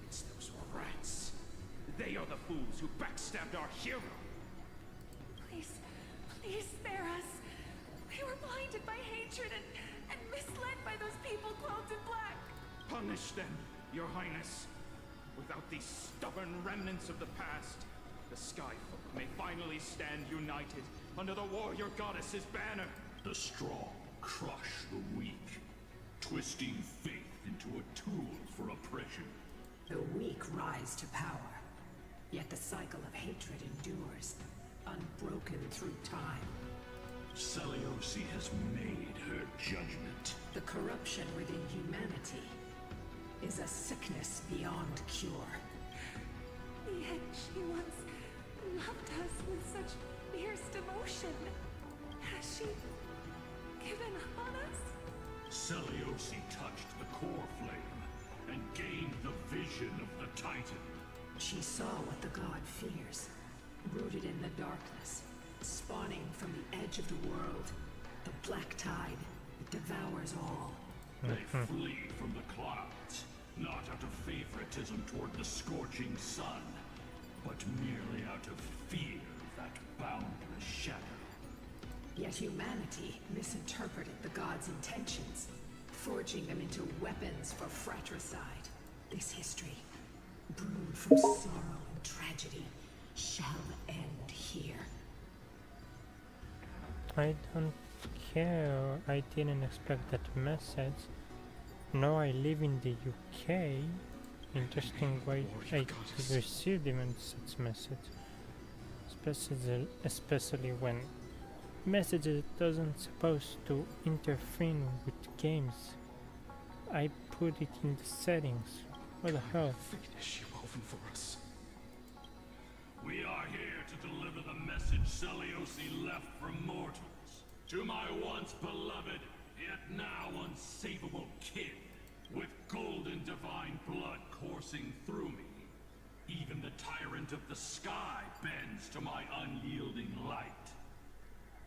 It's those rats. They are the fools who backstabbed our hero. Please, please spare us. We were blinded by hatred and misled by those people clothed in black. Punish them, Your Highness. Without these stubborn remnants of the past, the Skyfolk may finally stand united under the warrior goddess's banner. The strong crush the weak, twisting faith into a tool for oppression. The weak rise to power, yet the cycle of hatred endures, unbroken through time. Seliosi has made her judgment. The corruption within humanity is a sickness beyond cure. Yet she once loved us with such fierce devotion. Has she given on us? Seliosi touched the core flame and gained the vision of the Titan. She saw what the god fears, rooted in the darkness, spawning from the edge of the world. The black tide that devours all. They flee from the clouds, not out of favoritism toward the scorching sun, but merely out of fear of that boundless shadow. Yet humanity misinterpreted the gods' intentions, forging them into weapons for fratricide. This history, brewed from sorrow and tragedy, shall end here. I don't care. I didn't expect that message. Now I live in the UK. Interesting way I received even such message. Especially when messages doesn't supposed to interfere with games. I put it in the settings. What the hell? Fate is she woven for us? We are here to deliver the message Seliosi left from mortals. To my once beloved, yet now unsavable kid, with golden divine blood coursing through me. Even the tyrant of the sky bends to my unyielding light.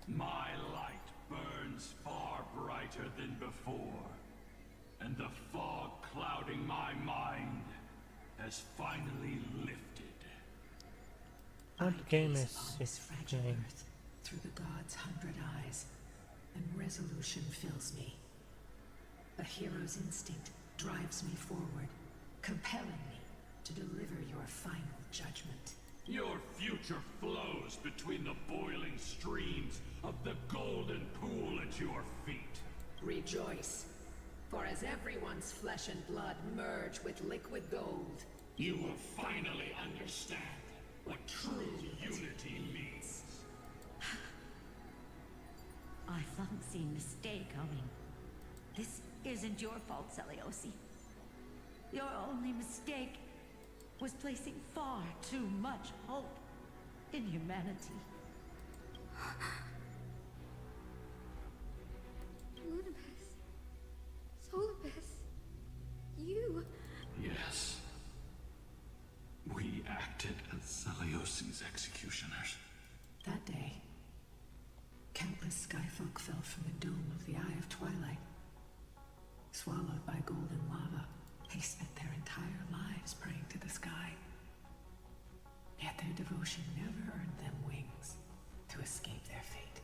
My light burns far brighter than before, and the fog clouding my mind has finally lifted. What game is this it fragile playing? earth through the gods' 100 eyes, and resolution fills me. A hero's instinct drives me forward, compelling me to deliver your final judgment. Your future flows between the boiling streams of the golden pool at your feet. Rejoice, for as everyone's flesh and blood merge with liquid gold, you will finally understand what true unity means. I fancy mistake coming. This isn't your fault, Seliosi. Your only mistake was placing far too much hope in humanity. Lunibus. Solibus. You. Yes. We acted as Seliosi's executioners. That day, countless skyfolk fell from the dome of the Eye of Twilight. Swallowed by golden lava, they spent their entire lives praying to the sky. Yet their devotion never earned them wings to escape their fate.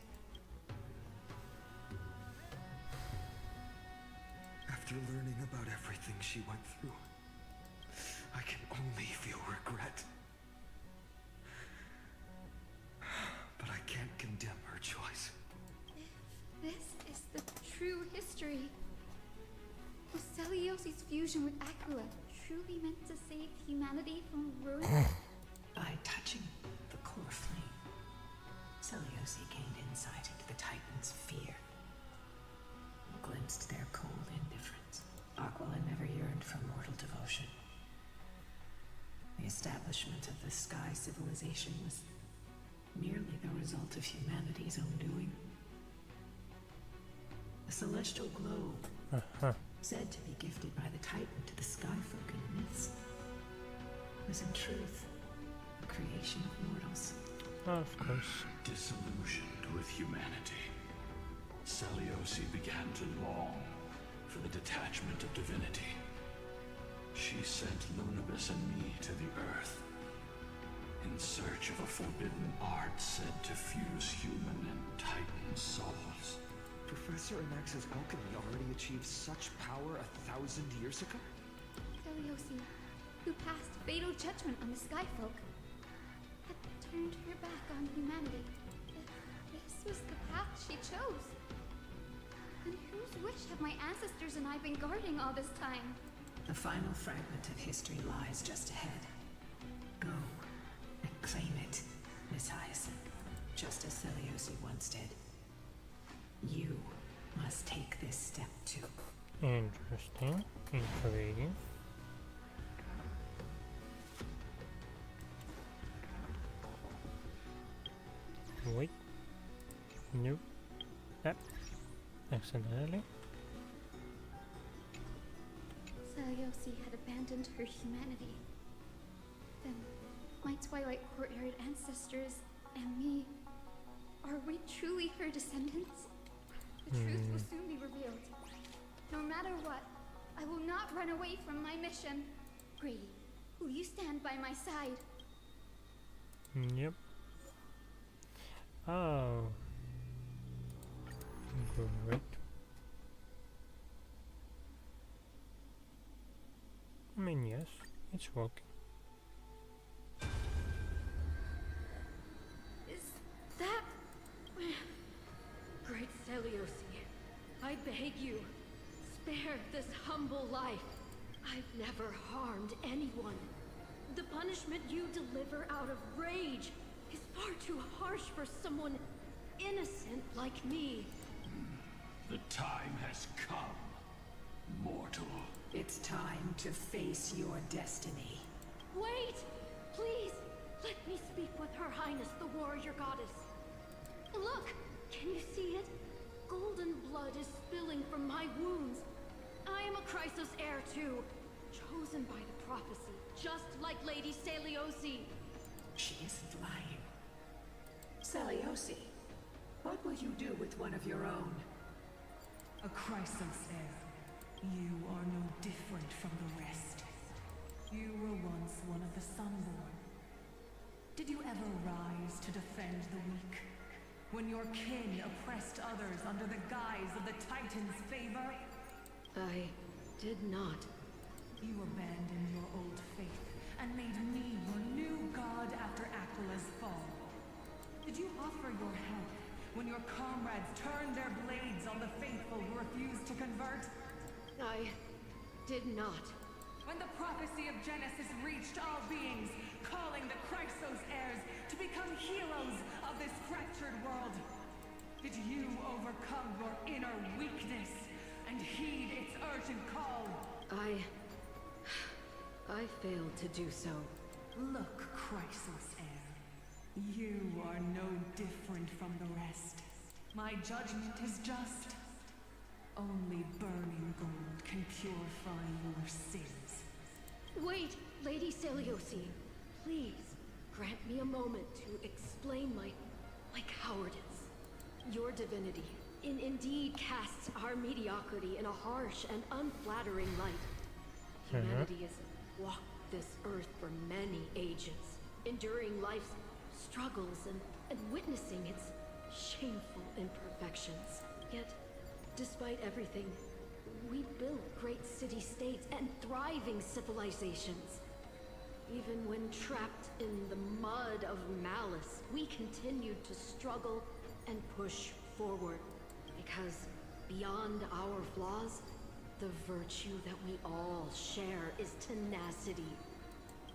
After learning about everything she went through, I can only feel regret. But I can't condemn her choice. If this is the true history, was Seliosi's fusion with Aquila truly meant to save humanity from ruin? By touching the core flame, Seliosi gained insight into the Titans' fear, glimpsed their cold indifference. Aquila never yearned for mortal devotion. The establishment of the Sky civilization was merely the result of humanity's own doing. The celestial globe, said to be gifted by the Titan to the Skyfolk in myths, was in truth a creation of mortals. Of course. Disillusioned with humanity, Seliosi began to long for the detachment of divinity. She sent Lunibus and me to the Earth, in search of a forbidden art said to fuse human and Titan souls. Professor Anax's alchemy already achieved such power 1,000 years ago? Seliosi, who passed fatal judgment on the Skyfolk, had turned her back on humanity. This was the path she chose. And whose wish have my ancestors and I been guarding all this time? The final fragment of history lies just ahead. Go and claim it, Miss Hyacinth, just as Seliosi once did. You must take this step too. Interesting. Intriguing. Wait. Nope. Yep. Accidentally. Seliosi had abandoned her humanity. Then, my Twilight Courtyard ancestors and me, are we truly her descendants? The truth will soon be revealed. No matter what, I will not run away from my mission. Grady, will you stand by my side? Yep. Oh. Great. I mean, yes, it's working. Is that... Great Seliosi, I beg you, spare this humble life. I've never harmed anyone. The punishment you deliver out of rage is far too harsh for someone innocent like me. The time has come, mortal. It's time to face your destiny. Wait! Please! Let me speak with Her Highness, the warrior goddess. Look! Can you see it? Golden blood is spilling from my wounds. I am a Chrysos heir too, chosen by the prophecy, just like Lady Seliosi. She isn't lying. Seliosi, what will you do with one of your own? A Chrysos heir. You are no different from the rest. You were once one of the Sunborn. Did you ever rise to defend the weak? When your kin oppressed others under the guise of the Titan's favor? I did not. You abandoned your old faith and made me your new god after Aquila's fall. Did you offer your help when your comrades turned their blades on the faithful who refused to convert? I did not. When the prophecy of Genesis reached all beings, calling the Chrysos heirs to become heroes of this fractured world, did you overcome your inner weakness and heed its urgent call? I failed to do so. Look, Chrysos heir. You are no different from the rest. My judgment is just. Only burning gold can purify your sins. Wait, Lady Seliosi. Please, grant me a moment to explain my cowardice. Your divinity indeed casts our mediocrity in a harsh and unflattering light. Humanity has walked this earth for many ages, enduring life's struggles and witnessing its shameful imperfections. Yet, despite everything, we built great city-states and thriving civilizations. Even when trapped in the mud of malice, we continued to struggle and push forward. Because beyond our flaws, the virtue that we all share is tenacity.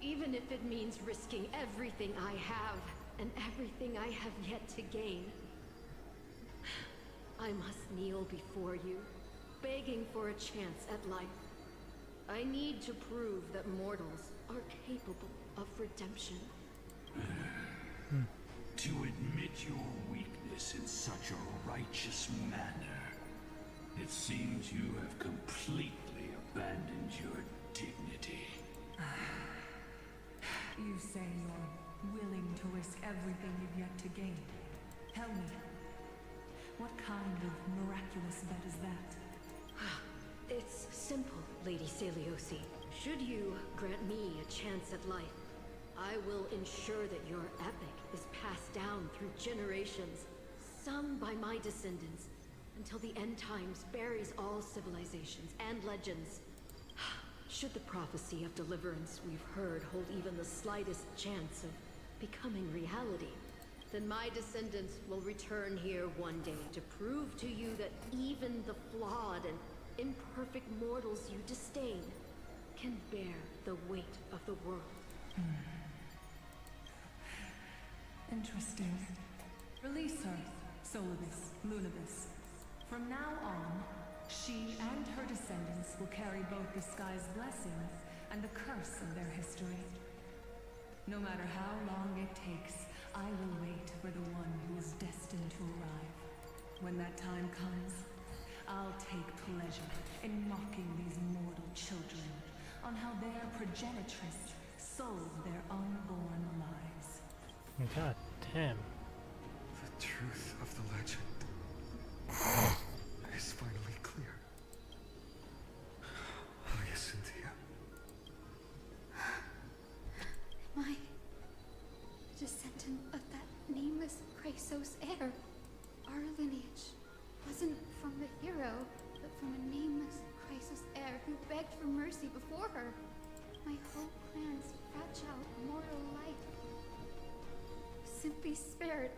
Even if it means risking everything I have and everything I have yet to gain. I must kneel before you, begging for a chance at life. I need to prove that mortals are capable of redemption. To admit your weakness in such a righteous manner, it seems you have completely abandoned your dignity. You say you're willing to risk everything you've yet to gain. Tell me, what kind of miraculous bet is that? It's simple, Lady Seliosi. Should you grant me a chance at life, I will ensure that your epic is passed down through generations, sung by my descendants, until the end times buries all civilizations and legends. Should the prophecy of deliverance we've heard hold even the slightest chance of becoming reality, then my descendants will return here one day to prove to you that even the flawed and imperfect mortals you disdain can bear the weight of the world. Interesting. Release her, Solibus, Lunibus. From now on, she and her descendants will carry both the sky's blessings and the curse of their history. No matter how long it takes, I will wait for the one who is destined to arrive. When that time comes, I'll take pleasure in mocking these mortal children on how their progenitress sold their unborn lives. God damn. The truth of the legend is finally clear.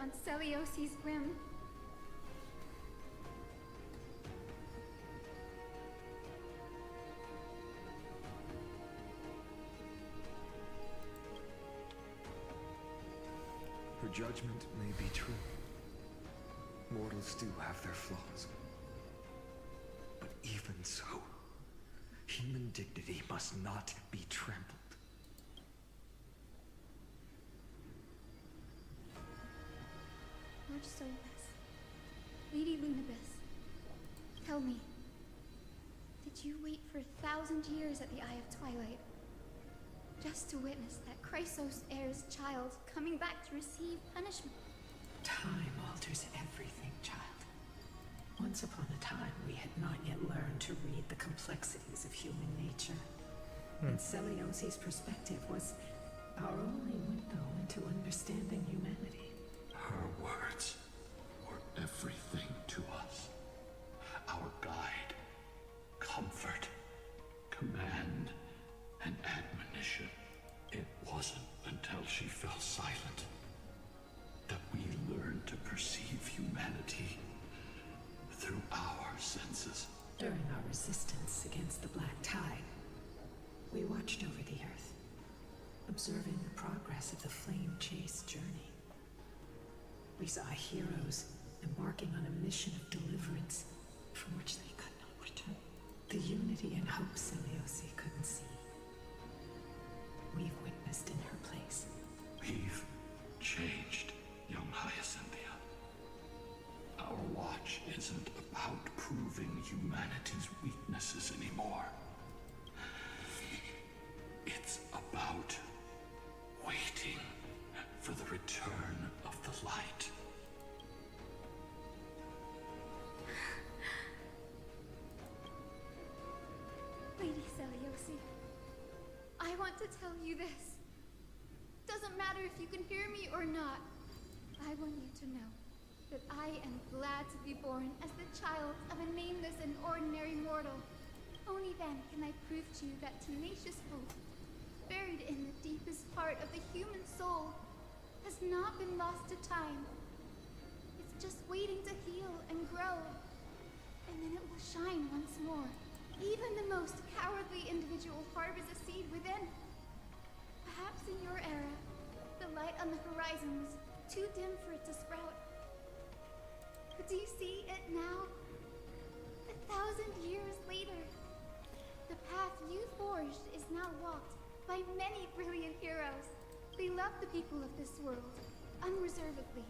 on Celiosi's whim. Her judgment may be true. Mortals do have their flaws. But even so, human dignity must not be trampled. Lord Solus, Lady Lunibus, tell me, did you wait for 1,000 years at the Eye of Twilight just to witness that Chrysos heir's child coming back to receive punishment? Time alters everything, child. Once upon a time, we had not yet learned to read the complexities of human nature. And Celiosi's perspective was our only window into understanding humanity. Her words were everything to us. Our guide, comfort, command, and admonition. It wasn't until she fell silent that we learned to perceive humanity through our senses. During our resistance against the Black Tide, we watched over the Earth, observing the progress of the Flame Chase journey. We saw heroes embarking on a mission of deliverance from which they could not return. The unity and hope Celiosi couldn't see. We've witnessed in her place. We've changed, young Hyacinthia. Our watch isn't about proving humanity's weaknesses anymore. It's about waiting for the return of the light. Lady Celiosi, I want to tell you this. Doesn't matter if you can hear me or not. I want you to know that I am glad to be born as the child of a nameless and ordinary mortal. Only then can I prove to you that tenacious hope, buried in the deepest part of the human soul, has not been lost to time. It's just waiting to heal and grow, and then it will shine once more. Even the most cowardly individual harbors a seed within. Perhaps in your era, the light on the horizon was too dim for it to sprout. But do you see it now? 1,000 years later, the path you forged is now walked by many brilliant heroes. They love the people of this world, unreservedly,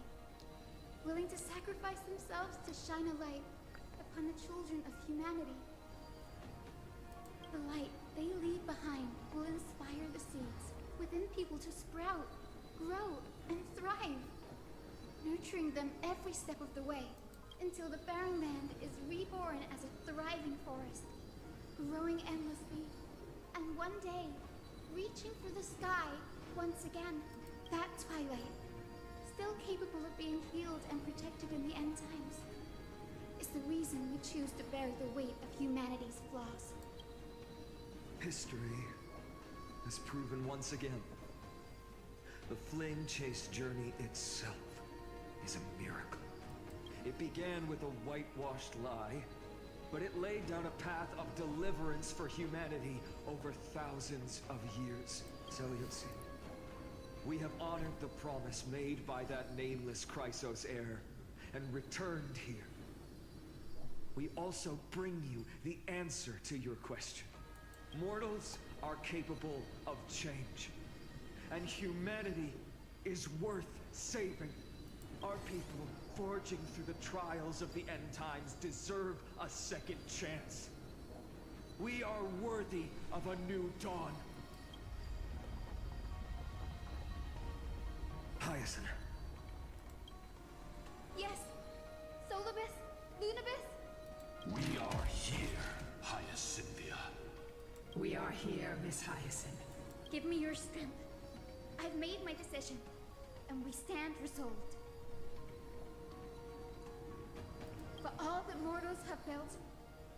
willing to sacrifice themselves to shine a light upon the children of humanity. The light they leave behind will inspire the seeds within people to sprout, grow, and thrive, nurturing them every step of the way until the barren land is reborn as a thriving forest, growing endlessly, and one day reaching for the sky once again. That twilight, still capable of being healed and protected in the end times, is the reason we choose to bear the weight of humanity's flaws. History has proven once again, the Flame Chase journey itself is a miracle. It began with a whitewashed lie, but it laid down a path of deliverance for humanity over thousands of years. Celiosi, we have honored the promise made by that nameless Chrysos heir and returned here. We also bring you the answer to your question. Mortals are capable of change, and humanity is worth saving. Our people, forging through the trials of the end times, deserve a second chance. We are worthy of a new dawn. Hyacinth. Yes, Solibus, Lunibus. We are here, Hyacinthia. We are here, Miss Hyacinth. Give me your strength. I've made my decision, and we stand resolved. For all that mortals have built,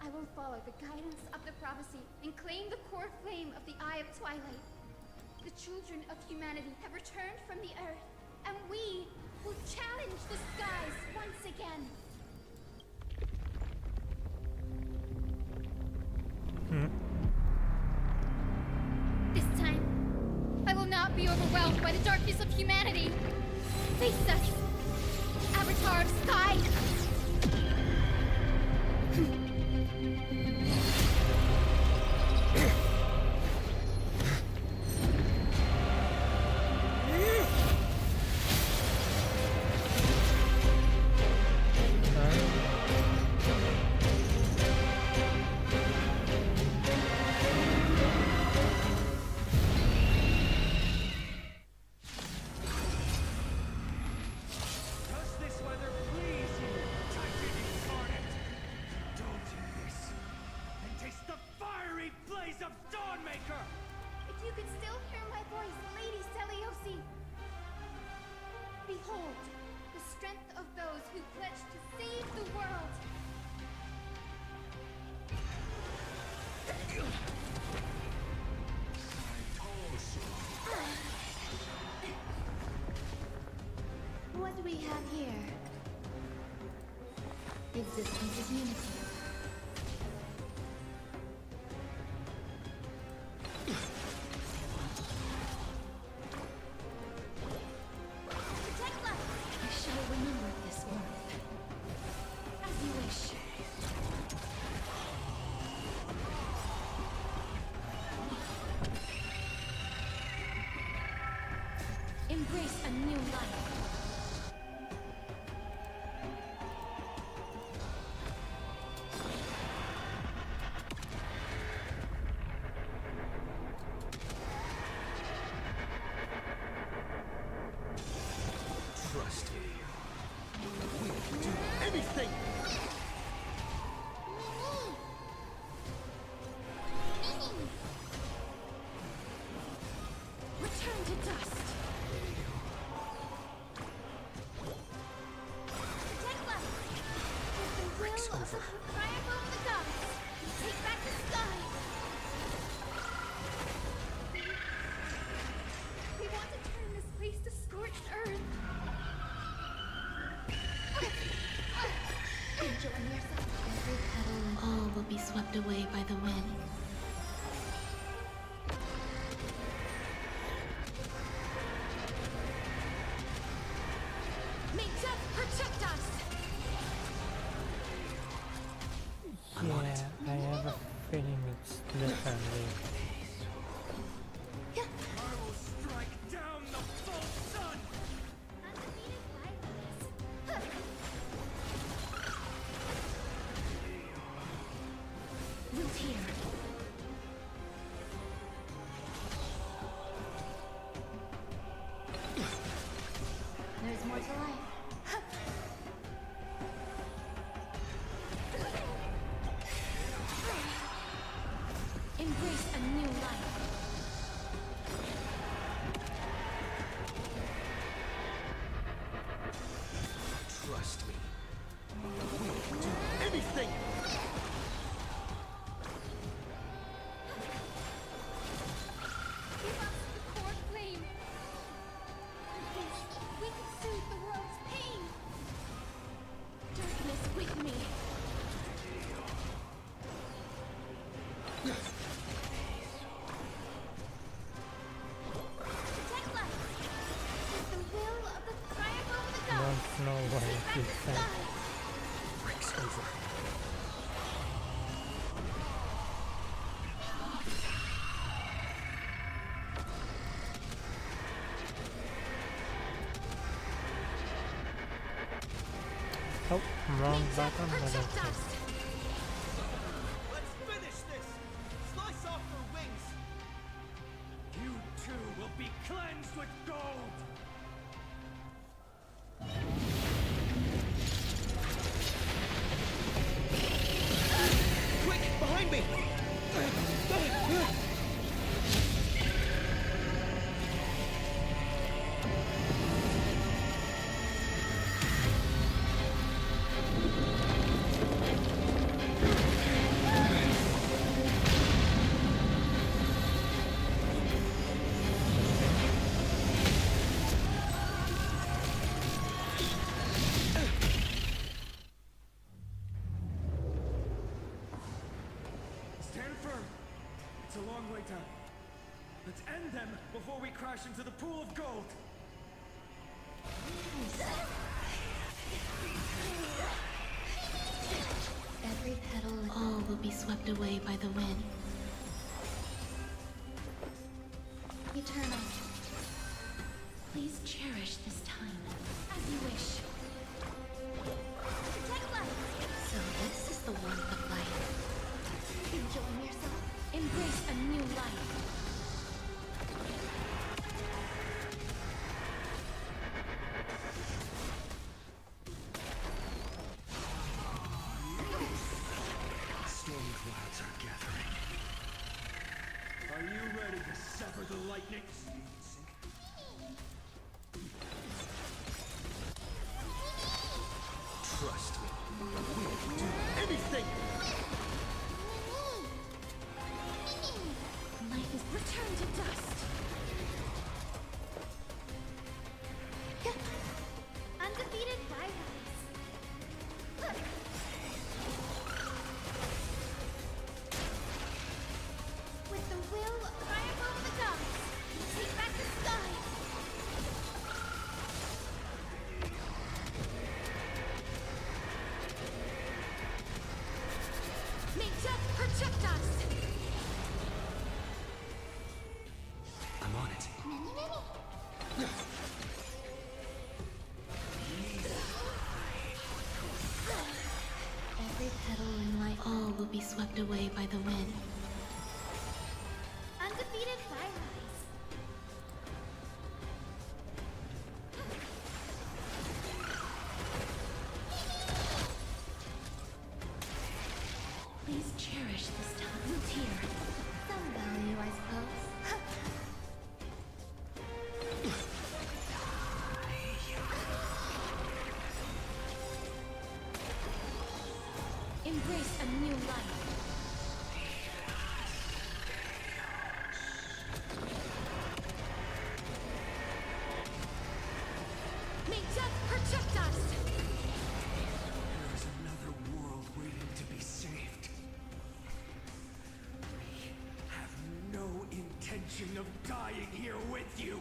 I will follow the guidance of the prophecy and claim the core flame of the Eye of Twilight. The children of humanity have returned from the earth, and we will challenge the skies once again. This time, I will not be overwhelmed by the darkness of humanity. Face us, Avatar of Sky! Does this weather please you, Titan incarnate? Don't you this and taste the fiery blaze of Dawnmaker! If you could still hear my voice, Lady Seliosi! Behold, the strength of those who pledge to save the world! What do we have here? Existence is unity. Tekla! I shall remember this one. As you wish. Embrace a new life. Trust me. We can do anything! Return to dust! Tekla! With the will of the triumph of the gods, take back the sky! We want to turn this place to scorched earth! Enjoy yourself. Every petal and all will be swept away by the wind. May death protect us! Yeah, I have a feeling it's literally. I will strike down the false sun! Root here. There's more to life. Embrace a new life. Trust me. We can do anything! Give us the core flame. We can soothe the world's pain. Darkness with me. Tekla! With the will of the triumph of the gods. Don't know what it is saying. Breaks over. Oh, wrong button, but Protect okay. us. Let's finish this! Slice off her wings! You too will be cleansed with gold! Quick, behind me! Let's end them before we crash into the pool of gold! Every petal and all will be swept away by the wind. Eternal, please cherish this time as you wish. Protect life! So this is the warmth of life. Enjoying yourself? Embrace a new life. Storm clouds are gathering. Are you ready to sever the lightning? Trust me, we'll do anything! Life is returned to dust. Undefeated Byrise. With the will, triumph over the gods. Take back the sky. May death protect us! I'm on it. Every petal in life, all will be swept away by the wind. Undefeated Byrise. Please cherish this time. Who's here? Some value, I suppose. Embrace a new life. May death protect us! There is another world waiting to be saved. We have no intention of dying here with you.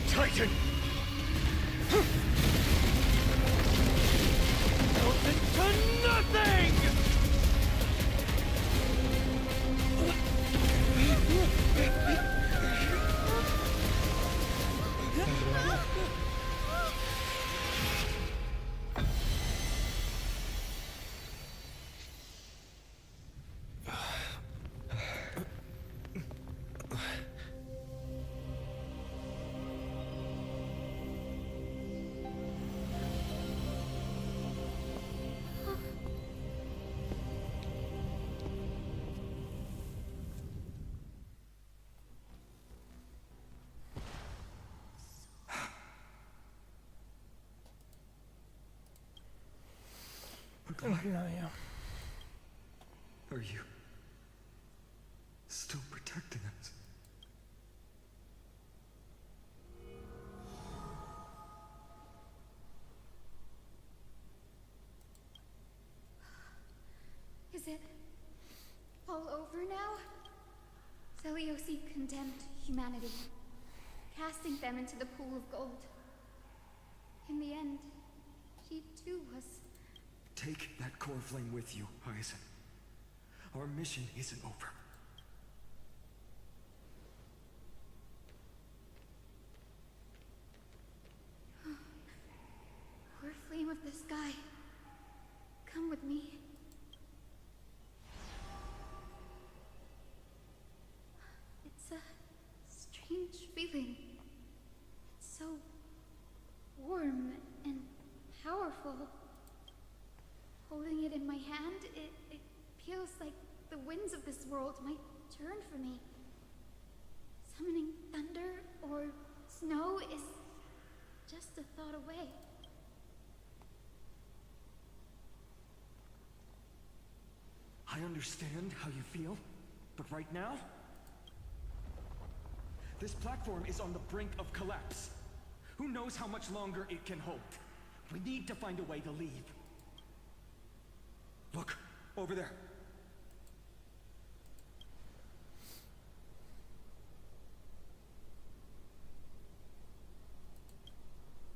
Titan! Nothing to nothing! Are you still protecting us? Is it all over now? Seleucid condemned humanity, casting them into the pool of gold. In the end, she too was... Take that core flame with you, Hyacinth. Our mission isn't over. Core flame of the sky, come with me. It's a strange feeling. It's so warm and powerful. Holding it in my hand, it feels like the winds of this world might turn for me. Summoning thunder or snow is just a thought away. I understand how you feel, but right now, This platform is on the brink of collapse. Who knows how much longer it can hold? We need to find a way to leave. Look, over there.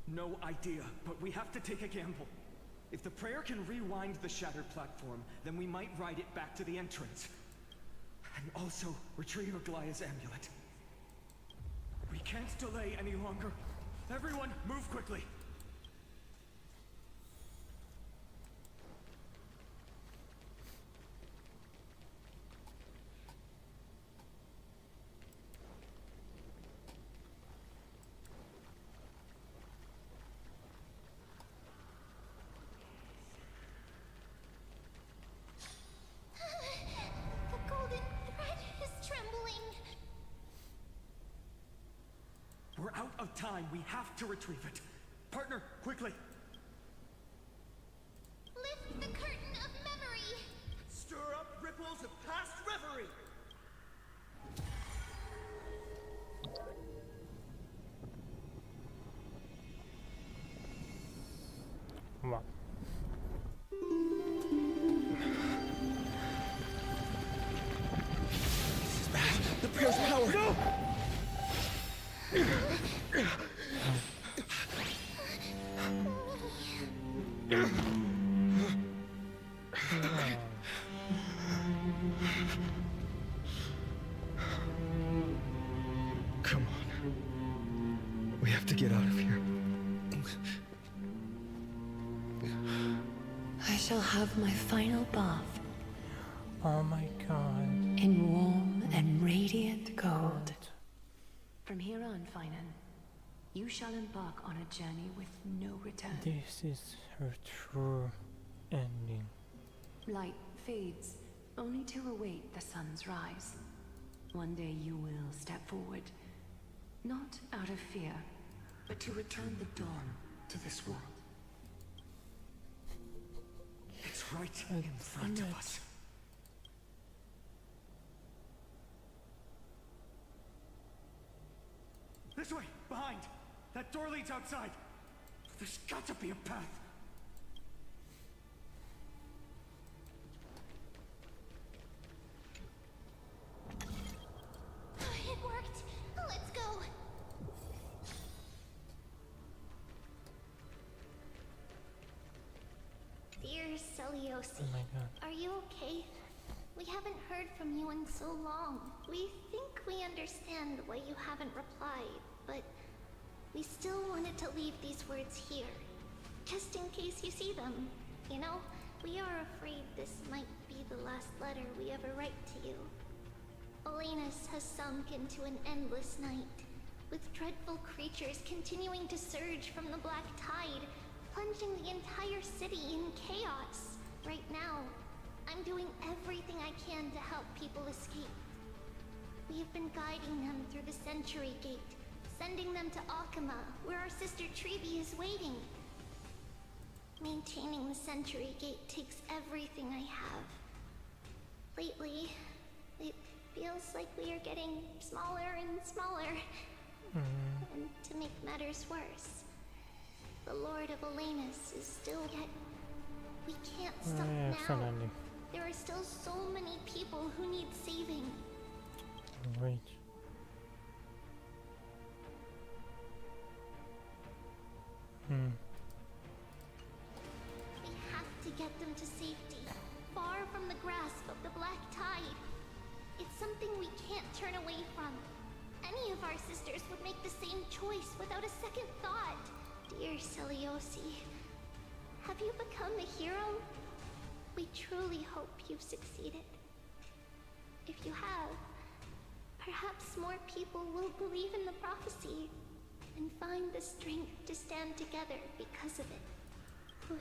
No idea, but we have to take a gamble. If the prayer can rewind the shattered platform, then we might ride it back to the entrance. And also retrieve Aglaya's amulet. We can't delay any longer. Everyone, move quickly. The golden thread is trembling. We're out of time. We have to retrieve it. Partner, quickly. Lift the curtain of memory. Stir up ripples of past reverie. Wow. This is bad. The prayer's power. No! Come on. We have to get out of here. I shall have my final bath Oh my god. in warm and radiant gold. From here on, Finan, you shall embark on a journey with no return. This is her true ending. Light fades, only to await the sun's rise. One day you will step forward, not out of fear, but to return the dawn to this world. It's right in front of us. This way, behind. That door leads outside. There's got to be a path. It worked. Let's go. Dear Celiosi, Oh my god. are you okay? We haven't heard from you in so long. We think we understand why you haven't replied, but we still wanted to leave these words here, just in case you see them. You know, we are afraid this might be the last letter we ever write to you. Olenus has sunk into an endless night, with dreadful creatures continuing to surge from the black tide, plunging the entire city in chaos. Right now, I'm doing everything I can to help people escape. We have been guiding them through the Century Gate, sending them to Akama, where our sister Trevi is waiting. Maintaining the Century Gate takes everything I have. Lately, it feels like we are getting smaller and smaller. And to make matters worse, the Lord of Olenus is still yet... We can't stop Yeah, now. finally. There are still so many people who need saving. Wait. We have to get them to safety, far from the grasp of the black tide. It's something we can't turn away from. Any of our sisters would make the same choice without a second thought. Dear Celiosi, have you become a hero? We truly hope you've succeeded. If you have, perhaps more people will believe in the prophecy and find the strength to stand together because of it.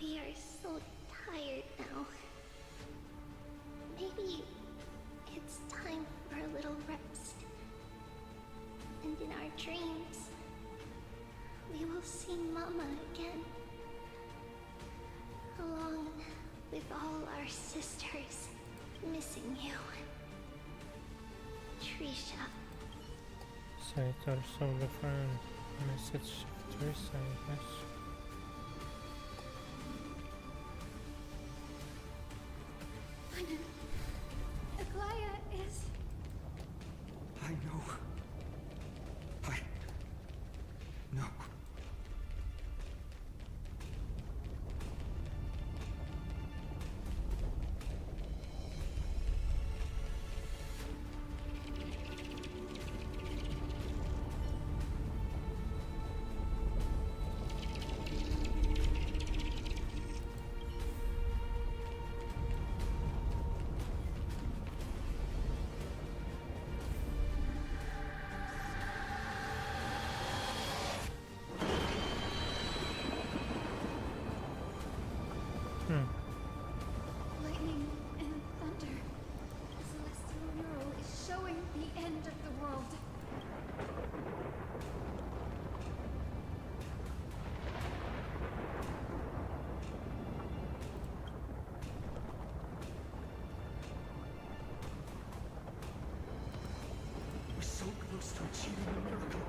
We are so tired now. Maybe it's time for a little rest. And in our dreams, we will see Mama again. Along with all our sisters missing you. Trisha. So it also different message shifters, I guess. Aglaya is... I know. No. Lightning and thunder. The celestial mural is showing the end of the world. We're so close to achieving the miracle.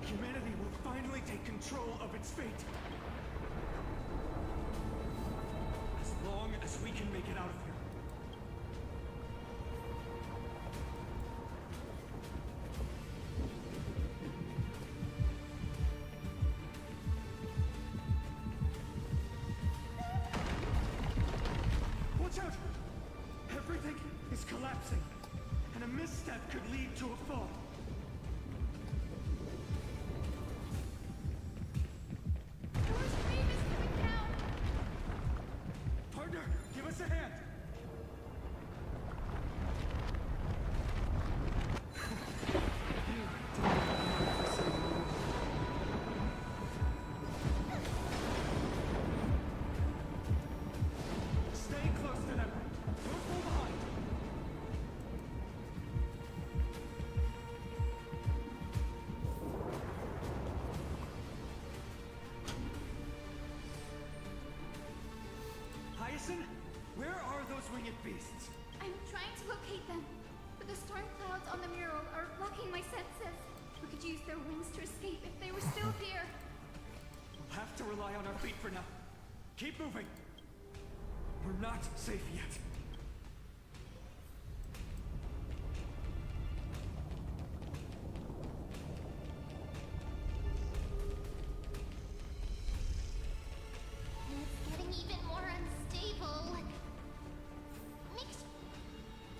Humanity will finally take control of its fate. As long as we can make it out of here. Watch out! Everything is collapsing, and a misstep could lead to a fall. Partner, give us a hand! Stay close to them. Don't fall behind. Hyacinth, where are those winged beasts? I'm trying to locate them, but the storm clouds on the mural are blocking my senses. We could use their wings to escape if they were still here. We'll have to rely on our feet for now. Keep moving. We're not safe yet. It's getting even more unstable. Makes...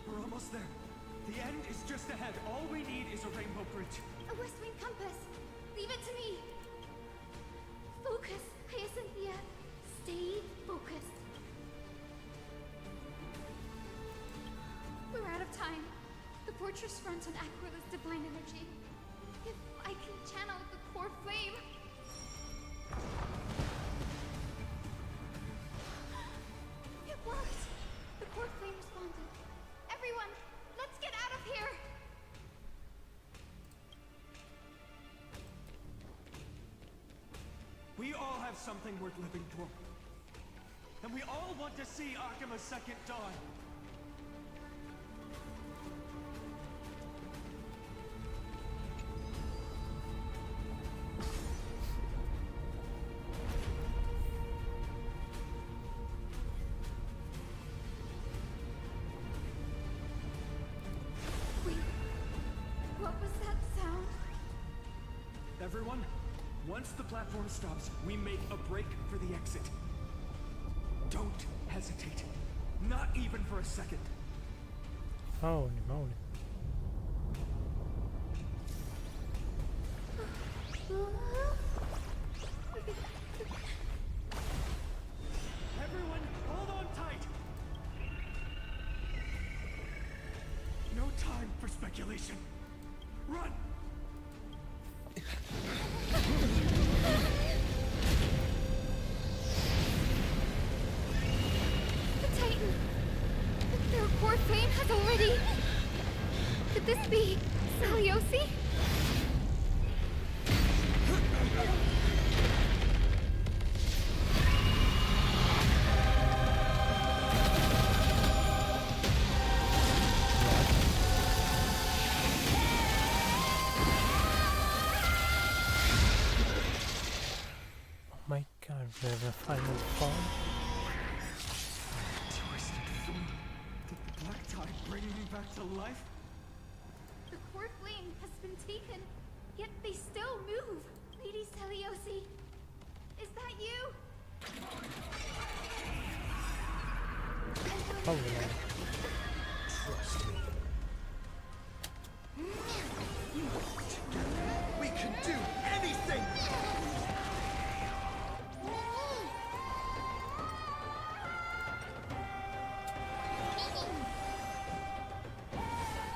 We're almost there. The end is just ahead. All we need is a rainbow bridge. A west wing compass. Leave it to me. Focus, Hyacinthia. Stay focused. We're out of time. The fortress runs on Aquila's divine energy. If I can channel the core flame... It worked! The core flame responded. Everyone, let's get out of here! We all have something worth living for. And we all want to see Akima's second dawn. Wait, what was that sound? Everyone, once the platform stops, we make a break for the exit. Don't hesitate. Not even for a second. Holy moly. Everyone, hold on tight! No time for speculation. Run! The Titan! Their core flame has already... Could this be Saliosi? God, we have a final form. Twisted fool. Did the black tide bring me back to life? The core flame has been taken, yet they still move. Lady Seliosi, is that you? Oh, yeah. Trust me. We can do anything!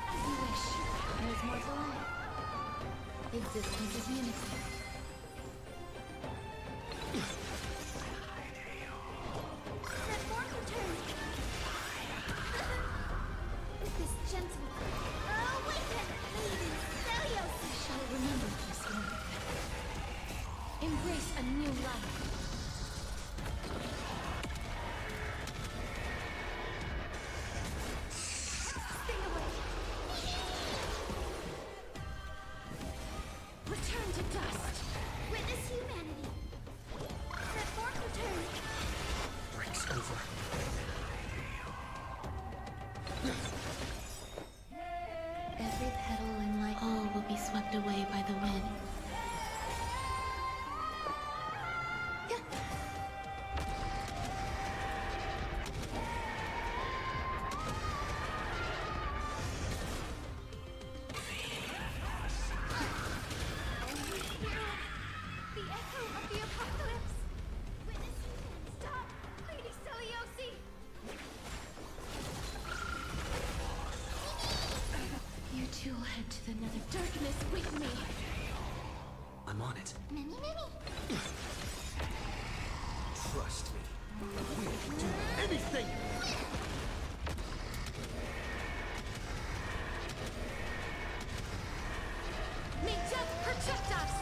As you wish. There's more to life. Existence is unity. That form return. With this gentle awaken, Lady Celios. I shall remember this one. Embrace a new life. Stay away. Return to dust. Witness humanity. That form return. Breaks over. Every petal in life, all will be swept away by the wind. The echo of the apocalypse! Witness stop! Lady Seliosi! You two will head to the nether darkness with me. I'm on it. Many. Trust me. We can do anything! May death protect us!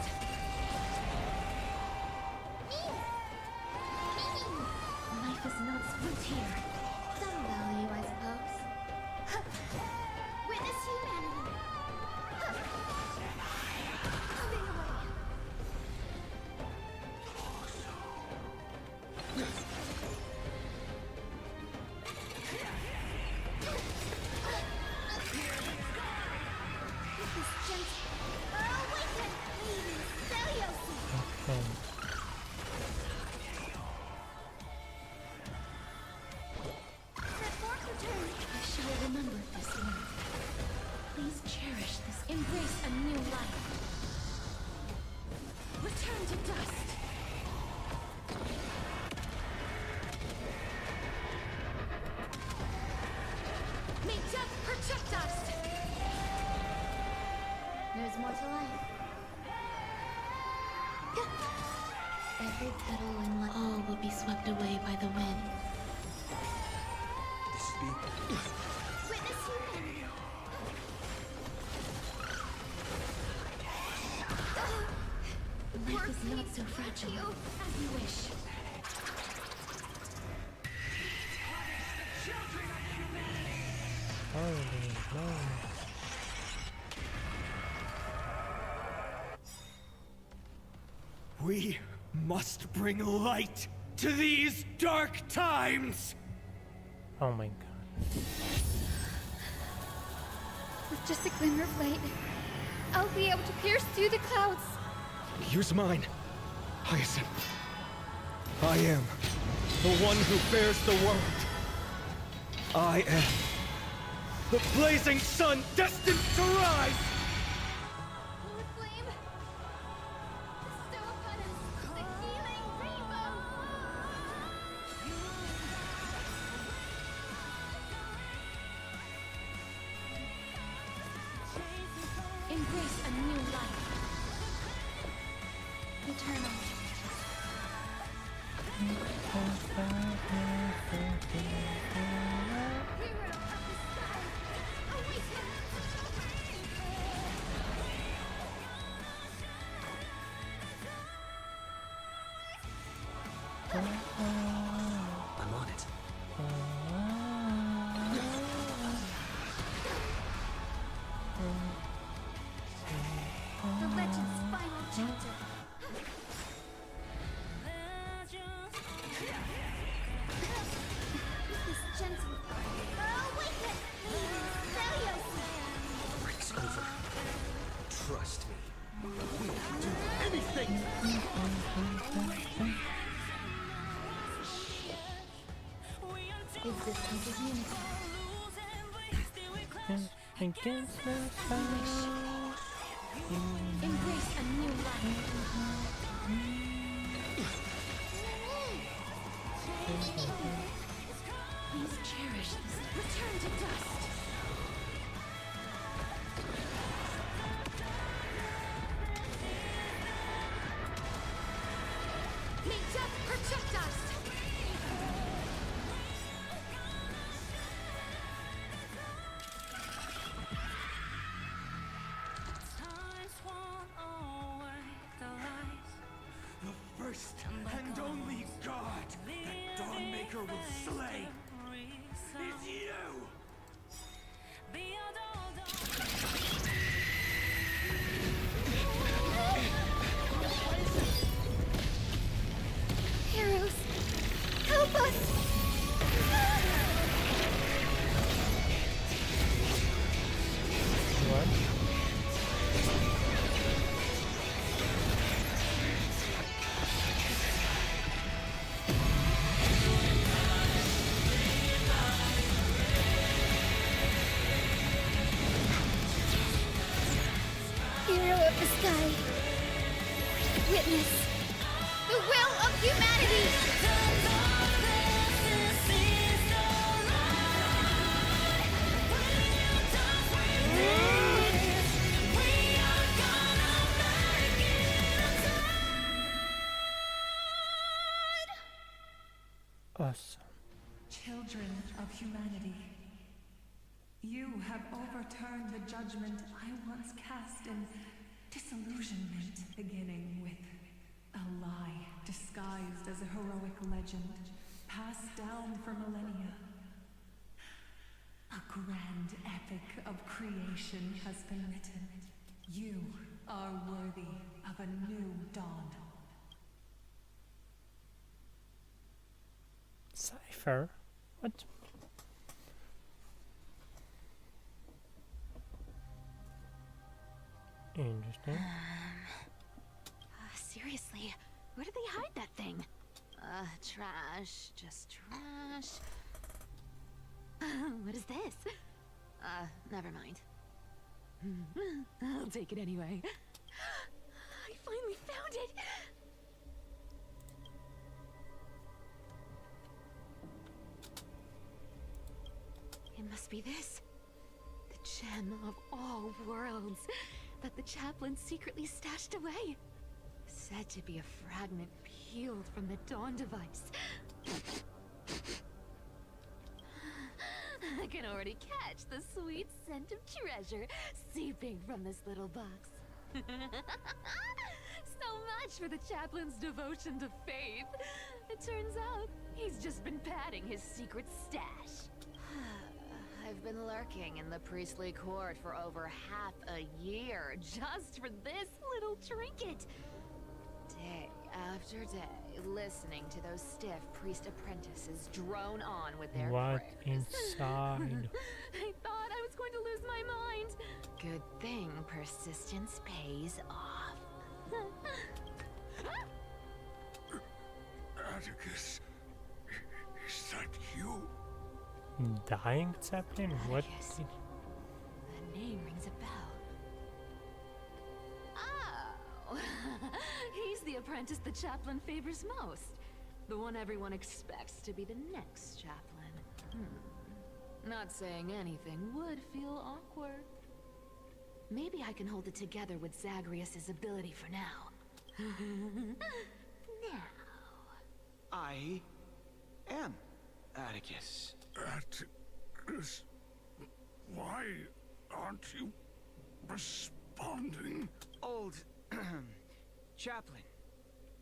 Life is not split here. Some value, I suppose. Witness humanity! Stay away! With this gentle awaken, Lady Seliosi! Okay. That form return! I shall remember this one. Please cherish this. Embrace a new life. Return to dust. May death protect us. There's more to life. Every petal in life, all will be swept away by the wind. This be... Witness humanity. Life is not so fragile. As you wish. Holy moly. We must bring light to these dark times! Oh my god. With just a glimmer of light, I'll be able to pierce through the clouds. Here's mine, Hyacinth. I am the one who bears the world. I am the blazing sun destined to rise! Lord Flame, bestow upon us the healing rainbow. Embrace a new life. Eternal. Hero of the sky, awaken! I'm on it. The legend's final chapter. resistance is meaningful. Against the Embrace a new life. Please cherish this. Return to dust. May death protect us. First and only god that Dawnmaker will slay is you! Heroes, help us! What? Hero of the sky, witness the will of humanity! Awesome. Children of humanity, you have overturned the judgment I once cast in disillusionment, beginning with a lie disguised as a heroic legend, passed down for millennia. A grand epic of creation has been written. You are worthy of a new dawn. Cypher? What? Interesting. Seriously, where did they hide that thing? Trash. Just trash. What is this? Never mind. I'll take it anyway. I finally found it! It must be this. The gem of all worlds that the chaplain secretly stashed away. Said to be a fragment peeled from the Dawn device. I can already catch the sweet scent of treasure seeping from this little box. So much for the chaplain's devotion to faith. It turns out he's just been padding his secret stash. I've been lurking in the priestly court for over half a year just for this little trinket. Day after day, listening to those stiff priest apprentices drone on with their What prayers. inside? I thought I was going to lose my mind. Good thing persistence pays off. Atticus, is that you? Dying Zeppelin? What? Atticus. That name rings a bell. Oh, he's the apprentice the chaplain favors most. The one everyone expects to be the next chaplain. Not saying anything would feel awkward. Maybe I can hold it together with Zagreus's ability for now. Now. I am Atticus. Atticus, why aren't you responding? Old chaplain,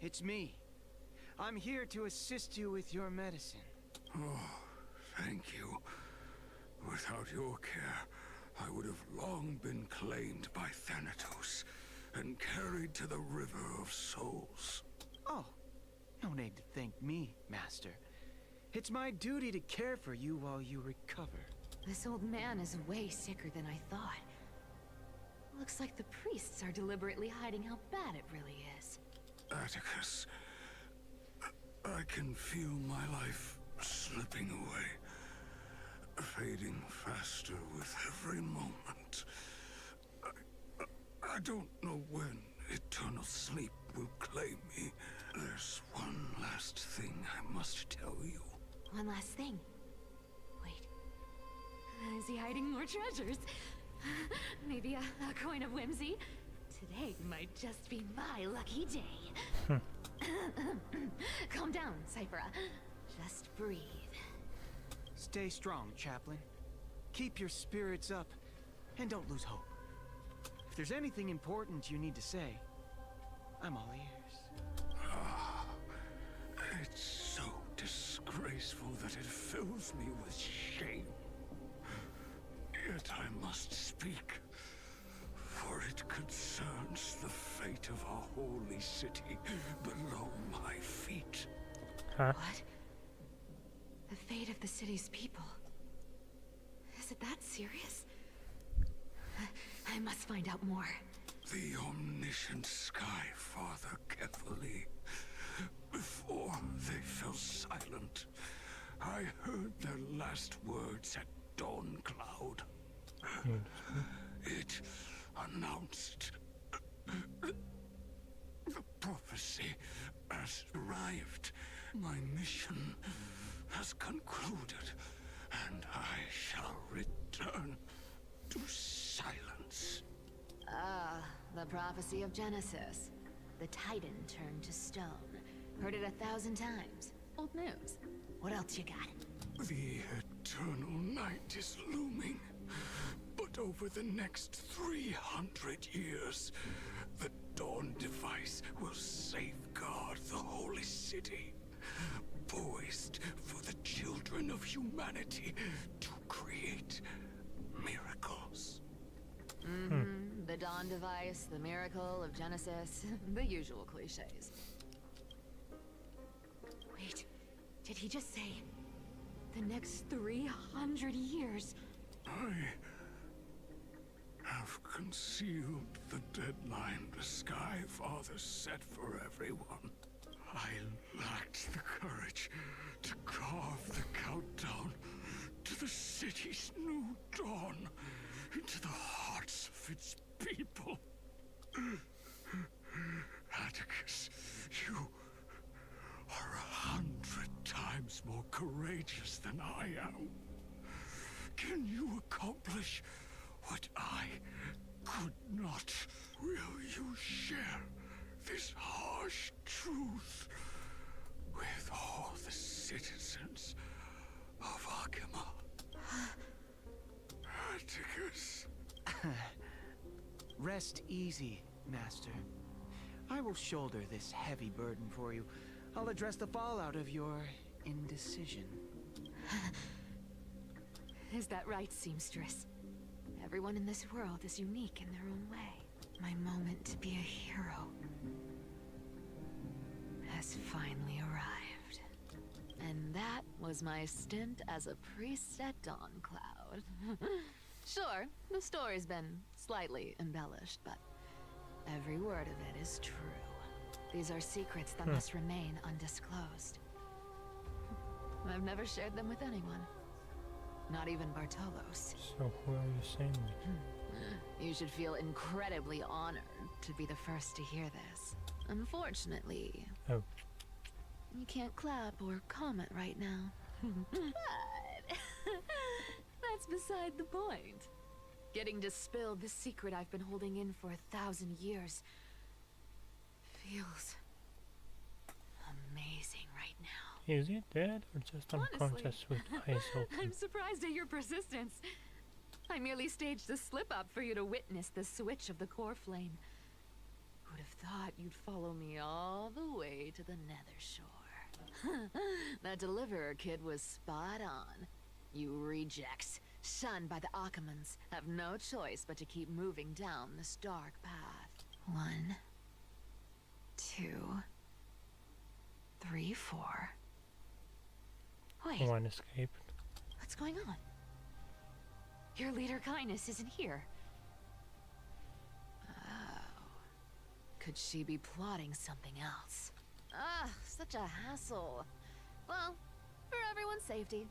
it's me. I'm here to assist you with your medicine. Oh, thank you. Without your care, I would have long been claimed by Thanatos and carried to the River of Souls. Oh, no need to thank me, Master. It's my duty to care for you while you recover. This old man is way sicker than I thought. Looks like the priests are deliberately hiding how bad it really is. Atticus, I can feel my life slipping away. fading faster with every moment. I don't know when eternal sleep will claim me. There's one last thing I must tell you. One last thing. Wait. Is he hiding more treasures? Maybe a coin of whimsy? Today might just be my lucky day. Calm down, Cyphera. Just breathe. Stay strong, Chaplain. Keep your spirits up, and don't lose hope. If there's anything important you need to say, I'm all ears. It's so disgraceful that it fills me with shame. Yet I must speak, for it concerns the fate of our holy city below my feet. What? The fate of the city's people? Is it that serious? I must find out more. The omniscient Sky Father carefully. Before they fell silent, I heard their last words at Dawn Cloud. It announced the prophecy has arrived. My mission has concluded, and I shall return to silence. Ah, the prophecy of Genesis. The Titan turned to stone. Heard it 1,000 times. Old news. What else you got? The eternal night is looming. But over the next 300 years, the Dawn device will safeguard the holy city, poised for the children of humanity to create miracles. The Dawn device, the miracle of Genesis, the usual cliches. Wait, did he just say the next 300 years? I have concealed the deadline the Sky Father set for everyone. I lacked the courage to carve the countdown to the city's new dawn into the hearts of its people. Atticus, you are 100 times more courageous than I am. Can you accomplish what I could not? Will you share this harsh truth with all the citizens of Akima? Atticus. Rest easy, Master. I will shoulder this heavy burden for you. I'll address the fallout of your indecision. Is that right, seamstress? Everyone in this world is unique in their own way. My moment to be a hero has finally arrived. And that was my stint as a priest at Dawn Cloud. Sure, the story's been slightly embellished, but every word of it is true. These are secrets that must remain undisclosed. I've never shared them with anyone. Not even Bartolos. So who are you saying? You should feel incredibly honored to be the first to hear this. Unfortunately, you can't clap or comment right now. But that's beside the point. Getting to spill the secret I've been holding in for 1,000 years feels amazing right now. Is he dead or just unconscious with eyes open? I'm surprised at your persistence. I merely staged the slip-up for you to witness the switch of the core flame. Who'd have thought you'd follow me all the way to the Nether Shore? That Deliverer kid was spot on. You rejects, shunned by the Akamans, have no choice but to keep moving down this dark path. 1, 2, 3, 4. Wait. One escaped. What's going on? Your leader Kindness isn't here. Oh. Could she be plotting something else? Ah, such a hassle. Well, For everyone's safety,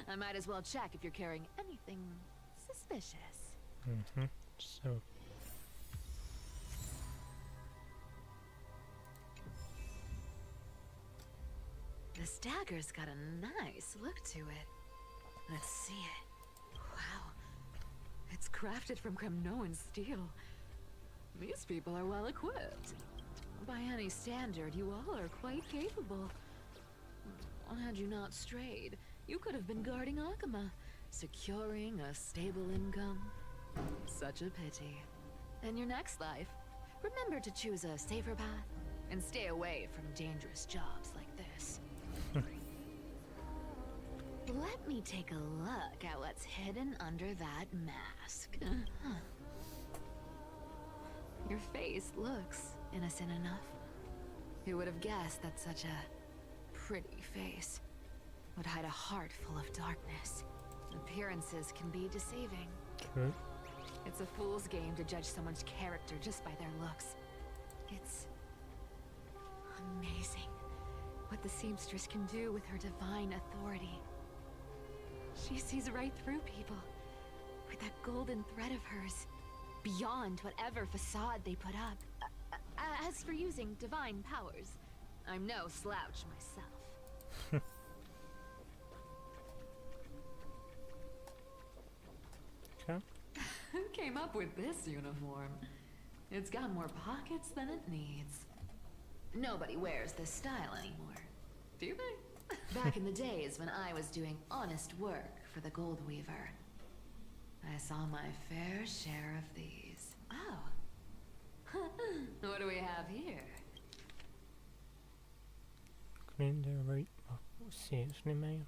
I might as well check if you're carrying anything suspicious. So. This dagger's got a nice look to it. Let's see it. Wow. It's crafted from Kremnoan steel. These people are well equipped. By any standard, you all are quite capable. Had you not strayed, you could have been guarding Akama, securing a stable income. Such a pity. In your next life, remember to choose a safer path and stay away from dangerous jobs like this. Let me take a look at what's hidden under that mask. Your face looks innocent enough. Who would have guessed that such a pretty face would hide a heart full of darkness? Appearances can be deceiving. True. It's a fool's game to judge someone's character just by their looks. It's amazing what the seamstress can do with her divine authority. She sees right through people with that golden thread of hers, beyond whatever facade they put up. As for using divine powers, I'm no slouch myself. Okay. Who came up with this uniform? It's got more pockets than it needs. Nobody wears this style anymore, do they? Back in the days when I was doing honest work for the Gold Weaver, I saw my fair share of these. Oh. What do we have here? Grindr, seriously, man?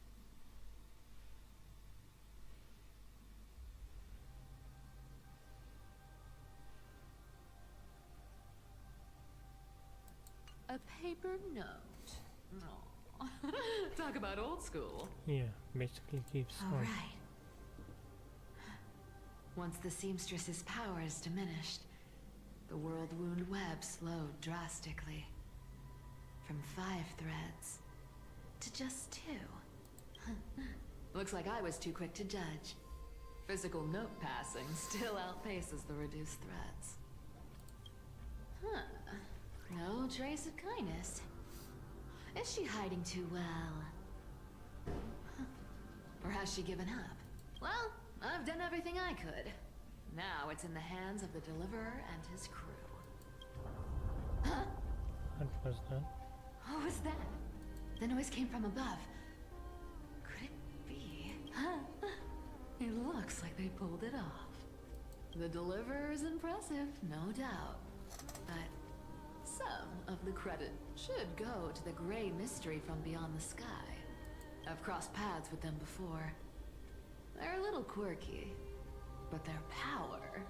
A paper note. Oh. Talk about old school. Yeah, basically keeps All right. Once the seamstress's powers diminished, the world wound web slowed drastically. From 5 threads to just 2. Looks like I was too quick to judge. Physical note passing still outpaces the reduced threads. Huh. No trace of kindness. Is she hiding too well? Or has she given up? Well, I've done everything I could. Now it's in the hands of the Deliverer and his crew. Huh? What was that? What was that? The noise came from above. Could it be? It looks like they pulled it off. The Deliverer is impressive, no doubt. But some of the credit should go to the gray mystery from beyond the sky. I've crossed paths with them before. They're a little quirky, but their power...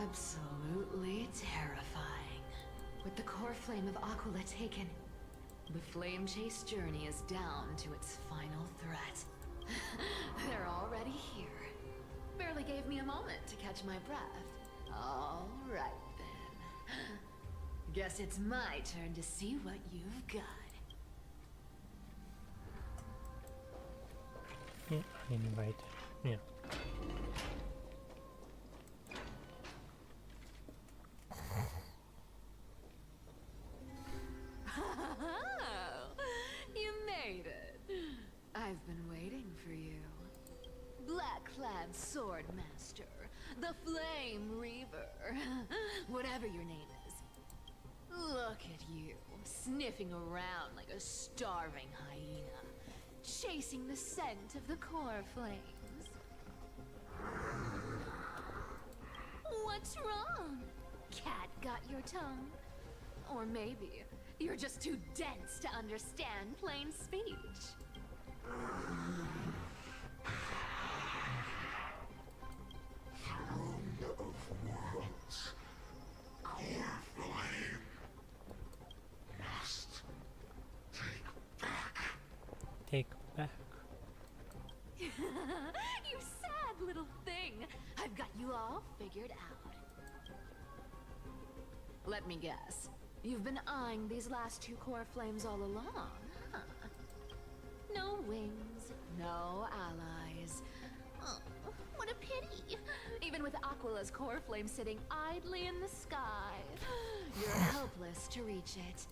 absolutely terrifying. With the core flame of Aquila taken, the flame chase journey is down to its final threat. They're already here. Barely gave me a moment to catch my breath. All right then. Guess it's my turn to see what you've got. Yeah, I invite. Yeah. You made it. I've been waiting for you. Black-clad sword master, the Flame Reaver, whatever your name is. Look at you, sniffing around like a starving hyena, chasing the scent of the core flames. What's wrong? Cat got your tongue? Or maybe you're just too dense to understand plain speech. Throne of worlds, core flame, must take back. Take back. You sad little thing. I've got you all figured out. Let me guess. You've been eyeing these last 2 core flames all along, huh? No wings, no allies. Oh, what a pity. Even with Aquila's core flame sitting idly in the sky, you're helpless to reach it.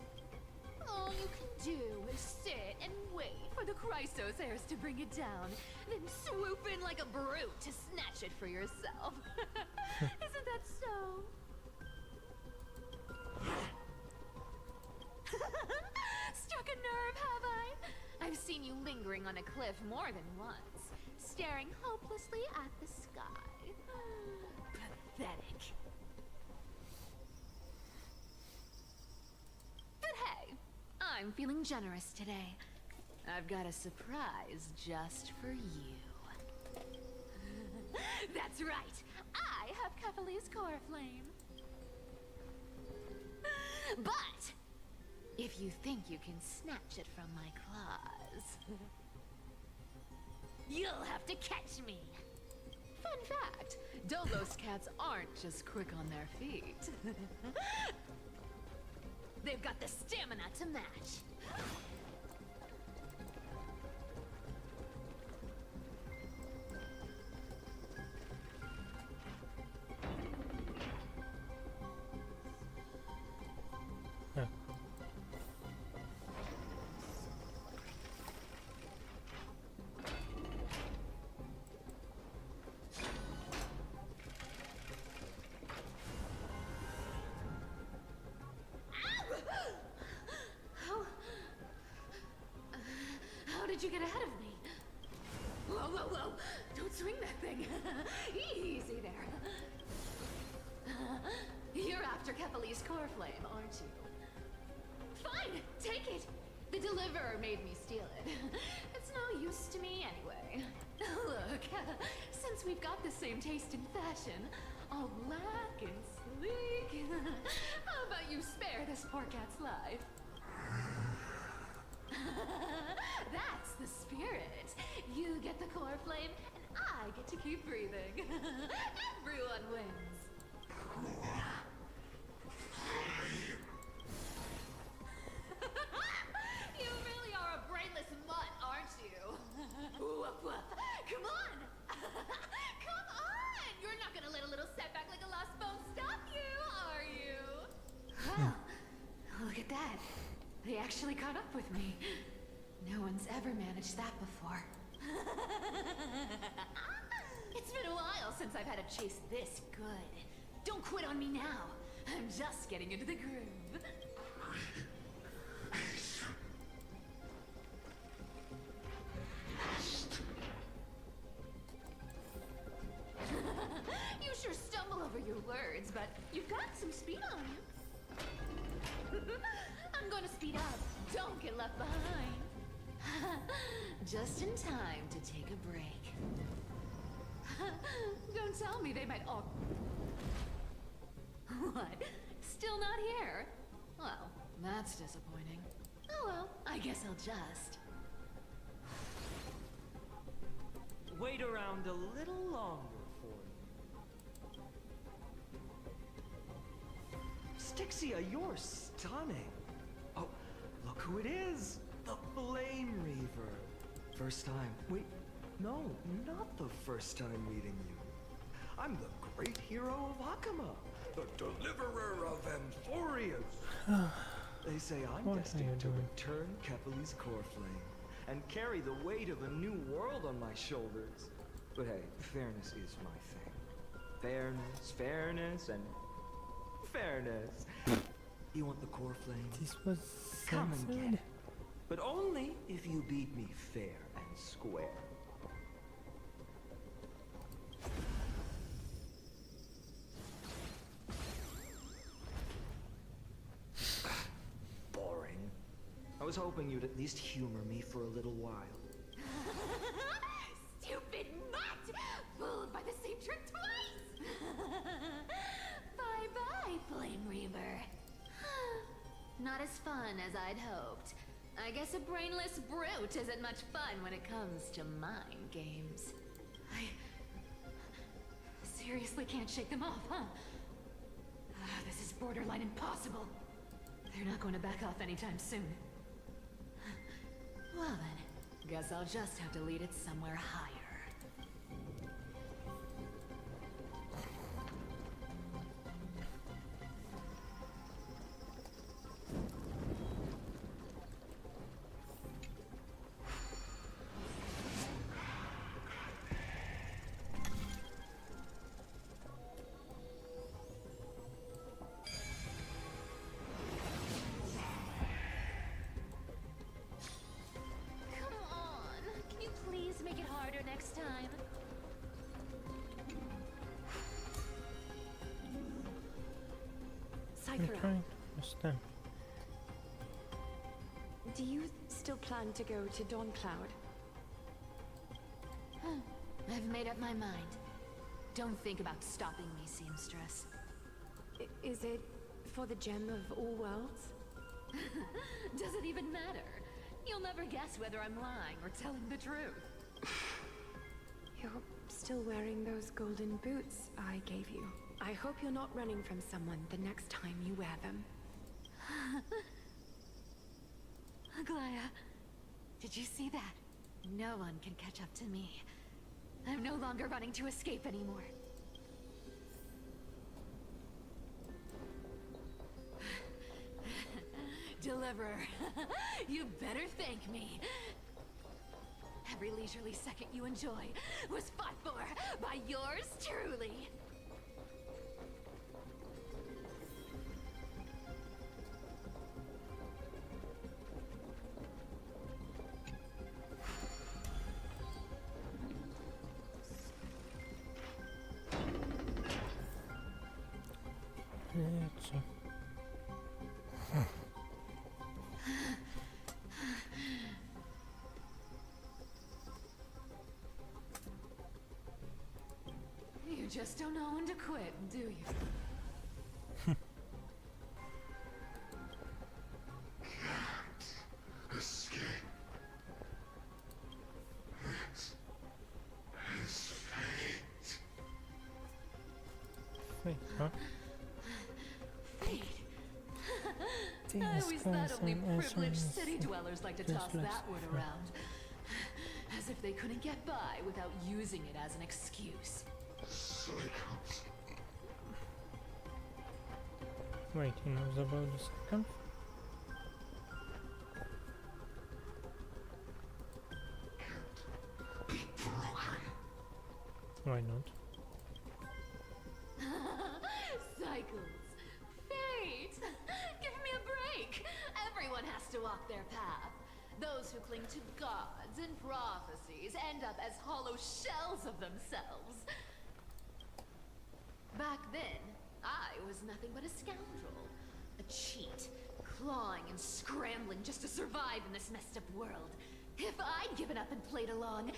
All you can do is sit and wait for the Chrysos heirs to bring it down, then swoop in like a brute to snatch it for yourself. Isn't that so? Struck a nerve, have I? I've seen you lingering on a cliff more than once, staring hopelessly at the sky. Pathetic. But hey, I'm feeling generous today. I've got a surprise just for you. That's right, I have Kephales's core flame. But if you think you can snatch it from my claws, you'll have to catch me. Fun fact, Dolos cats aren't just quick on their feet. They've got the stamina to match. How did you get ahead of me? Whoa, whoa, whoa! Don't swing that thing! Easy there. You're after Kephales's core flame, aren't you? Fine, take it! The deliverer made me steal it. It's no use to me anyway. Look, since we've got the same taste in fashion, all black and sleek, how about you spare this poor cat's life? That's the spirit. You get the core flame, and I get to keep breathing. Everyone wins. You really are a brainless mutt, aren't you? Woof, woof. Come on! Come on! You're not gonna let a little setback like a lost bone stop you, are you? Well, look at that. They actually caught up with me. No one's ever managed that before. It's been a while since I've had a chase this good. Don't quit on me now. I'm just getting into the groove. You sure stumble over your words, but you've got some speed on you. I'm gonna speed up. Don't get left behind. Just in time to take a break. Don't tell me they might all... What? Still not here? Well, that's disappointing. Oh well, I guess I'll just... Wait around a little longer for you. Stixia, you're stunning. Oh, look who it is. The Flame Reaver. First time. Wait, no, not the first time meeting you. I'm the great hero of Hakama, the deliverer of Amphoreus. They say I'm destined to return Kephales's core flame and carry the weight of a new world on my shoulders. But hey, fairness is my thing. Fairness, fairness, and fairness. You want the core flame? This was Come and get it. But only if you beat me fair and square. Boring. I was hoping you'd at least humor me for a little while. Stupid mutt! Fooled by the same trick twice! Bye-bye, Flame Reaver. Not as fun as I'd hoped. I guess a brainless brute isn't much fun when it comes to mind games. I seriously can't shake them off, huh? This is borderline impossible. They're not going to back off anytime soon. Well then, Guess I'll just have to lead it somewhere higher. Make it harder next time. I'm Cypher, trying to understand. do you still plan to go to Dawncloud? I've made up my mind. Don't think about stopping me, seamstress. Is it for the gem of all worlds? Does it even matter? You'll never guess whether I'm lying or telling the truth. You're still wearing those golden boots I gave you. I hope you're not running from someone the next time you wear them. Aglaya, did you see that? No one can catch up to me. I'm no longer running to escape anymore. Deliverer, you better thank me. Every leisurely second you enjoy was fought for by yours truly. Let's see. You just don't know when to quit, do you? Can't escape. This is fate. Wait, huh? Fate? I These always thought guys only are privileged also city dwellers like to toss useless. that word around. As if they couldn't get by without using it as an excuse. Cycles. Wait, he knows about the second? Be broken. Why not? Cycles. Fate! Give me a break! Everyone has to walk their path. Those who cling to gods and prophecies end up as hollow shells of themselves. Back then, I was nothing but a scoundrel. A cheat, clawing and scrambling just to survive in this messed up world. If I'd given up and played along,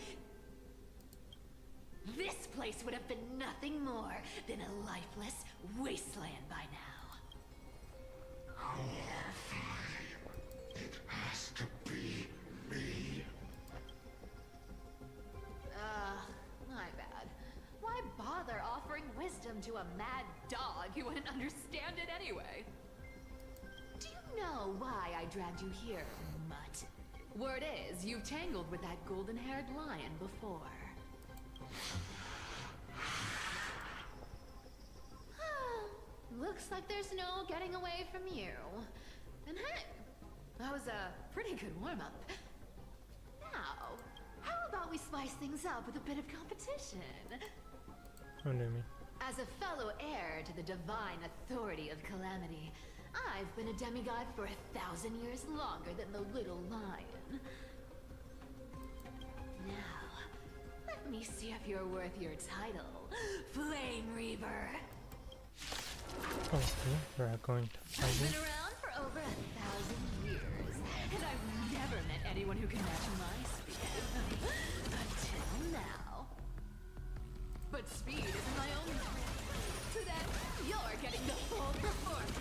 this place would have been nothing more than a lifeless wasteland by now. It has to be me. My bad. Why bother offering wisdom to a mad dog who wouldn't understand it anyway? Do you know why I dragged you here, mutt? Word is, you've tangled with that golden-haired lion before. Looks like there's no getting away from you. And hey, that was a pretty good warm-up. Now, how about we spice things up with a bit of competition? What do you mean? As a fellow heir to the divine authority of Calamity, I've been a demigod for 1,000 years longer than the little lion. Now, let me see if you're worth your title, Flame Reaver. Okay, we're going to fight I've been it. around for over 1,000 years, and I've never met anyone who can match my speed. Until now. But speed isn't my only strength. So then, you're getting the full performance.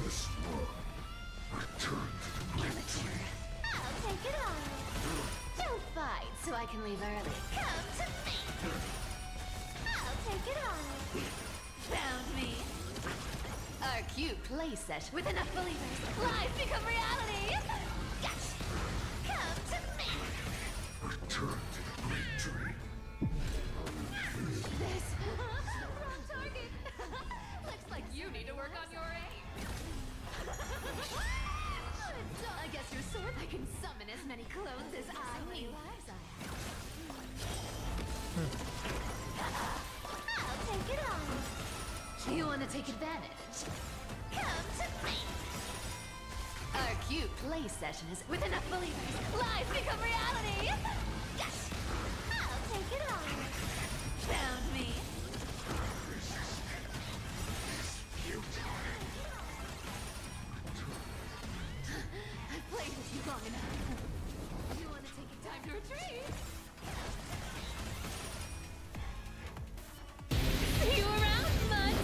This one returned to the Amateur. I'll take it on. Don't fight so I can leave early. Come to me. I'll take it on. Found me. Our cute playset with enough believers. Lies become reality. Gotcha. You need to work on your aim. I guess your sword I can summon as many clones as I need. I'll take it on. You want to take advantage? Come to me. Our cute play session is with enough believers. Lies become reality. Yes. I'll take it on. Found me. I've played with you long enough. You want to take a time to retreat? See you around, bud.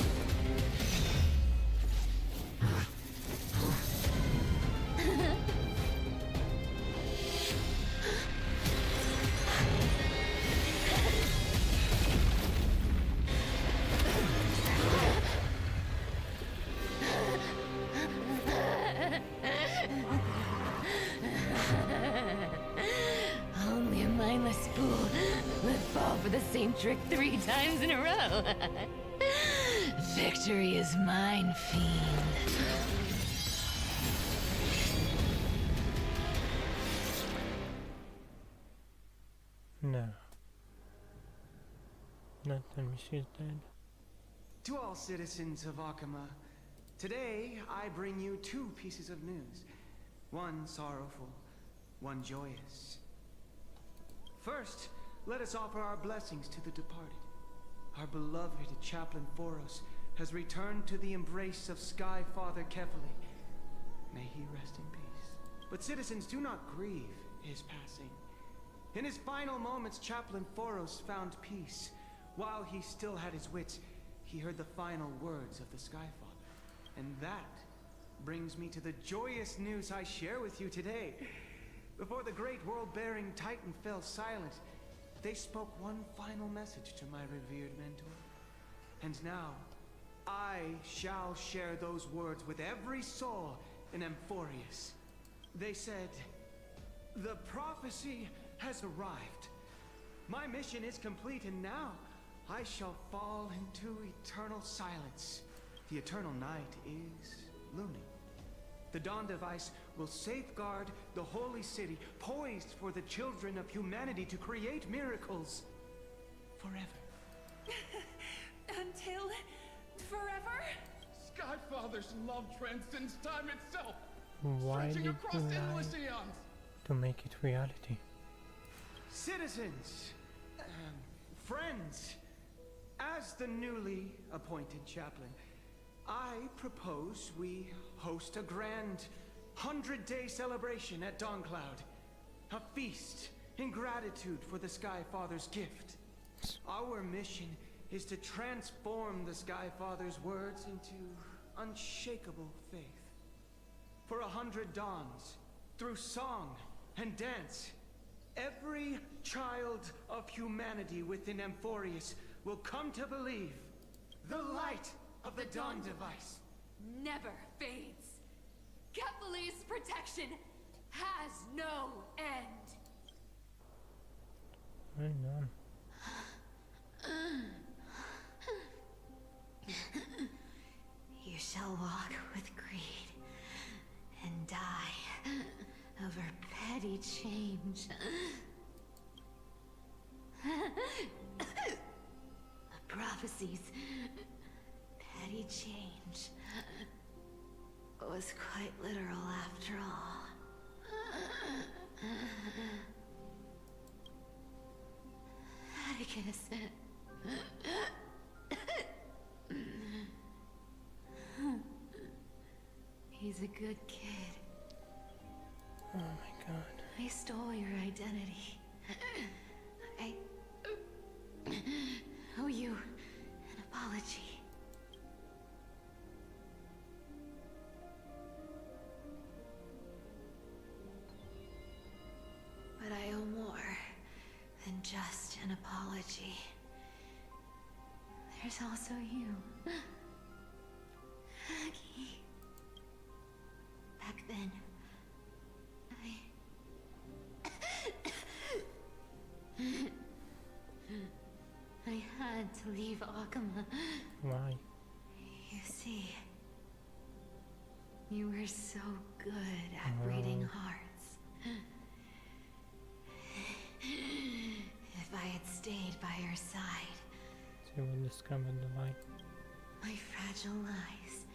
Only a mindless fool would fall for the same trick 3 times in a row. Victory is mine, fiend. No. Not tell me she's dead. To all citizens of Akama, today I bring you 2 pieces of news. One sorrowful, one joyous. First, let us offer our blessings to the departed. Our beloved Chaplain Amphoreus has returned to the embrace of Sky Father Kefali. May he rest in peace. But citizens, do not grieve his passing. In his final moments, Chaplain Amphoreus found peace. While he still had his wits, he heard the final words of the Sky Father. And that brings me to the joyous news I share with you today. Before the great world-bearing Titan fell silent, they spoke one final message to my revered mentor. And now, I shall share those words with every soul in Amphoreus. They said, "The prophecy has arrived. My mission is complete, and now I shall fall into eternal silence. The eternal night is looming. The Dawn Device will safeguard the holy city, poised for the children of humanity to create miracles forever." Until forever? Skyfather's love transcends time itself, Why stretching did across you lie endless eons. to make it reality? Citizens, friends, as the newly appointed chaplain, I propose we host a grand 100-day celebration at Dawncloud. A feast in gratitude for the Sky Father's gift. Our mission is to transform the Sky Father's words into unshakable faith. For 100 dawns, through song and dance, every child of humanity within Amphoreus will come to believe the light of the Dawn Device Never fades. Kefali's protection has no end. Hang on. You shall walk with greed and die over petty change. The prophecies, petty change, was quite literal after all. Atticus. He's a good kid. Oh my god. I stole your identity. I owe you an apology. But I owe more than just an apology. There's also you, Aggie. Back then, I had to leave Akama. Why? You see. You were so good at reading hearts. If I had stayed by your side, she will discover the light. my fragile lies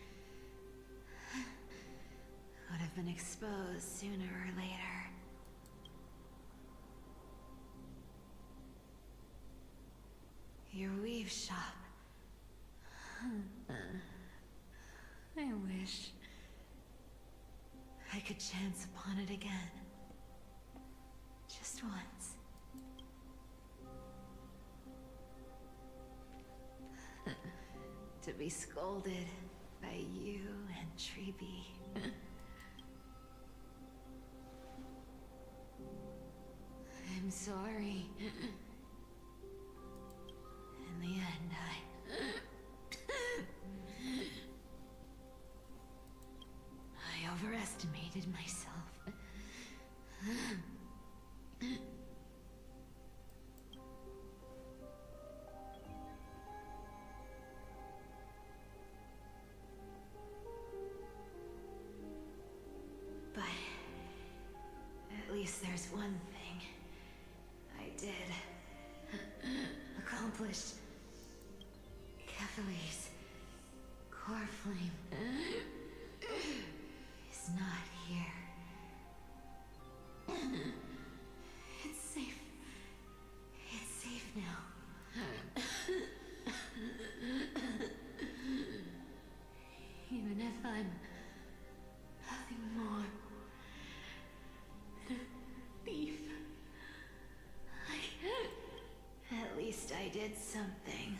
would have been exposed sooner or later. Your weave shop. I wish I could chance upon it again. Just once. To be scolded by you and Treeby. I'm sorry. In the end, I overestimated myself. But at least there's one thing I did accomplish. Kephalie's core flame is not here. It's safe. It's safe now. Even if I'm nothing more than a thief, at least I did something.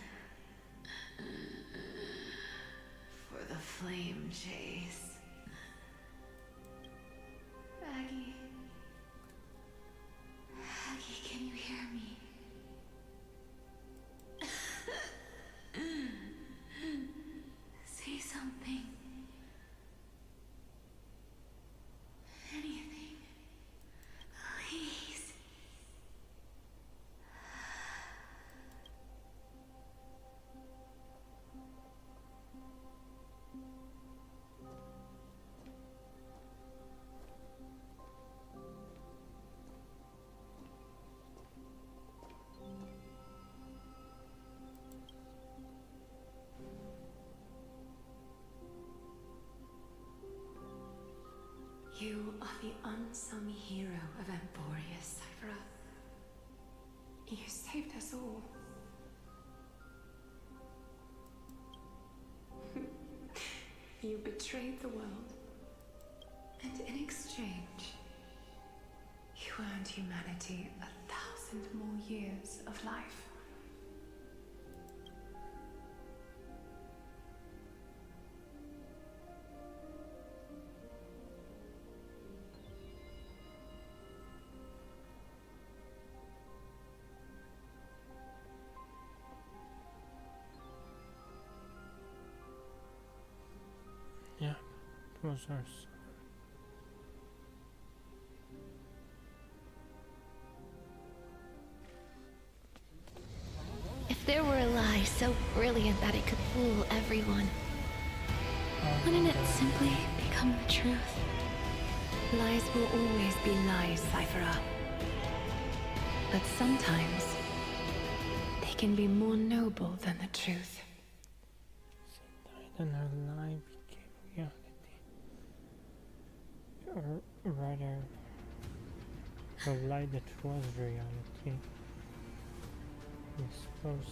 For the flame chase. Aggie. Aggie, can you hear me? Say something. Anything. Please. You are the unsung hero of Amphoreus, Cypher. You saved us all. You betrayed the world, and in exchange, you earned humanity 1,000 more years of life. Yeah, it was ours. If there were a lie so brilliant that it could fool everyone, wouldn't it simply become the truth? Lies will always be lies, Cypher. But sometimes they can be more noble than the truth. Then her lie became reality. Or rather, a lie that was reality. I suppose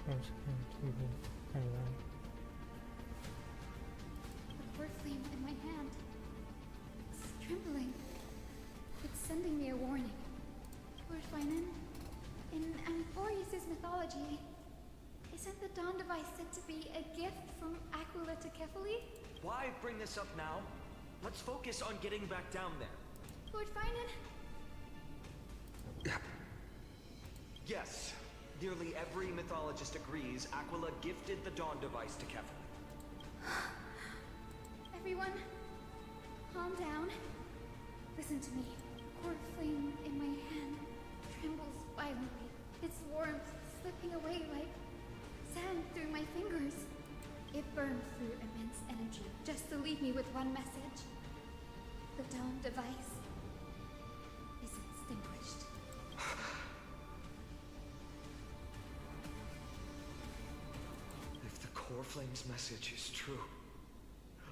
was going to be a lie. The core flame in my hand. It's trembling. It's sending me a warning. Lord Finan, in Amphoreus' mythology, isn't the Dawn device said to be a gift from Aquila to Kephalie? Why bring this up now? Let's focus on getting back down there. Lord Finan? Yes. Nearly every mythologist agrees Aquila gifted the Dawn device to Kephalie. Everyone, calm down. Listen to me. The cord flame in my hand trembles violently. Its warmth slipping away like sand through my fingers. It burns your immense energy just to leave me with one message. The Dawn device is extinguished. If the Core Flame's message is true,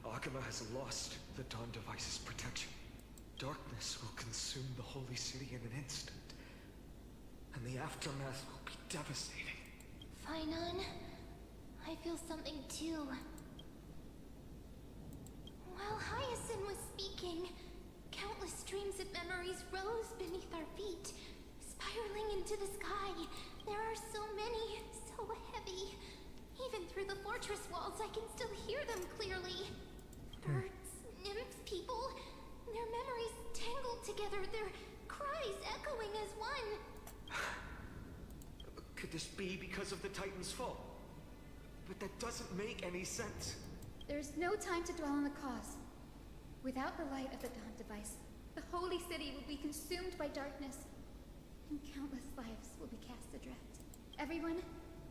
Akuma has lost the Dawn device's protection. Darkness will consume the Holy City in an instant, and the aftermath will be devastating. Finon, I feel something too. While Hyacinth was speaking, countless streams of memories rose beneath our feet, spiraling into the sky. There are so many, so heavy. Even through the fortress walls, I can still hear them clearly. Birds, nymphs, people, their memories tangled together, their cries echoing as one. Could this be because of the Titan's fall? But that doesn't make any sense. There's no time to dwell on the cause. Without the light of the Dawn device, the Holy City will be consumed by darkness, and countless lives will be cast adrift. Everyone,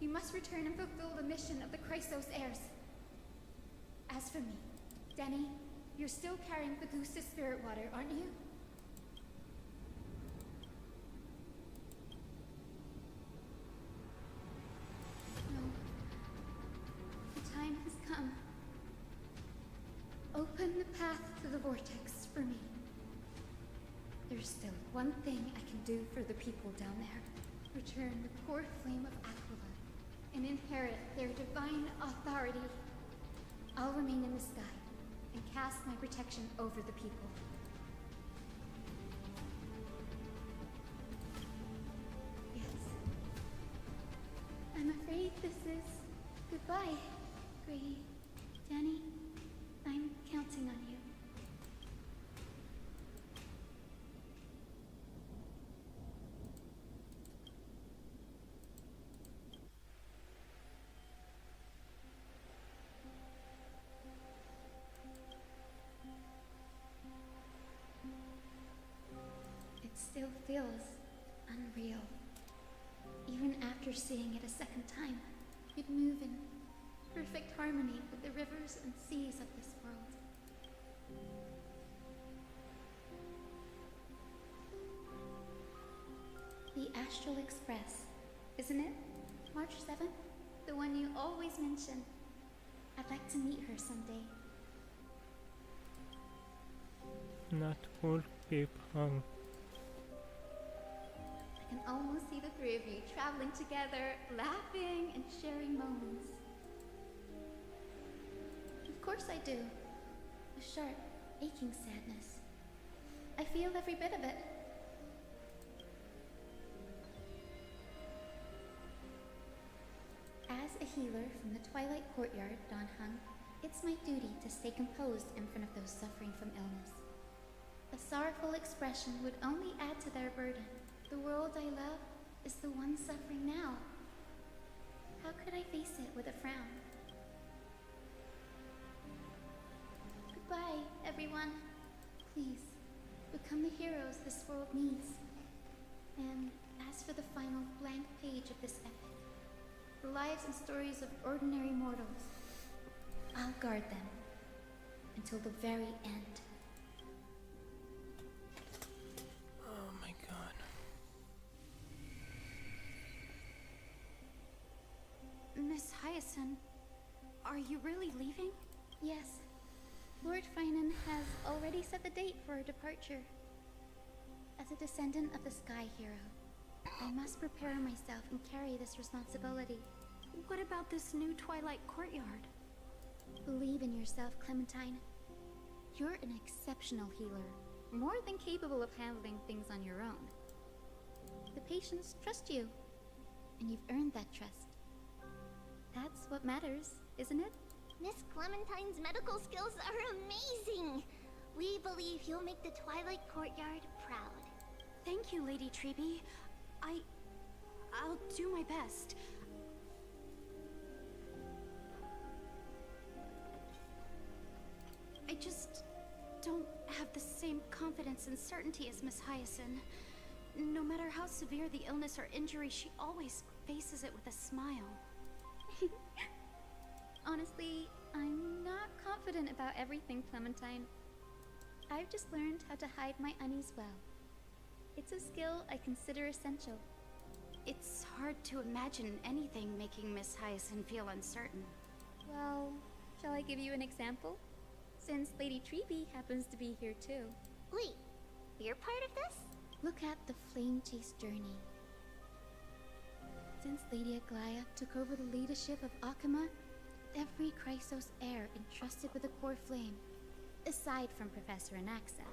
you must return and fulfill the mission of the Chrysos heirs. As for me, Denny, you're still carrying the Goose's spirit water, aren't you? No. The time has come. Open the path to the vortex for me. There's still one thing I can do for the people down there. Return the core flame of Aquila and inherit their divine authority. I'll remain in the sky and cast my protection over the people. Yes. I'm afraid this is goodbye, Grady. Danny, I'm counting on you. It still feels unreal. Even after seeing it a second time, you'd move in perfect harmony with the rivers and seas of this world. The Astral Express, isn't it? March 7th? The one you always mention. I'd like to meet her someday. Not old people. I can almost see the three of you traveling together, laughing and sharing moments. Of course I do. A sharp, aching sadness. I feel every bit of it. As a healer from the Twilight Courtyard, Don Hung, it's my duty to stay composed in front of those suffering from illness. A sorrowful expression would only add to their burden. The world I love is the one suffering now. How could I face it with a frown? Goodbye, everyone. Please, become the heroes this world needs. And as for the final blank page of this epic, the lives and stories of ordinary mortals, I'll guard them until the very end. Oh my god. Miss Hyacinth, are you really leaving? Yes. Lord Finan has already set the date for our departure. As a descendant of the Sky Hero, I must prepare myself and carry this responsibility. What about this new Twilight Courtyard? Believe in yourself, Clementine. You're an exceptional healer, more than capable of handling things on your own. The patients trust you, and you've earned that trust. That's what matters, isn't it? Miss Clementine's medical skills are amazing. We believe you'll make the Twilight Courtyard proud. Thank you, Lady Treby. I'll do my best. I just don't have the same confidence and certainty as Miss Hyacinth. No matter how severe the illness or injury, she always faces it with a smile. Honestly, I'm not confident about everything, Clementine. I've just learned how to hide my unease well. It's a skill I consider essential. It's hard to imagine anything making Miss Hyacinth feel uncertain. Well, shall I give you an example? Since Lady Treby happens to be here too. Wait, you're part of this? Look at the Flame Chase journey. Since Lady Aglaya took over the leadership of Akama, every Chrysos heir entrusted with a core flame, aside from Professor Anaxa,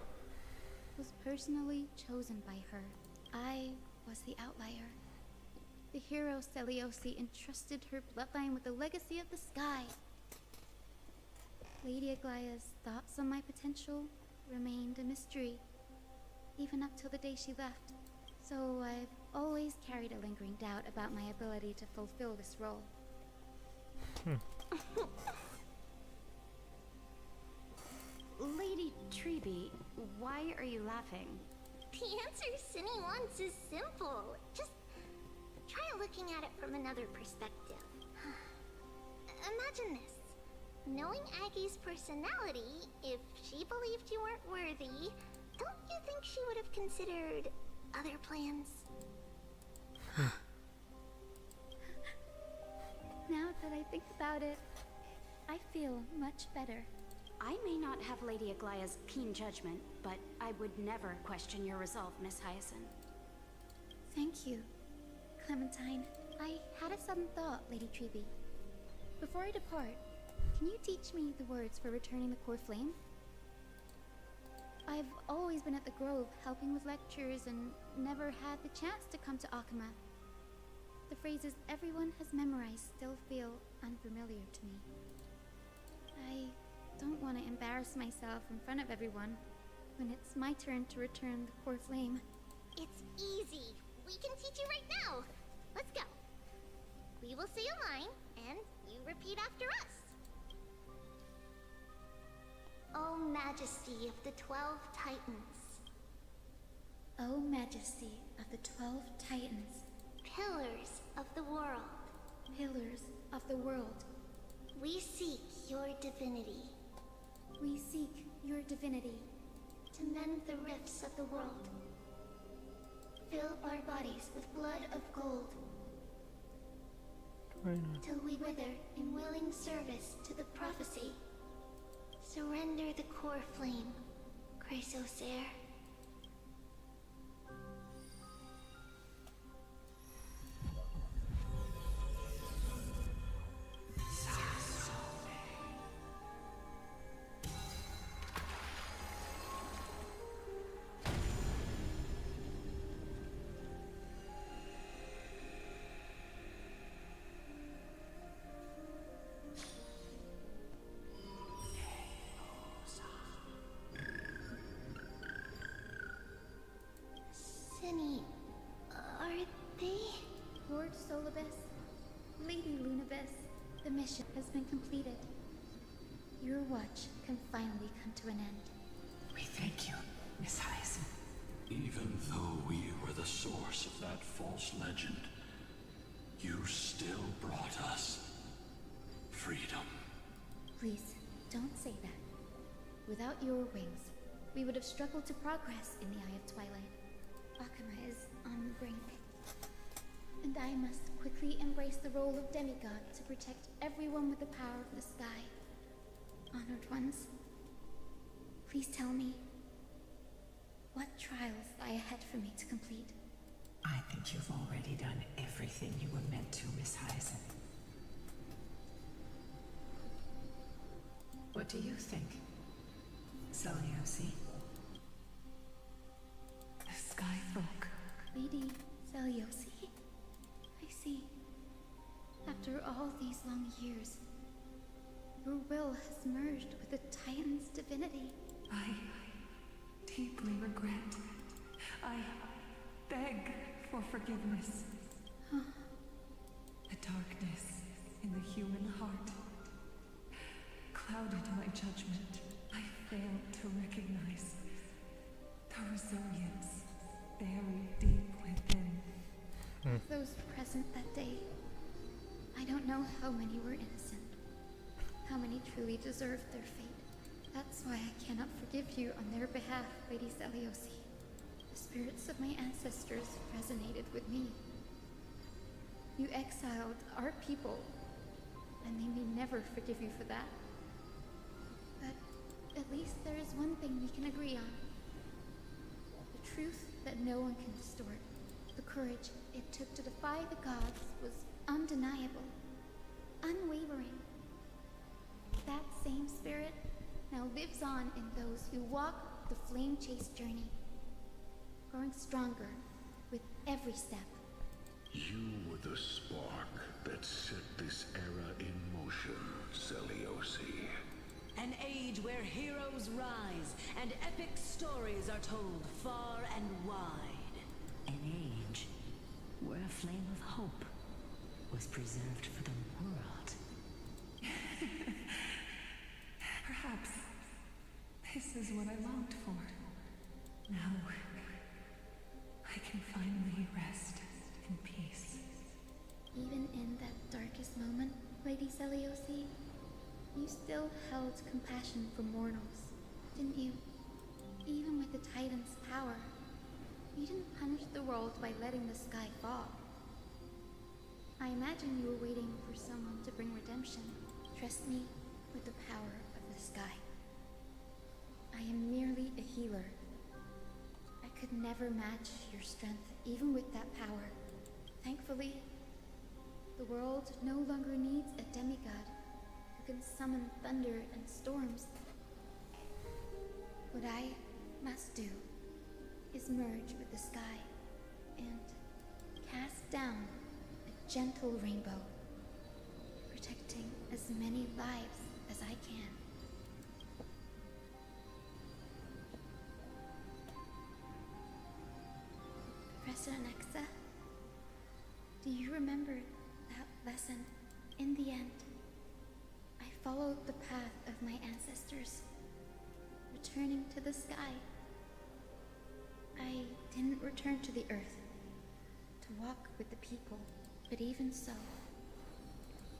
was personally chosen by her. I was the outlier. The hero Seliosi entrusted her bloodline with the legacy of the sky. Lady Aglaya's thoughts on my potential remained a mystery, even up till the day she left. So I've always carried a lingering doubt about my ability to fulfill this role. Lady Treby, why are you laughing? The answer Cinny wants is simple. Just try looking at it from another perspective. Imagine this. Knowing Aggie's personality, if she believed you weren't worthy, don't you think she would have considered other plans? Now that I think about it, I feel much better. I may not have Lady Aglaya's keen judgment, but I would never question your resolve, Miss Hyacinth. Thank you, Clementine. I had a sudden thought, Lady Treby. Before I depart, can you teach me the words for returning the core flame? I've always been at the Grove helping with lectures and never had the chance to come to Akama. The phrases everyone has memorized still feel unfamiliar to me. I don't want to embarrass myself in front of everyone when it's my turn to return the core flame. It's easy. We can teach you right now. Let's go. We will say a line, and you repeat after us. O Majesty of the 12 Titans. O Majesty of the 12 Titans. Pillars of the world. Pillars of the world. We seek your divinity. We seek your divinity. To mend the rifts of the world. Fill our bodies with blood of gold. Till we wither in willing service to the prophecy. Surrender the core flame, Chrysos heir. Cinny, are they? Lord Solibus, Lady Lunabis, the mission has been completed. Your watch can finally come to an end. We thank you, Miss Hyacinth. Even though we were the source of that false legend, you still brought us freedom. Please, don't say that. Without your wings, we would have struggled to progress in the Eye of Twilight. Akama is on the brink. And I must quickly embrace the role of demigod to protect everyone with the power of the sky. Honored ones, please tell me, what trials lie ahead for me to complete? I think you've already done everything you were meant to, Miss Hyacinth. What do you think, Seliosi? The Sky Folk. Lady Seliosi. I see. After all these long years, your will has merged with the Titan's divinity. I deeply regret. I beg for forgiveness. The darkness in the human heart clouded my judgment. I failed to recognize the resilience buried deep within. Those present that day, I don't know how many were innocent, how many truly deserve their fate. That's why I cannot forgive you on their behalf, Lady Seliosi. The spirits of my ancestors resonated with me. You exiled our people, and they may never forgive you for that. But at least there is one thing we can agree on. The truth that no one can distort. The courage it took to defy the gods was undeniable, unwavering. That same spirit now lives on in those who walk the flame-chased journey, growing stronger with every step. You were the spark that set this era in motion, Seliosi. An age where heroes rise and epic stories are told far and wide. An age where a flame of hope was preserved for the world. Perhaps this is what I longed for. Now, I can finally rest in peace. Even in that darkest moment, Lady Seliosi, you still held compassion for mortals, didn't you? Even with the Titan's power, you didn't punish the world by letting the sky fall. I imagine you were waiting for someone to bring redemption. Trust me with the power of the sky. I am merely a healer. I could never match your strength, even with that power. Thankfully, the world no longer needs a demigod who can summon thunder and storms. What I must do is merge with the sky and cast down a gentle rainbow, protecting as many lives as I can. Professor Nexa, do you remember that lesson? In the end, I followed the path of my ancestors, returning to the sky. I didn't return to the earth to walk with the people, but even so,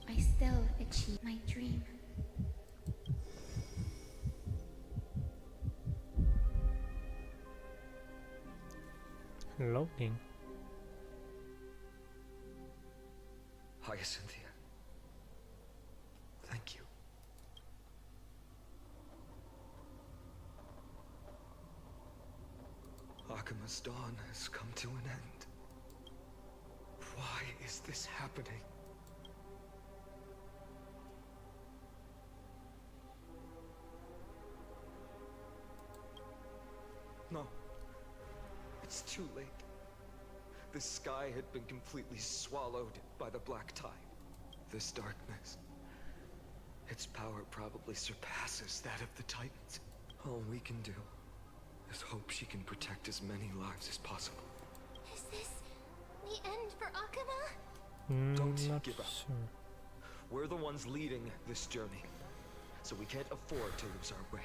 I still achieved my dream. Loading. Hyacinthia. Thank you. Akima's dawn has come to an end. Why is this happening? No. It's too late. The sky had been completely swallowed by the black tide. This darkness, its power probably surpasses that of the Titans. All we can do is hope she can protect as many lives as possible. Is this the end for Akuma? Don't give up. We're the ones leading this journey, so we can't afford to lose our way.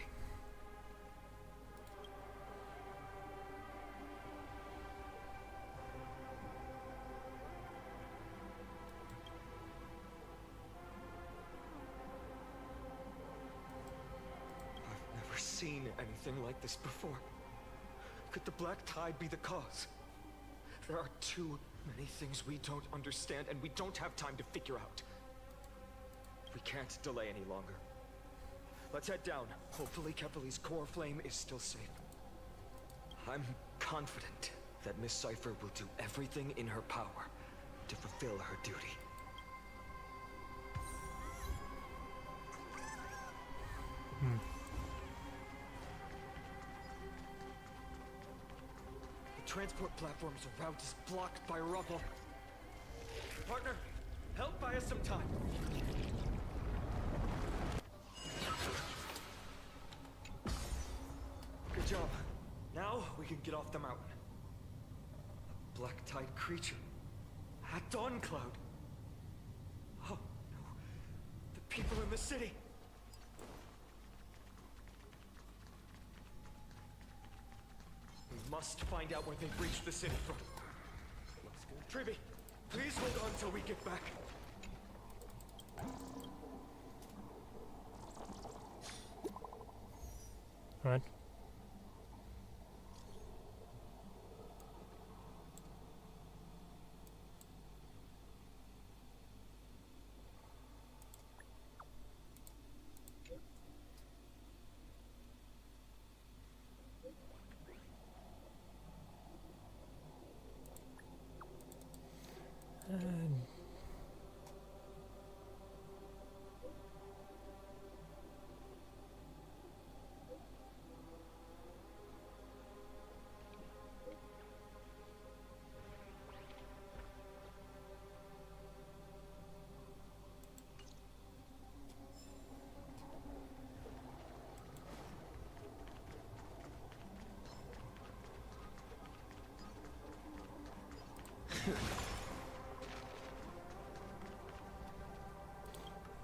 I've never seen anything like this before. Could the black tide be the cause? There are too many things we don't understand, and we don't have time to figure out. We can't delay any longer. Let's head down. Hopefully Kepali's core flame is still safe. I'm confident that Miss Cipher will do everything in her power to fulfill her duty. The transport platform's route is blocked by rubble. Partner, help buy us some time. Good job. Now we can get off the mountain. A black tide creature. A dawn cloud. Oh no. The people in the city. We must find out where they've reached the city from. Tribby, please hold on till we get back. What?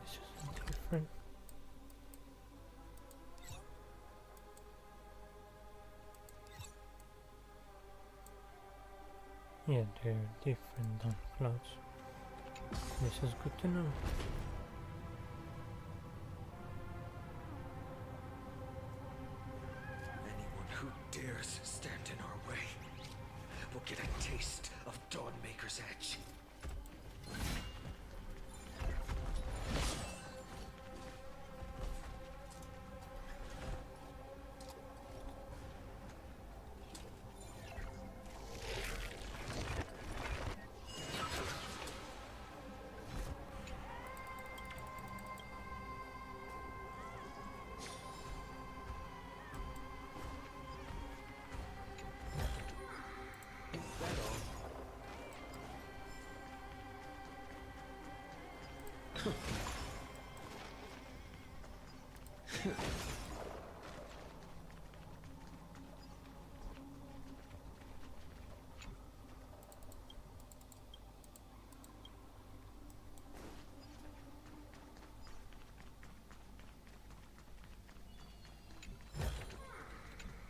This is different. Yeah, they're different on clouds. This is good to know. Anyone who dares stand in our way will get a taste of Dawnmaker's edge.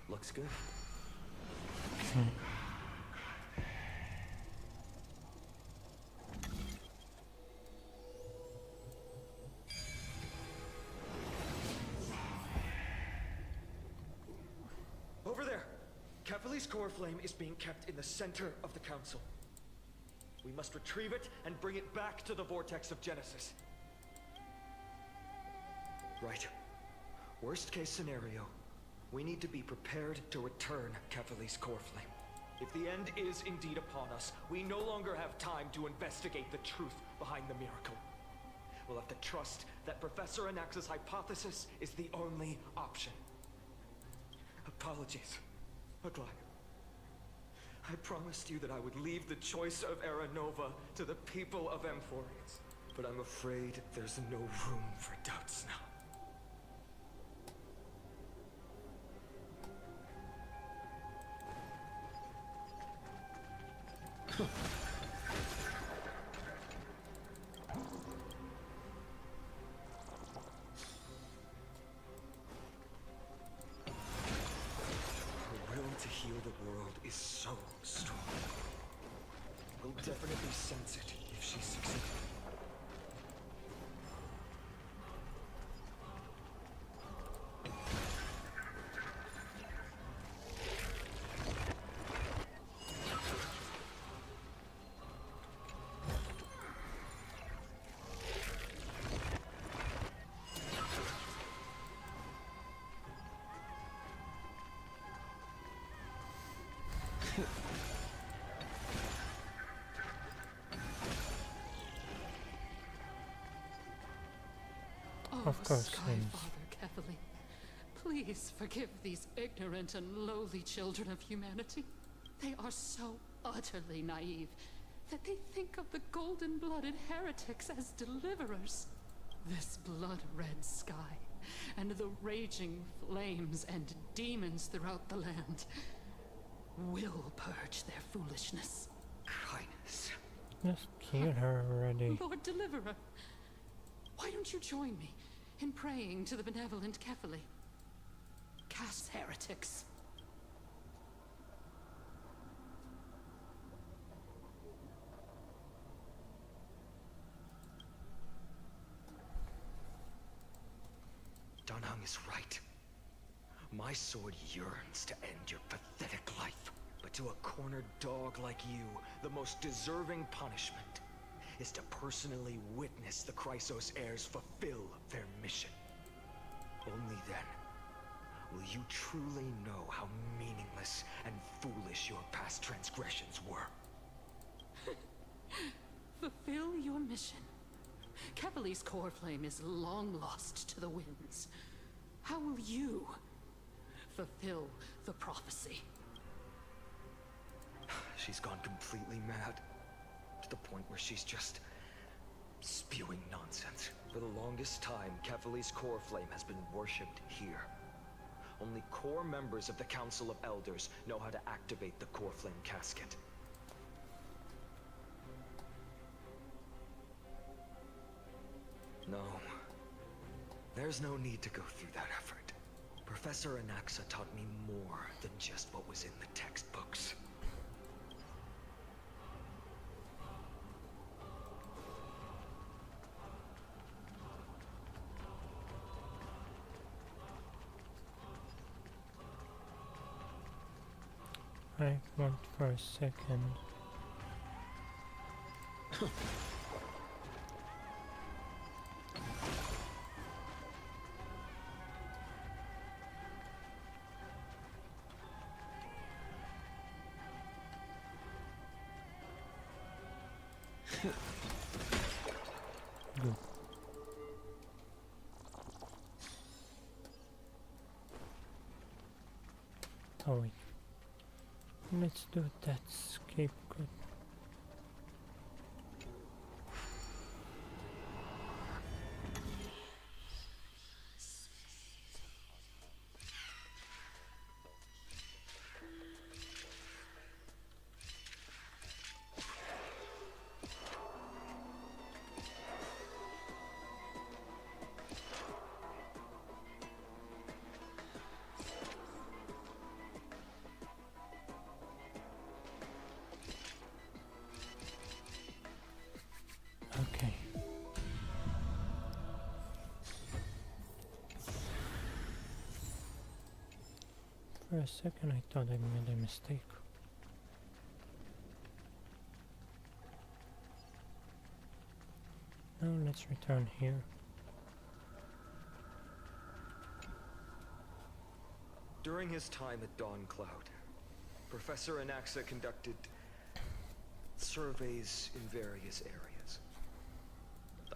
Looks good. Over there! Kefali's core flame is being kept in the center of the council. We must retrieve it and bring it back to the vortex of Genesis. Right. Worst case scenario, we need to be prepared to return Kefali's core flame. If the end is indeed upon us, we no longer have time to investigate the truth behind the miracle. We'll have to trust that Professor Anax's hypothesis is the only option. Apologies, Aglaia. I promised you that I would leave the choice of Era Nova to the people of Amphoreus. But I'm afraid there's no room for doubts now. Her will to heal the world is so strong. We'll definitely sense it if she succeeds. Of course, Skyfather Kefali, please forgive these ignorant and lowly children of humanity. They are so utterly naive that they think of the golden-blooded heretics as deliverers. This blood-red sky, and the raging flames and demons throughout the land will purge their foolishness. Kindness. Just kill her already. Lord Deliverer, why don't you join me in praying to the benevolent Kefali? Cast heretics. Danhang is right. My sword yearns to end your pathetic life. But to a cornered dog like you, the most deserving punishment is to personally witness the Chrysos heirs fulfill their mission. Only then will you truly know how meaningless and foolish your past transgressions were. Fulfill your mission. Kevali's core flame is long lost to the winds. How will you fulfill the prophecy? She's gone completely mad. To the point where she's just spewing nonsense. For the longest time, Kevali's core flame has been worshipped here. Only core members of the Council of Elders know how to activate the core flame casket. No. There's no need to go through that effort. Professor Anaxa taught me more than just what was in the textbooks. I want for a second. Good. Oh wait. Let's do that scapegoat. Okay. For a second I thought I made a mistake. Now let's return here. During his time at Dawn Cloud, Professor Anaxa conducted surveys in various areas.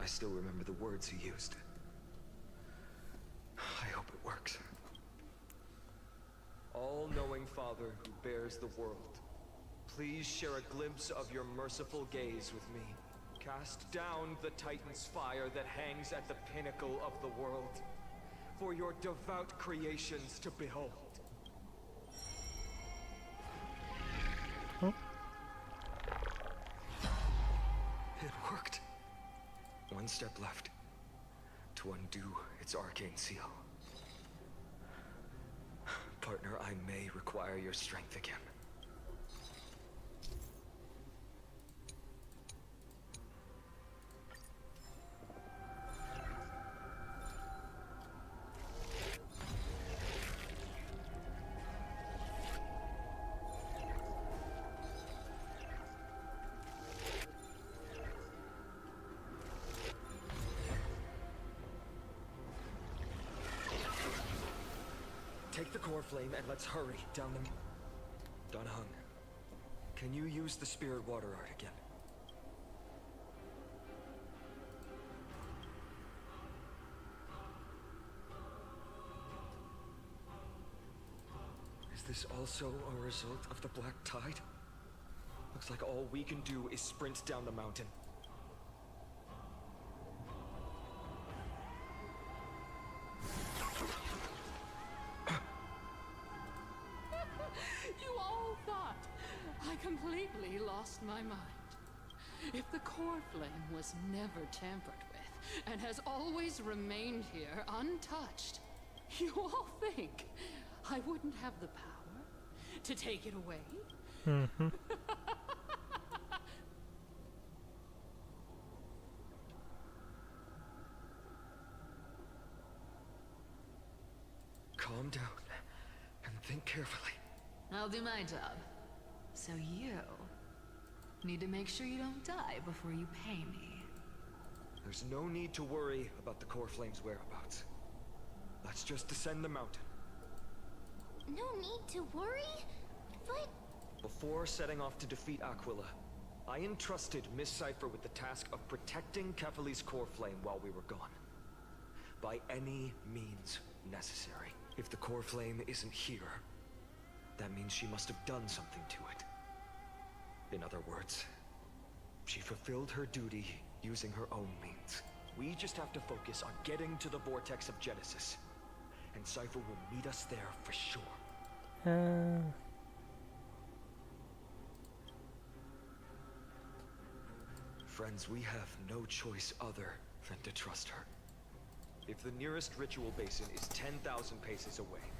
I still remember the words he used. I hope it works. All-knowing Father who bears the world, please share a glimpse of your merciful gaze with me. Cast down the Titan's fire that hangs at the pinnacle of the world, for your devout creations to behold. Oh. It worked. One step left to undo its arcane seal. Partner, I may require your strength again. Take the core flame and let's hurry down the... Donahung, can you use the spirit water art again? Is this also a result of the Black Tide? Looks like all we can do is sprint down the mountain. You all thought I completely lost my mind. If the core flame was never tampered with and has always remained here untouched, you all think I wouldn't have the power to take it away? Mm-hmm. Calm down. Think carefully. I'll do my job. So you need to make sure you don't die before you pay me. There's no need to worry about the core flame's whereabouts. Let's just descend the mountain. No need to worry? But... Before setting off to defeat Aquila, I entrusted Miss Cipher with the task of protecting Kefali's core flame while we were gone. By any means necessary. If the core flame isn't here, that means she must have done something to it. In other words, she fulfilled her duty using her own means. We just have to focus on getting to the vortex of Genesis, and Cipher will meet us there for sure. Friends, we have no choice other than to trust her. If the nearest ritual basin is 10,000 paces away,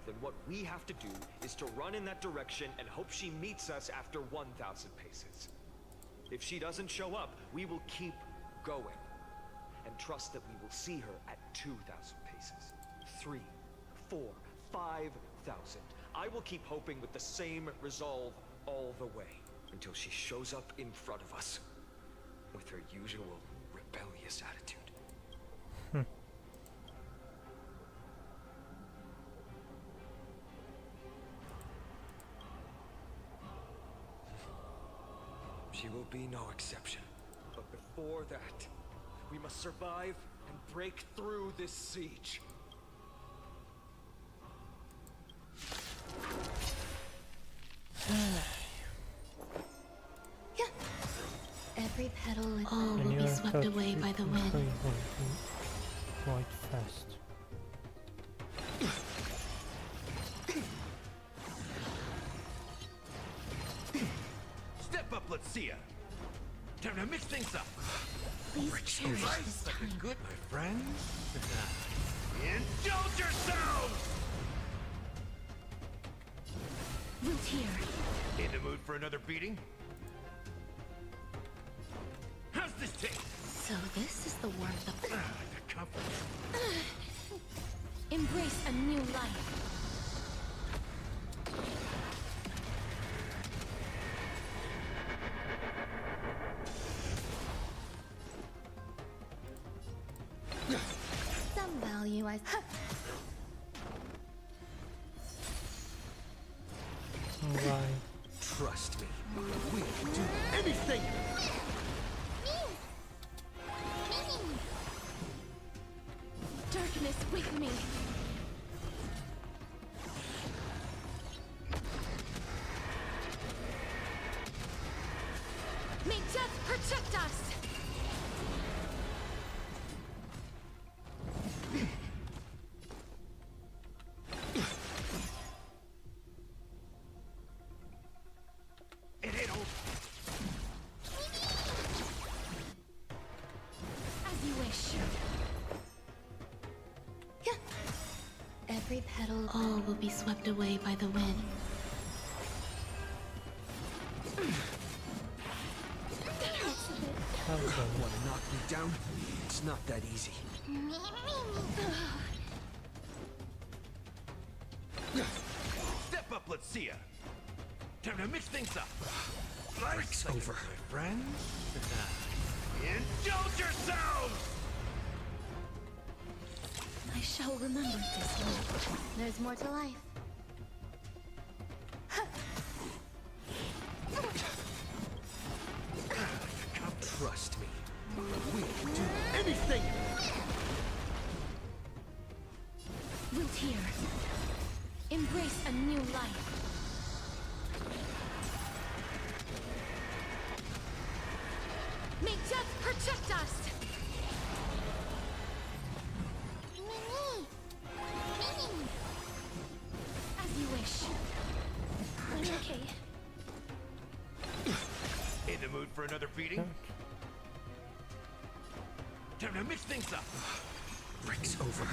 then what we have to do is to run in that direction and hope she meets us after 1,000 paces. If she doesn't show up, we will keep going and trust that we will see her at 2,000 paces. 3, 4, 5,000. I will keep hoping with the same resolve all the way until she shows up in front of us with her usual rebellious attitude. She will be no exception. But before that, we must survive and break through this siege. Every petal will be swept away by the wind. Quite fast. Step up, let's see ya. Time to mix things up. Please cherish this time. Good, my friends. Indulge yourselves! Root here. In the mood for another beating? How's this taste? So this is the warmth of The comfort. Embrace a new life. Some value I... Right. Trust me. We can do anything! Darkness with me. May death protect us. It ain't over. As you wish. Every petal, all will be swept away by the wind. Want to knock me down? It's not that easy. Step up, let's see ya. Time to mix things up. Break's over. My friends. Indulge yourselves! I shall remember this one. There's more to life. Trust me. We can do anything! Root here. Embrace a new life. May death protect us! As you wish. I'm okay. In the mood for another beating? Time to mix things up. Break's over.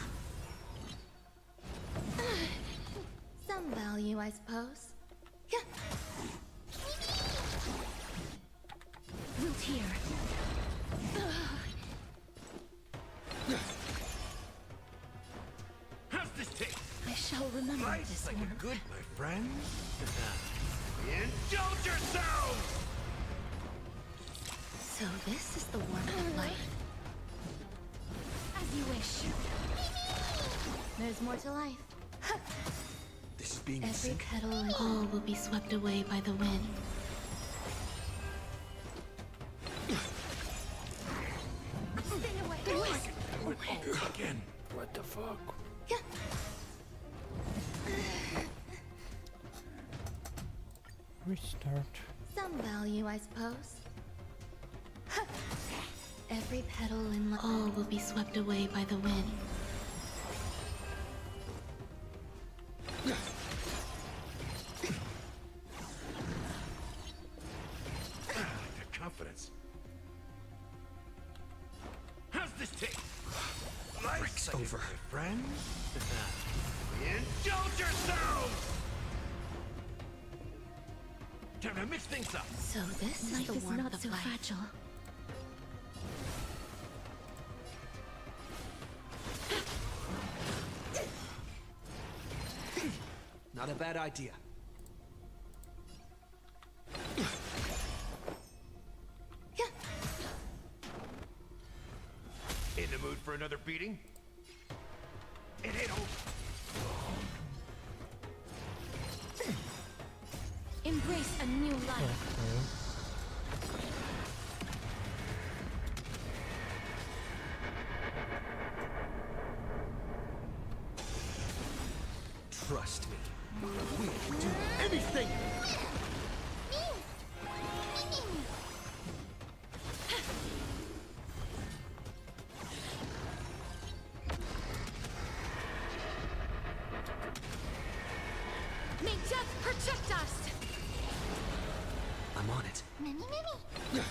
Some value, I suppose. Root here. How's this taste? I shall remember Life's this like warmth. a good, my friend. Indulge yourselves! So this is the warmth of life. As you wish. There's more to life. This is being Every petal and all will be swept away by the wind. Stay away. Again. What the fuck? Restart. Some value, I suppose. Every petal and all will be swept away by the wind. The confidence. How's this taste? Life's like over, my friend. Indulge yourselves! Time to mix things up. So this Life is the is warmth not of so life. fragile. Not a bad idea. In the mood for another beating? It ain't over. Embrace a new life. Trust me. We can do anything! May death protect us! I'm on it. Many.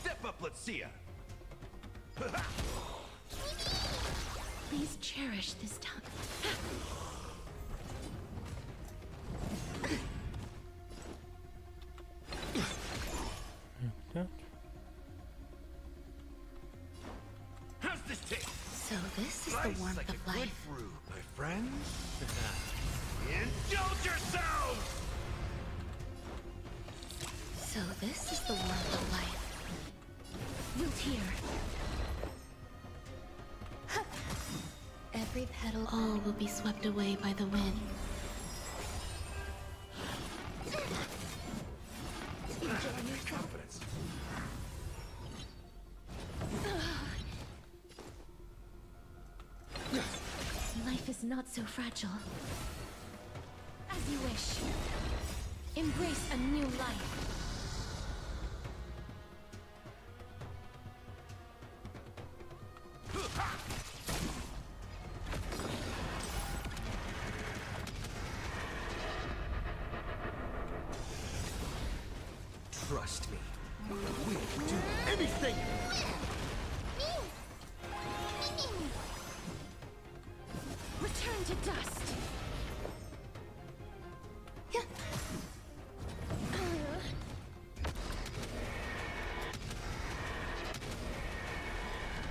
Step up, let's see ya. Please cherish this time. That. How's this taste? So this is Life's the warmth like of a good life. brew, my friend. Indulge yourselves! So this is the warmth of life. Wilt here. Every petal, all will be swept away by the wind. Confidence. Life is not so fragile. As you wish. Embrace a new life. Trust me. We can do anything! Return to dust.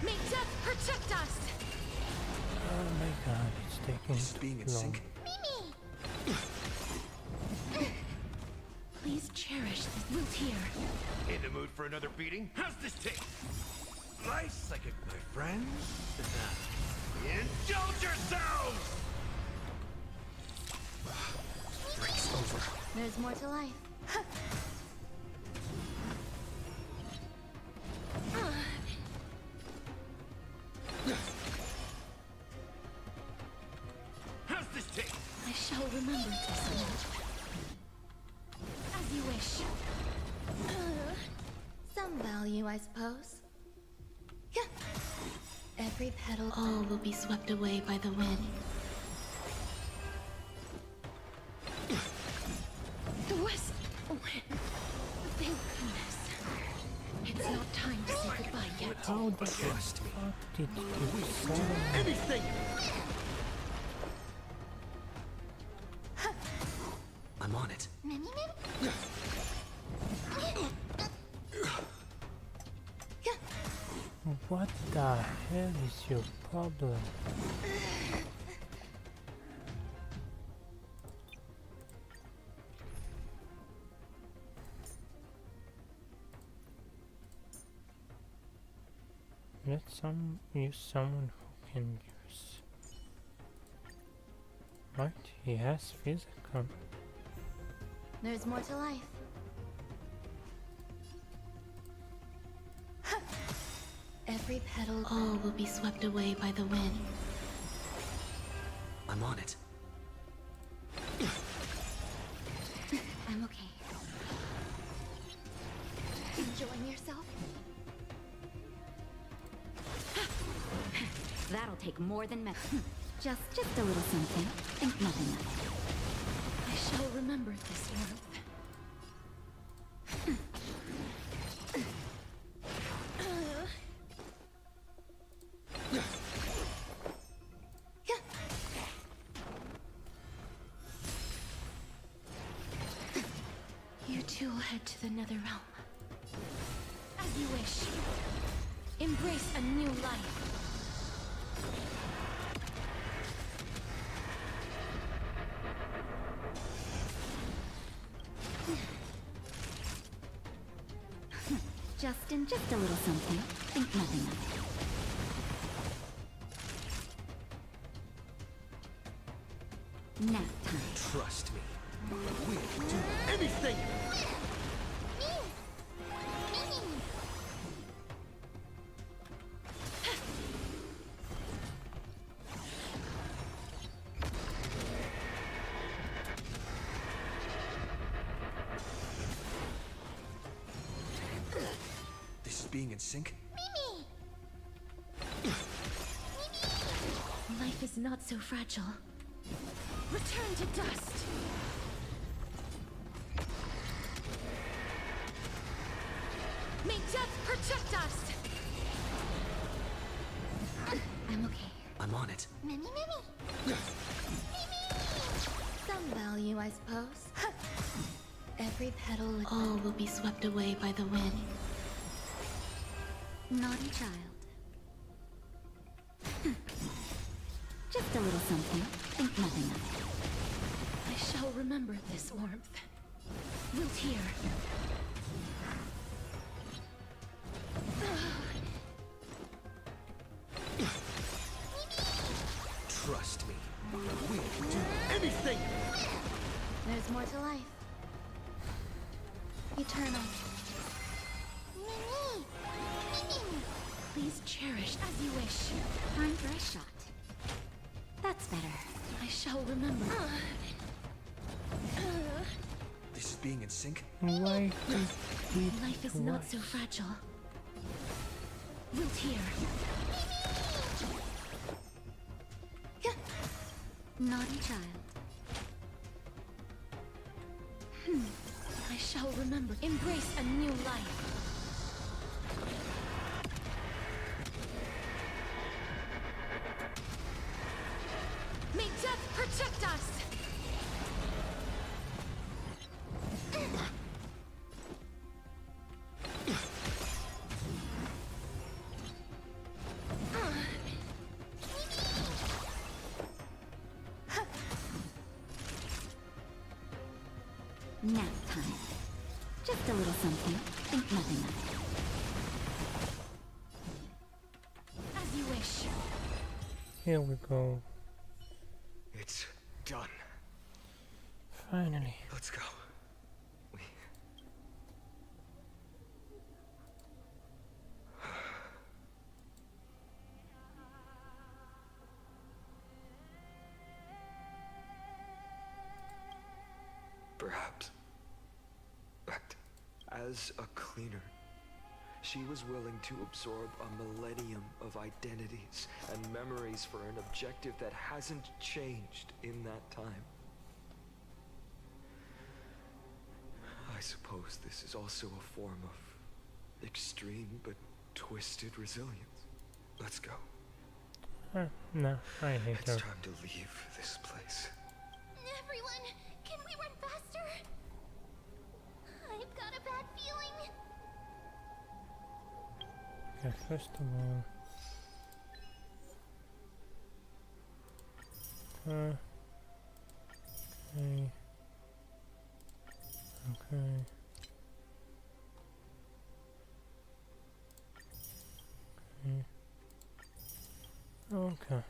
May death protect us. Oh my god, it's taking This is being in long. sync. Please cherish this wilt here. In the mood for another beating? How's this taste? Life's like a, my friend. Indulge yourselves! Break's over. There's more to life. How's this taste? I shall remember this moment. As you wish. Some value, I suppose. Every petal, all will be swept away by the wind. The west wind. Thank goodness. It's not time to say goodbye yet. How the Trust me. fuck did you Do say? anything! I'm on it. What the hell is your problem? Let's use someone who can use. Right, he has physical. There's more to life. Every petal, all will be swept away by the wind. I'm on it. I'm okay. Enjoying yourself? That'll take more than just a little something. Think nothing of it. I shall remember this warmth. You two will head to the Nether Realm. As you wish. Embrace a new life. Just a little something. Think nothing of it. Nap time. Trust me. We'll do anything! This is being in sync? Life is not so fragile. Return to dust. May death protect us! I'm okay. I'm on it. Mimi. Some value, I suppose. Every petal, all will be swept away by the wind. Naughty child. Just a little something. Think nothing of it. I shall remember this warmth. Wilt hear. Trust me. We'll do anything! There's more to life. Eternal. Please cherish as you wish. Time for a shot. That's better. I shall remember. This is being in sync? Why Life is not so fragile. Wilt hear. Naughty child. I shall remember. Embrace a new life. May death protect us! Nap time. Just a little something. Think nothing of it. As you wish. Here we go. It's done. Finally. Let's go. Perhaps. But as a cleaner, she was willing to absorb a millennium of identities and memories for an objective that hasn't changed in that time. I suppose this is also a form of extreme but twisted resilience. Let's go. No, I hate It's her. time to leave this place. Everyone, can we run faster? I've got a bad feeling. Okay, first of all. Okay. Okay. Okay.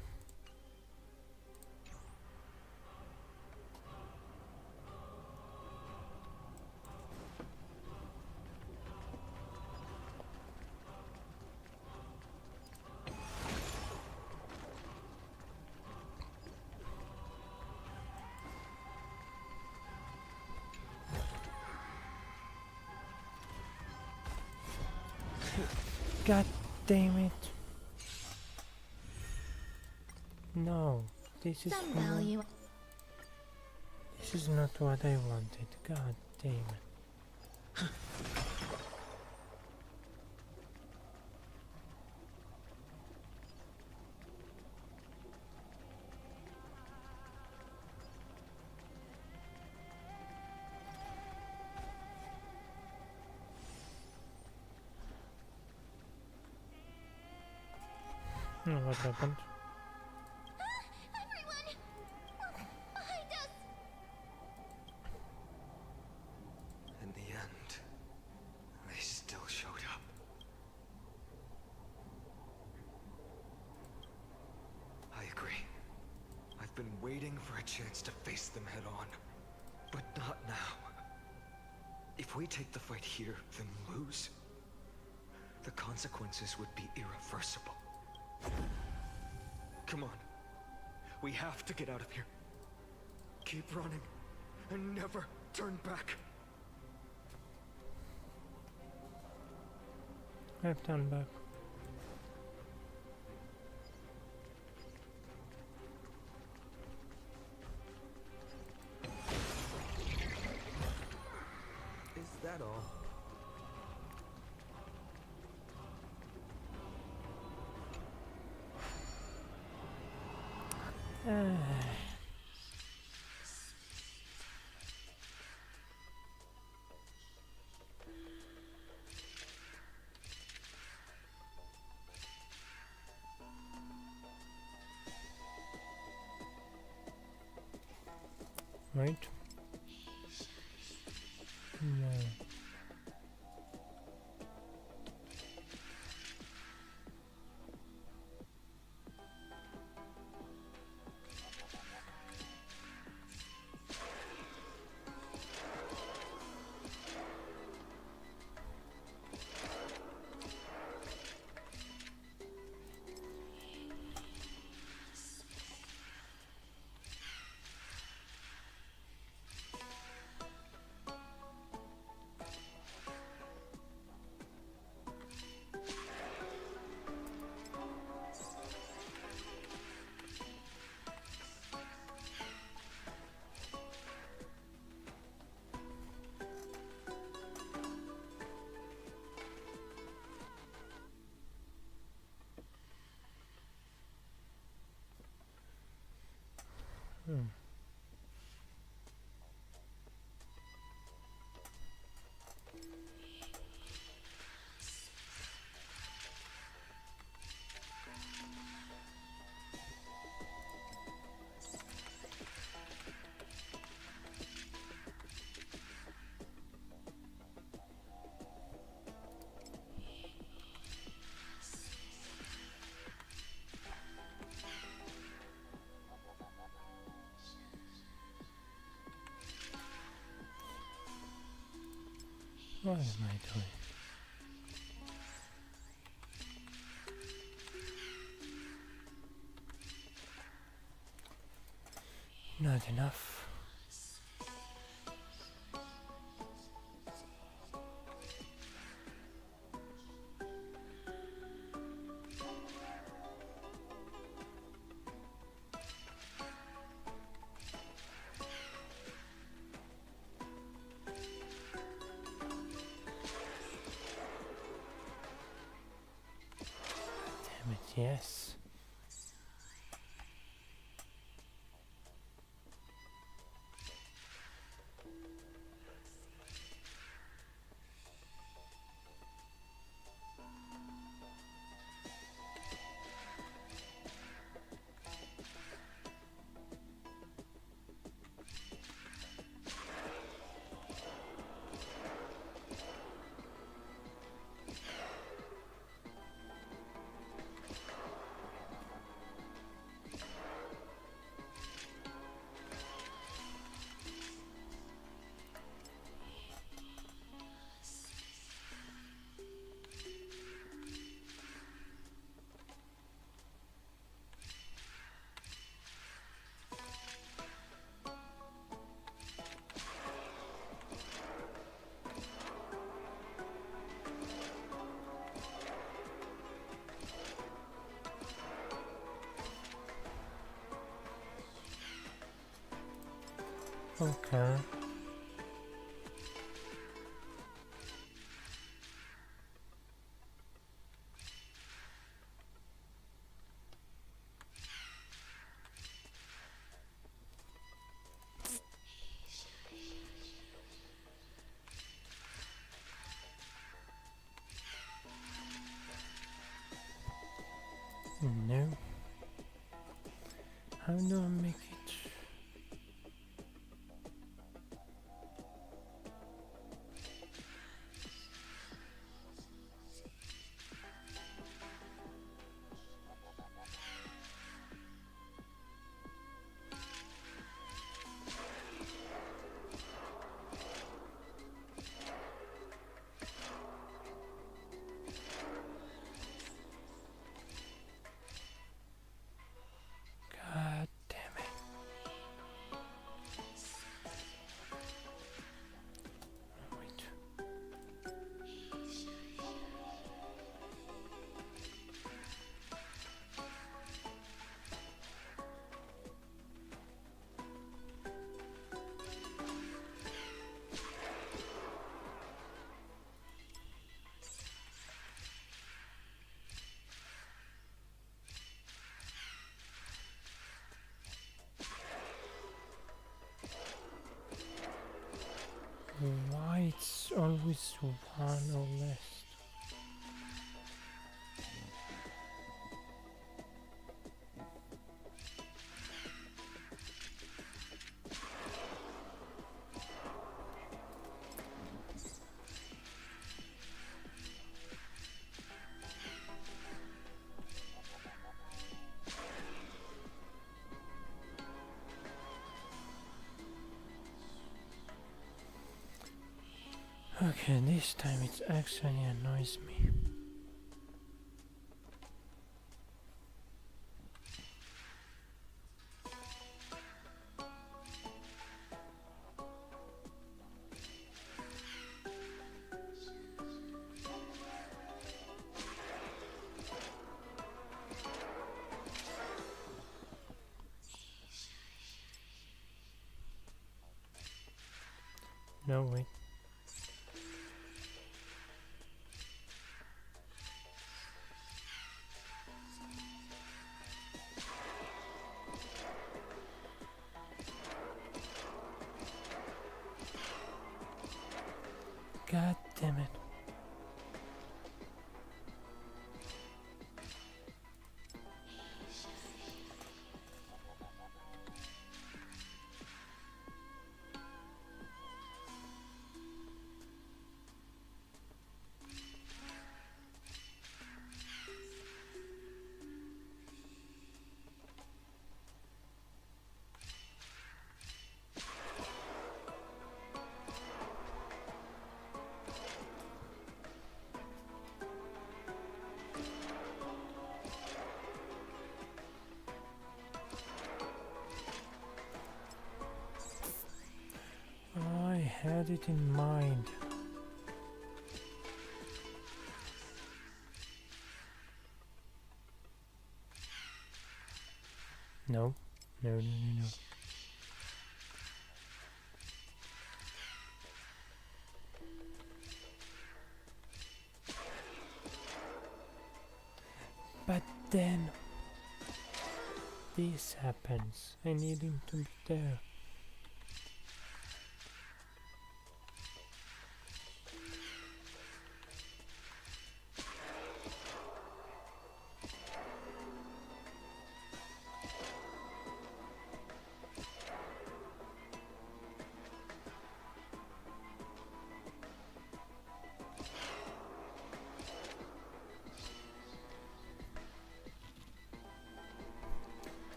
God damn it. No, this is Some value. This is not what I wanted. God damn it. What happened? Everyone! Behind us! In the end, they still showed up. I agree. I've been waiting for a chance to face them head on. But not now. If we take the fight here, then lose, the consequences would be irreversible. Come on. We have to get out of here. Keep running and never turn back. I've turned back. Is that all? Right? No. What am I doing? Not enough. Damn it, yes. Okay. No. How do I make it? God damn it. Wait. Why it's always one or less? Okay, this time it actually annoys me. No, wait. God damn it. I had it in mind. No, no, no, no, no. But then this happens. I need him to be there.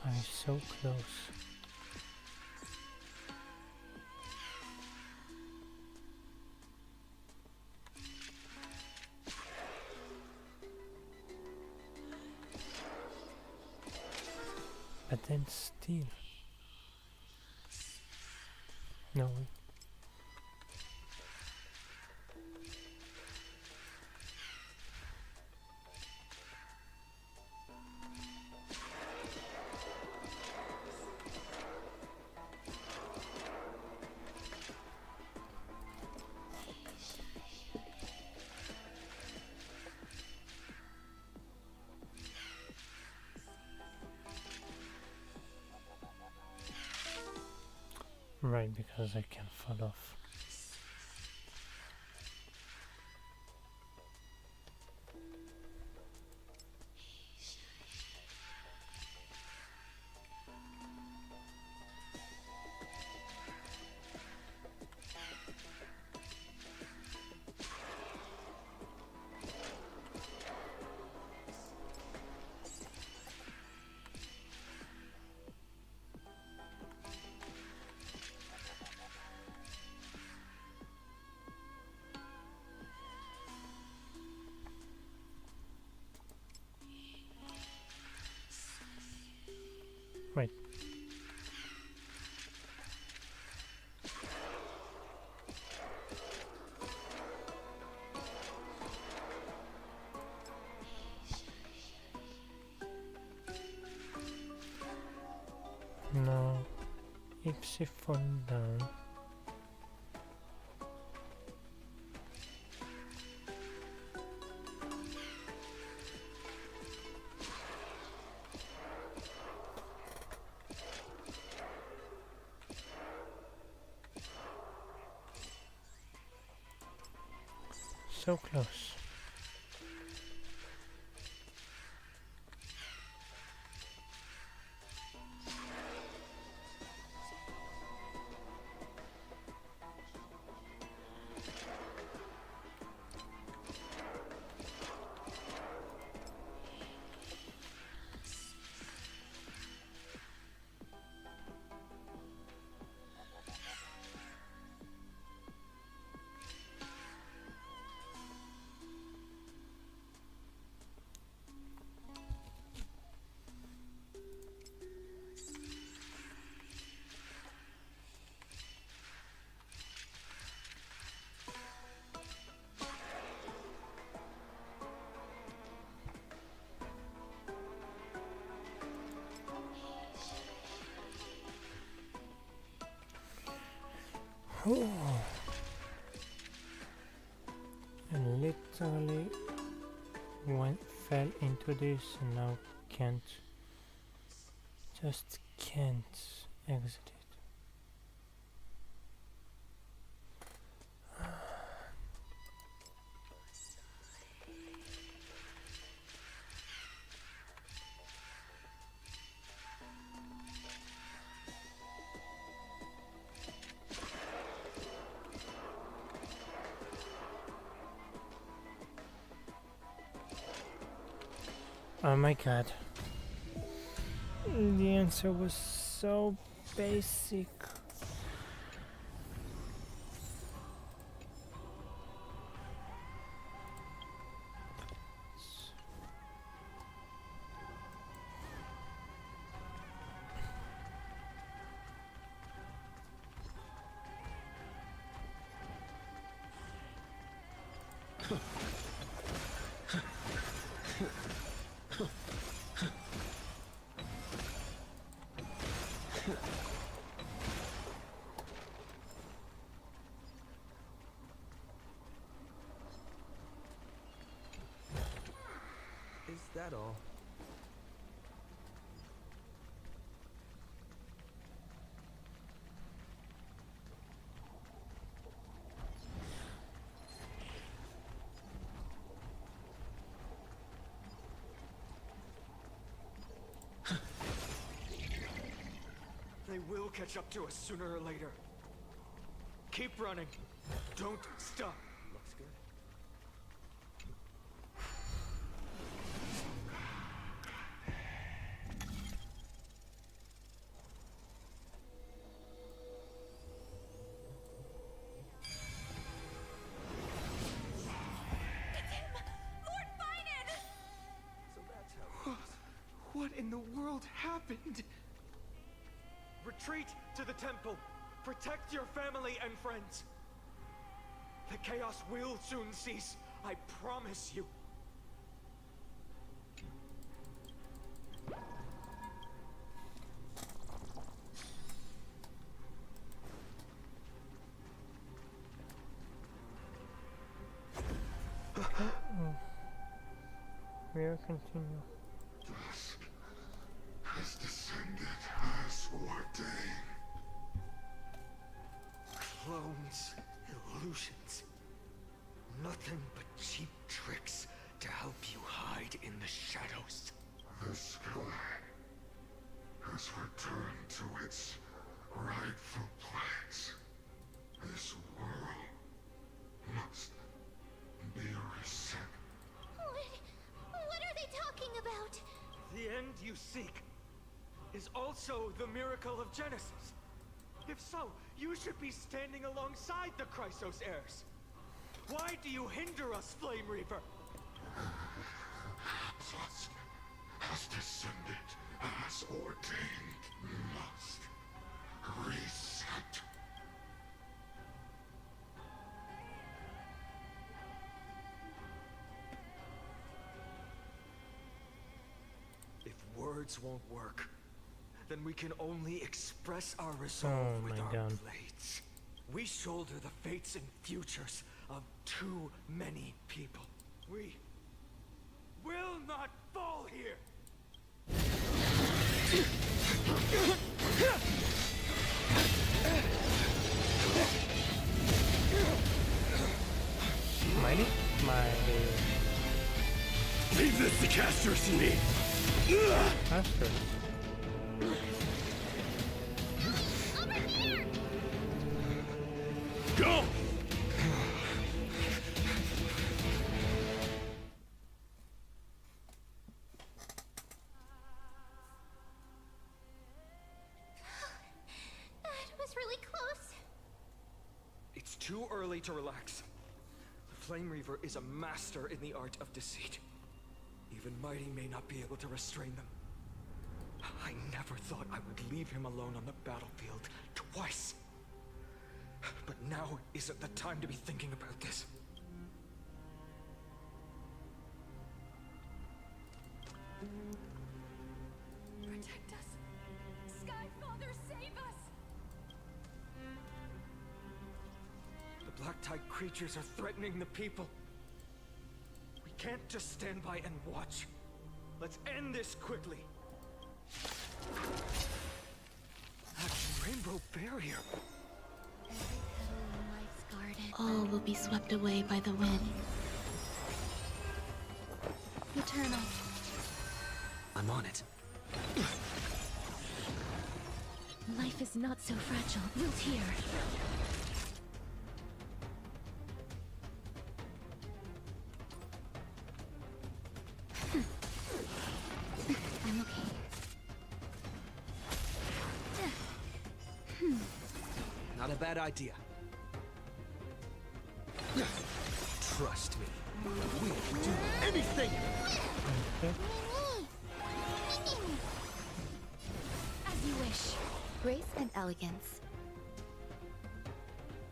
I'm so close. But then still. No. Right, because I can fall off. Right. Now, if she falls down, so close. And literally fell into this and now just can't exit it. Oh my god. The answer was so basic. Is that all? They will catch up to us sooner or later. Keep running. Don't stop. Looks good. What in the world happened? Retreat to the temple. Protect your family and friends. The chaos will soon cease. I promise you. We'll continue. Dusk has descended as ordained. Everything's illusions. Nothing but cheap tricks to help you hide in the shadows. The sky has returned to its rightful place. This world must be reset. What are they talking about? The end you seek is also the miracle of Genesis. If so, you should be standing alongside the Chrysos heirs. Why do you hinder us, Flame Reaper? Trust has descended as ordained. Must reset. If words won't work, then we can only express our resolve with our blades. We shoulder the fates and futures of too many people. We will not fall here! Mighty? Leave this to Casters and me! Casters? Go! That was really close. It's too early to relax. The Flame Reaver is a master in the art of deceit. Even Mighty may not be able to restrain them. I never thought I would leave him alone on the battlefield twice. But now isn't the time to be thinking about this. Protect us. Sky Father, save us! The Black Tide creatures are threatening the people. We can't just stand by and watch. Let's end this quickly. That rainbow barrier. All will be swept away by the wind. Eternal. I'm on it. Life is not so fragile. Wilt here. I'm okay. Not a bad idea. Trust me. We'll do anything! As you wish. Grace and elegance.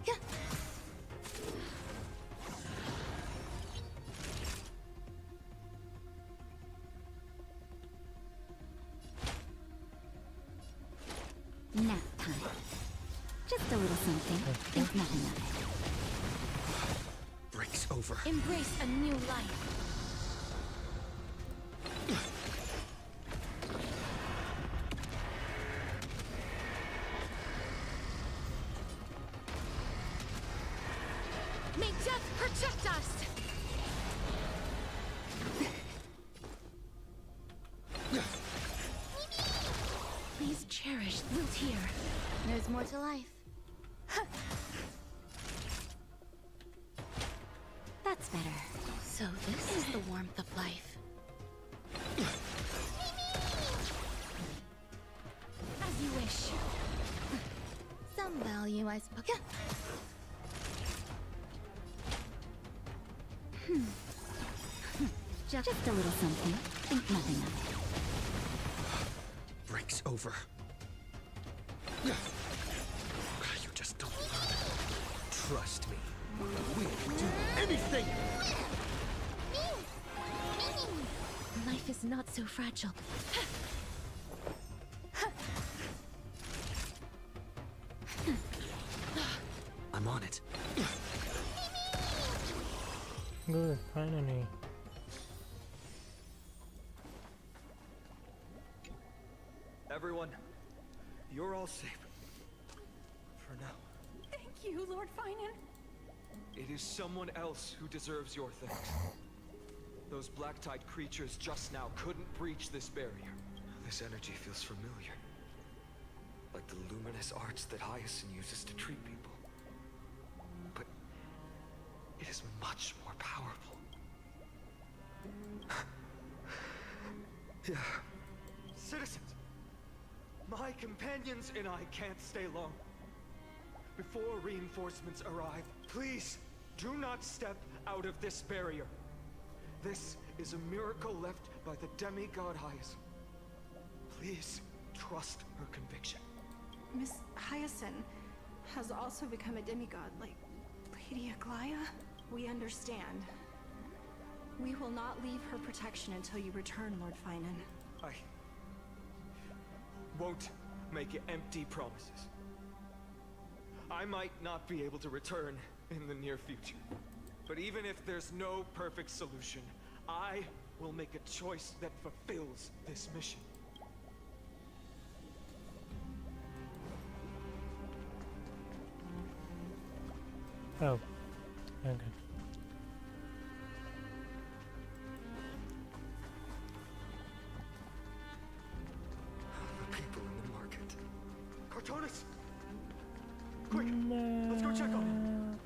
Yeah. Nap time. Just a little something. Think nothing of it. Breaks over. Embrace a new life. May death protect us! Please cherish Wilt here. There's more to life. That's better. So this is the warmth of life. As you wish. Some value, I suppose. Just a little something. Think nothing of it. Breaks over. You just don't learn. Trust me. We'll do anything! Life is not so fragile. I'm on it. Good, finally. Everyone, you're all safe. For now. Thank you, Lord Finan? It is someone else who deserves your thanks. Those black-tide creatures just now couldn't breach this barrier. This energy feels familiar. Like the luminous arts that Hyacinth uses to treat people. But it is much more powerful. Yeah. Citizens! My companions and I can't stay long. Before reinforcements arrive, please do not step out of this barrier. This is a miracle left by the demigod Hyacinth. Please trust her conviction. Miss Hyacinth has also become a demigod, like Lady Aglaya? We understand. We will not leave her protection until you return, Lord Finan. I won't make empty promises. I might not be able to return in the near future. But even if there's no perfect solution, I will make a choice that fulfills this mission. Oh, okay. The people in the market. Cartonis! Quick! Let's go check on him!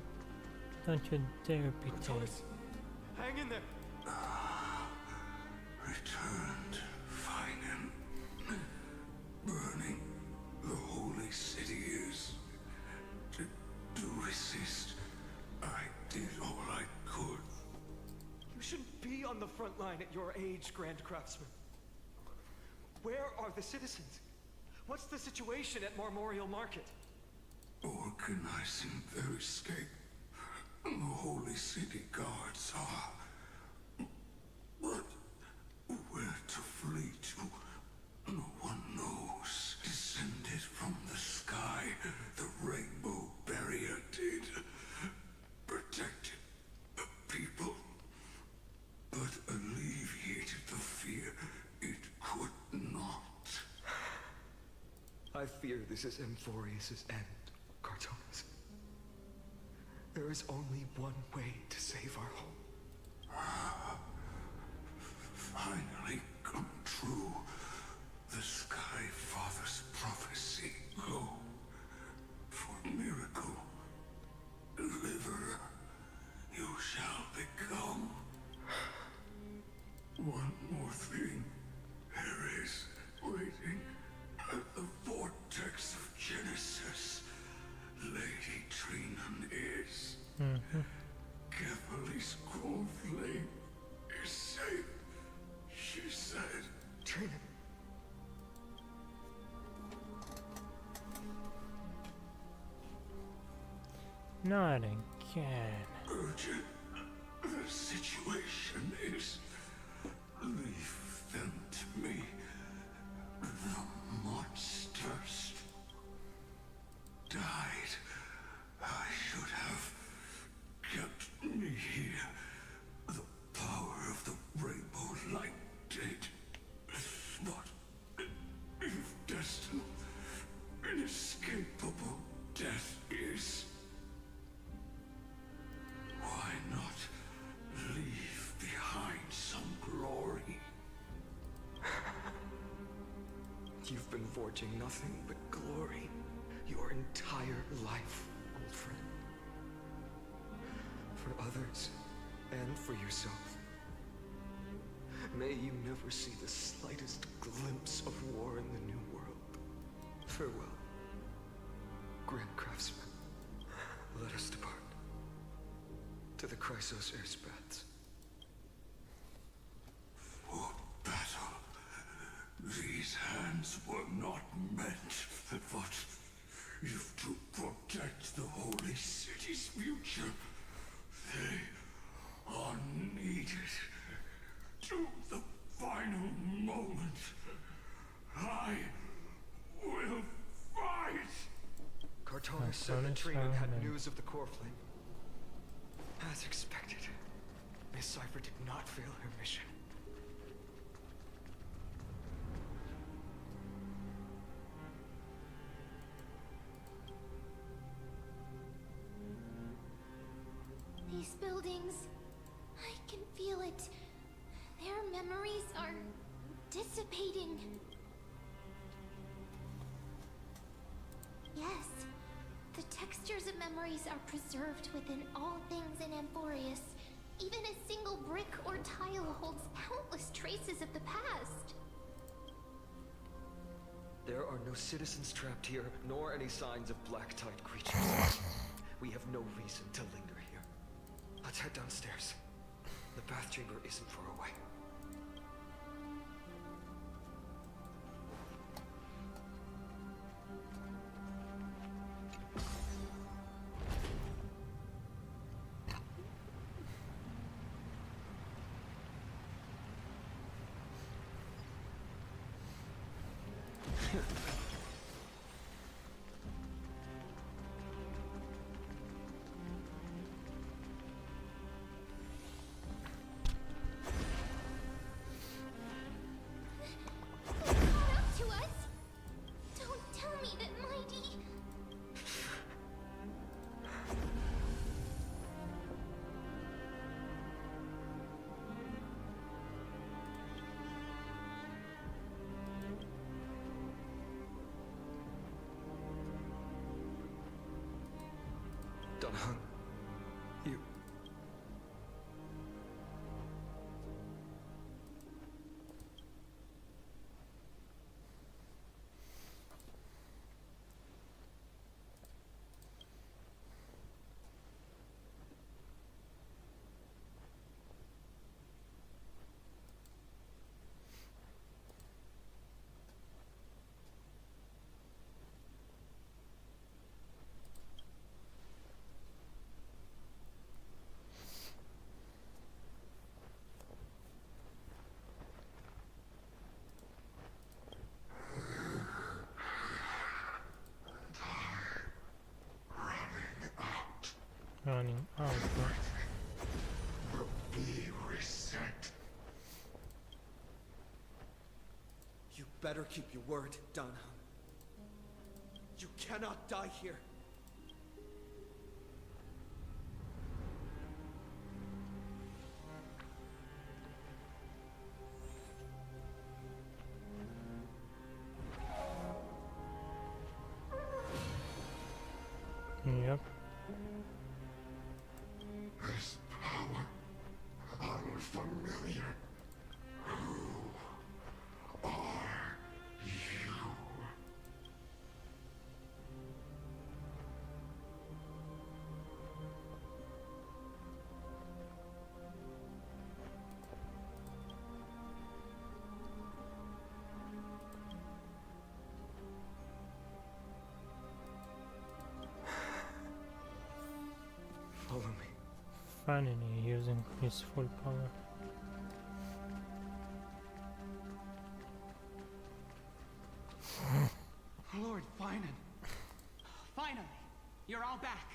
Don't you dare be dead. Cartonis! Hang in there! Returned, Finan. Burning the holy city is. To resist, I did all I could. You shouldn't be on the front line at your age, Grand Craftsman. Where are the citizens? What's the situation at Marmorial Market? Organizing their escape. The holy city guards are. But where to flee to, no one knows. Descended from the sky, the rainbow barrier did. Protected the people, but alleviated the fear it could not. I fear this is Amphoreus' end, Cartonis. There is only one way to save our home. Finally come true. The Sky Father's prophecy. Go. For miracle. Deliverer. You shall become. One more thing. There is waiting at the vortex of Genesis. Lady Trinan is. Cavalry's cold flame is safe, she said. Trinan. Not again. Urgent. The situation is. Leave them to me. The monsters died. I should have kept me here. The power of the rainbow light did. But if destined, inescapable death is. Why not leave behind some glory? You've been forging nothing but glory your entire life, old friend. For others, and for yourself. May you never see the slightest glimpse of war in the New World. Farewell, Grand Craftsman. Let us depart. To the Chrysos Airspaths. For battle. These hands were not meant, but if to protect the holy city's future, they are needed. To the final moment, I will fight! Cartonis said that Trinan had news of the core flame. As expected, Miss Cipher did not fail her mission. things. I can feel it. Their memories are dissipating. Yes, the textures of memories are preserved within all things in Amphoreus. Even a single brick or tile holds countless traces of the past. There are no citizens trapped here, nor any signs of black-tide creatures. We have no reason to linger here. Let's head downstairs. The bath chamber isn't far away. To us? Don't tell me that Mighty... Dunhung, you... Running out. Will be reset. You better keep your word, Dunham. You cannot die here. Yep. This power, unfamiliar. Who are you? Follow me. Finally using his full power. Lord Finan. Finally, you're all back.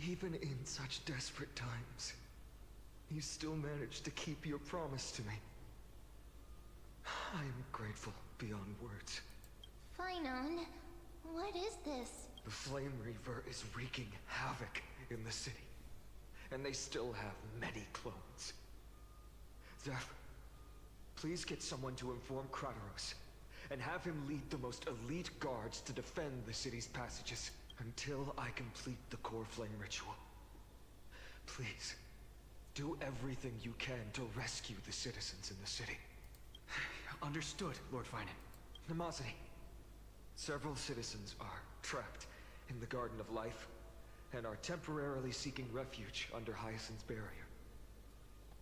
Even in such desperate times, you still managed to keep your promise to me. I am grateful beyond words. Finon, what is this? The Flame Reaver is wreaking havoc in the city, and they still have many clones. Zeph, please get someone to inform Kratos, and have him lead the most elite guards to defend the city's passages until I complete the Core Flame ritual. Please, do everything you can to rescue the citizens in the city. Understood, Lord Finan. Nemazity, several citizens are trapped in the Garden of Life and are temporarily seeking refuge under Hyacinth's barrier.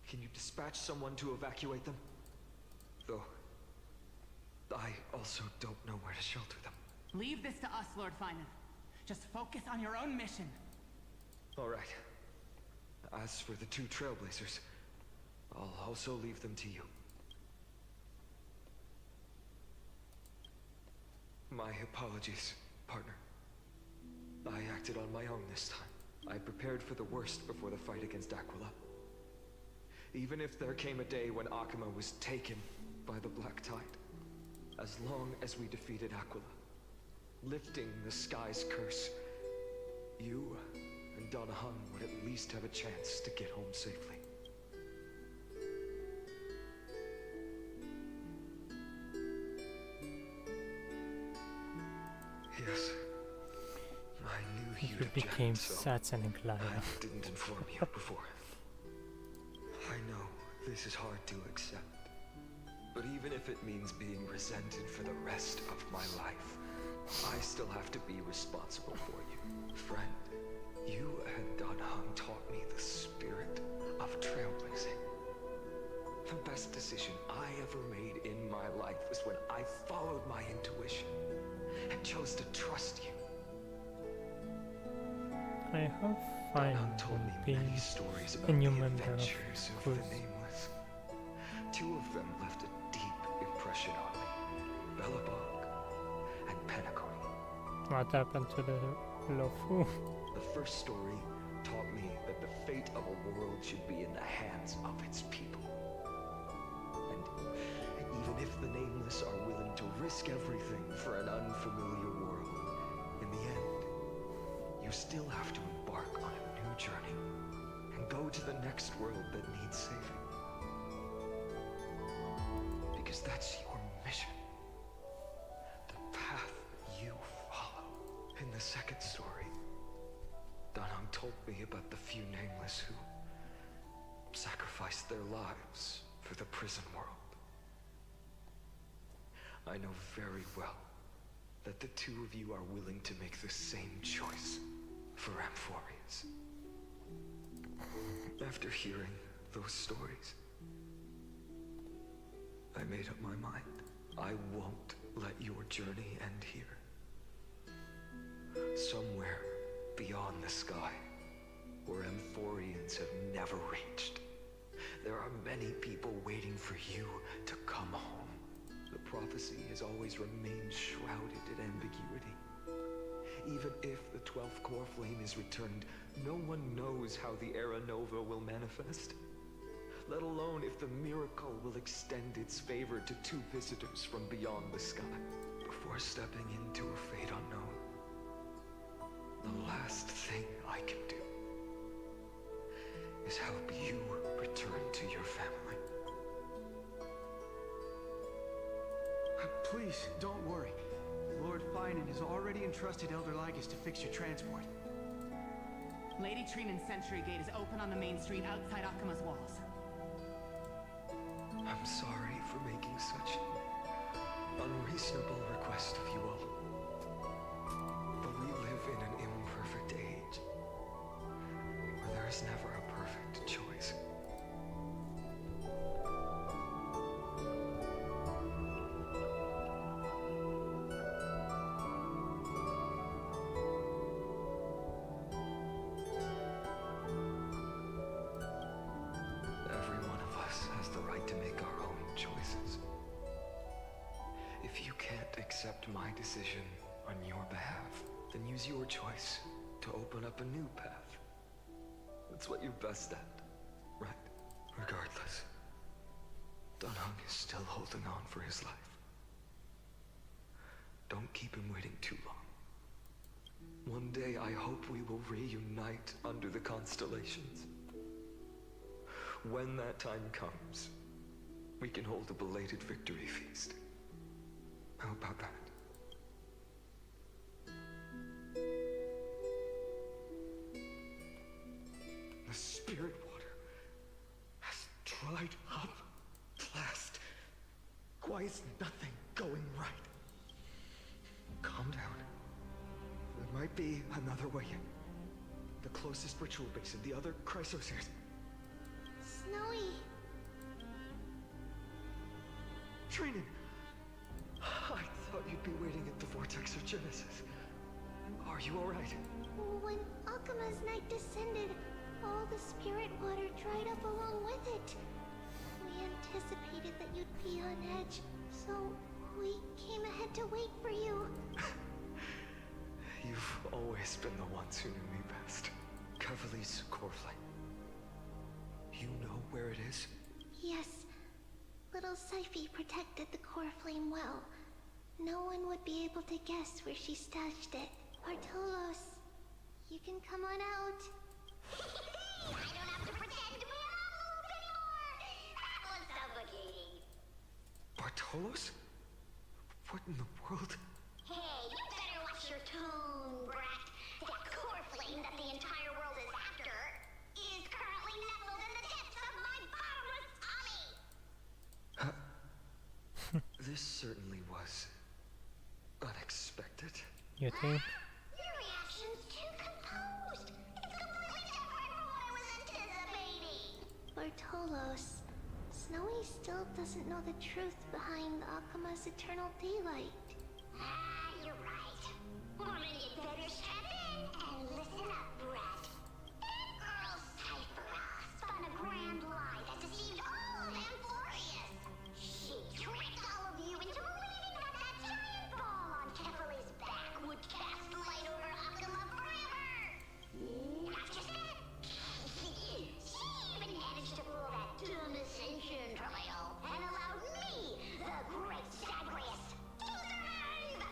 Can you dispatch someone to evacuate them? Though, I also don't know where to shelter them. Leave this to us, Lord Finan. Just focus on your own mission. All right. As for the two Trailblazers, I'll also leave them to you. My apologies, partner. I acted on my own this time. I prepared for the worst before the fight against Aquila. Even if there came a day when Akima was taken by the Black Tide, as long as we defeated Aquila, lifting the sky's curse, you and Donahun would at least have a chance to get home safely. Yes, I knew you'd You became object, so Satan and Glaya. I didn't inform you before. I know this is hard to accept, but even if it means being resented for the rest of my life, I still have to be responsible for you. Friend, you and Donahun taught me the spirit of trailblazing. The best decision I ever made in my life was when I followed my intuition and chose to trust you. I have finally been Stories about a new the member of adventures of Cruz. the Nameless. Two of them left a deep impression on me. Bellabog and Penacony. What happened to the Lofu? The first story taught me that the fate of a world should be in the hands of its people. And even if the Nameless are willing to risk everything for an unfamiliar world, in the end, you still have to embark on a new journey and go to the next world that needs saving. Because that's your mission. The path you follow. In the second story, Danang told me about the few Nameless who sacrificed their lives for the prison world. I know very well that the two of you are willing to make the same choice for Amphoreus. After hearing those stories, I made up my mind. I won't let your journey end here. Somewhere beyond the sky, where Amphoreans have never reached, there are many people waiting for you to come home. The prophecy has always remained shrouded in ambiguity. Even if the 12th core flame is returned, no one knows how the Era Nova will manifest, let alone if the miracle will extend its favor to two visitors from beyond the sky. Before stepping into a fate unknown, the last thing I can do is help you return to your family. Please, don't worry. Lord Finan has already entrusted Elder Lygus to fix your transport. Lady Trinan's Century Gate is open on the main street outside Akima's walls. I'm sorry for making such an unreasonable request of you all. But we live in an imperfect age, where there is never a perfect choice. Every one of us has the right to make our own choices. If you can't accept my decision on your behalf, then use your choice to open up a new path. That's what you're best at, right? Regardless, Danang is still holding on for his life. Don't keep him waiting too long. One day I hope we will reunite under the constellations. When that time comes, we can hold a belated victory feast. How about that? The spirit water has dried up at last. Why is nothing going right? Calm down. There might be another way in. The closest ritual basin, the other chrysospheres. Snowy. Trinan! I thought you'd be waiting at the Vortex of Genesis. Are you alright? When Akima's night descended, all the spirit water dried up along with it. We anticipated that you'd be on edge, so we came ahead to wait for you. You've always been the ones who knew me best. Cavali's core flame. You know where it is? Yes. Little Syphe protected the core flame well. No one would be able to guess where she stashed it. Bartolos, You can come on out. I don't have to pretend to be an envelope anymore! That was suffocating. Bartolos? What in the world? Hey, you better watch your tone, brat. That core flame that the entire world is after is currently nestled in the depths of my bottomless tummy! This certainly was unexpected. You think? Your reaction's too composed. It's completely different from what I was anticipating. Bartolos, Snowy still doesn't know the truth behind Akuma's eternal daylight. You're right. Woman, you'd better step in and listen up, brat. That girl Cyphera spun a grand lie that deceived all of Amphoreus. She tricked all of you into believing that that giant ball on Kefali's back would cast light over Akuma forever. Not just that. She even managed to pull that dumb ascension trial and allowed me, the great Zagreus, to survive!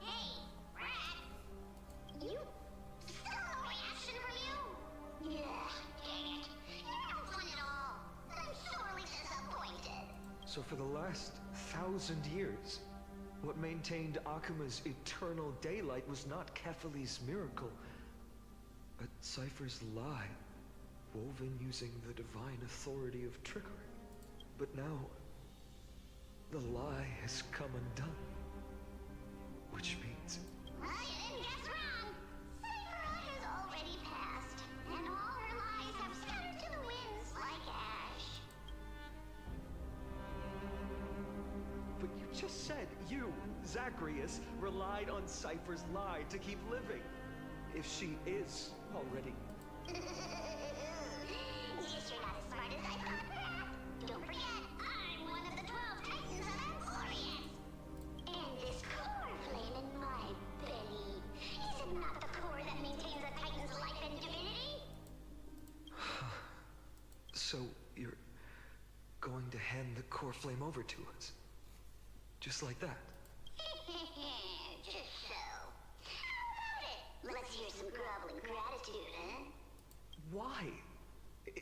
Hey, Rat! You... still no reaction from you? Yeah, dang it. You're no fun at all. I'm sorely disappointed. So for the last 1,000 years, what maintained Akuma's eternal daylight was not Kefali's miracle, but Cypher's lie, woven using the divine authority of trickery. But now, the lie has come undone. Which means... Well, you didn't guess wrong. Cyphera has already passed, and all her lies have scattered to the winds like ash. But you just said you, Zagreus, relied on Cypher's lie to keep living. If she is already... Guess you're not as smart as I thought, Rat. Don't forget, I'm one of the 12 Titans of Amphoreus. And this core flame in my belly, is it not the core that maintains a Titan's life and divinity? So you're going to hand the core flame over to us? Just like that? Just so. How about it? Let's hear some groveling gratitude, huh? Why?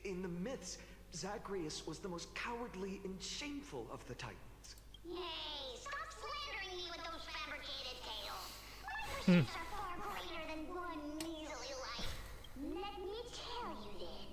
In the myths, Zagreus was the most cowardly and shameful of the Titans. Hey, stop slandering me with those fabricated tales. My pursuits are far greater than one measly life. Let me tell you then,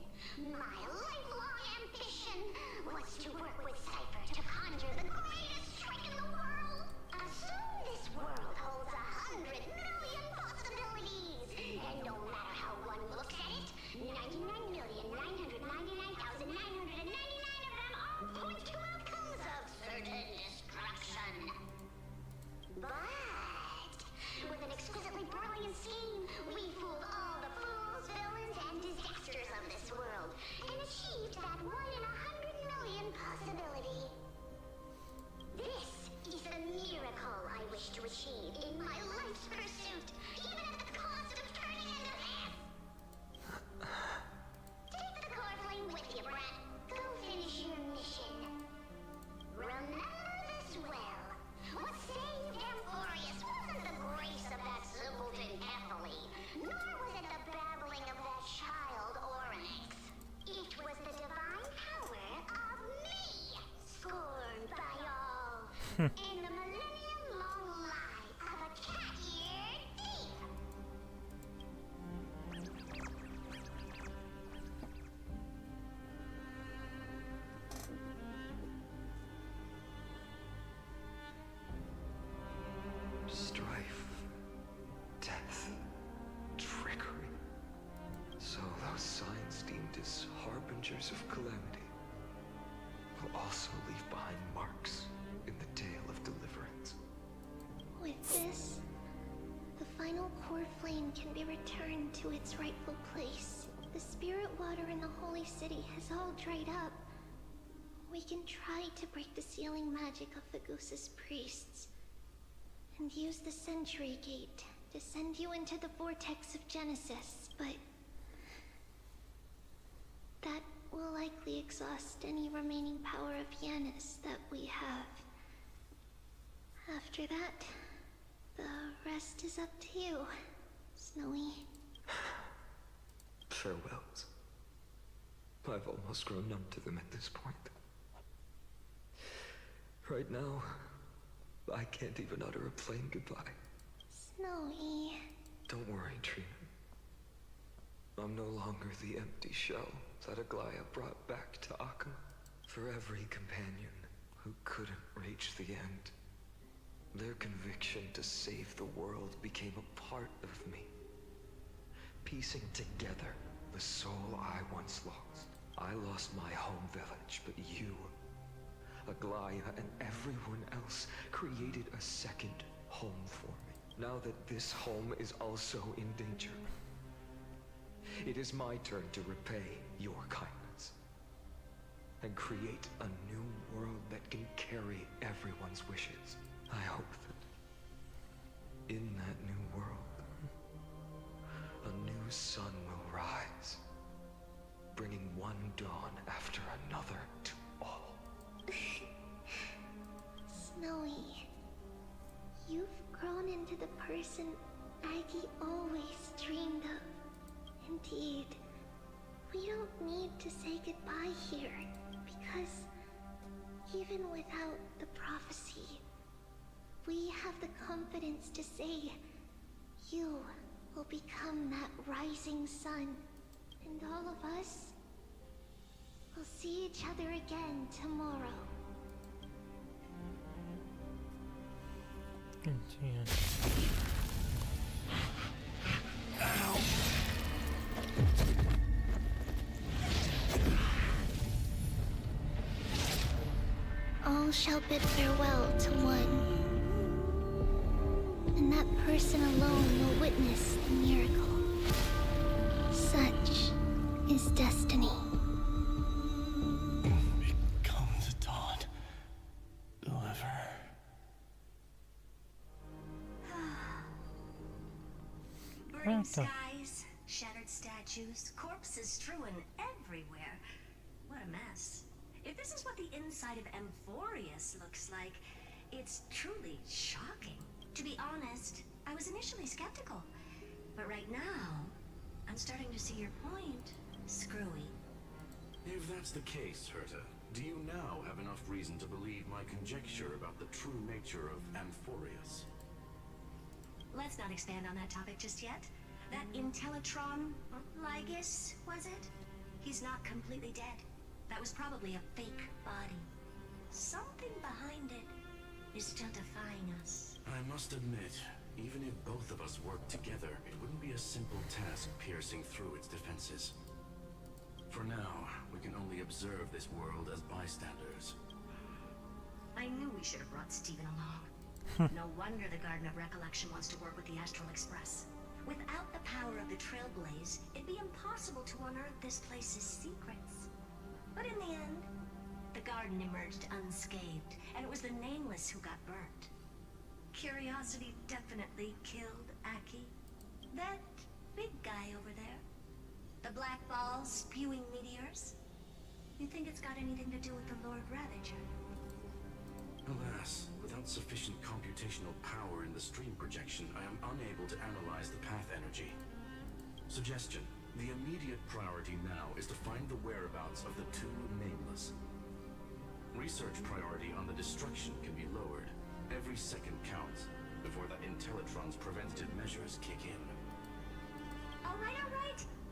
my lifelong ambition was to work with Cypher to conjure the greatest trick in the world. Assume this world holds 100 million possibilities, and no matter how one looks at it, 99,999,999 of them all point to outcomes of certain destruction. But with an exquisitely brilliant scheme, we fooled all the fools, villains, and disasters of this world, and achieved that 1 in 100 million possibility. This is the miracle I wish to achieve in my life's pursuit, even at the cost of turning into this. Take the core flame with you, brat. Go finish your mission. Remember this well. What saved Amphoreus wasn't the grace of that simpleton Kefali, nor was it the babbling of that child Oryx. It was the divine power of me, scorned by all, in the millennium-long lie of a cat-eared thief. Strife, death, trickery. So those signs deemed as harbingers of calamity will also leave behind marks in the tale of deliverance. With this, the final core flame can be returned to its rightful place. The spirit water in the holy city has all dried up. We can try to break the sealing magic of the Goose's priests, and use the Century Gate to send you into the vortex of Genesis, but that will likely exhaust any remaining power of Yanis that we have. After that, the rest is up to you. Snowy. Farewells. I've almost grown numb to them at this point. Right now, I can't even utter a plain goodbye. Snowy. Don't worry, Trina. I'm no longer the empty shell that Aglaya brought back to Akuma. For every companion who couldn't reach the end, their conviction to save the world became a part of me. Piecing together the soul I once lost. I lost my home village, but you, Aglaya, and everyone else created a second home for me. Now that this home is also in danger, it is my turn to repay your kindness and create a new world that can carry everyone's wishes. I hope that in that new world, a new sun will rise, bringing one dawn after another to all. Snowy, you've grown into the person Aggie always dreamed of. Indeed, we don't need to say goodbye here, because even without the prophecy, we have the confidence to say you will become that rising sun, and all of us will see each other again tomorrow. All shall bid farewell to one, and that person alone will witness the miracle. Such is destiny. Become the dawn. Whoever. Burning skies, shattered statues, corpses strewn everywhere. What a mess. If this is what the inside of Amphoreus looks like, it's truly shocking. To be honest, I was initially skeptical. But right now, I'm starting to see your point, Screwy. If that's the case, Herta, do you now have enough reason to believe my conjecture about the true nature of Amphoreus? Let's not expand on that topic just yet. That Intellitron, Lygus, was it? He's not completely dead. That was probably a fake body. Something behind it is still defying us. I must admit, even if both of us worked together, it wouldn't be a simple task piercing through its defenses. For now, we can only observe this world as bystanders. I knew we should have brought Stephen along. No wonder the Garden of Recollection wants to work with the Astral Express. Without the power of the Trailblaze, it'd be impossible to unearth this place's secrets. But in the end, the garden emerged unscathed, and it was the Nameless who got burnt. Curiosity definitely killed Aki. That big guy over there. The black ball spewing meteors. You think it's got anything to do with the Lord Ravager? Alas, without sufficient computational power in the stream projection, I am unable to analyze the path energy. Suggestion. The immediate priority now is to find the whereabouts of the two Nameless. Research priority on the destruction can be lowered. Every second counts before that Intellitron's preventative measures kick in. All right.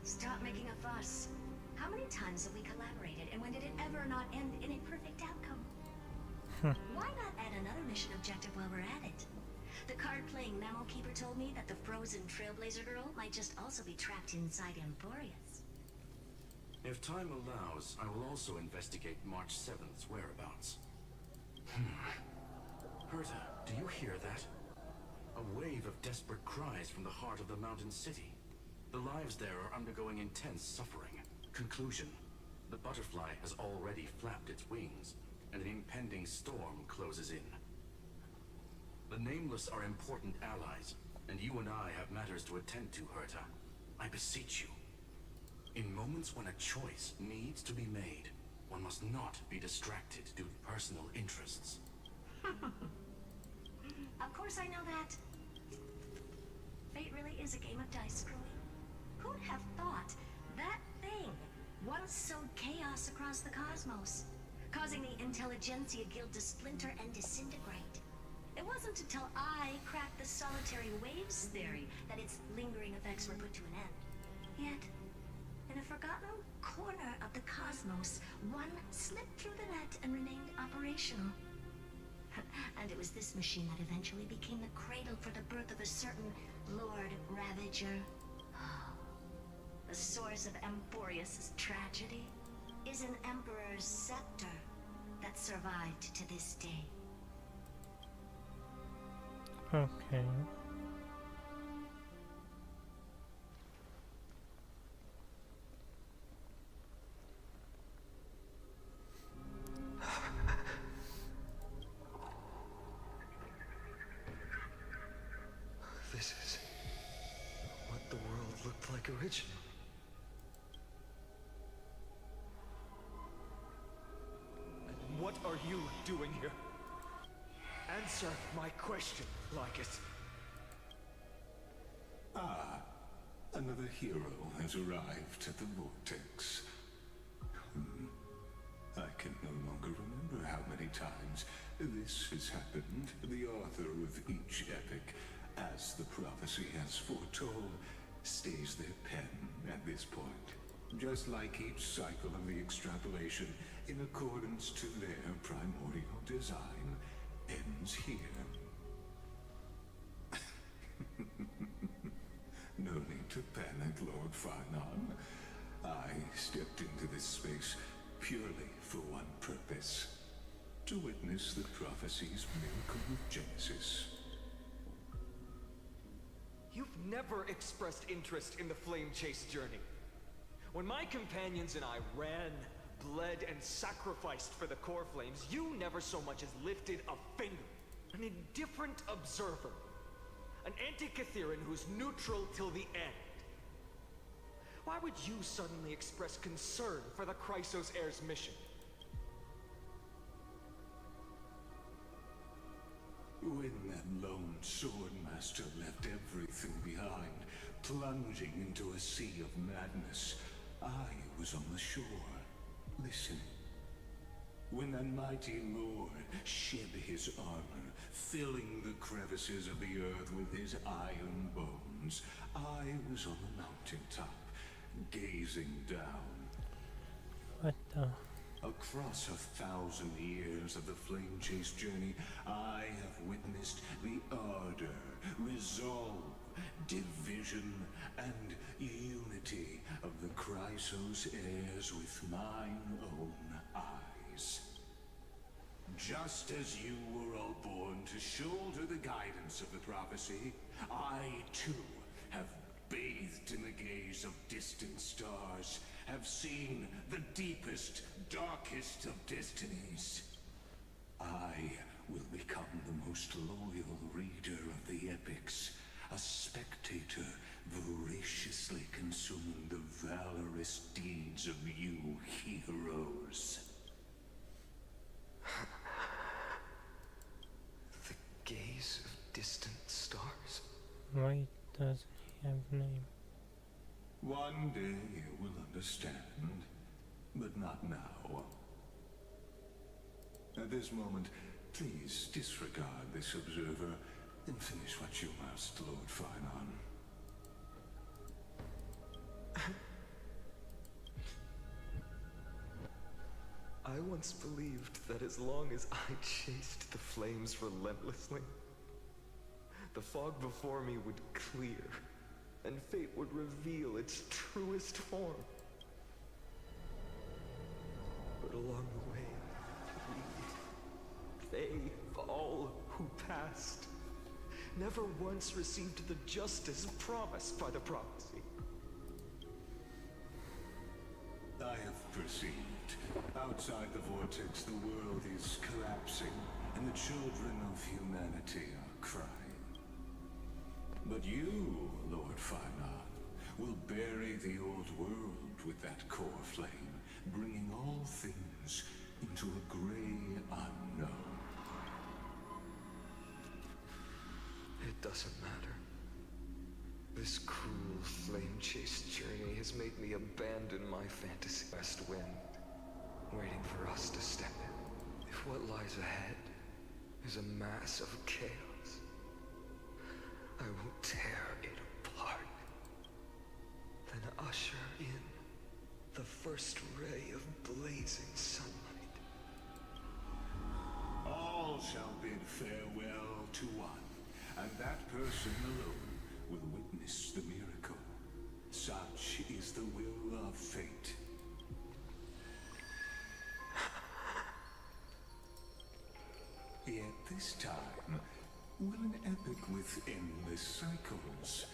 Stop making a fuss. How many times have we collaborated, and when did it ever not end in a perfect outcome? Why not add another mission objective while we're at it? The card-playing Memo Keeper told me that the frozen Trailblazer girl might just also be trapped inside Amphoreus. If time allows, I will also investigate March 7th's whereabouts. Herta, do you hear that? A wave of desperate cries from the heart of the mountain city. The lives there are undergoing intense suffering. Conclusion. The butterfly has already flapped its wings, and an impending storm closes in. The Nameless are important allies, and you and I have matters to attend to, Herta. I beseech you. In moments when a choice needs to be made, one must not be distracted due to personal interests. Of course I know that. Fate really is as a game of dice screwing? Who'd have thought that thing once sowed chaos across the cosmos, causing the Intelligentsia Guild to splinter and disintegrate? It wasn't until I cracked the solitary waves theory that its lingering effects were put to an end. Yet, in a forgotten corner of the cosmos, one slipped through the net and remained operational. And it was this machine that eventually became the cradle for the birth of a certain Lord Ravager. The source of Amphoreus' tragedy is an Emperor's scepter that survived to this day. Okay. This is what the world looked like originally. What are you doing here? Answer my question, Lycus. Ah, another hero has arrived at the Vortex. I can no longer remember how many times this has happened. The author of each epic, as the prophecy has foretold, stays their pen at this point. Just like each cycle of the extrapolation, in accordance to their primordial design, ends here. No need to panic, Lord Farnon. I stepped into this space purely for one purpose: to witness the prophecy's miracle of Genesis. You've never expressed interest in the Flame Chase journey. When my companions and I ran, bled, and sacrificed for the core flames, you never so much as lifted a finger. An indifferent observer. An anti-Catharan who's neutral till the end. Why would you suddenly express concern for the Chrysos Heir's mission? When that lone swordmaster left everything behind, plunging into a sea of madness, I was on the shore, listening. When that mighty lord shed his armor, filling the crevices of the earth with his iron bones, I was on the mountaintop, gazing down. What the? Across 1,000 years of the Flame Chase journey, I have witnessed the ardor, resolve, division, and unity of the Chrysos heirs with mine own eyes. Just as you were all born to shoulder the guidance of the prophecy, I too have bathed in the gaze of distant stars, have seen the deepest, darkest of destinies. I will become the most loyal reader of the epics, a spectator voraciously consuming the valorous deeds of you heroes. The gaze of distant stars? Why doesn't he have a name? One day you will understand, but not now. At this moment, please disregard this observer and finish what you must, Lord Farnon. I once believed that as long as I chased the flames relentlessly, the fog before me would clear, and fate would reveal its truest form. But along the way, they, all who passed, never once received the justice promised by the prophecy. I have perceived. Outside the vortex, the world is collapsing, and the children of humanity are crying. But you, Lord Farnon, will bury the old world with that core flame, bringing all things into a gray unknown. It doesn't matter. This cruel flame-chased journey has made me abandon my fantasy. West wind, waiting for us to step in. If what lies ahead is a mass of chaos, I will tear it apart. Then usher in the first ray of blazing sunlight. All shall bid farewell to one, and that person alone will witness the miracle. Such is the will of fate. Yet this time, will an epic with endless cycles.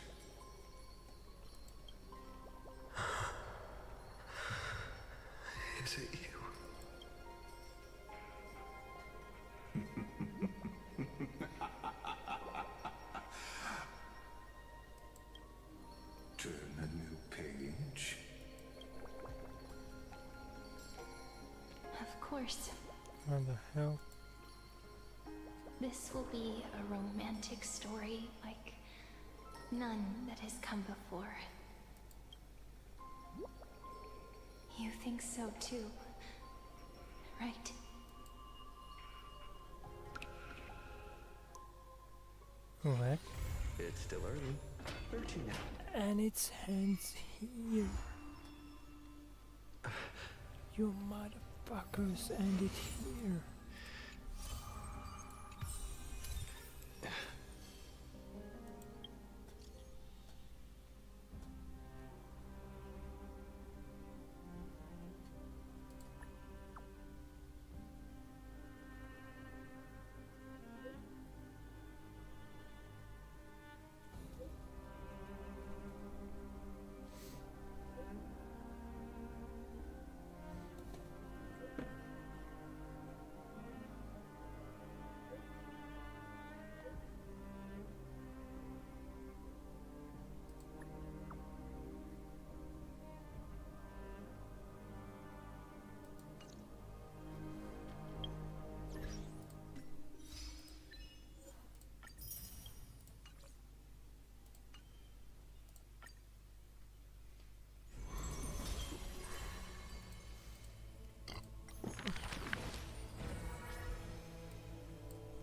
Is it you? Turn a new page. Of course. What the hell? This will be a romantic story like none that has come before. You think so too, right? What? It's still early. 13 now. And its hands here. You motherfuckers end it here.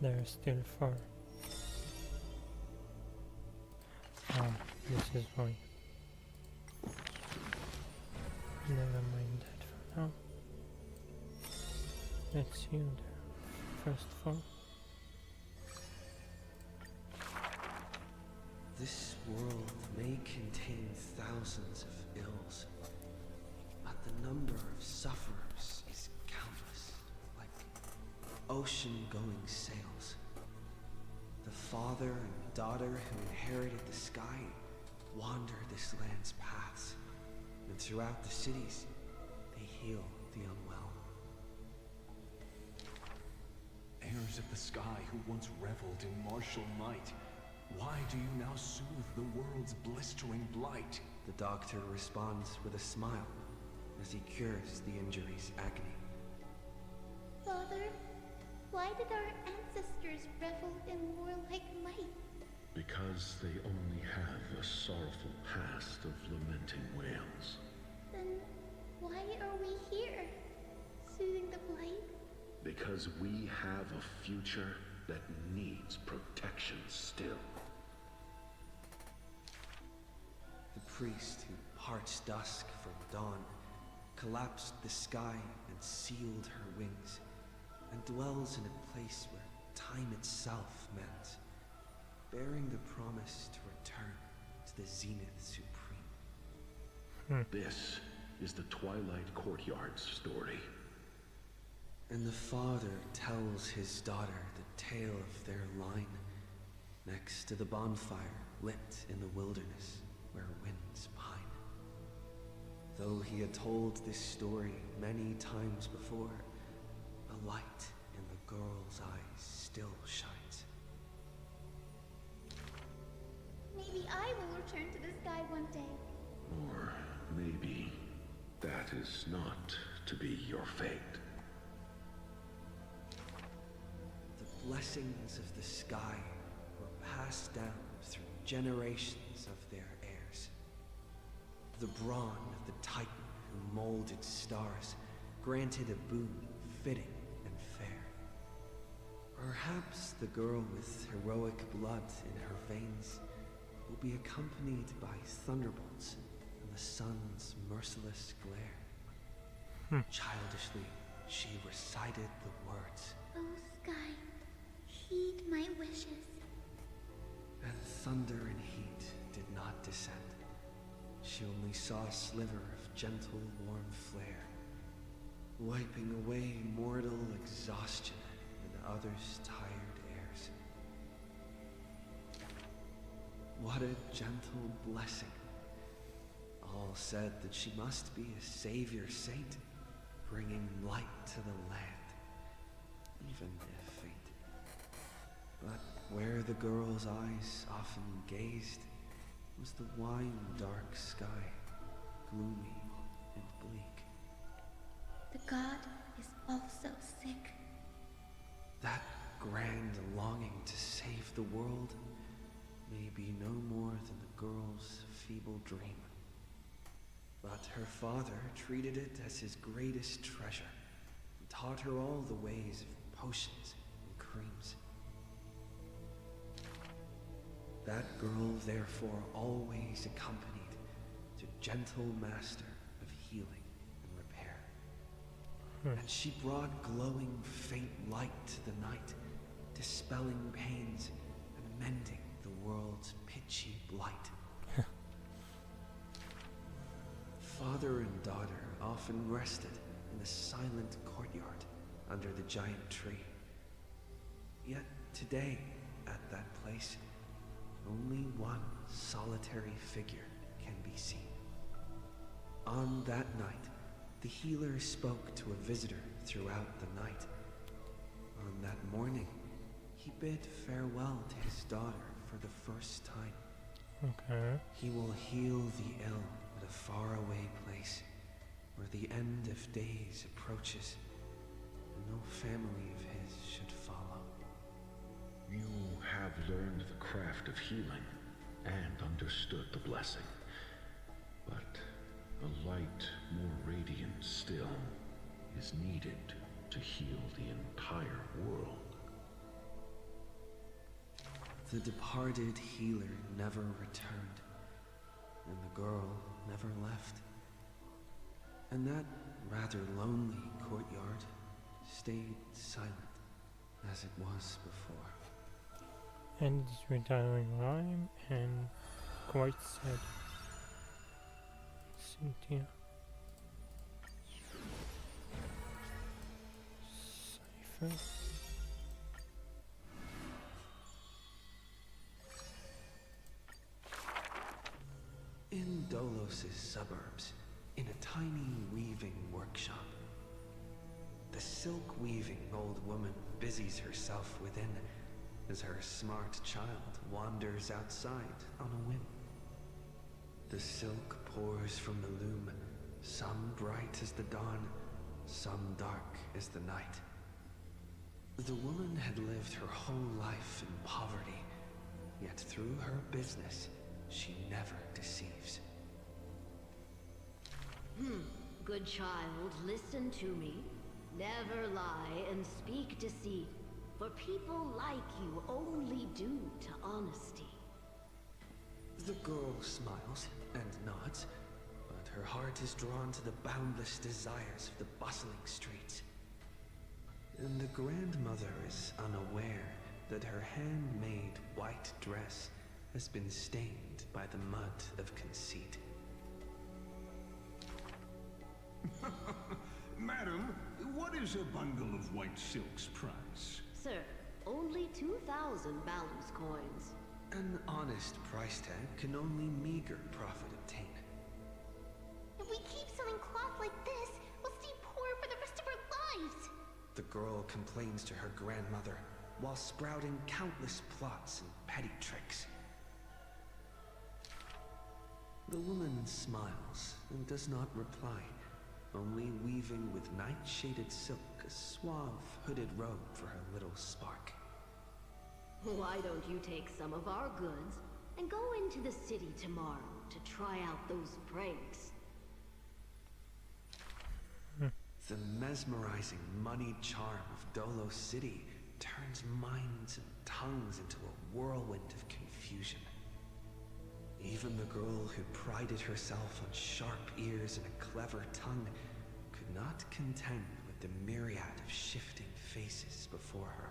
There's still 4. Oh, this is why. Never mind that for now. Let's see the first 4. This world may contain thousands of ills, but the number of sufferers is countless, like ocean-going sails. The father and daughter who inherited the sky wander this land's paths, and throughout the cities, they heal the unwell. Heirs of the sky who once reveled in martial might, why do you now soothe the world's blistering blight? The doctor responds with a smile as he cures the injury's agony. Father, why did our ancestors revel in warlike might? Because they only have a sorrowful past of lamenting wails. Then why are we here, soothing the blight? Because we have a future that needs protection still. The priest who parts dusk from dawn collapsed the sky and sealed her wings, and dwells in a place where time itself mends, bearing the promise to return to the Zenith Supreme. This is the Twilight Courtyard's story. And the father tells his daughter the tale of their line, next to the bonfire lit in the wilderness where winds pine. Though he had told this story many times before, a light in the girl's eyes still shines. Maybe I will return to the sky one day. Or maybe that is not to be your fate. The blessings of the sky were passed down through generations generations of their heirs. The brawn of the Titan who molded stars granted a boon fitting and fair. Perhaps the girl with heroic blood in her veins will be accompanied by thunderbolts and the sun's merciless glare. Childishly, she recited the words. Oh, sky, heed my wishes. And thunder and heat did not descend. She only saw a sliver of gentle, warm flare, wiping away mortal exhaustion and others' tired airs. What a gentle blessing. All said that she must be a savior saint, bringing light to the land, even if faint. But where the girl's eyes often gazed was the wine-dark sky, gloomy and bleak. The god is also sick. That grand longing to save the world may be no more than the girl's feeble dream. But her father treated it as his greatest treasure and taught her all the ways of potions and creams. That girl therefore always accompanied the gentle master of healing and repair. And she brought glowing faint light to the night, dispelling pains and mending the world's pitchy blight. Father and daughter often rested in the silent courtyard under the giant tree. Yet today, at that place, only one solitary figure can be seen. On that night, the healer spoke to a visitor throughout the night. On that morning, he bid farewell to his daughter for the first time. Okay. He will heal the ill at a faraway place where the end of days approaches and no family of his should follow. You have learned the craft of healing and understood the blessing. But a light more radiant still is needed to heal the entire world. The departed healer never returned, and the girl never left. And that rather lonely courtyard stayed silent as it was before. And it's retiring rhyme and quite sad. Cynthia. Cipher. In Dolos' suburbs, in a tiny weaving workshop, the silk-weaving old woman busies herself within as her smart child wanders outside on a whim. The silk pours from the loom, some bright as the dawn, some dark as the night. The woman had lived her whole life in poverty, yet through her business, she never deceives. Good child, listen to me. Never lie and speak deceit, for people like you only do to honesty. The girl smiles and nods, but her heart is drawn to the boundless desires of the bustling streets. And the grandmother is unaware that her handmade white dress has been stained by the mud of conceit. Madam, what is a bundle of white silk's price? Sir, only 2,000 balance coins. An honest price tag can only meager profit obtain. If we keep selling cloth like this, we'll stay poor for the rest of our lives. The girl complains to her grandmother while sprouting countless plots and petty tricks. The woman smiles and does not reply, only weaving with night-shaded silk a suave hooded robe for her little spark. Why don't you take some of our goods and go into the city tomorrow to try out those pranks. The mesmerizing, moneyed charm of Dolo City turns minds and tongues into a whirlwind of confusion. Even the girl who prided herself on sharp ears and a clever tongue could not contend with the myriad of shifting faces before her.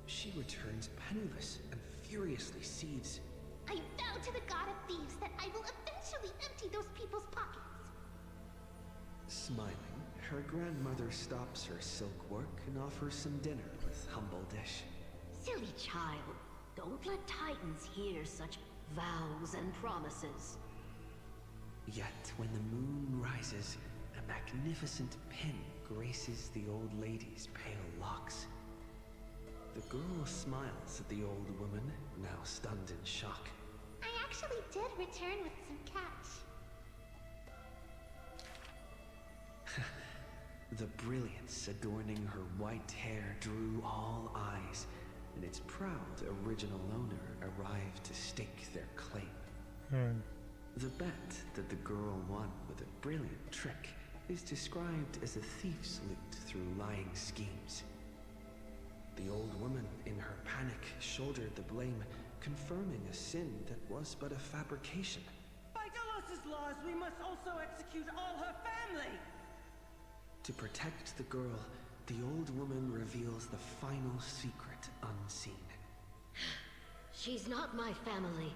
She returns penniless and furiously seethes. I vow to the god of thieves that I will eventually empty those people's pockets. Smiling, her grandmother stops her silk work and offers some dinner with humble dish. Silly child, don't let Titans hear such vows and promises. Yet when the moon rises, a magnificent pin graces the old lady's pale locks. The girl smiles at the old woman, now stunned in shock. I actually did return with some cash. The brilliance adorning her white hair drew all eyes, and its proud original owner arrived to stake their claim. The bet that the girl won with a brilliant trick is described as a thief's loot through lying schemes. The old woman, in her panic, shouldered the blame, confirming a sin that was but a fabrication. By Dolos's laws, we must also execute all her family! To protect the girl, the old woman reveals the final secret unseen. She's not my family,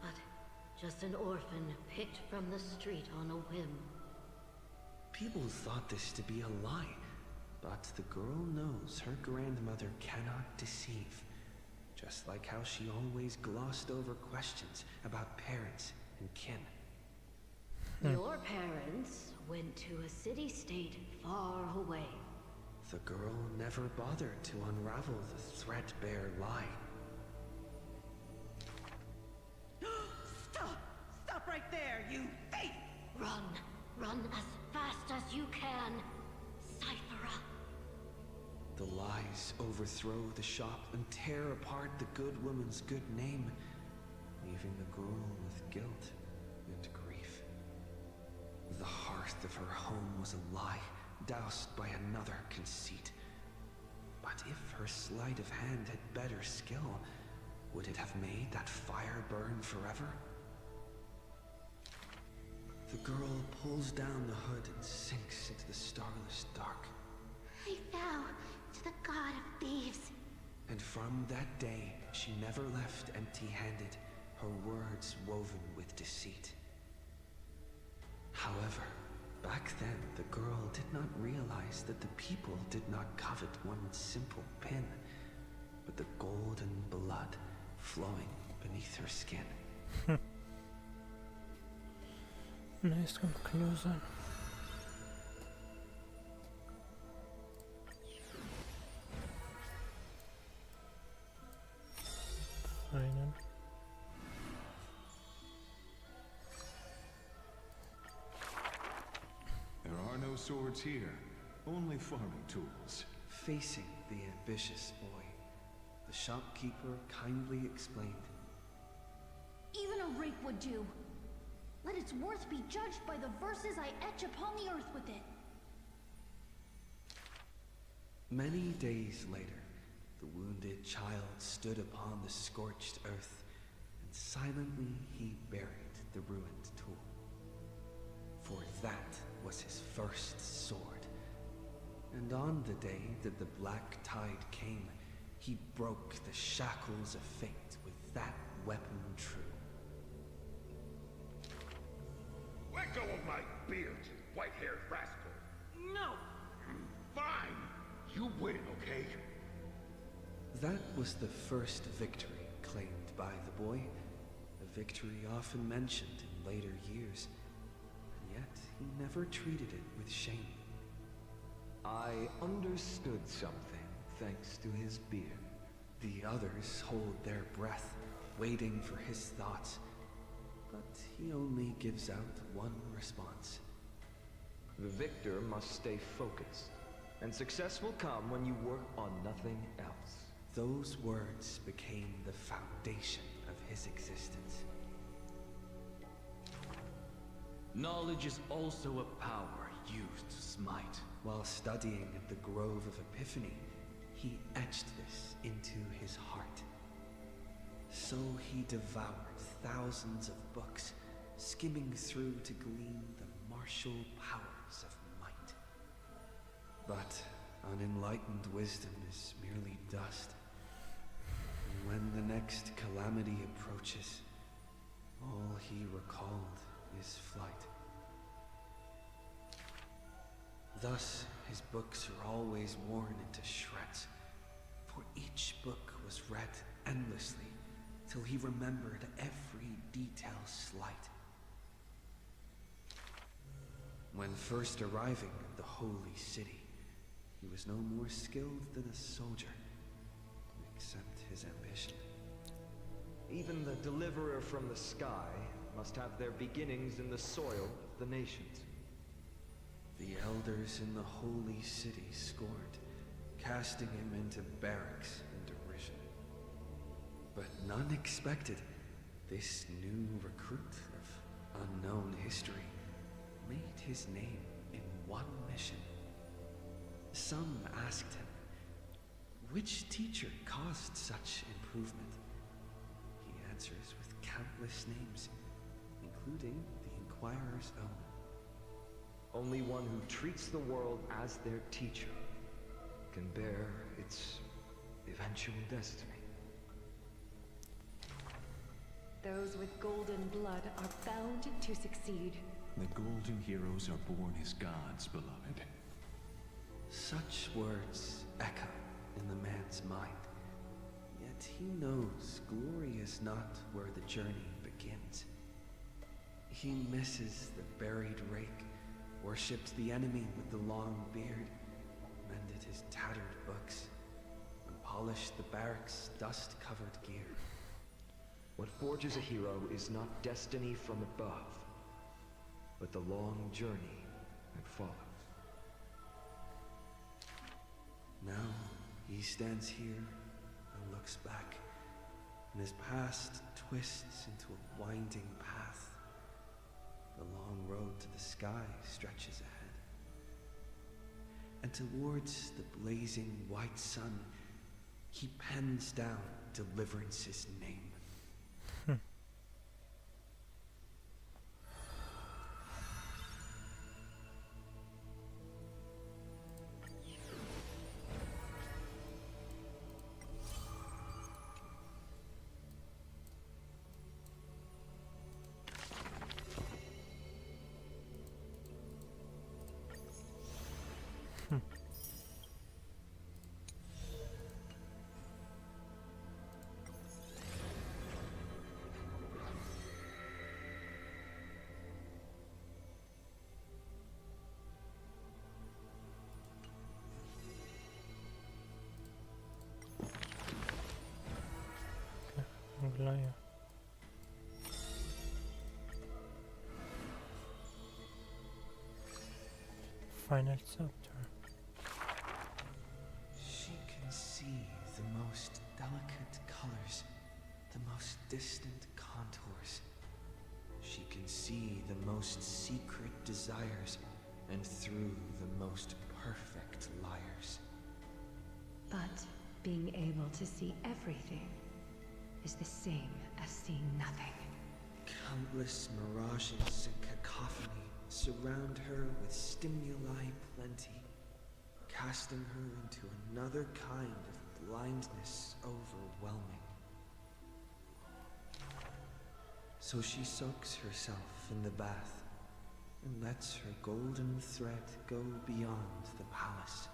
but just an orphan picked from the street on a whim. People thought this to be a lie, but the girl knows her grandmother cannot deceive, just like how she always glossed over questions about parents and kin. Your parents went to a city-state far away. The girl never bothered to unravel the threadbare lie. Stop! Stop right there, you thief! Run! Run as fast as you can! Cyphera! The lies overthrow the shop and tear apart the good woman's good name, leaving the girl with guilt and grief. The hearth of her home was a lie, doused by another conceit. But if her sleight of hand had better skill, would it have made that fire burn forever? The girl pulls down the hood and sinks into the starless dark. I vow to the god of thieves. And from that day, she never left empty-handed, her words woven with deceit. However, back then, the girl did not realize that the people did not covet one simple pin, but the golden blood flowing beneath her skin. Nice conclusion. Final. There are no swords here, only farming tools. Facing the ambitious boy, the shopkeeper kindly explained. Even a rape would do. Let its worth be judged by the verses I etch upon the earth with it. Many days later, the wounded child stood upon the scorched earth, and silently he buried the ruined tool. For that was his first sword. And on the day that the black tide came, he broke the shackles of fate with that weapon true. Let go of my beard, you white-haired rascal! No! Fine! You win, okay? That was the first victory claimed by the boy, a victory often mentioned in later years, and yet he never treated it with shame. I understood something thanks to his beard. The others hold their breath, waiting for his thoughts, but he only gives out one response. The victor must stay focused, and success will come when you work on nothing else. Those words became the foundation of his existence. Knowledge is also a power used to smite. While studying at the Grove of Epiphany, he etched this into his heart. So he devoured thousands of books, skimming through to glean the martial powers of might. But unenlightened wisdom is merely dust. And when the next calamity approaches, all he recalled is flight. Thus, his books are always worn into shreds, for each book was read endlessly till he remembered every detail slight. When first arriving at the holy city, he was no more skilled than a soldier, except his ambition. Even the deliverer from the sky must have their beginnings in the soil of the nations. The elders in the holy city scorned, casting him into barracks in derision. But none expected this new recruit of unknown history made his name in one mission. Some asked him, which teacher caused such improvement? He answers with countless names, including the Inquirer's own. Only one who treats the world as their teacher can bear its eventual destiny. Those with golden blood are bound to succeed. The golden heroes are born as gods, beloved. Such words echo in the man's mind. Yet he knows glory is not where the journey begins. He misses the buried rake, worshipped the enemy with the long beard, mended his tattered books, and polished the barracks' dust-covered gear. What forges a hero is not destiny from above, but the long journey that follows. Now he stands here and looks back, and his past twists into a winding path. The long road to the sky stretches ahead. And towards the blazing white sun, he pens down Deliverance's name. Glaya. Final chapter. She can see the most delicate colors, the most distant contours. She can see the most secret desires, and through the most perfect liars. But being able to see everything is the same as seeing nothing. Countless mirages and cacophony surround her with stimuli plenty, casting her into another kind of blindness overwhelming. So she soaks herself in the bath and lets her golden thread go beyond the palace.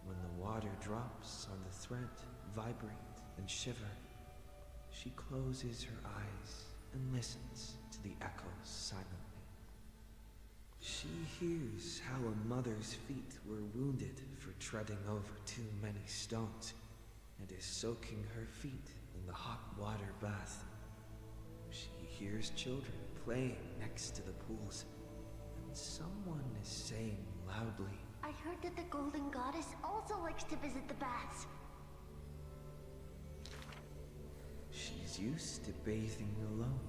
When the water drops on the thread, vibrate and shiver, she closes her eyes and listens to the echoes silently. She hears how a mother's feet were wounded for treading over too many stones, and is soaking her feet in the hot water bath. She hears children playing next to the pools, and someone is saying loudly, I heard that the Golden Goddess also likes to visit the baths. She's was used to bathing alone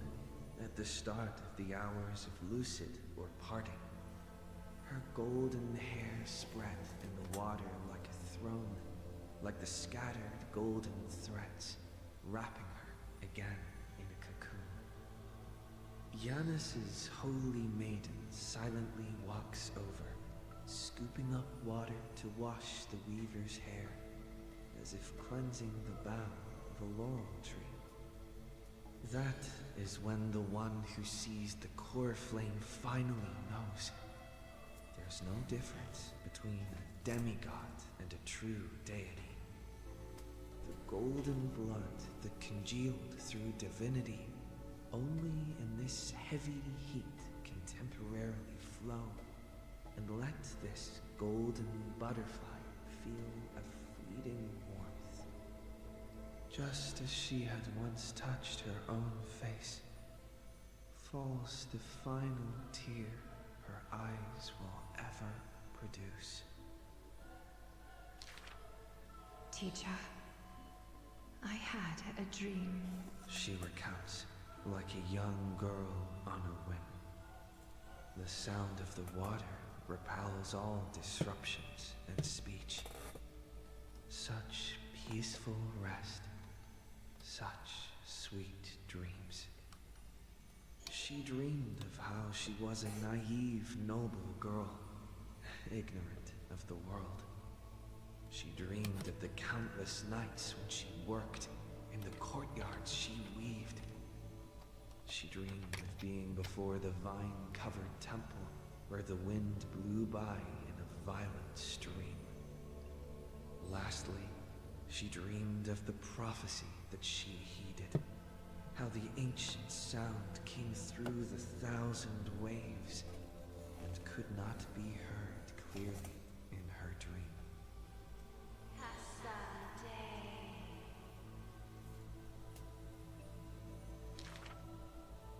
at the start of the hours of lucid or parting. Her golden hair spread in the water like a throne, like the scattered golden threads, wrapping her again in a cocoon. Yanis's holy maiden silently walks over, scooping up water to wash the weaver's hair, as if cleansing the bough of a laurel tree. That is when the one who sees the core flame finally knows. There's no difference between a demigod and a true deity. The golden blood that congealed through divinity only in this heavy heat can temporarily flow and let this golden butterfly feel a fleeting warmth. Just as she had once touched her own face, falls the final tear her eyes will ever produce. Teacher, I had a dream. She recounts, like a young girl on a wing. The sound of the water repels all disruptions and speech. Such peaceful rest, such sweet dreams. She dreamed of how she was a naive, noble girl, ignorant of the world. She dreamed of the countless nights when she worked in the courtyards she weaved. She dreamed of being before the vine-covered temple where the wind blew by in a violent stream. Lastly, she dreamed of the prophecy that she heeded, how the ancient sound came through the 1,000 waves and could not be heard clearly in her dream.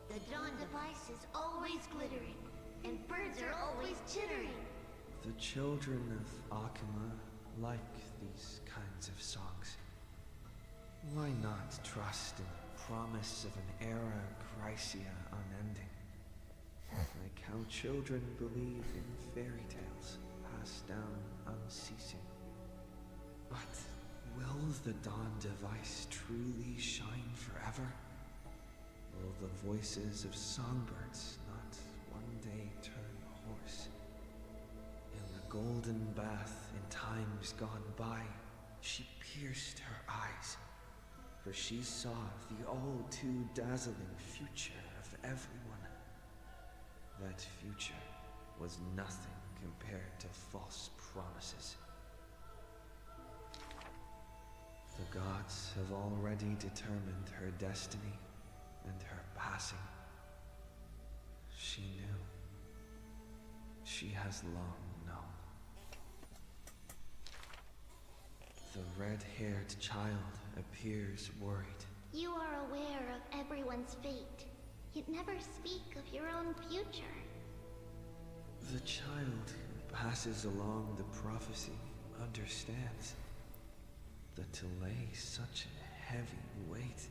The dawn device is always glittering, and birds are always chittering. The children of Akima like these kinds of songs. Why not trust in the promise of an era Chrysia unending? Like how children believe in fairy tales passed down unceasing. But will the dawn device truly shine forever? Will the voices of songbirds not one day turn hoarse? In the golden bath in times gone by, she pierced her eyes, for she saw the all too dazzling future of everyone. That future was nothing compared to false promises. The gods have already determined her destiny and her passing. She knew. She has long known. The red-haired child appears worried. You are aware of everyone's fate, yet never speak of your own future. The child who passes along the prophecy understands that to lay such a heavy weight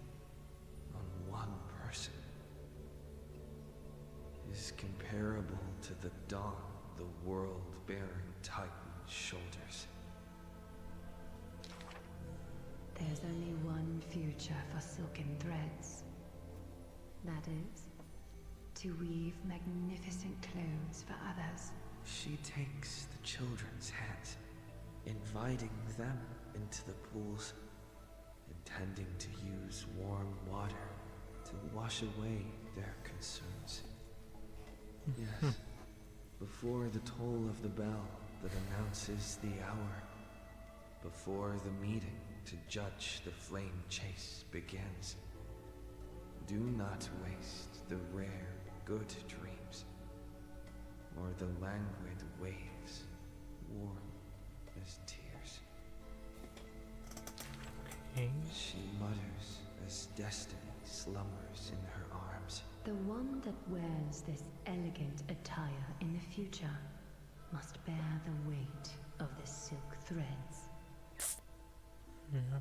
on one person is comparable to the dawn the world-bearing Titan's shoulders. There's only one future for silken threads. That is, to weave magnificent clothes for others. She takes the children's hands, inviting them into the pools, intending to use warm water to wash away their concerns. Yes, before the toll of the bell that announces the hour, before the meeting to judge the flame chase begins. Do not waste the rare good dreams, or the languid waves, warm as tears. Okay. She mutters as destiny slumbers in her arms. The one that wears this elegant attire in the future must bear the weight of the silk threads. Yeah.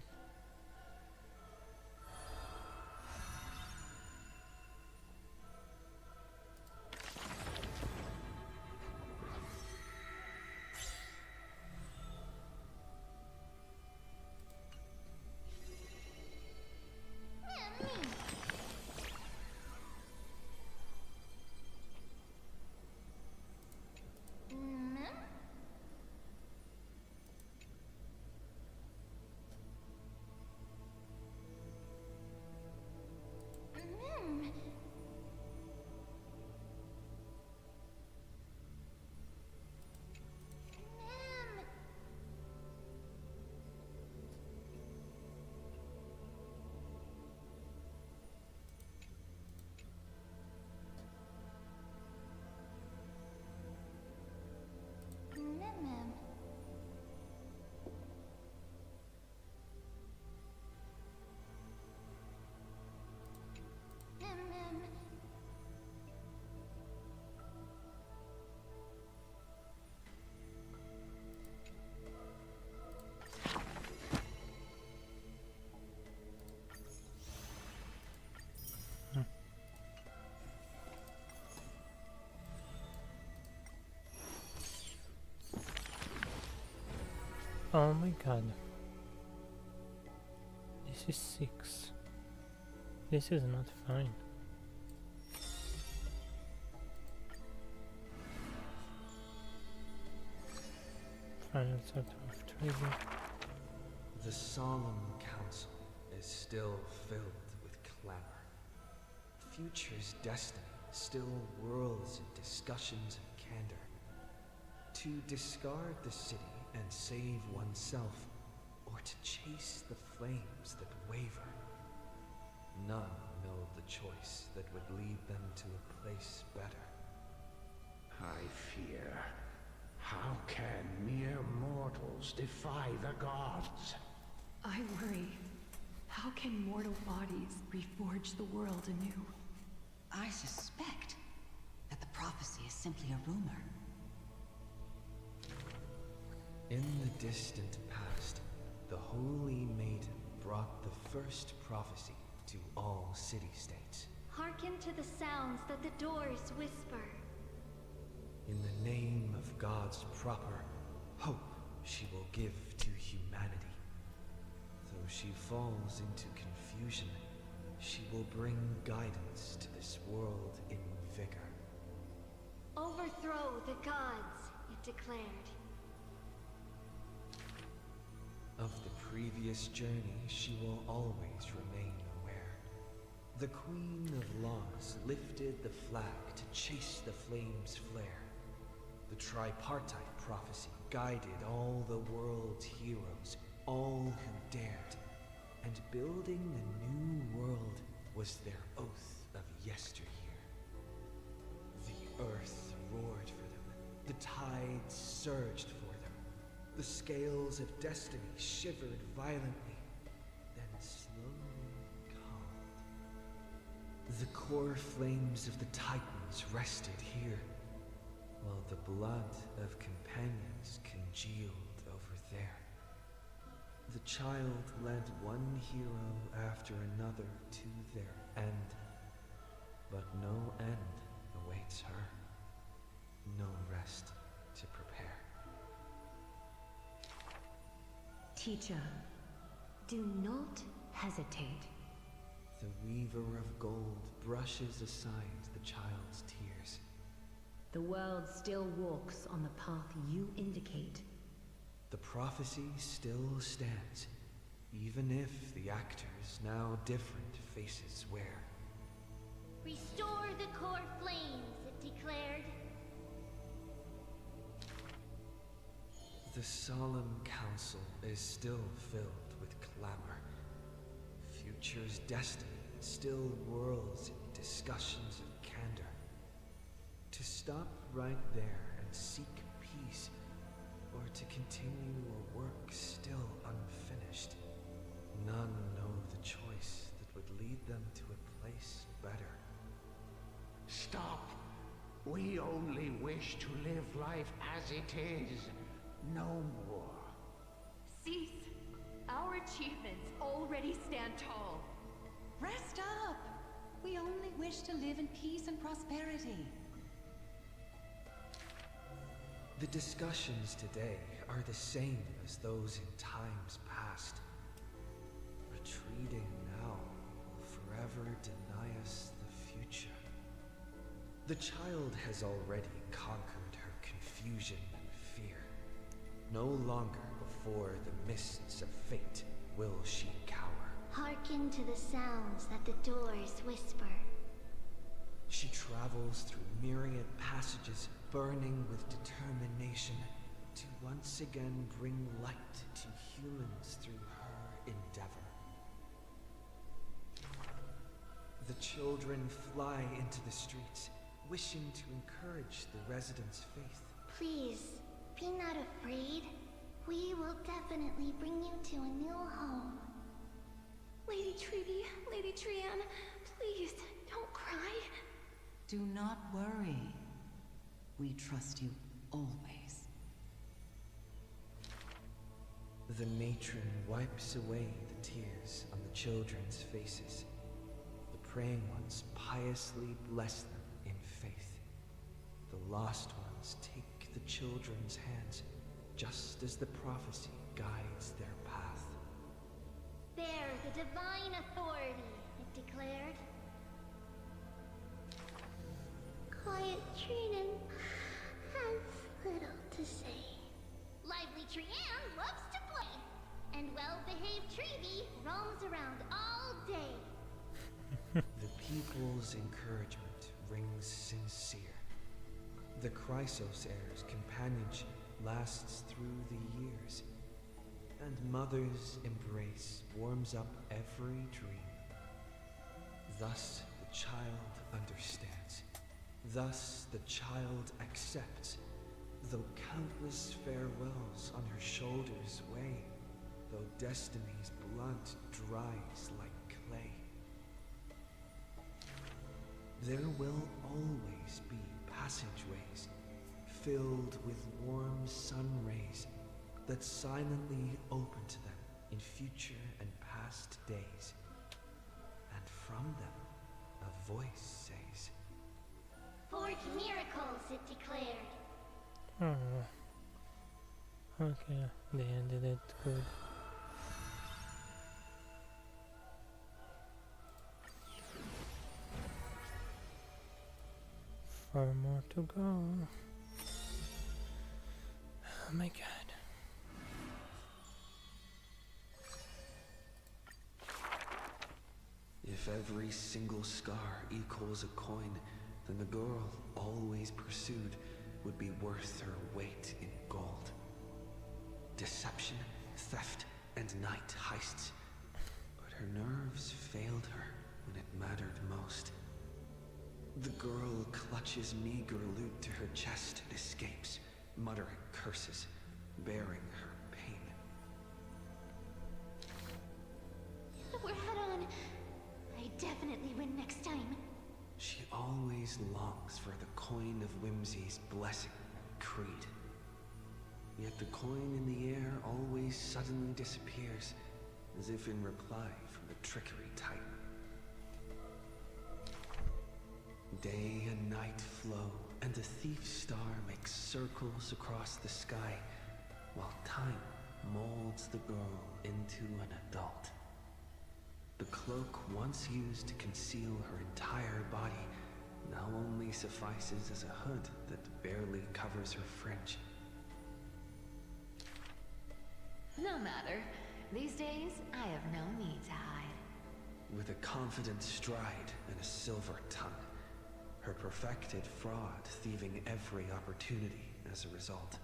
Oh my god. This is 6. This is not fine. Final sort of trigger. The solemn council is still filled with clamor. Future's destiny still whirls in discussions of candor. To discard the city and save oneself, or to chase the flames that waver. None know the choice that would lead them to a place better. I fear. How can mere mortals defy the gods? I worry. How can mortal bodies reforge the world anew? I suspect that the prophecy is simply a rumor. In the distant past, the Holy Maiden brought the first prophecy to all city-states. Hearken to the sounds that the doors whisper. In the name of God's proper hope she will give to humanity. Though she falls into confusion, she will bring guidance to this world in vigor. Overthrow the gods, it declared. Of the previous journey, she will always remain aware. The Queen of Laws lifted the flag to chase the flames' flare. The tripartite prophecy guided all the world's heroes, all who dared. And building the new world was their oath of yesteryear. The earth roared for them. The tides surged for them. The scales of destiny shivered violently, then slowly calmed. The core flames of the Titans rested here, while the blood of companions congealed over there. The child led one hero after another to their end, but no end awaits her, no rest to prepare. Teacher, do not hesitate. The weaver of gold brushes aside the child's tears. The world still walks on the path you indicate. The prophecy still stands, even if the actors now different faces wear. Restore the core flames, it declared. The solemn council is still filled with clamor. Future's destiny still whirls in discussions of candor. To stop right there and seek peace, or to continue a work still unfinished. None know the choice that would lead them to a place better. Stop. We only wish to live life as it is. No more. Cease. Our achievements already stand tall. Rest up! We only wish to live in peace and prosperity. The discussions today are the same as those in times past. Retreating now will forever deny us the future. The child has already conquered her confusion and fear. No longer before the mists of fate will she cower. Hearken to the sounds that the doors whisper. She travels through myriad passages, burning with determination to once again bring light to humans through her endeavor. The children fly into the streets, wishing to encourage the residents' faith. Please, be not afraid. We will definitely bring you to a new home. Lady Treaty, Lady Trianne, please, don't cry? Do not worry. We trust you always. The matron wipes away the tears on the children's faces. The praying ones piously bless them in faith. The lost ones take the children's hands, just as the prophecy guides their path. They're the divine authority, it declared. Quiet Trinan has little to say. Lively Trian loves to play, and well-behaved Trevi roams around all day. The people's encouragement rings sincere. The Chrysos heir's companionship lasts through the years, and Mother's embrace warms up every dream. Thus the child understands. Thus the child accepts, though countless farewells on her shoulders weigh, though destiny's blunt dries like clay. There will always be passageways filled with warm sun rays that silently open to them in future and past days. And from them a voice says, Forge miracles, it declared. Oh. Okay, they ended it good. Four more to go. Oh my god. If every single scar equals a coin, then the girl always pursued would be worth her weight in gold. Deception, theft, and night heists. But her nerves failed her when it mattered most. The girl clutches meager loot to her chest and escapes, muttering curses, bearing her pain. We're head on. I definitely win next time. She always longs for the coin of whimsy's blessing and creed. Yet the coin in the air always suddenly disappears, as if in reply from the trickery type. Day and night flow, and the thief's star makes circles across the sky, while time molds the girl into an adult. The cloak once used to conceal her entire body now only suffices as a hood that barely covers her fringe. No matter. These days, I have no need to hide. With a confident stride and a silver tongue, her perfected fraud thieving every opportunity as a result.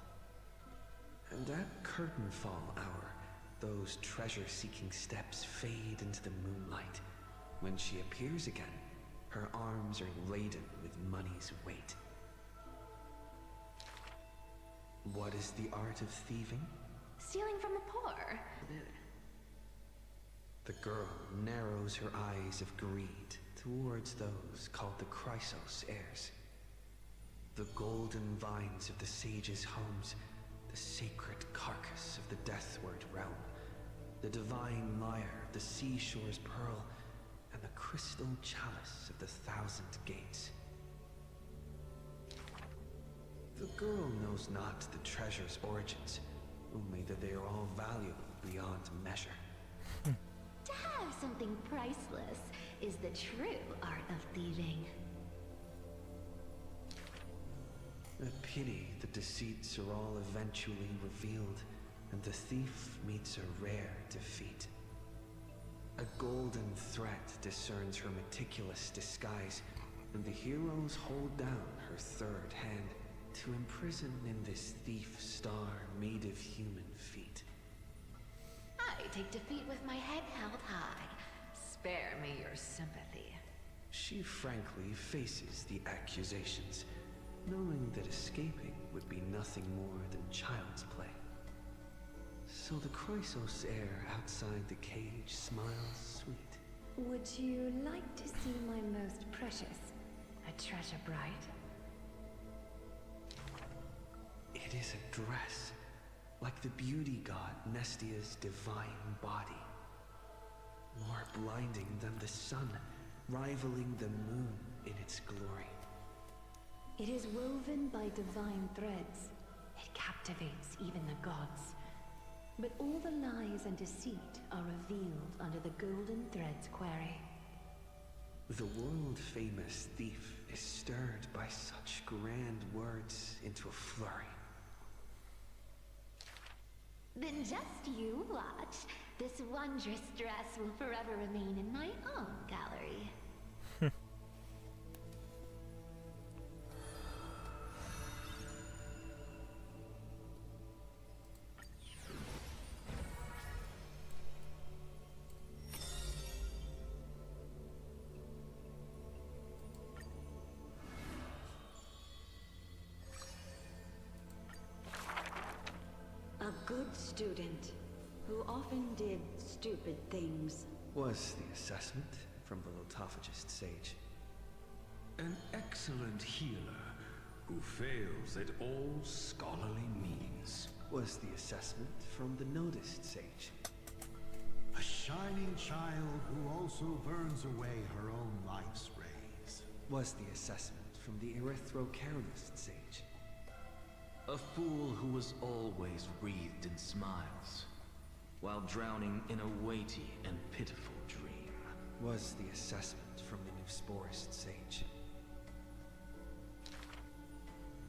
And at curtain fall hour, those treasure-seeking steps fade into the moonlight. When she appears again, her arms are laden with money's weight. What is the art of thieving? Stealing from the poor. The girl narrows her eyes of greed towards those called the Chrysos heirs. The golden vines of the sages' homes, the sacred carcass of the Deathward realm, the divine lyre of the seashore's pearl, and the crystal chalice of the thousand gates. The girl knows not the treasure's origins, only that they are all valuable beyond measure. To have something priceless is the true art of thieving. A pity the deceits are all eventually revealed, and the thief meets a rare defeat. A golden thread discerns her meticulous disguise, and the heroes hold down her third hand to imprison in this thief star made of human feet. I take defeat with my head held high. Spare me your sympathy. She frankly faces the accusations, knowing that escaping would be nothing more than child's play. So the Chrysos heir outside the cage smiles sweet, Would you like to see my most precious? A treasure bride? It is a dress, like the beauty god Nestia's divine body. More blinding than the sun, rivaling the moon in its glory. It is woven by divine threads. It captivates even the gods. But all the lies and deceit are revealed under the golden thread's query. The world-famous thief is stirred by such grand words into a flurry. Then just you watch. This wondrous dress will forever remain in my own gallery. A good student, who often did stupid things. Was the assessment from the Lotophagist sage. An excellent healer who fails at all scholarly means. Was the assessment from the Noticed sage. A shining child who also burns away her own life's rays. Was the assessment from the Erythrocaralist sage. A fool who was always wreathed in smiles, while drowning in a weighty and pitiful dream. Was the assessment from the Newsporist sage.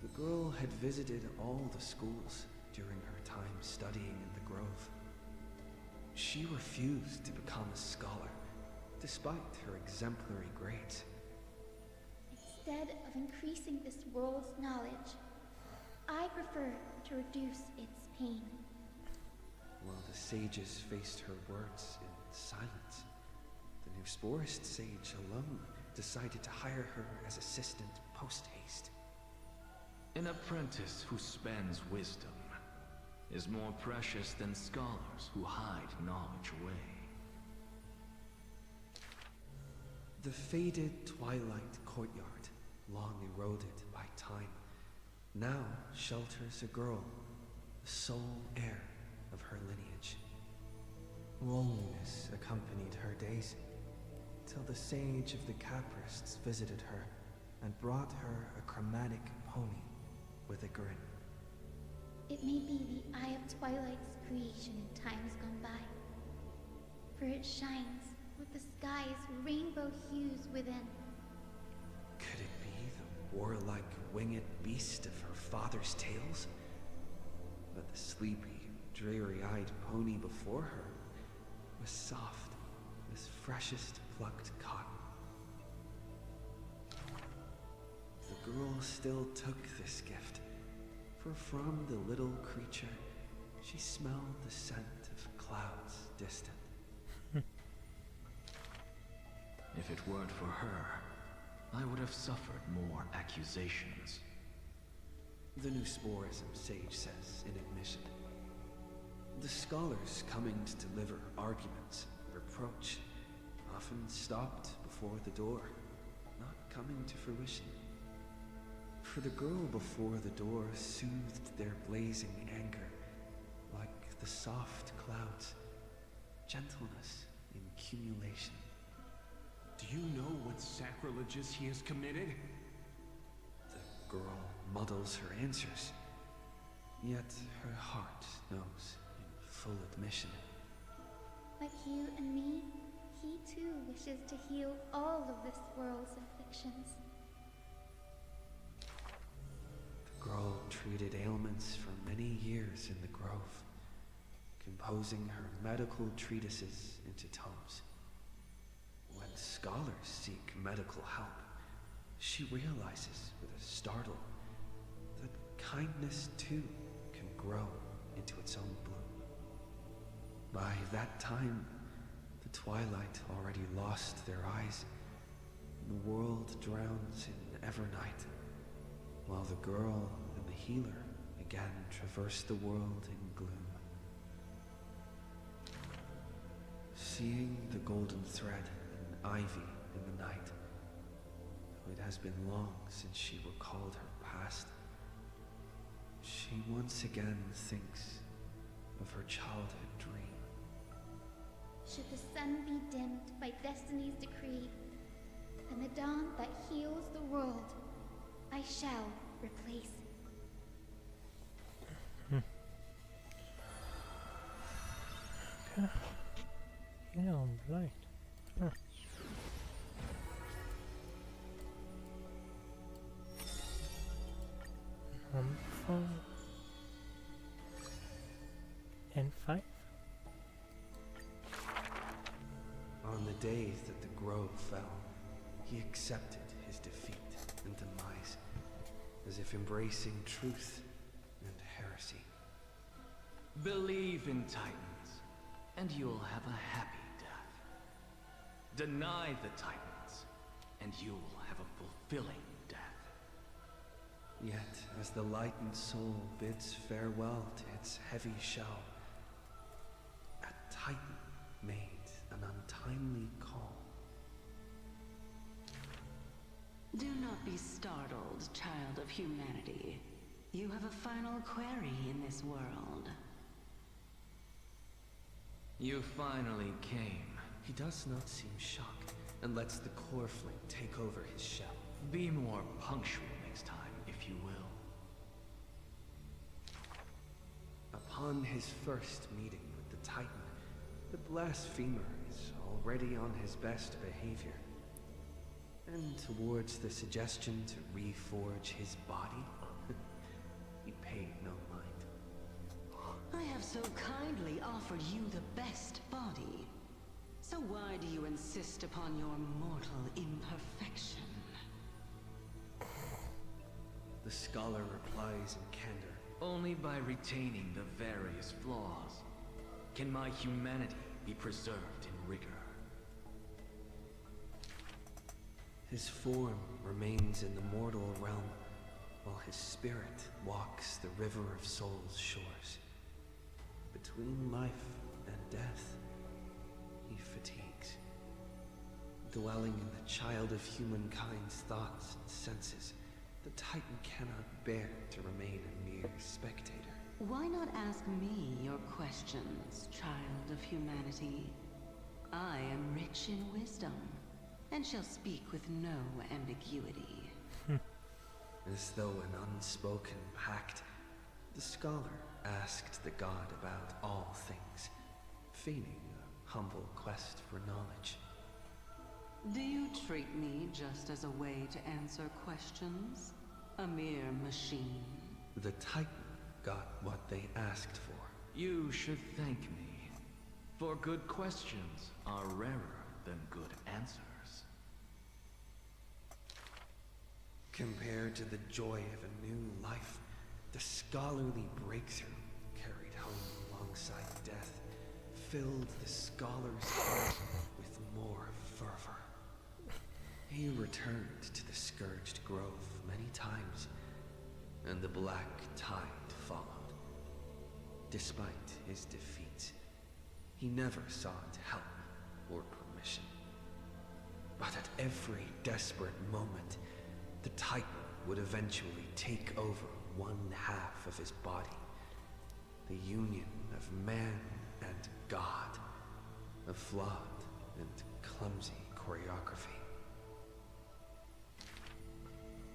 The girl had visited all the schools during her time studying in the Grove. She refused to become a scholar, despite her exemplary grades. Instead of increasing this world's knowledge, I prefer to reduce its pain. While the sages faced her words in silence, the Newsporist sage alone decided to hire her as assistant post-haste. An apprentice who spends wisdom is more precious than scholars who hide knowledge away. The faded twilight courtyard, long eroded by time, now shelters a girl, the sole heir of her lineage. Loneliness accompanied her days, till the sage of the Caprists visited her and brought her a chromatic pony with a grin. It may be the Eye of Twilight's creation in times gone by, for it shines with the sky's rainbow hues within. Could it be the warlike winged beast of her father's tales? But the sleepy, dreary-eyed pony before her was soft as freshest plucked cotton. The girl still took this gift, for from the little creature she smelled the scent of clouds distant. If it weren't for her, I would have suffered more accusations. The Newsporism sage says in admission. The scholars coming to deliver arguments and reproach often stopped before the door, not coming to fruition. For the girl before the door soothed their blazing anger, like the soft clouds, gentleness in cumulation. Do you know what sacrileges he has committed? The girl muddles her answers, yet her heart knows in full admission. Like you and me, he too wishes to heal all of this world's afflictions. The girl treated ailments for many years in the Grove, composing her medical treatises into tomes. When scholars seek medical help, she realizes with a startle that kindness too can grow into its own bloom. By that time, the twilight already lost their eyes, and the world drowns in evernight, while the girl and the healer again traverse the world in gloom. Seeing the golden thread ivy in the night. It has been long since she recalled her past. She once again thinks of her childhood dream. Should the sun be dimmed by destiny's decree, then the dawn that heals the world, I shall replace. Okay. Yeah, I'm right. Huh. Number 4 and 5. On the day that the grove fell, he accepted his defeat and demise, as if embracing truth and heresy. Believe in Titans, and you'll have a happy death. Deny the Titans, and you'll have a fulfilling death. Yet, as the lightened soul bids farewell to its heavy shell, a Titan made an untimely call. Do not be startled, child of humanity. You have a final query in this world. You finally came. He does not seem shocked, and lets the Corefling take over his shell. Be more punctual next time, if you will. Upon his first meeting with the Titan, the blasphemer is already on his best behavior. And towards the suggestion to reforge his body, he paid no mind. I have so kindly offered you the best body. So why do you insist upon your mortal imperfection? The scholar replies in candor. Only by retaining the various flaws can my humanity be preserved in rigor. His form remains in the mortal realm, while his spirit walks the river of souls' shores. Between life and death, he fatigues. Dwelling in the child of humankind's thoughts and senses, the Titan cannot bear to remain a mere spectator. Why not ask me your questions, child of humanity? I am rich in wisdom, and shall speak with no ambiguity. As though an unspoken pact, the scholar asked the god about all things, feigning a humble quest for knowledge. Do you treat me just as a way to answer questions? A mere machine? The Titan got what they asked for. You should thank me, for good questions are rarer than good answers. Compared to the joy of a new life, the scholarly breakthrough carried home alongside death filled the scholar's heart with more fervor. He returned to the Scourged Grove many times, and the black tide followed. Despite his defeats, he never sought help or permission. But at every desperate moment, the Titan would eventually take over one half of his body. The union of man and God. A flawed and clumsy choreography.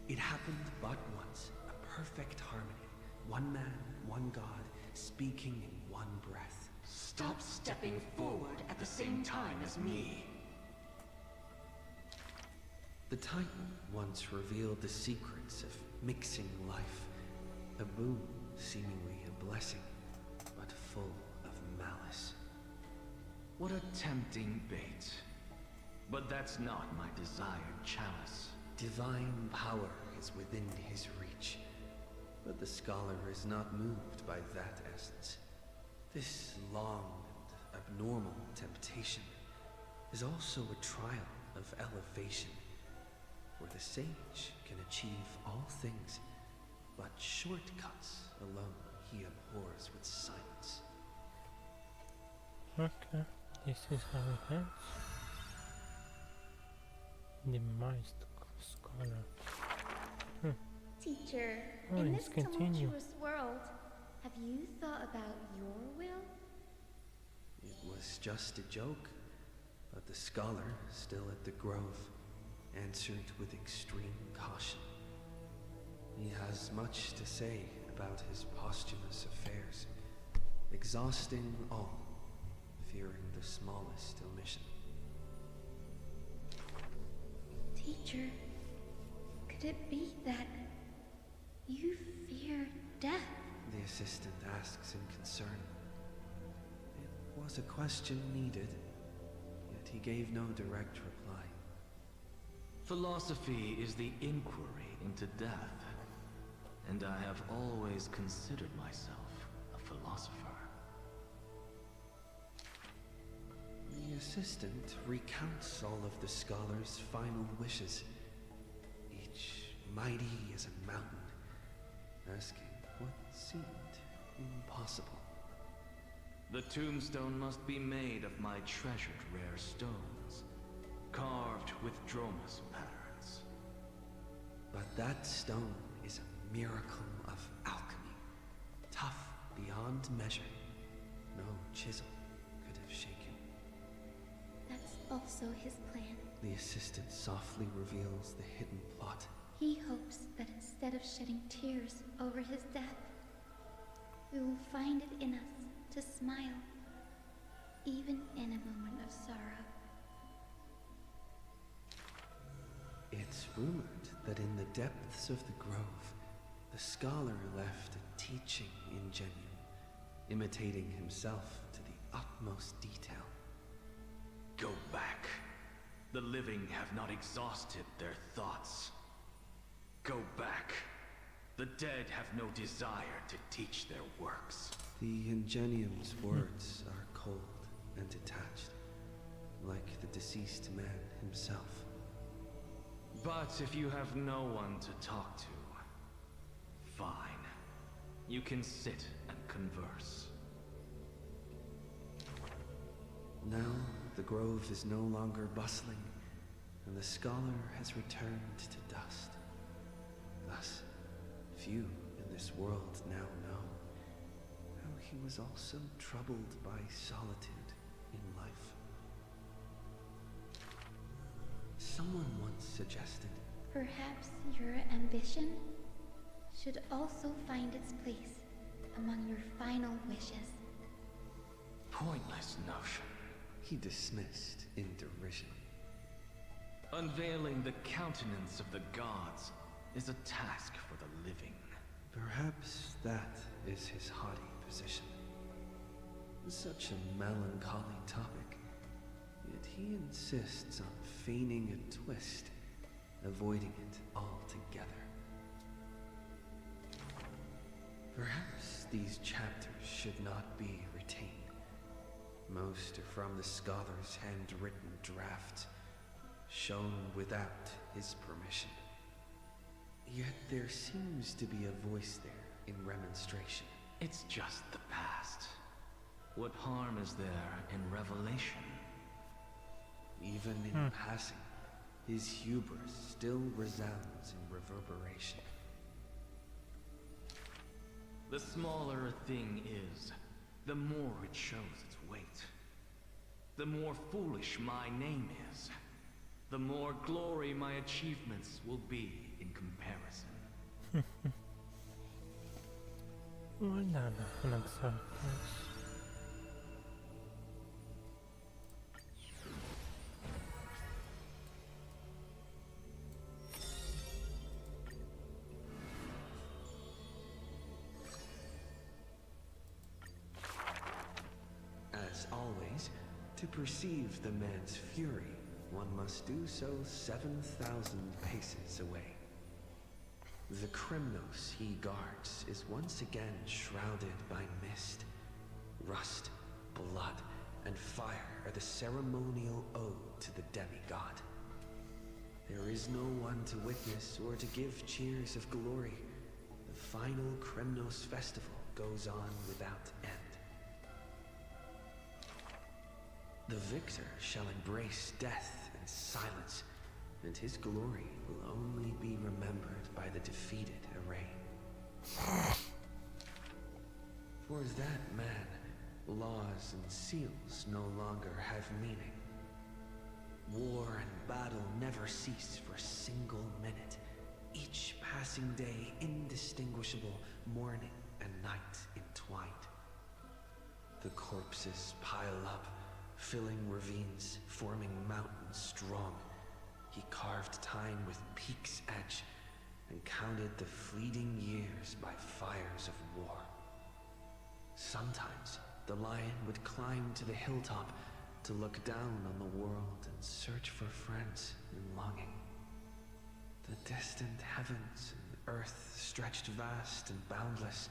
It happened but once, a perfect harmony. One man, one God, speaking in one breath. Stop stepping forward at the same time as me. The Titan once revealed the secrets of mixing life. A boon, seemingly a blessing, but full of malice. What a tempting bait. But that's not my desired chalice. Divine power is within his reach, but the scholar is not moved by that essence. This long and abnormal temptation is also a trial of elevation, where the sage can achieve all things, but shortcuts alone he abhors with silence. Okay, this is how it ends. Demised scholar. Teacher, Oh, in let's this continue. tumultuous world, have you thought about your will? It was just a joke, but the scholar, still at the grove, answered with extreme caution. He has much to say about his posthumous affairs, exhausting all, fearing the smallest omission. Teacher, could it be that you fear death? The assistant asks in concern. It was a question needed, yet he gave no direct reply. Philosophy is the inquiry into death, and I have always considered myself a philosopher. The assistant recounts all of the scholar's final wishes, each mighty as a mountain, asking what seemed impossible. The tombstone must be made of my treasured rare stones, carved with Dromus patterns. But that stone is a miracle of alchemy, tough beyond measure. No chisel could have shaken. That's also his plan. The assistant softly reveals the hidden plot. He hopes that instead of shedding tears over his death, we will find it in us to smile, even in a moment of sorrow. It's rumored that in the depths of the grove, the scholar left a teaching ingenium, imitating himself to the utmost detail. Go back. The living have not exhausted their thoughts. Go back. The dead have no desire to teach their works. The ingenium's words are cold and detached, like the deceased man himself. But if you have no one to talk to, fine. You can sit and converse. Now, the grove is no longer bustling, and the scholar has returned to dust. Thus, few in this world now know how he was also troubled by solitude in life. Someone once suggested, Perhaps your ambition should also find its place among your final wishes. Pointless notion. He dismissed in derision. Unveiling the countenance of the gods is a task for the living. Perhaps that is his haughty position. Such a melancholy topic, yet he insists on feigning a twist, avoiding it altogether. Perhaps these chapters should not be retained. Most are from the scholar's handwritten drafts, shown without his permission. Yet there seems to be a voice there in remonstration. It's just the past. What harm is there in revelation? Even in passing, his hubris still resounds in reverberation. The smaller a thing is, the more it shows its weight. The more foolish my name is, the more glory my achievements will be in comparison. Wala na ako nagsakas. As always, to perceive the man's fury, one must do so 7,000 paces away. The Kremnos he guards is once again shrouded by mist. Rust, blood, and fire are the ceremonial ode to the demigod. There is no one to witness or to give cheers of glory. The final Kremnos festival goes on without end. The victor shall embrace death and silence, and his glory will only be remembered by the defeated array. For that man, laws and seals no longer have meaning. War and battle never cease for a single minute, each passing day indistinguishable, morning and night entwined. The corpses pile up, filling ravines, forming mountains strong. He carved time with peak's edge, and counted the fleeting years by fires of war. Sometimes the lion would climb to the hilltop to look down on the world and search for friends in longing. The distant heavens and earth stretched vast and boundless,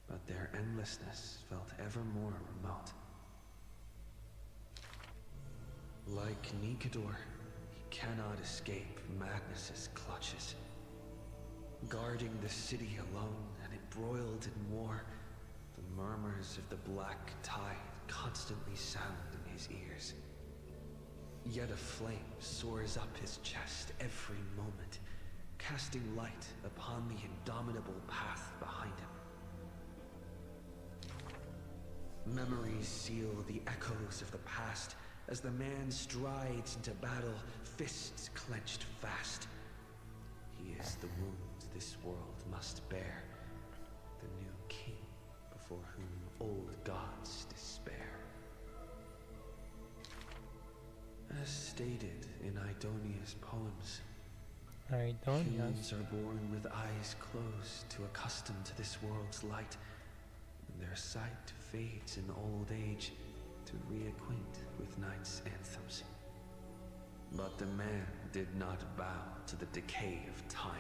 but their endlessness felt ever more remote. Like Nikador, he cannot escape madness's clutches. Guarding the city alone and embroiled in war, the murmurs of the black tide constantly sound in his ears. Yet a flame soars up his chest every moment, casting light upon the indomitable path behind him. Memories seal the echoes of the past as the man strides into battle, fists clenched fast. He is the wound this world must bear, the new king before whom old gods despair. As stated in Idonia's poems, humans are born with eyes closed to accustom to this world's light, and their sight fades in old age to reacquaint with night's anthems. But the man did not bow to the decay of time,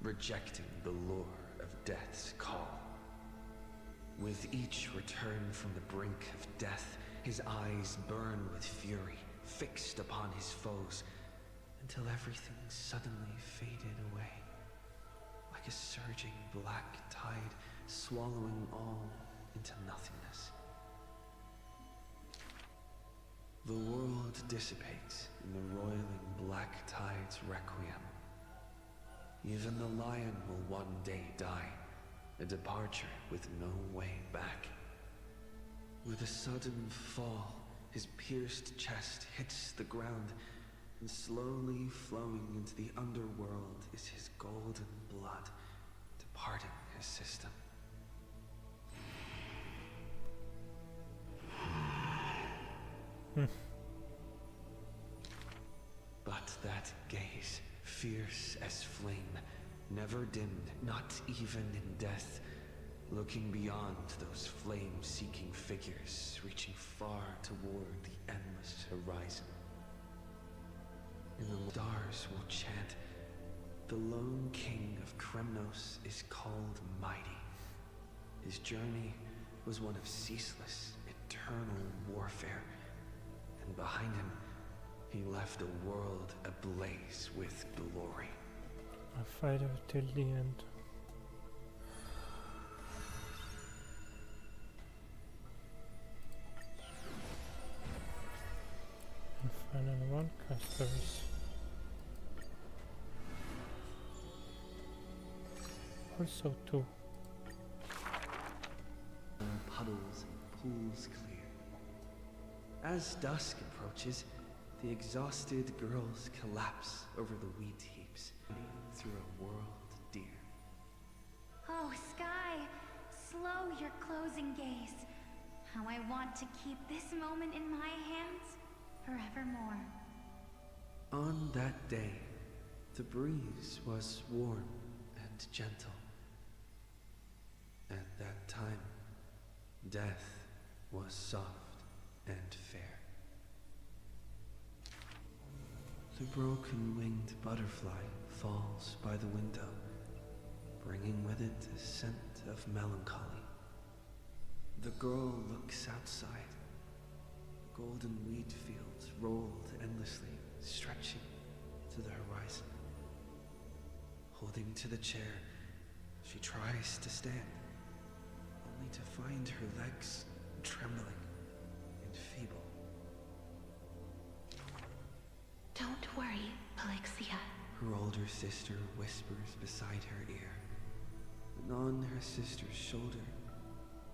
rejecting the lure of death's call. With each return from the brink of death, his eyes burn with fury, fixed upon his foes, until everything suddenly faded away, like a surging black tide swallowing all into nothingness. The world dissipates in the roiling black tide's requiem. Even the lion will one day die, a departure with no way back. With a sudden fall, his pierced chest hits the ground, and slowly flowing into the underworld is his golden blood, departing his system. But that gaze, fierce as flame, never dimmed, not even in death, looking beyond those flame-seeking figures, reaching far toward the endless horizon. And the stars will chant, the lone king of Kremnos is called Mighty. His journey was one of ceaseless, eternal warfare, and behind him, he left a world ablaze with glory. A fighter till the end. And final one, casters. Also two. Puddles and pools clear. As dusk approaches, the exhausted girls collapse over the wheat heaps, through a world dear. Oh, Sky, slow your closing gaze. How I want to keep this moment in my hands forevermore. On that day, the breeze was warm and gentle. At that time, death was soft and fair. The broken-winged butterfly falls by the window, bringing with it a scent of melancholy. The girl looks outside. The golden wheat fields rolled endlessly, stretching to the horizon. Holding to the chair, she tries to stand, only to find her legs trembling and feeble. Don't worry. Alexia. Her older sister whispers beside her ear, and on her sister's shoulder,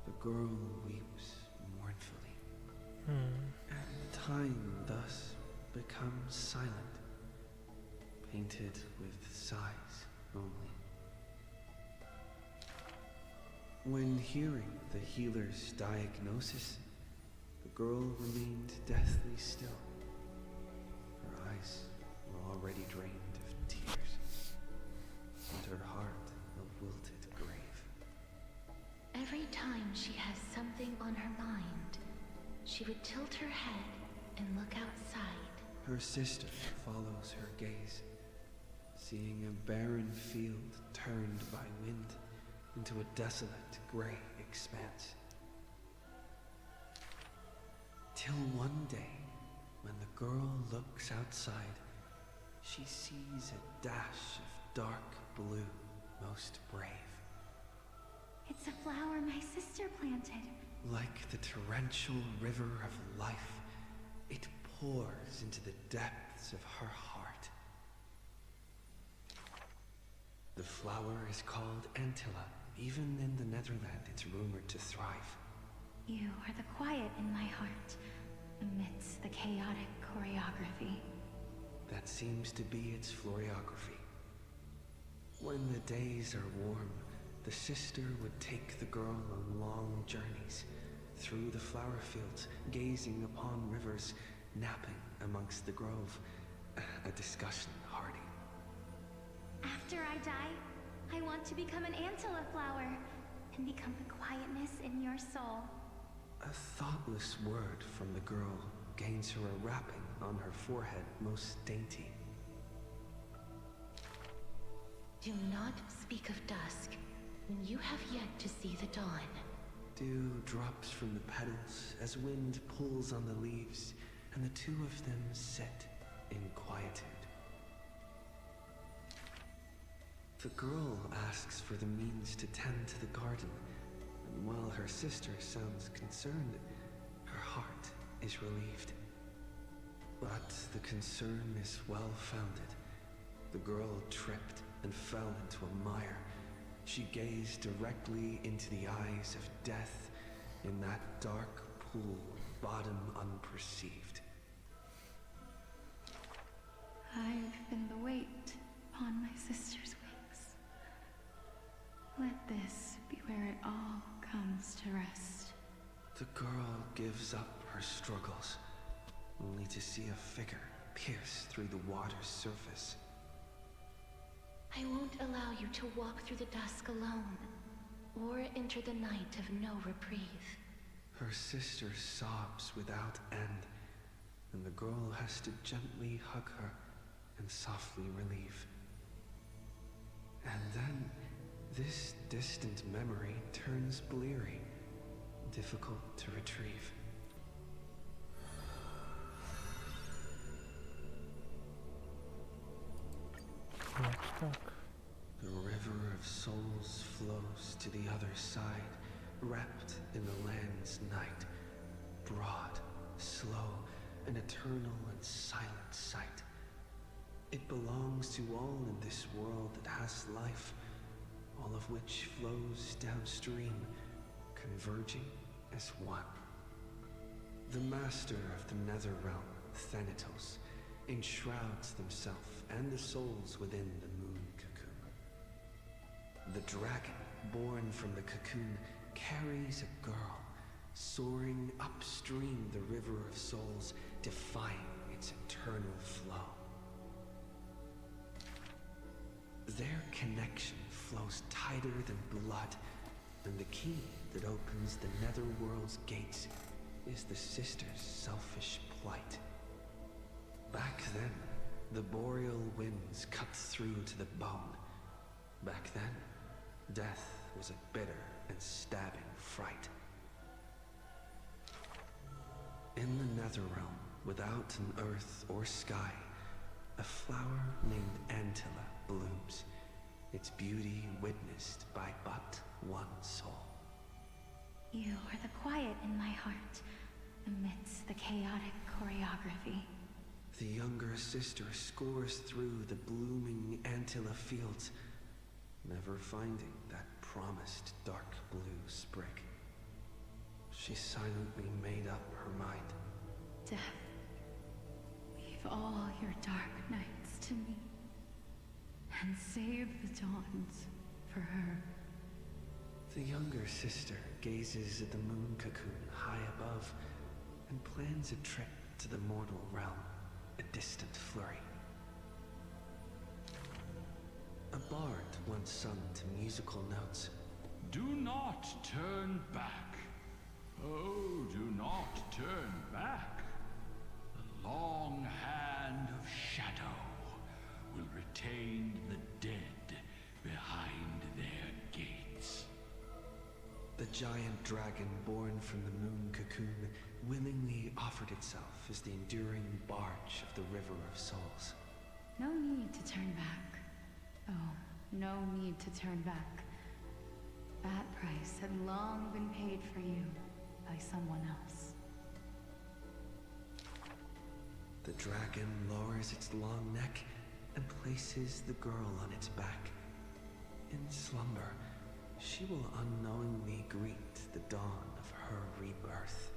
the girl weeps mournfully. And time thus becomes silent, painted with sighs only. When hearing the healer's diagnosis, the girl remained deathly still. Her eyes were already drained of tears, and her heart a wilted grave. Every time she has something on her mind, she would tilt her head and look outside. Her sister follows her gaze, seeing a barren field turned by wind into a desolate gray expanse. Till one day, when the girl looks outside, she sees a dash of dark blue, most brave. It's a flower my sister planted. Like the torrential river of life, it pours into the depths of her heart. The flower is called Antilla. Even in the Netherland, it's rumored to thrive. You are the quiet in my heart, amidst the chaotic choreography. That seems to be its floriography. When the days are warm, the sister would take the girl on long journeys through the flower fields, gazing upon rivers, napping amongst the grove, a discussion hardy. After I die, I want to become an Antilla flower and become the quietness in your soul. A thoughtless word from the girl gains her a wrapping on her forehead most dainty. Do not speak of dusk when you have yet to see the dawn. Dew drops from the petals as wind pulls on the leaves, and the two of them sit in quietude. The girl asks for the means to tend to the garden, and while her sister sounds concerned, her heart is relieved. But the concern is well-founded. The girl tripped and fell into a mire. She gazed directly into the eyes of death in that dark pool, bottom unperceived. I've been the weight upon my sister's wings. Let this be where it all comes to rest. The girl gives up her struggles, only to see a figure pierce through the water's surface. I won't allow you to walk through the dusk alone, or enter the night of no reprieve. Her sister sobs without end, and the girl has to gently hug her and softly relieve. And then, this distant memory turns bleary, difficult to retrieve. The river of souls flows to the other side, wrapped in the land's night. Broad, slow, an eternal and silent sight. It belongs to all in this world that has life, all of which flows downstream, converging as one. The master of the nether realm, Thanatos, enshrouds themselves and the souls within the moon cocoon. The dragon, born from the cocoon, carries a girl, soaring upstream the river of souls, defying its eternal flow. Their connection flows tighter than blood, and the key that opens the netherworld's gates is the sister's selfish plight. Back then, the boreal winds cut through to the bone. Back then, death was a bitter and stabbing fright. In the netherrealm, without an earth or sky, a flower named Antilla blooms, its beauty witnessed by but one soul. You are the quiet in my heart, amidst the chaotic choreography. The younger sister scores through the blooming Antilla fields, never finding that promised dark blue sprig. She silently made up her mind. Death, leave all your dark nights to me, and save the dawns for her. The younger sister gazes at the moon cocoon high above and plans a trip to the mortal realm, a distant flurry. A bard once sung to musical notes. Do not turn back. Oh, do not turn back. The long hand of shadow will retain the dead behind their gates. The giant dragon born from the moon cocoon willingly offered itself as the enduring barge of the River of Souls. No need to turn back. Oh, no need to turn back. That price had long been paid for you by someone else. The dragon lowers its long neck and places the girl on its back. In slumber, she will unknowingly greet the dawn of her rebirth.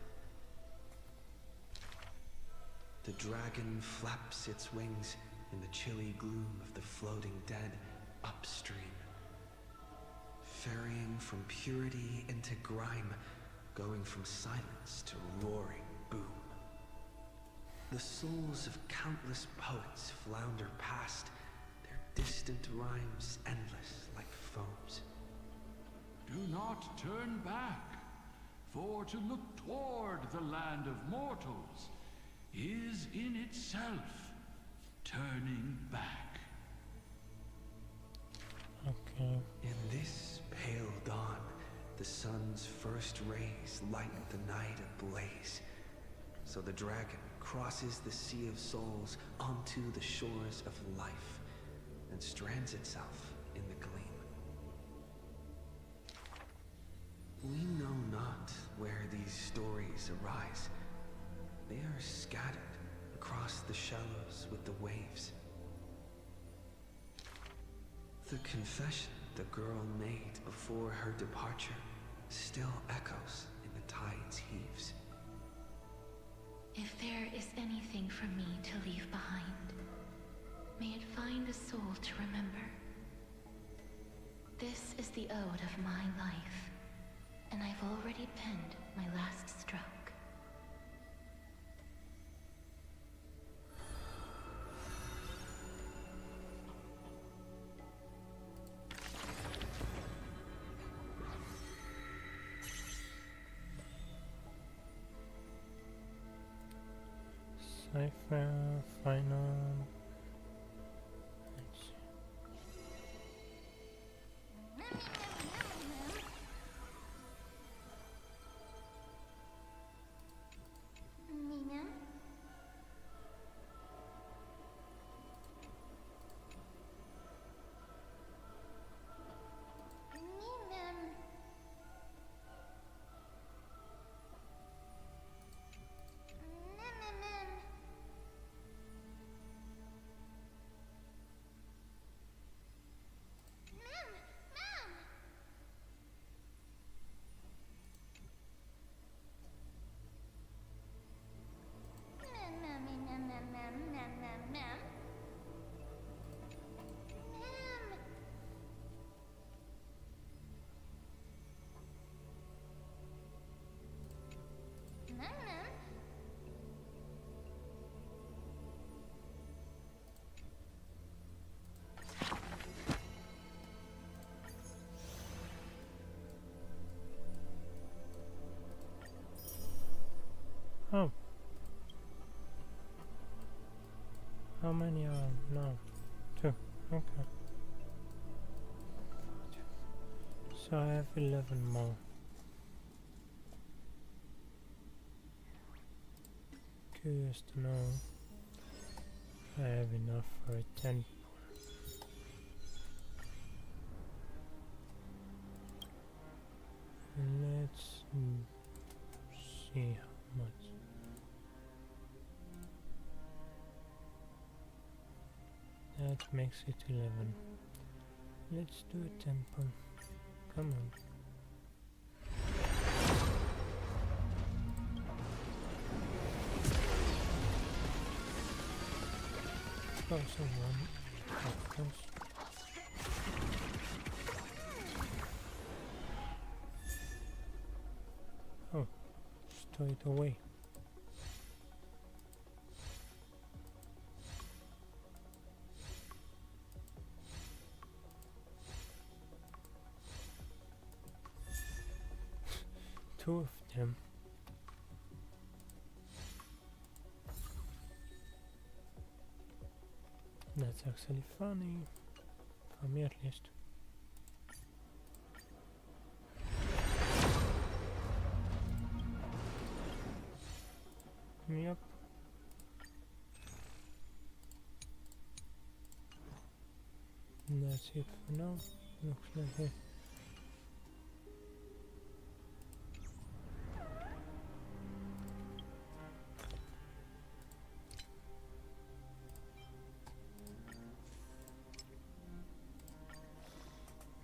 The dragon flaps its wings in the chilly gloom of the floating dead upstream, ferrying from purity into grime, going from silence to roaring boom. The souls of countless poets flounder past, their distant rhymes endless like foams. Do not turn back, for to look toward the land of mortals is in itself turning back. Okay. In this pale dawn, the sun's first rays light the night ablaze. So the dragon crosses the sea of souls onto the shores of life and strands itself in the gleam. We know not where these stories arise. They are scattered across the shallows with the waves. The confession the girl made before her departure still echoes in the tide's heaves. If there is anything for me to leave behind, may it find a soul to remember. This is the ode of my life, and I've already penned my last stroke. Cipher, final. Let's see. Nina? Oh. How many are no? 2. Okay. So I have 11 more. Curious to know if I have enough for a 10. Let's see how much. makes it 11. Let's do a temple. Come on. Also one, of course. Oh, stow it away. Two of them. That's actually funny, for me at least. Yep. That's it for now. Looks like it.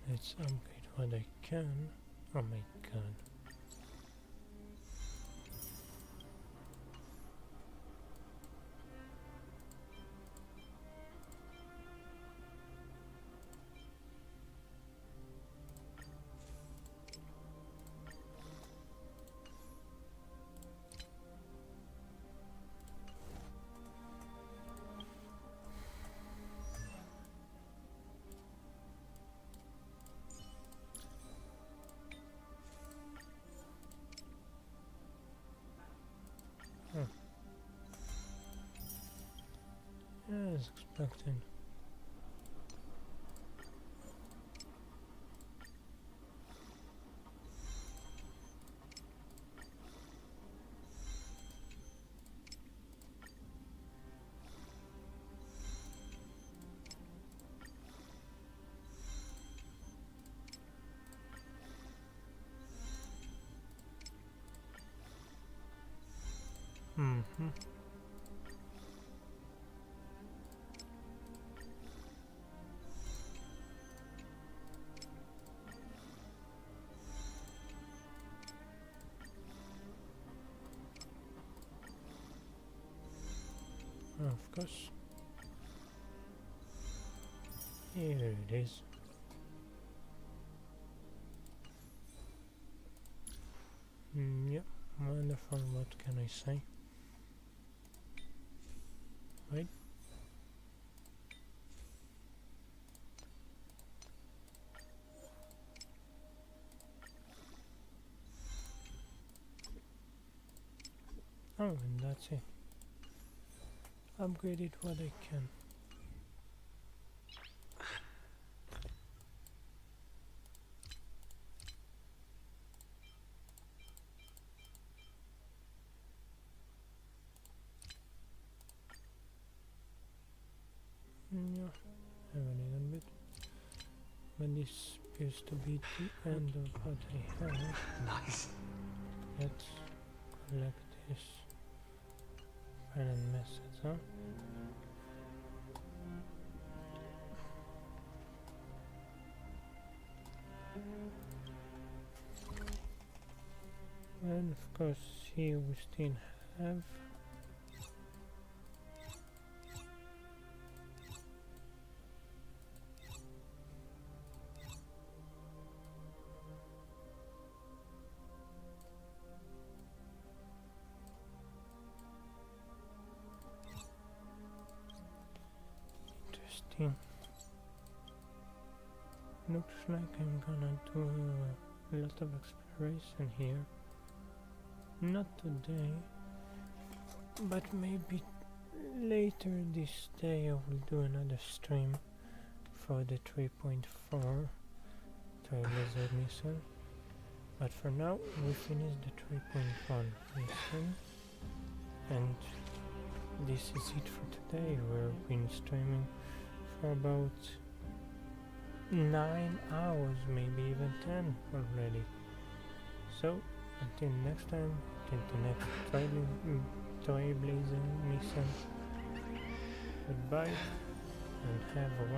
Let's upgrade what I can. Oh my god. As expected. Mm-hmm. Of course. Here it is. Yep, wonderful, what can I say? Right? Oh, and that's it. Upgrade it what I can. Yeah, have a little bit. But this appears to be the end of what I have. Nice. Let's collect this parent message, huh? And of course here we still have interesting. Looks like I'm gonna do a lot of exploration here. Not today, but maybe later this day I will do another stream for the 3.4 Trailblazer mission. But for now we finish the 3.1 mission, and this is it for today. We've been streaming for about 9 hours, maybe even 10 already. So until next time, till the next Trailblazer mission, goodbye. and have a